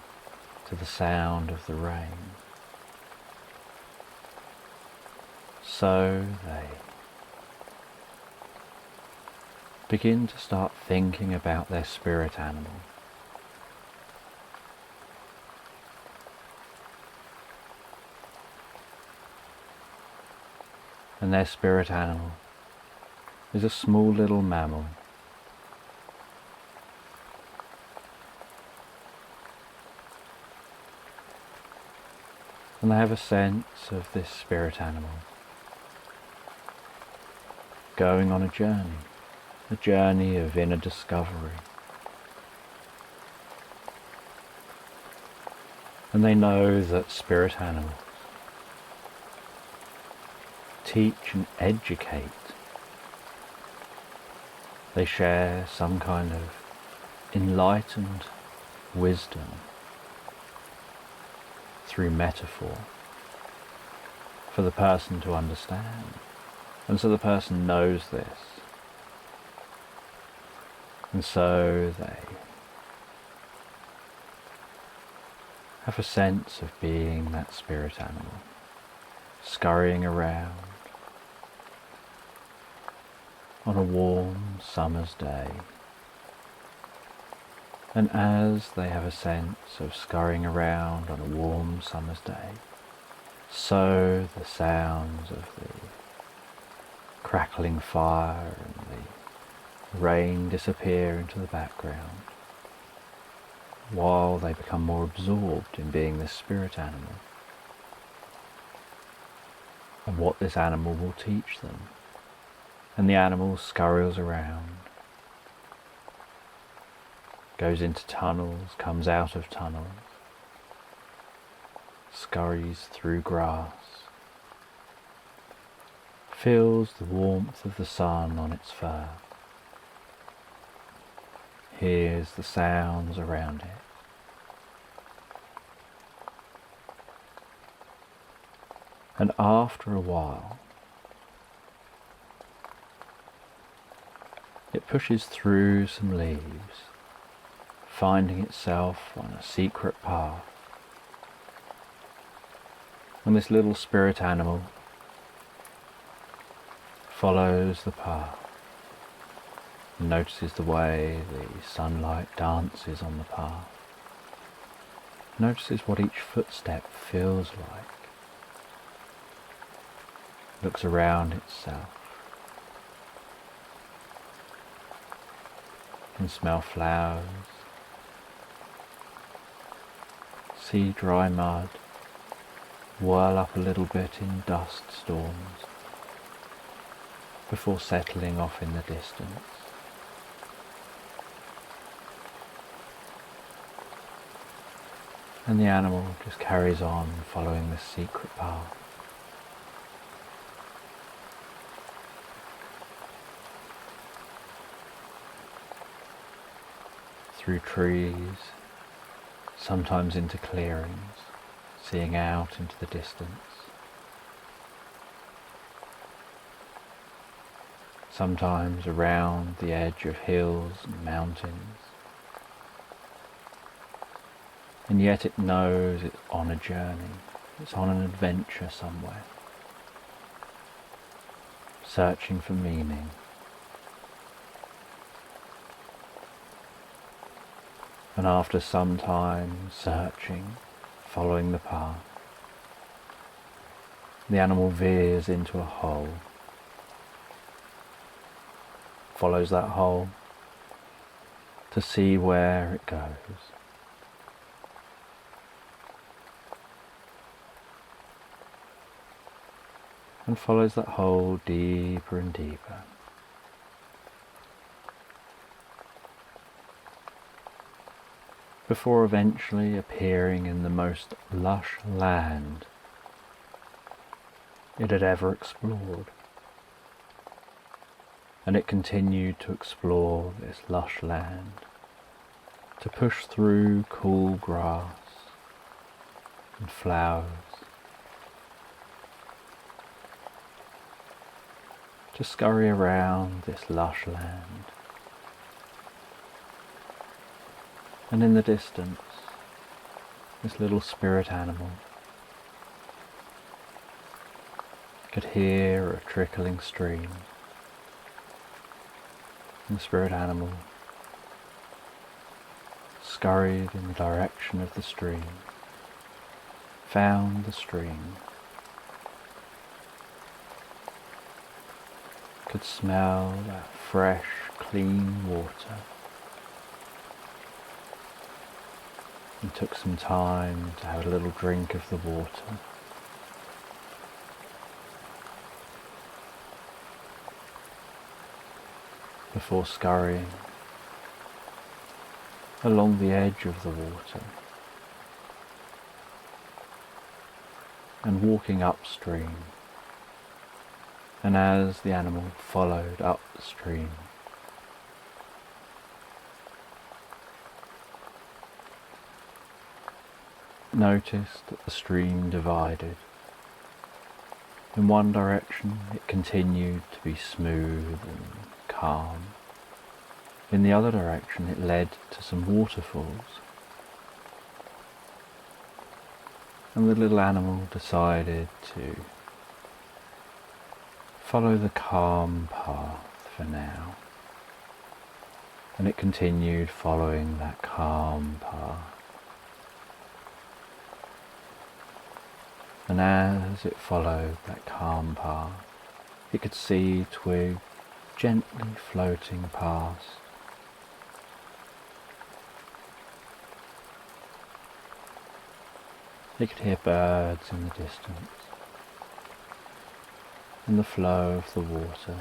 S1: to the sound of the rain, so they begin to start thinking about their spirit animal. And their spirit animal is a small little mammal. And they have a sense of this spirit animal going on a journey of inner discovery. And they know that spirit animals teach and educate. They share some kind of enlightened wisdom through metaphor for the person to understand. And so the person knows this. And so they have a sense of being that spirit animal, scurrying around, on a warm summer's day. And as they have a sense of scurrying around on a warm summer's day, so the sounds of the crackling fire and the rain disappear into the background, while they become more absorbed in being this spirit animal and what this animal will teach them. And the animal scurries around, goes into tunnels, comes out of tunnels, scurries through grass, feels the warmth of the sun on its fur, hears the sounds around it. And after a while, it pushes through some leaves, finding itself on a secret path. And this little spirit animal follows the path and notices the way the sunlight dances on the path, notices what each footstep feels like, looks around itself, can smell flowers, see dry mud whirl up a little bit in dust storms before settling off in the distance. And the animal just carries on following this secret path. Through trees, sometimes into clearings, seeing out into the distance. Sometimes around the edge of hills and mountains. And yet it knows it's on a journey, it's on an adventure somewhere, searching for meaning. And after some time searching, following the path, the animal veers into a hole, follows that hole to see where it goes. And follows that hole deeper and deeper. Before eventually appearing in the most lush land it had ever explored. And it continued to explore this lush land, to push through cool grass and flowers, to scurry around this lush land. And in the distance, this little spirit animal could hear a trickling stream. And the spirit animal scurried in the direction of the stream, found the stream, could smell that fresh, clean water, and took some time to have a little drink of the water. Before scurrying along the edge of the water and walking upstream. And as the animal followed up the stream, noticed that the stream divided. In one direction it continued to be smooth and calm. In the other direction it led to some waterfalls. And the little animal decided to follow the calm path for now. And it continued following that calm path. And as it followed that calm path, it could see twigs gently floating past. It could hear birds in the distance and the flow of the water.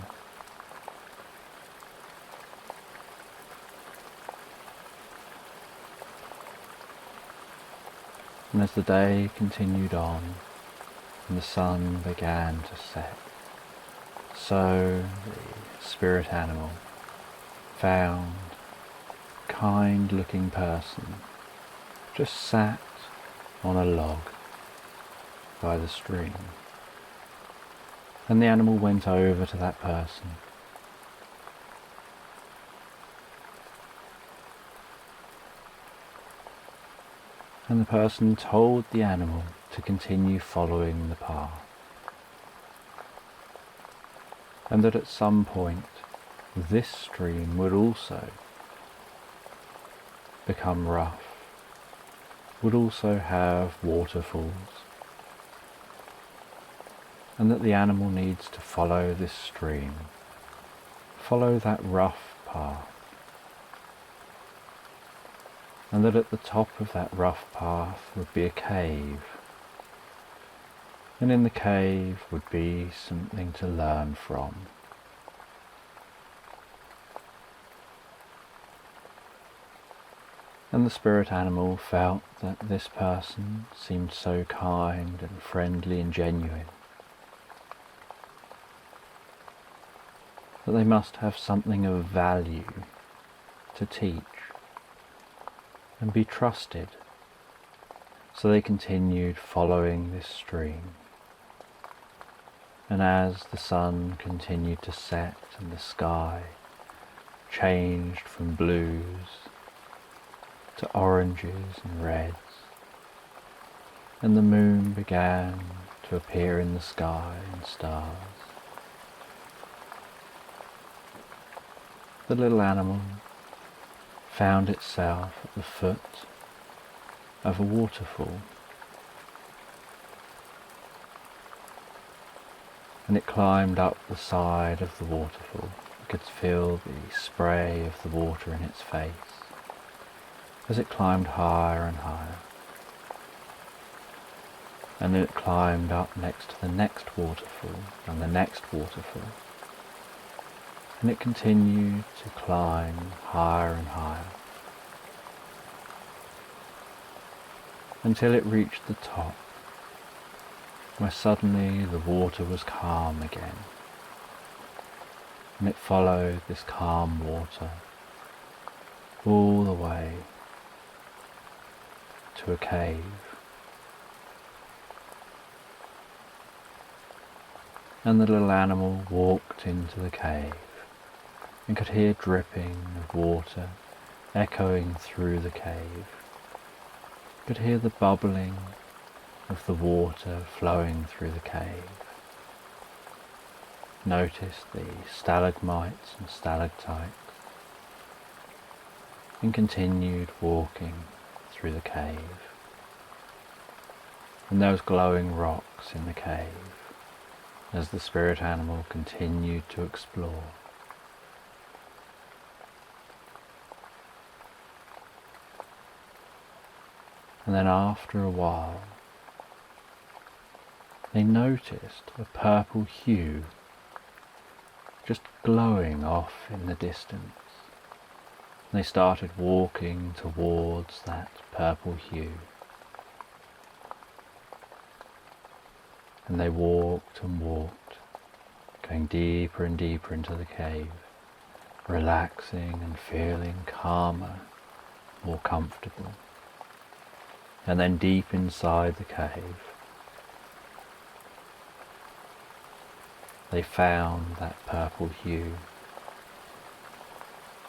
S1: And as the day continued on and the sun began to set, so the spirit animal found a kind-looking person just sat on a log by the stream. And the animal went over to that person and the person told the animal to continue following the path, and that at some point this stream would also become rough, would also have waterfalls, and that the animal needs to follow this stream, follow that rough path, and that at the top of that rough path would be a cave, and in the cave would be something to learn from. And the spirit animal felt that this person seemed so kind and friendly and genuine, that they must have something of value to teach and be trusted. So they continued following this stream. And as the sun continued to set and the sky changed from blues to oranges and reds, and the moon began to appear in the sky and stars, the little animal found itself at the foot of a waterfall, and it climbed up the side of the waterfall. It could feel the spray of the water in its face as it climbed higher and higher, and then it climbed up next to the next waterfall and the next waterfall, and it continued to climb higher and higher until it reached the top, where suddenly the water was calm again, and it followed this calm water all the way to a cave. And the little animal walked into the cave and could hear dripping of water echoing through the cave, could hear the bubbling of the water flowing through the cave, noticed the stalagmites and stalactites, and continued walking through the cave. And those glowing rocks in the cave as the spirit animal continued to explore. And then after a while, they noticed a purple hue just glowing off in the distance. They started walking towards that purple hue. And they walked and walked, going deeper and deeper into the cave, relaxing and feeling calmer, more comfortable. And then deep inside the cave, they found that purple hue.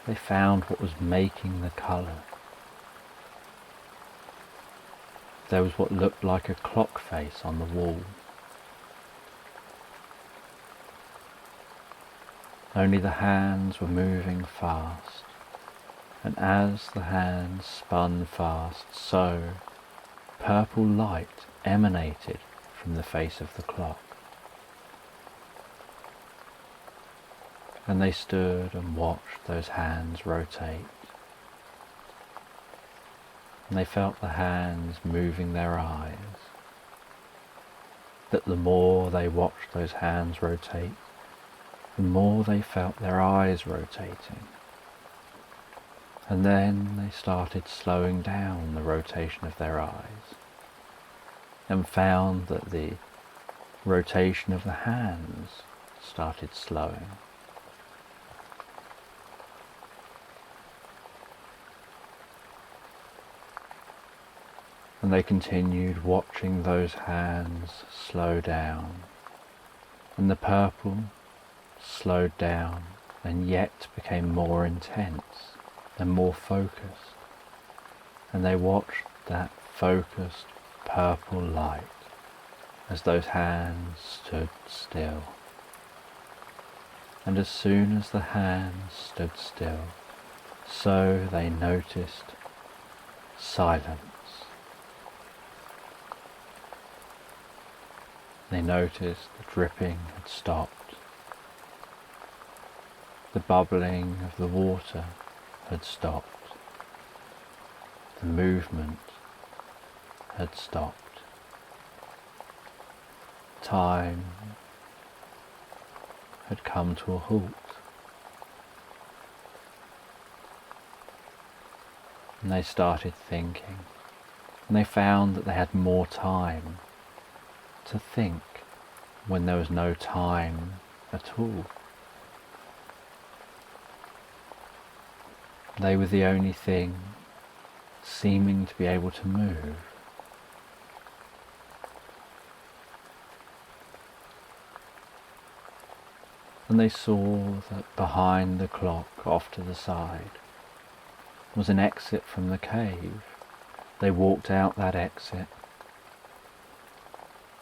S1: They found what was making the colour. There was what looked like a clock face on the wall. Only the hands were moving fast, and as the hands spun fast, so purple light emanated from the face of the clock. And they stood and watched those hands rotate. And they felt the hands moving their eyes. But the more they watched those hands rotate, the more they felt their eyes rotating. And then they started slowing down the rotation of their eyes, and found that the rotation of the hands started slowing. And they continued watching those hands slow down, and the purple slowed down and yet became more intense and more focused, and they watched that focused purple light as those hands stood still. And as soon as the hands stood still, so they noticed silence. They noticed the dripping had stopped. The bubbling of the water had stopped. The movement had stopped. Time had come to a halt. And they started thinking, and they found that they had more time to think when there was no time at all. They were the only thing seeming to be able to move. And they saw that behind the clock off to the side was an exit from the cave. They walked out that exit,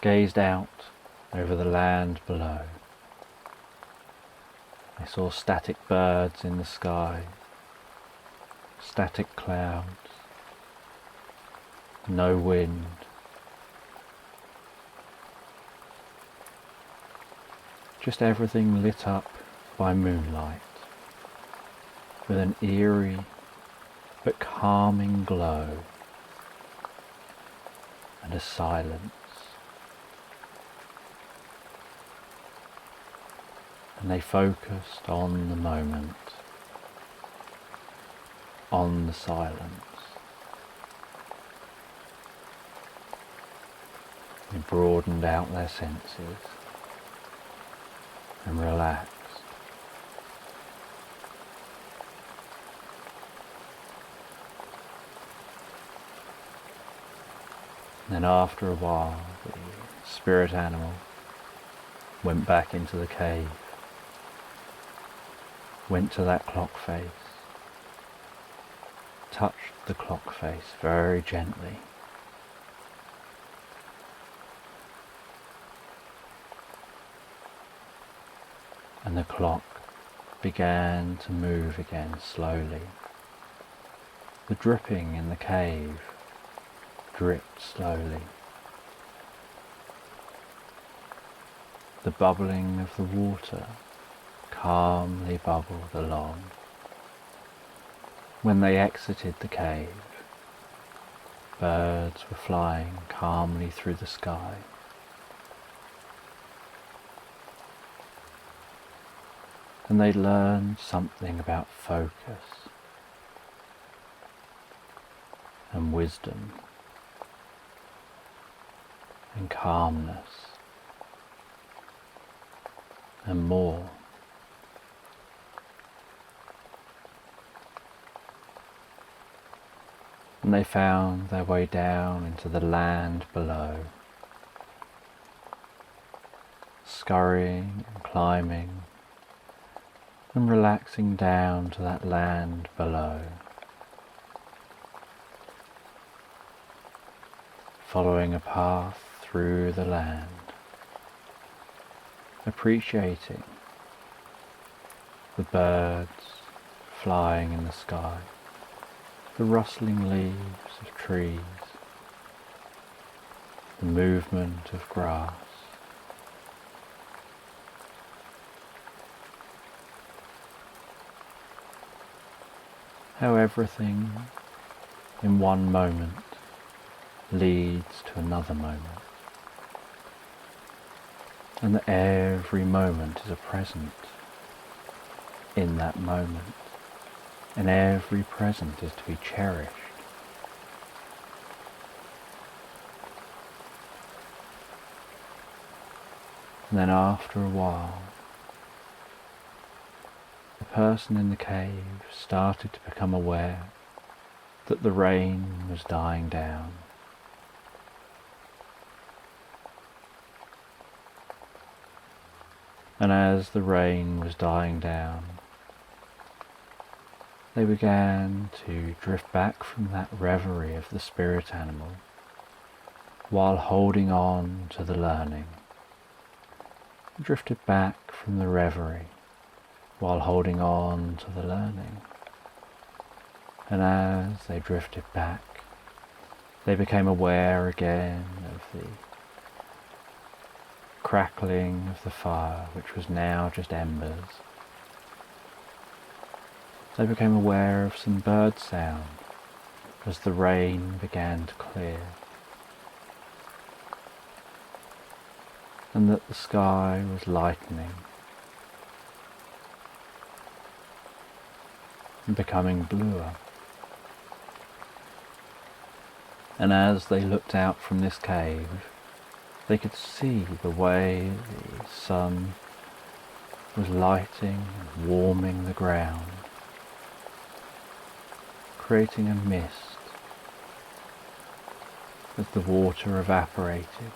S1: gazed out over the land below. They saw static birds in the sky, static clouds, no wind. Just everything lit up by moonlight with an eerie but calming glow and a silence. And they focused on the moment, on the silence. They broadened out their senses and relaxed. Then after a while, the spirit animal went back into the cave, went to that clock face, touched the clock face very gently, and the clock began to move again slowly. The dripping in the cave dripped slowly. The bubbling of the water calmly bubbled along. When they exited the cave, birds were flying calmly through the sky. And they learned something about focus and wisdom and calmness and more. And they found their way down into the land below, scurrying and climbing and relaxing down to that land below, following a path through the land, appreciating the birds flying in the sky, the rustling leaves of trees, the movement of grass. How everything in one moment leads to another moment, and that every moment is a present in that moment, and every present is to be cherished. And then after a while, the person in the cave started to become aware that the rain was dying down. And as the rain was dying down, they began to drift back from that reverie of the spirit animal while holding on to the learning. Drifted back from the reverie while holding on to the learning. And as they drifted back, they became aware again of the crackling of the fire, which was now just embers. They became aware of some bird sound as the rain began to clear, and that the sky was lightening and becoming bluer. And as they looked out from this cave, they could see the way the sun was lighting and warming the ground, creating a mist as the water evaporated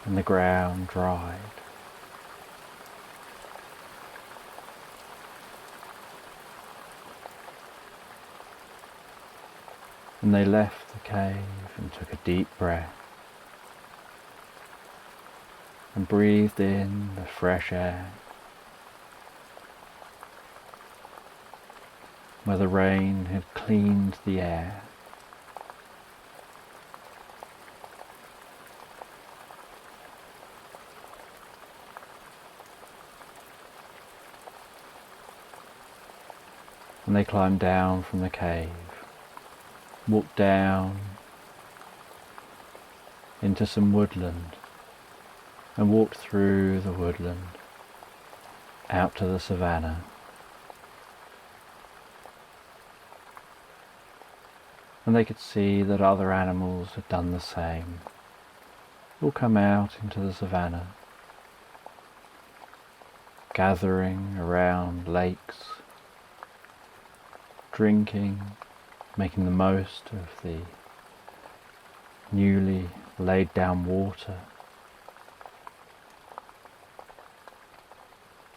S1: and the ground dried. And they left the cave and took a deep breath and breathed in the fresh air, where the rain had cleaned the air. And they climbed down from the cave, walked down into some woodland, and walked through the woodland out to the savannah. And they could see that other animals had done the same, all come out into the savannah, gathering around lakes, drinking, making the most of the newly laid down water,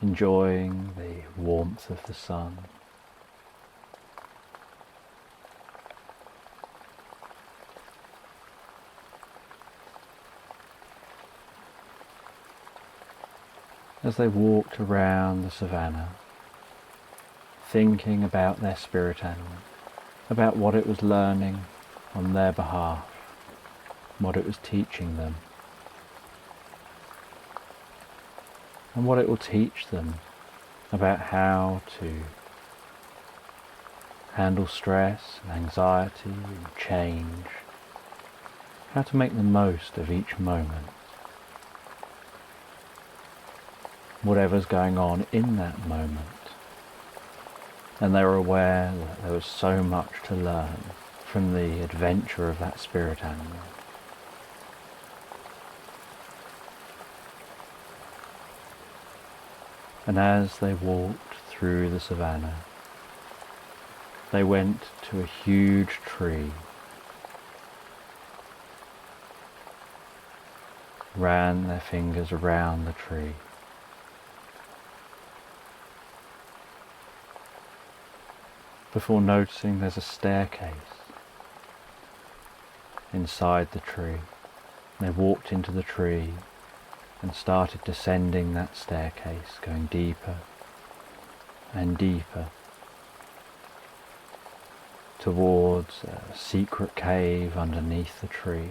S1: enjoying the warmth of the sun. As they walked around the savannah, thinking about their spirit animal, about what it was learning on their behalf, what it was teaching them, and what it will teach them about how to handle stress and anxiety and change, how to make the most of each moment, whatever's going on in that moment. And they were aware that there was so much to learn from the adventure of that spirit animal. And as they walked through the savannah, they went to a huge tree, ran their fingers around the tree, before noticing there's a staircase inside the tree. They walked into the tree and started descending that staircase, going deeper and deeper towards a secret cave underneath the tree.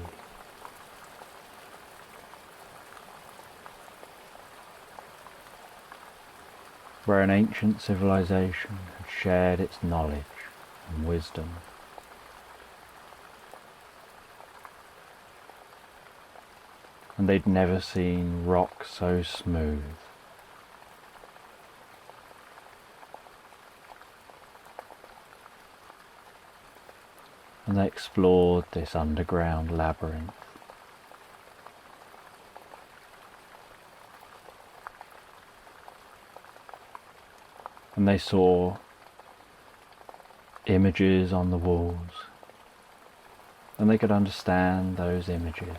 S1: Where an ancient civilization had shared its knowledge and wisdom. And they'd never seen rock so smooth. And they explored this underground labyrinth. And they saw images on the walls, and they could understand those images.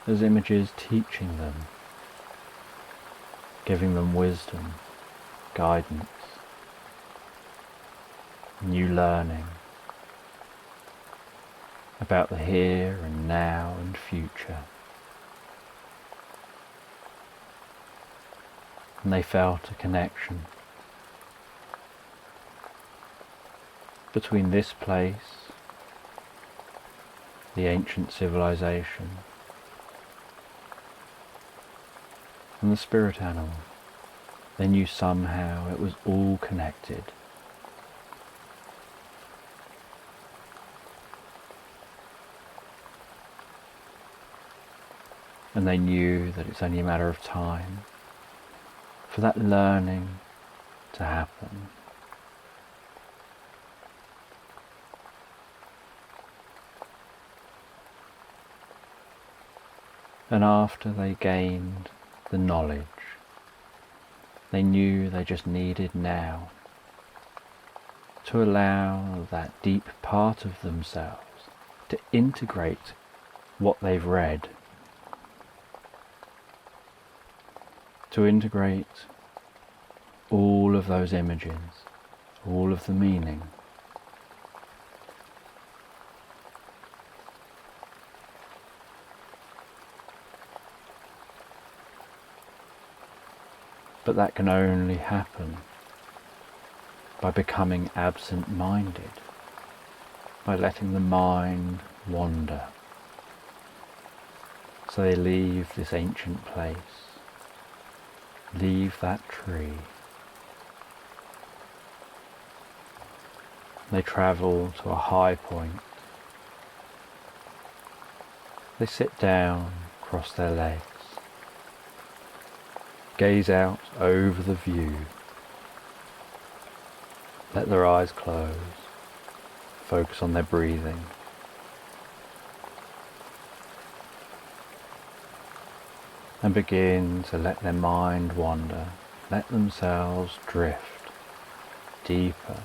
S1: Those images teaching them, giving them wisdom, guidance, new learning about the here and now and future. And they felt a connection between this place, the ancient civilization, and the spirit animal. They knew somehow it was all connected. And they knew that it's only a matter of time for that learning to happen. And after they gained the knowledge, they knew they just needed now to allow that deep part of themselves to integrate what they've read, to integrate all of those images, all of the meaning. But that can only happen by becoming absent-minded, by letting the mind wander. So they leave this ancient place, leave that tree. They travel to a high point. They sit down, cross their legs, gaze out over the view, let their eyes close, focus on their breathing. And begin to let their mind wander, let themselves drift deeper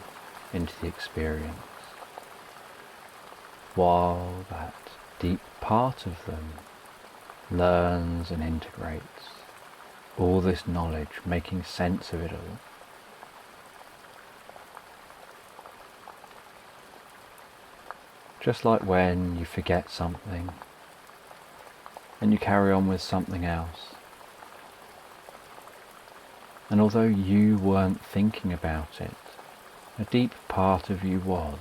S1: into the experience, while that deep part of them learns and integrates all this knowledge, making sense of it all. Just like when you forget something and you carry on with something else. And although you weren't thinking about it, a deep part of you was.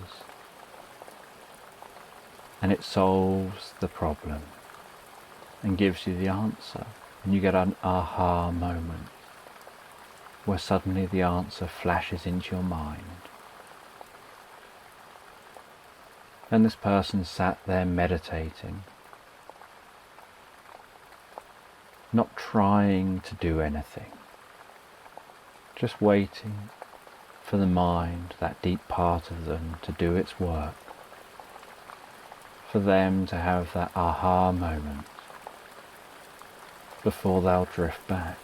S1: And it solves the problem and gives you the answer. And you get an aha moment where suddenly the answer flashes into your mind. And this person sat there meditating, not trying to do anything, just waiting for the mind, that deep part of them, to do its work, for them to have that aha moment before they'll drift back.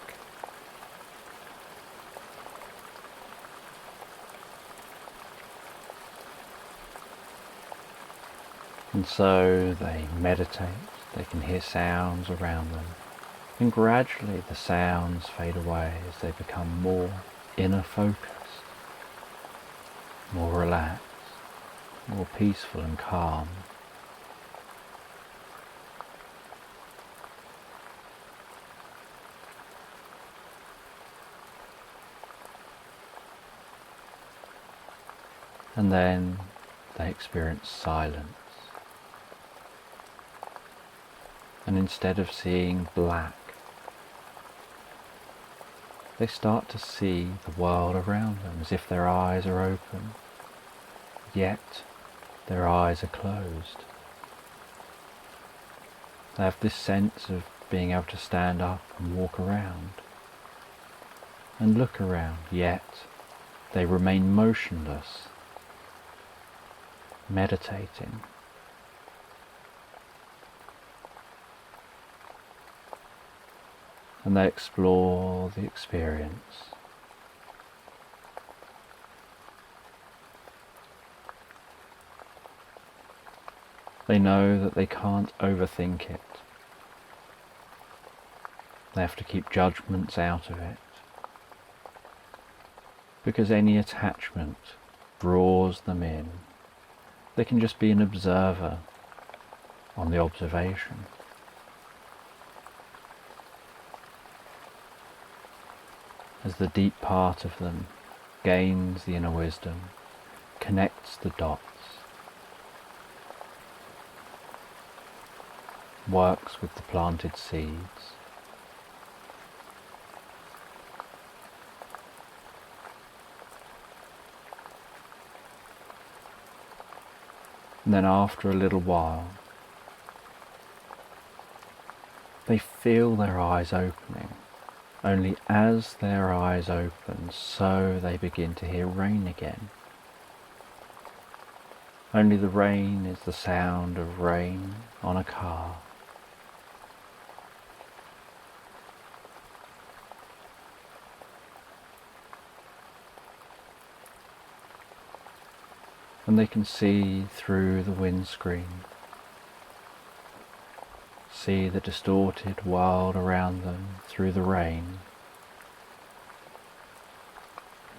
S1: And so they meditate, they can hear sounds around them, and gradually the sounds fade away as they become more inner focused, more relaxed, more peaceful and calm. and then they experience silence. And instead of seeing black, they start to see the world around them as if their eyes are open, yet their eyes are closed. They have this sense of being able to stand up and walk around and look around, yet they remain motionless, meditating. And they explore the experience. They know that they can't overthink it. They have to keep judgments out of it, because any attachment draws them in. They can just be an observer on the observation. As the deep part of them gains the inner wisdom, connects the dots, works with the planted seeds, and then after a little while, they feel their eyes opening. Only as their eyes open, so they begin to hear rain again. Only the rain is the sound of rain on a car. And they can see through the windscreen, see the distorted world around them through the rain,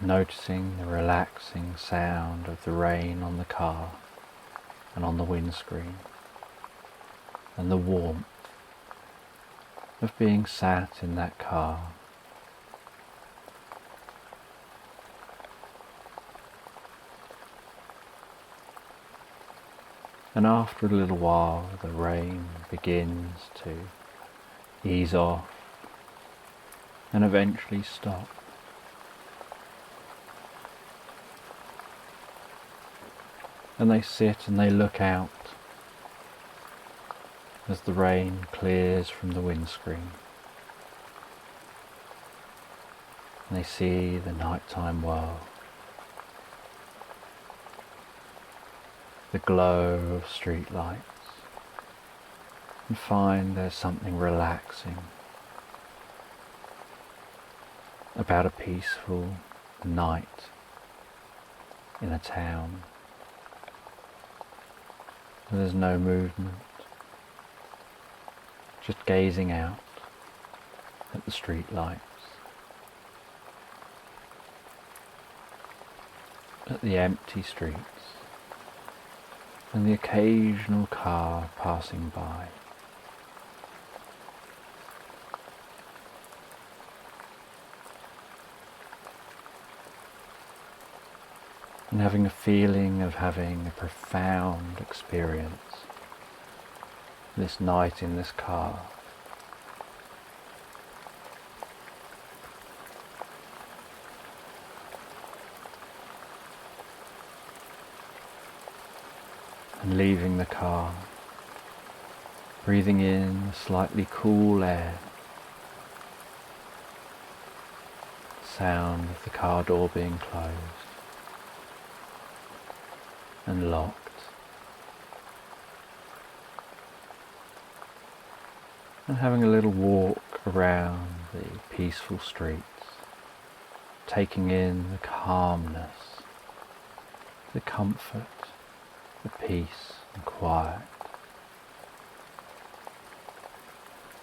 S1: noticing the relaxing sound of the rain on the car and on the windscreen, and the warmth of being sat in that car. And after a little while, the rain begins to ease off and eventually stop. And they sit and they look out as the rain clears from the windscreen. And they see the nighttime world, the glow of street lights, and find there's something relaxing about a peaceful night in a town. There's no movement, just gazing out at the street lights, at the empty streets, and the occasional car passing by. And having a feeling of having a profound experience this night in this car. And leaving the car, breathing in the slightly cool air, sound of the car door being closed and locked. And having a little walk around the peaceful streets, taking in the calmness, the comfort, the peace and quiet,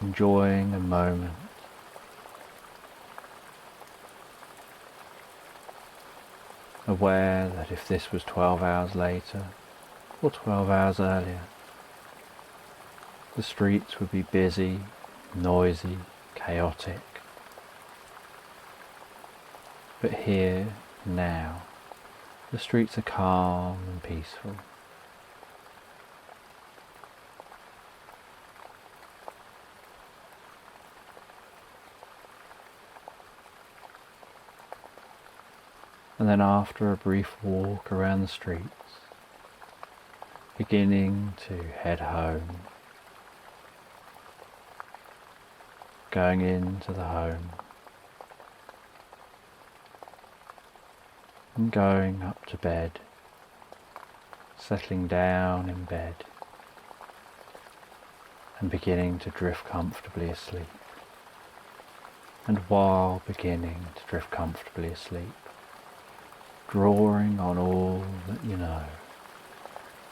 S1: enjoying a moment aware that if this was 12 hours later or 12 hours earlier, the streets would be busy, noisy, chaotic. But here, now, The streets are calm and peaceful. And then after a brief walk around the streets, beginning to head home, going into the home, and going up to bed, settling down in bed, and beginning to drift comfortably asleep. And while beginning to drift comfortably asleep, drawing on all that you know,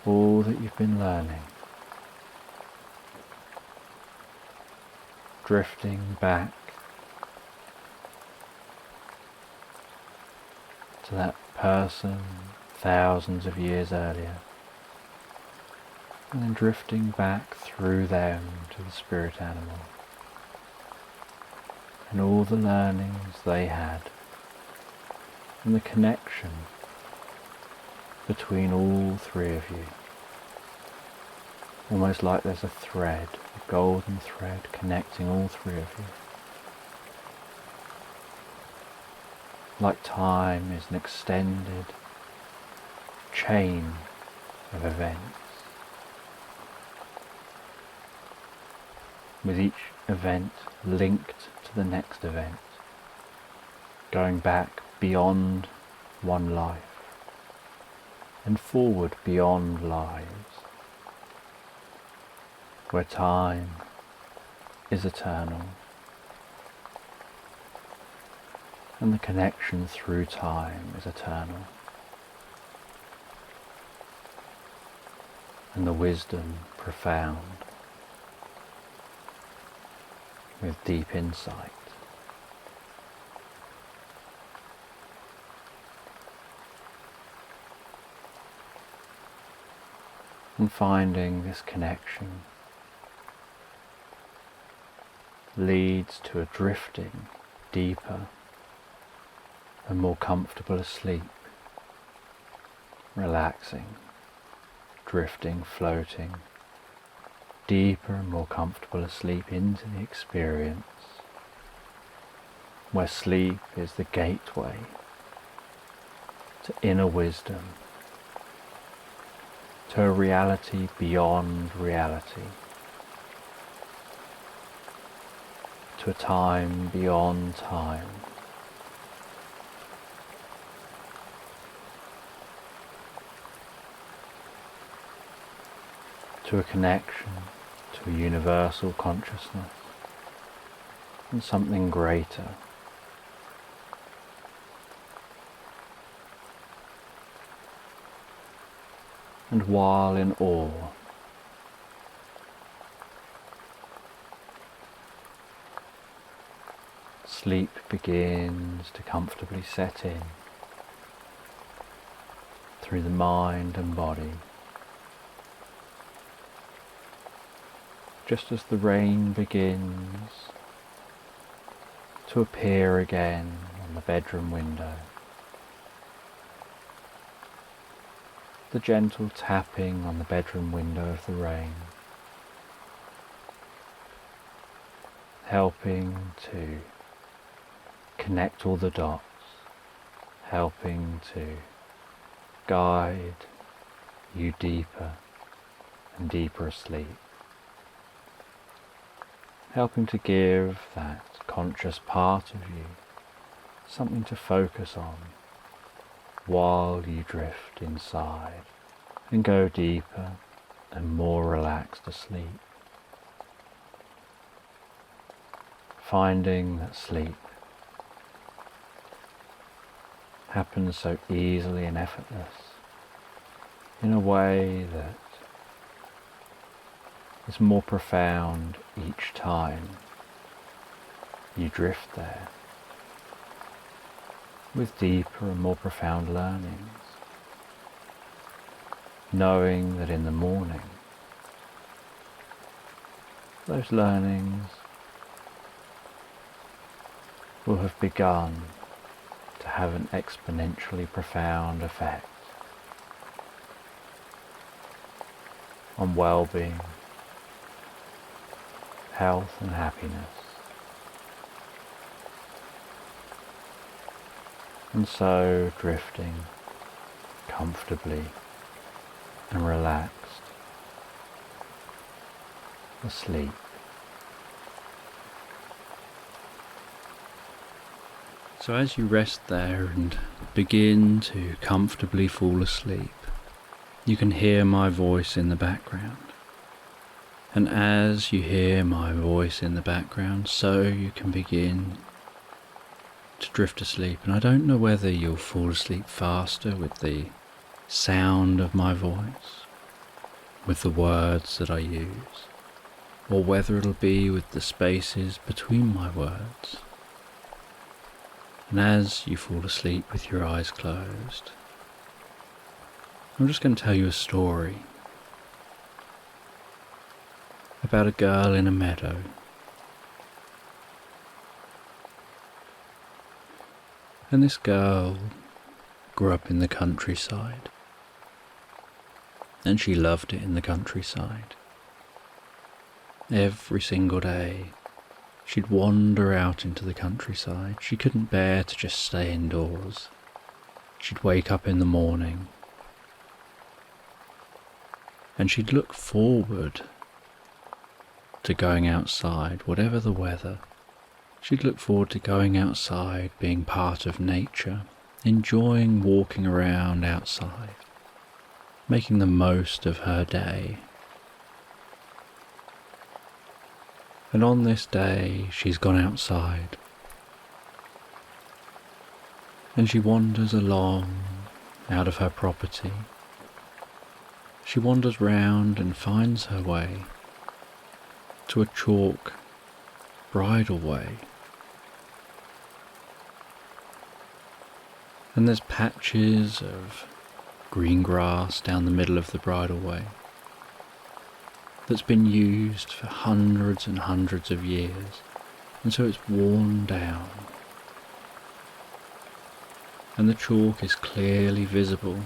S1: all that you've been learning, drifting back to that person thousands of years earlier, and then drifting back through them to the spirit animal and all the learnings they had, and the connection between all three of you. Almost like there's a thread, a golden thread connecting all three of you. Like time is an extended chain of events, with each event linked to the next event, going back beyond one life and forward beyond lives, where time is eternal and the connection through time is eternal, and the wisdom profound with deep insight. And finding this connection leads to a drifting deeper and more comfortable asleep, relaxing, drifting, floating, deeper and more comfortable asleep into the experience, where sleep is the gateway to inner wisdom, to a reality beyond reality, to a time beyond time. To a connection to a universal consciousness and something greater. And while in awe, sleep begins to comfortably set in through the mind and body. Just as the rain begins to appear again on the bedroom window, the gentle tapping on the bedroom window of the rain, helping to connect all the dots, helping to guide you deeper and deeper asleep, helping to give that conscious part of you something to focus on while you drift inside and go deeper and more relaxed asleep, finding that sleep happens so easily and effortless in a way that is more profound each time you drift there, with deeper and more profound learnings, knowing that in the morning those learnings will have begun to have an exponentially profound effect on well-being, health and happiness. And so drifting comfortably and relaxed asleep. So as you rest there and begin to comfortably fall asleep, you can hear my voice in the background. And as you hear my voice in the background, so you can begin to drift asleep. And I don't know whether you'll fall asleep faster with the sound of my voice, with the words that I use, or whether it'll be with the spaces between my words. And as you fall asleep with your eyes closed, I'm just going to tell you a story about a girl in a meadow. And this girl grew up in the countryside, and she loved it in the countryside. Every single day she'd wander out into the countryside. She couldn't bear to just stay indoors. She'd wake up in the morning and she'd look forward to going outside, whatever the weather. She'd look forward to going outside, being part of nature, enjoying walking around outside, making the most of her day. And on this day, she's gone outside, and she wanders along out of her property. She wanders round and finds her way to a chalk bridleway. And there's patches of green grass down the middle of the bridleway that's been used for hundreds and hundreds of years, and so it's worn down. And the chalk is clearly visible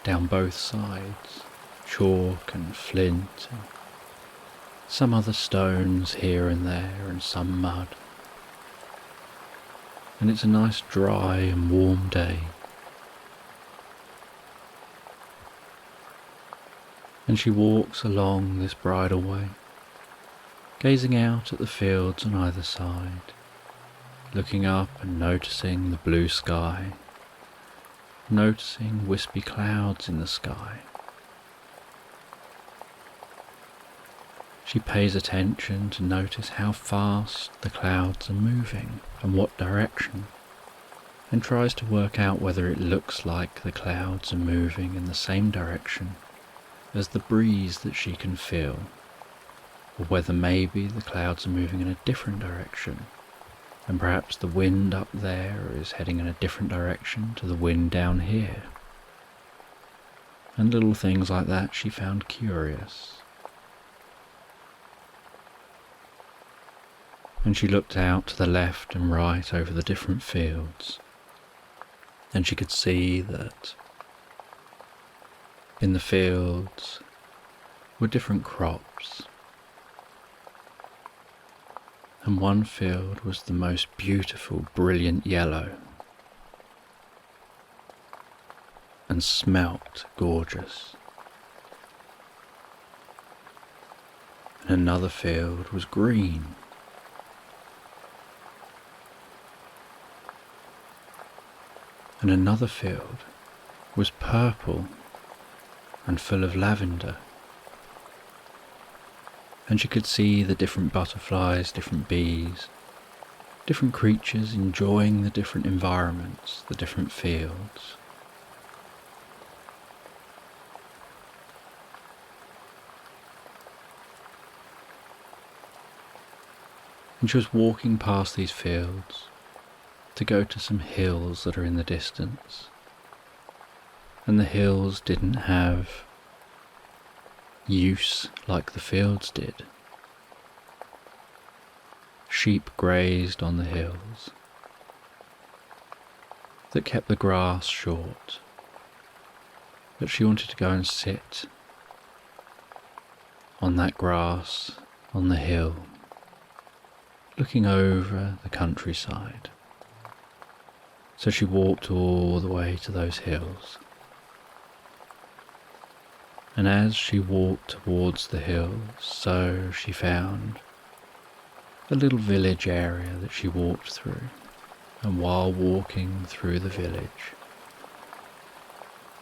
S1: down both sides, chalk and flint, and some other stones here and there, and some mud. And it's a nice dry and warm day. And she walks along this bridleway, gazing out at the fields on either side, looking up and noticing the blue sky, noticing wispy clouds in the sky. She pays attention to notice how fast the clouds are moving and what direction, and tries to work out whether it looks like the clouds are moving in the same direction as the breeze that she can feel, or whether maybe the clouds are moving in a different direction, and perhaps the wind up there is heading in a different direction to the wind down here. And little things like that she found curious. And she looked out to the left and right over the different fields, and she could see that in the fields were different crops, and one field was the most beautiful, brilliant yellow, and smelt gorgeous. And another field was green, and another field was purple and full of lavender. And she could see the different butterflies, different bees, different creatures enjoying the different environments, the different fields. And she was walking past these fields to go to some hills that are in the distance. And the hills didn't have use like the fields did. Sheep grazed on the hills, that kept the grass short, but she wanted to go and sit on that grass on the hill, looking over the countryside. So she walked all the way to those hills. And as she walked towards the hills, so she found a little village area that she walked through. And while walking through the village,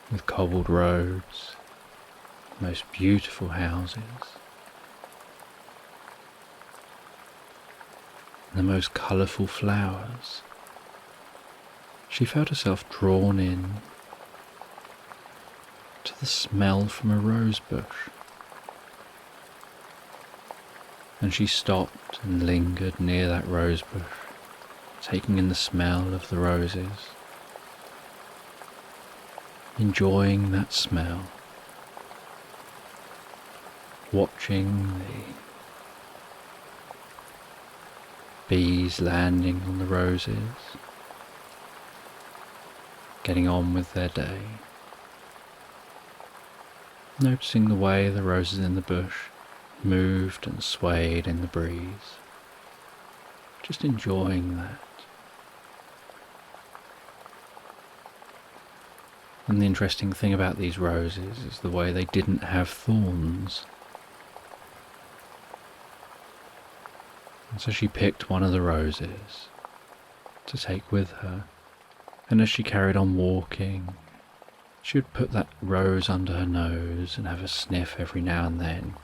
S1: with cobbled roads, most beautiful houses, and the most colourful flowers, she felt herself drawn in to the smell from a rose bush. And she stopped and lingered near that rose bush, taking in the smell of the roses, enjoying that smell, watching the bees landing on the roses, getting on with their day, noticing the way the roses in the bush moved and swayed in the breeze, just enjoying that. And the interesting thing about these roses is the way they didn't have thorns. And so she picked one of the roses to take with her, and as she carried on walking, she would put that rose under her nose and have a sniff every now and then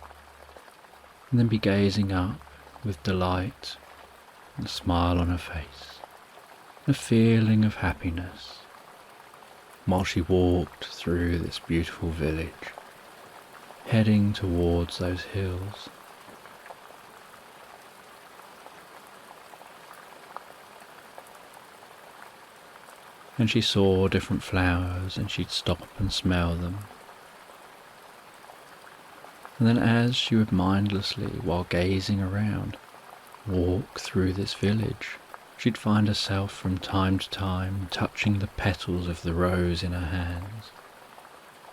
S1: be gazing up with delight and a smile on her face, a feeling of happiness, while she walked through this beautiful village, heading towards those hills. And she saw different flowers, and she'd stop and smell them. And then as she would mindlessly, while gazing around, walk through this village, she'd find herself from time to time touching the petals of the rose in her hands,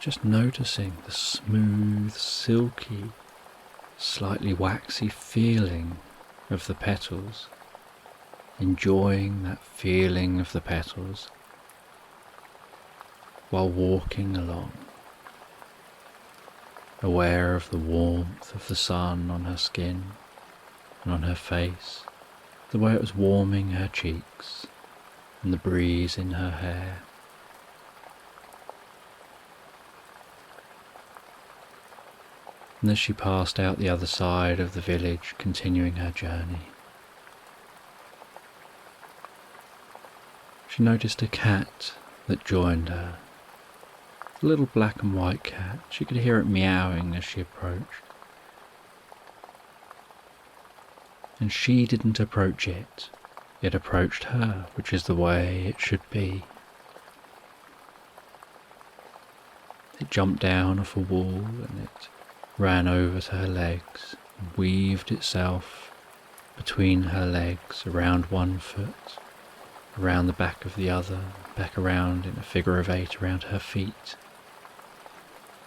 S1: just noticing the smooth, silky, slightly waxy feeling of the petals, enjoying that feeling of the petals while walking along, aware of the warmth of the sun on her skin and on her face, the way it was warming her cheeks and the breeze in her hair. And as she passed out the other side of the village, continuing her journey, she noticed a cat that joined her. A little black and white cat. She could hear it meowing as she approached. And she didn't approach it. It approached her, which is the way it should be. It jumped down off a wall and it ran over to her legs and weaved itself between her legs, around one foot, around the back of the other, back around in a figure of 8 around her feet,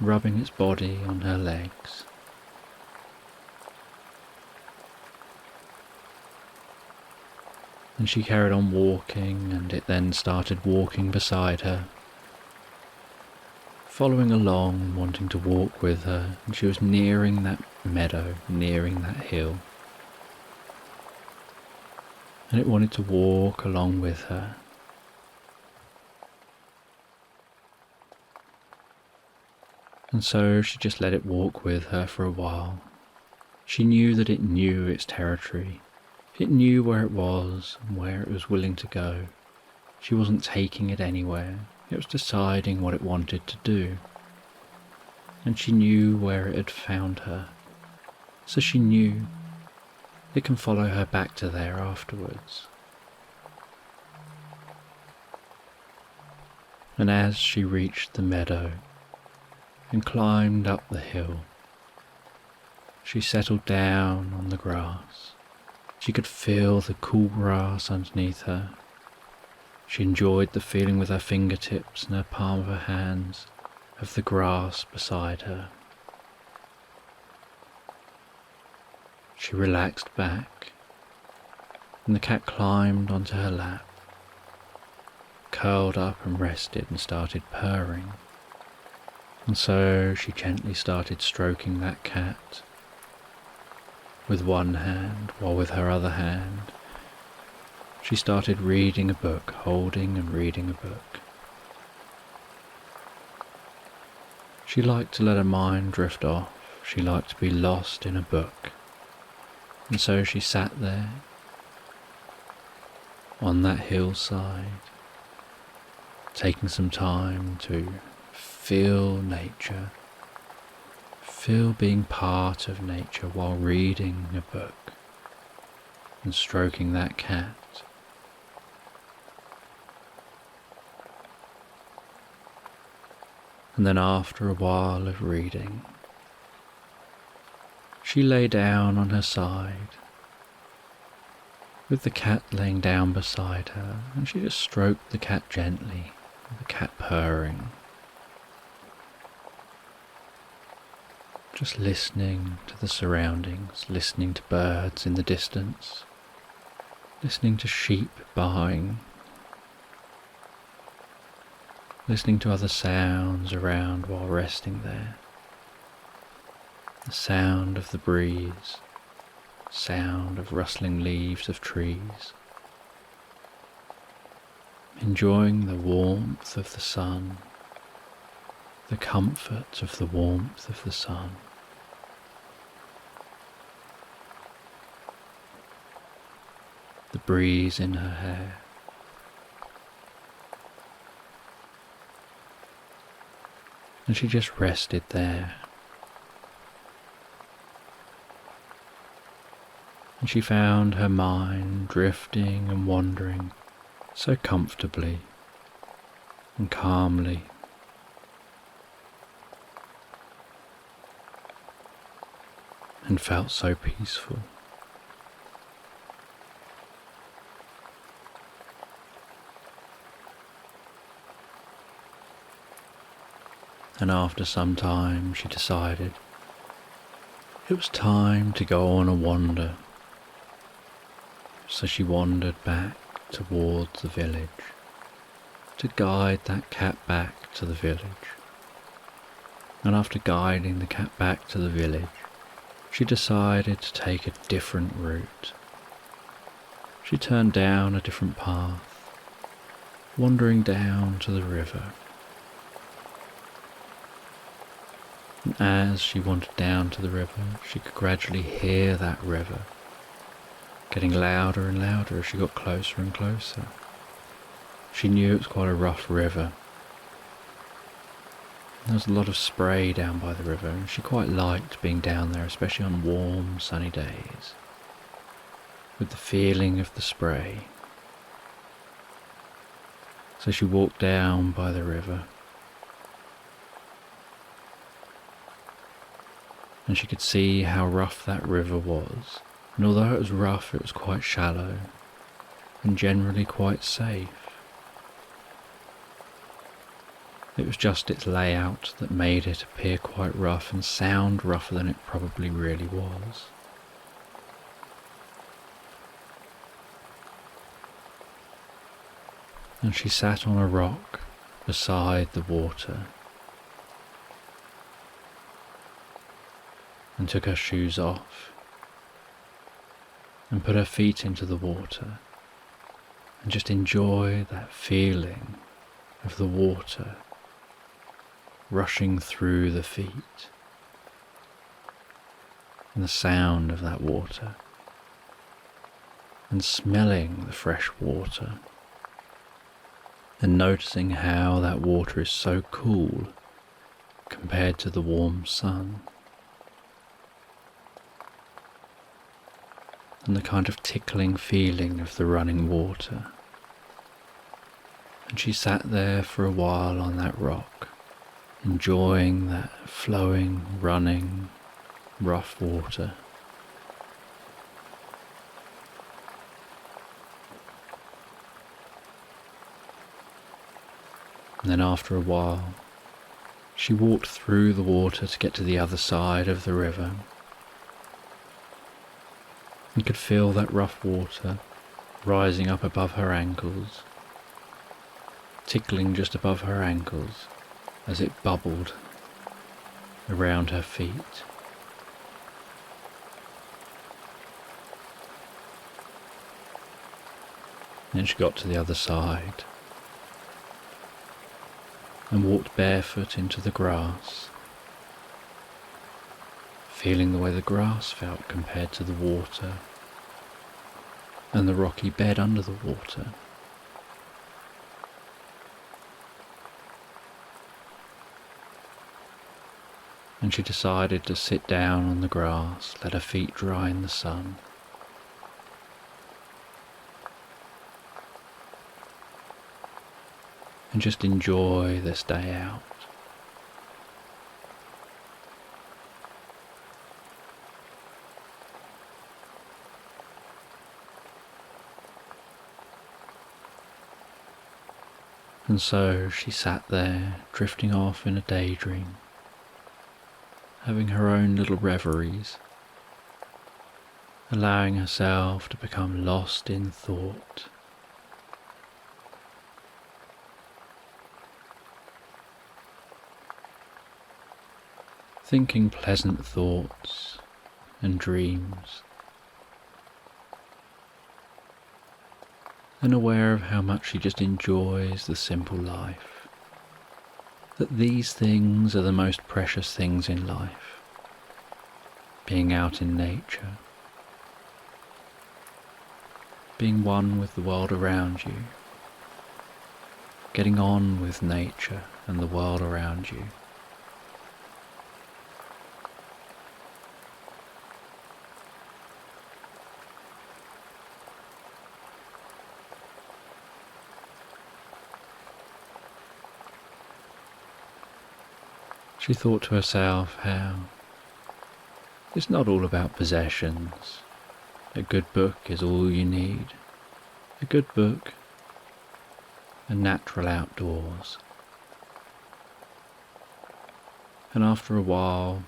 S1: rubbing its body on her legs. And she carried on walking, and it then started walking beside her, following along, wanting to walk with her, and she was nearing that meadow, nearing that hill, and it wanted to walk along with her. And so she just let it walk with her for a while. She knew that it knew its territory. It knew where it was and where it was willing to go. She wasn't taking it anywhere. It was deciding what it wanted to do. And she knew where it had found her. So she knew it can follow her back to there afterwards. And as she reached the meadow and climbed up the hill, she settled down on the grass. She could feel the cool grass underneath her, She enjoyed the feeling with her fingertips and her palm of her hands of the grass beside her. She relaxed back, and the cat climbed onto her lap, curled up and rested and started purring. And so she gently started stroking that cat with one hand, while with her other hand she started reading a book, holding and reading a book. She liked to let her mind drift off. She liked to be lost in a book. And so she sat there on that hillside, taking some time to feel nature, feel being part of nature while reading a book and stroking that cat. And then after a while of reading, she lay down on her side, with the cat laying down beside her, and she just stroked the cat gently, the cat purring, just listening to the surroundings, listening to birds in the distance, listening to sheep baaing, listening to other sounds around while resting there. The sound of the breeze, sound of rustling leaves of trees, enjoying the warmth of the sun, the comfort of the warmth of the sun. The breeze in her hair. And she just rested there. And she found her mind drifting and wandering so comfortably and calmly. And felt so peaceful. And after some time she decided it was time to go on a wander. So she wandered back towards the village to guide that cat back to the village. And after guiding the cat back to the village, she decided to take a different route. She turned down a different path, wandering down to the river. And as she wandered down to the river, she could gradually hear that river getting louder and louder as she got closer and closer. She knew it was quite a rough river. There was a lot of spray down by the river, and she quite liked being down there, especially on warm, sunny days, with the feeling of the spray. So she walked down by the river, and she could see how rough that river was. And although it was rough, it was quite shallow and generally quite safe. It was just its layout that made it appear quite rough and sound rougher than it probably really was. And she sat on a rock beside the water and took her shoes off and put her feet into the water and just enjoy that feeling of the water rushing through the feet and the sound of that water and smelling the fresh water and noticing how that water is so cool compared to the warm sun. And the kind of tickling feeling of the running water. And she sat there for a while on that rock, enjoying that flowing, running, rough water. And then after a while, she walked through the water to get to the other side of the river. And could feel that rough water rising up above her ankles, tickling just above her ankles as it bubbled around her feet. Then she got to the other side and walked barefoot into the grass, feeling the way the grass felt compared to the water and the rocky bed under the water. And she decided to sit down on the grass, let her feet dry in the sun. And just enjoy this day out. And so she sat there, drifting off in a daydream, having her own little reveries, allowing herself to become lost in thought. Thinking pleasant thoughts and dreams, and aware of how much she just enjoys the simple life, that these things are the most precious things in life, being out in nature, being one with the world around you, getting on with nature and the world around you. She thought to herself how it's not all about possessions. A good book is all you need. A good book and natural outdoors. And after a while,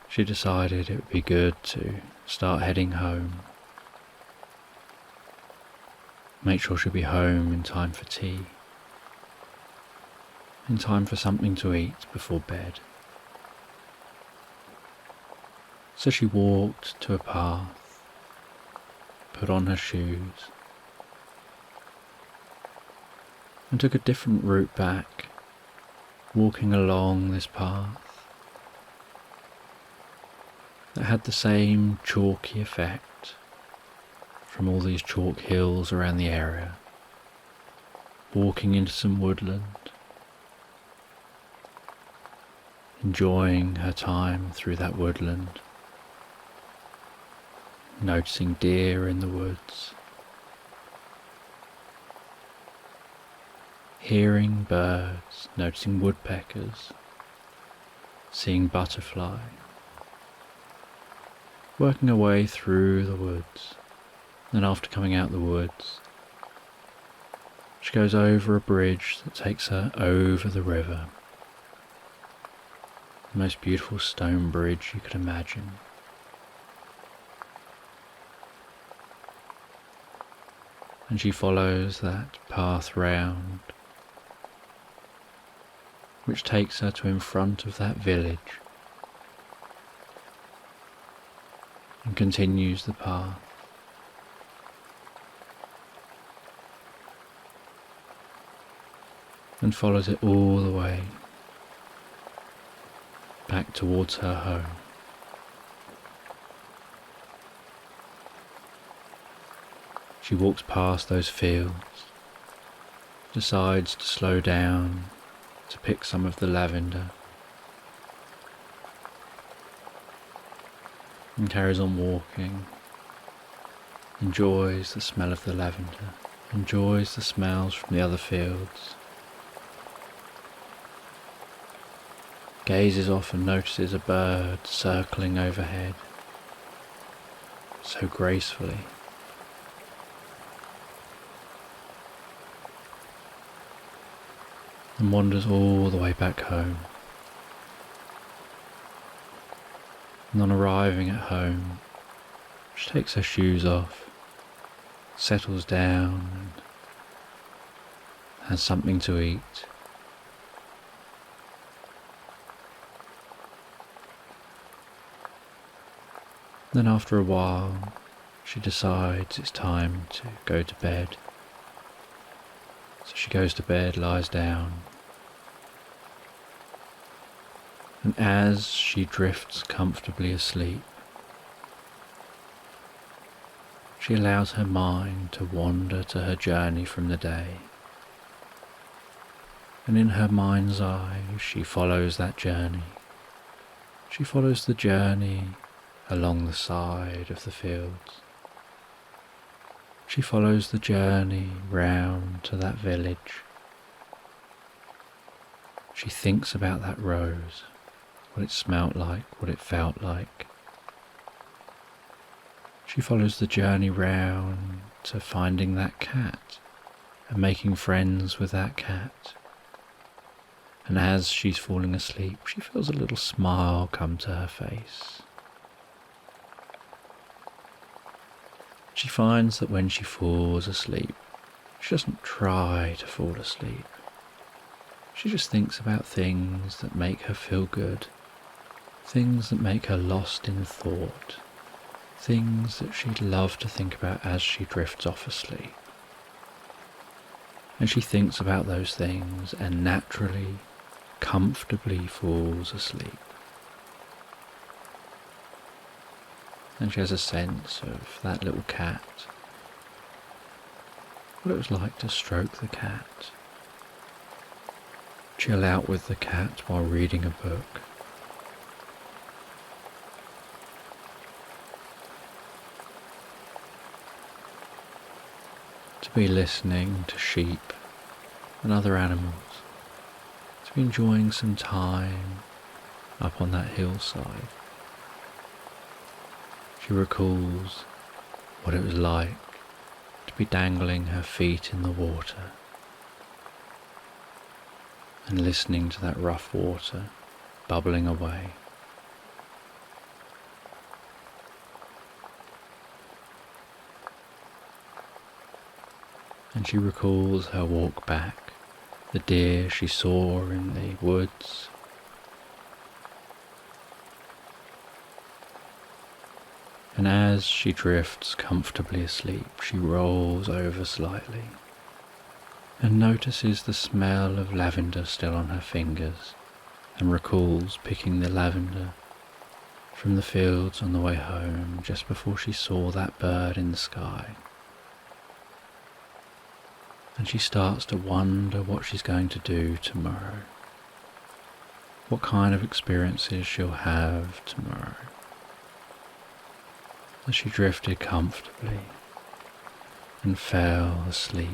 S1: she decided it would be good to start heading home. Make sure she'll be home in time for tea. In time for something to eat before bed. So she walked to a path, put on her shoes, and took a different route back, walking along this path that had the same chalky effect from all these chalk hills around the area, walking into some woodland, enjoying her time through that woodland, noticing deer in the woods, hearing birds, noticing woodpeckers, seeing butterfly, working her way through the woods. Then after coming out the woods, she goes over a bridge that takes her over the river. The most beautiful stone bridge you could imagine. And she follows that path round, which takes her to in front of that village, and continues the path. And follows it all the way back towards her home. She walks past those fields, decides to slow down to pick some of the lavender, and carries on walking, enjoys the smell of the lavender, enjoys the smells from the other fields, gazes off and notices a bird circling overhead so gracefully. and wanders all the way back home. And on arriving at home, she takes her shoes off, settles down and has something to eat. Then after a while, she decides it's time to go to bed. So she goes to bed, lies down, and as she drifts comfortably asleep, she allows her mind to wander to her journey from the day. And in her mind's eye, she follows that journey. She follows the journey along the side of the fields. She follows the journey round to that village. She thinks about that rose, what it smelt like, what it felt like. She follows the journey round to finding that cat and making friends with that cat. And as she's falling asleep, she feels a little smile come to her face. She finds that when she falls asleep, she doesn't try to fall asleep. She just thinks about things that make her feel good, things that make her lost in thought, things that she'd love to think about as she drifts off asleep. And she thinks about those things and naturally, comfortably falls asleep. And she has a sense of that little cat, what it was like to stroke the cat, chill out with the cat while reading a book. To be listening to sheep and other animals, to be enjoying some time up on that hillside. She recalls what it was like to be dangling her feet in the water and listening to that rough water bubbling away. And she recalls her walk back, the deer she saw in the woods, and as she drifts comfortably asleep, she rolls over slightly and notices the smell of lavender still on her fingers, and recalls picking the lavender from the fields on the way home just before she saw that bird in the sky. And she starts to wonder what she's going to do tomorrow, what kind of experiences she'll have tomorrow. As she drifted comfortably and fell asleep.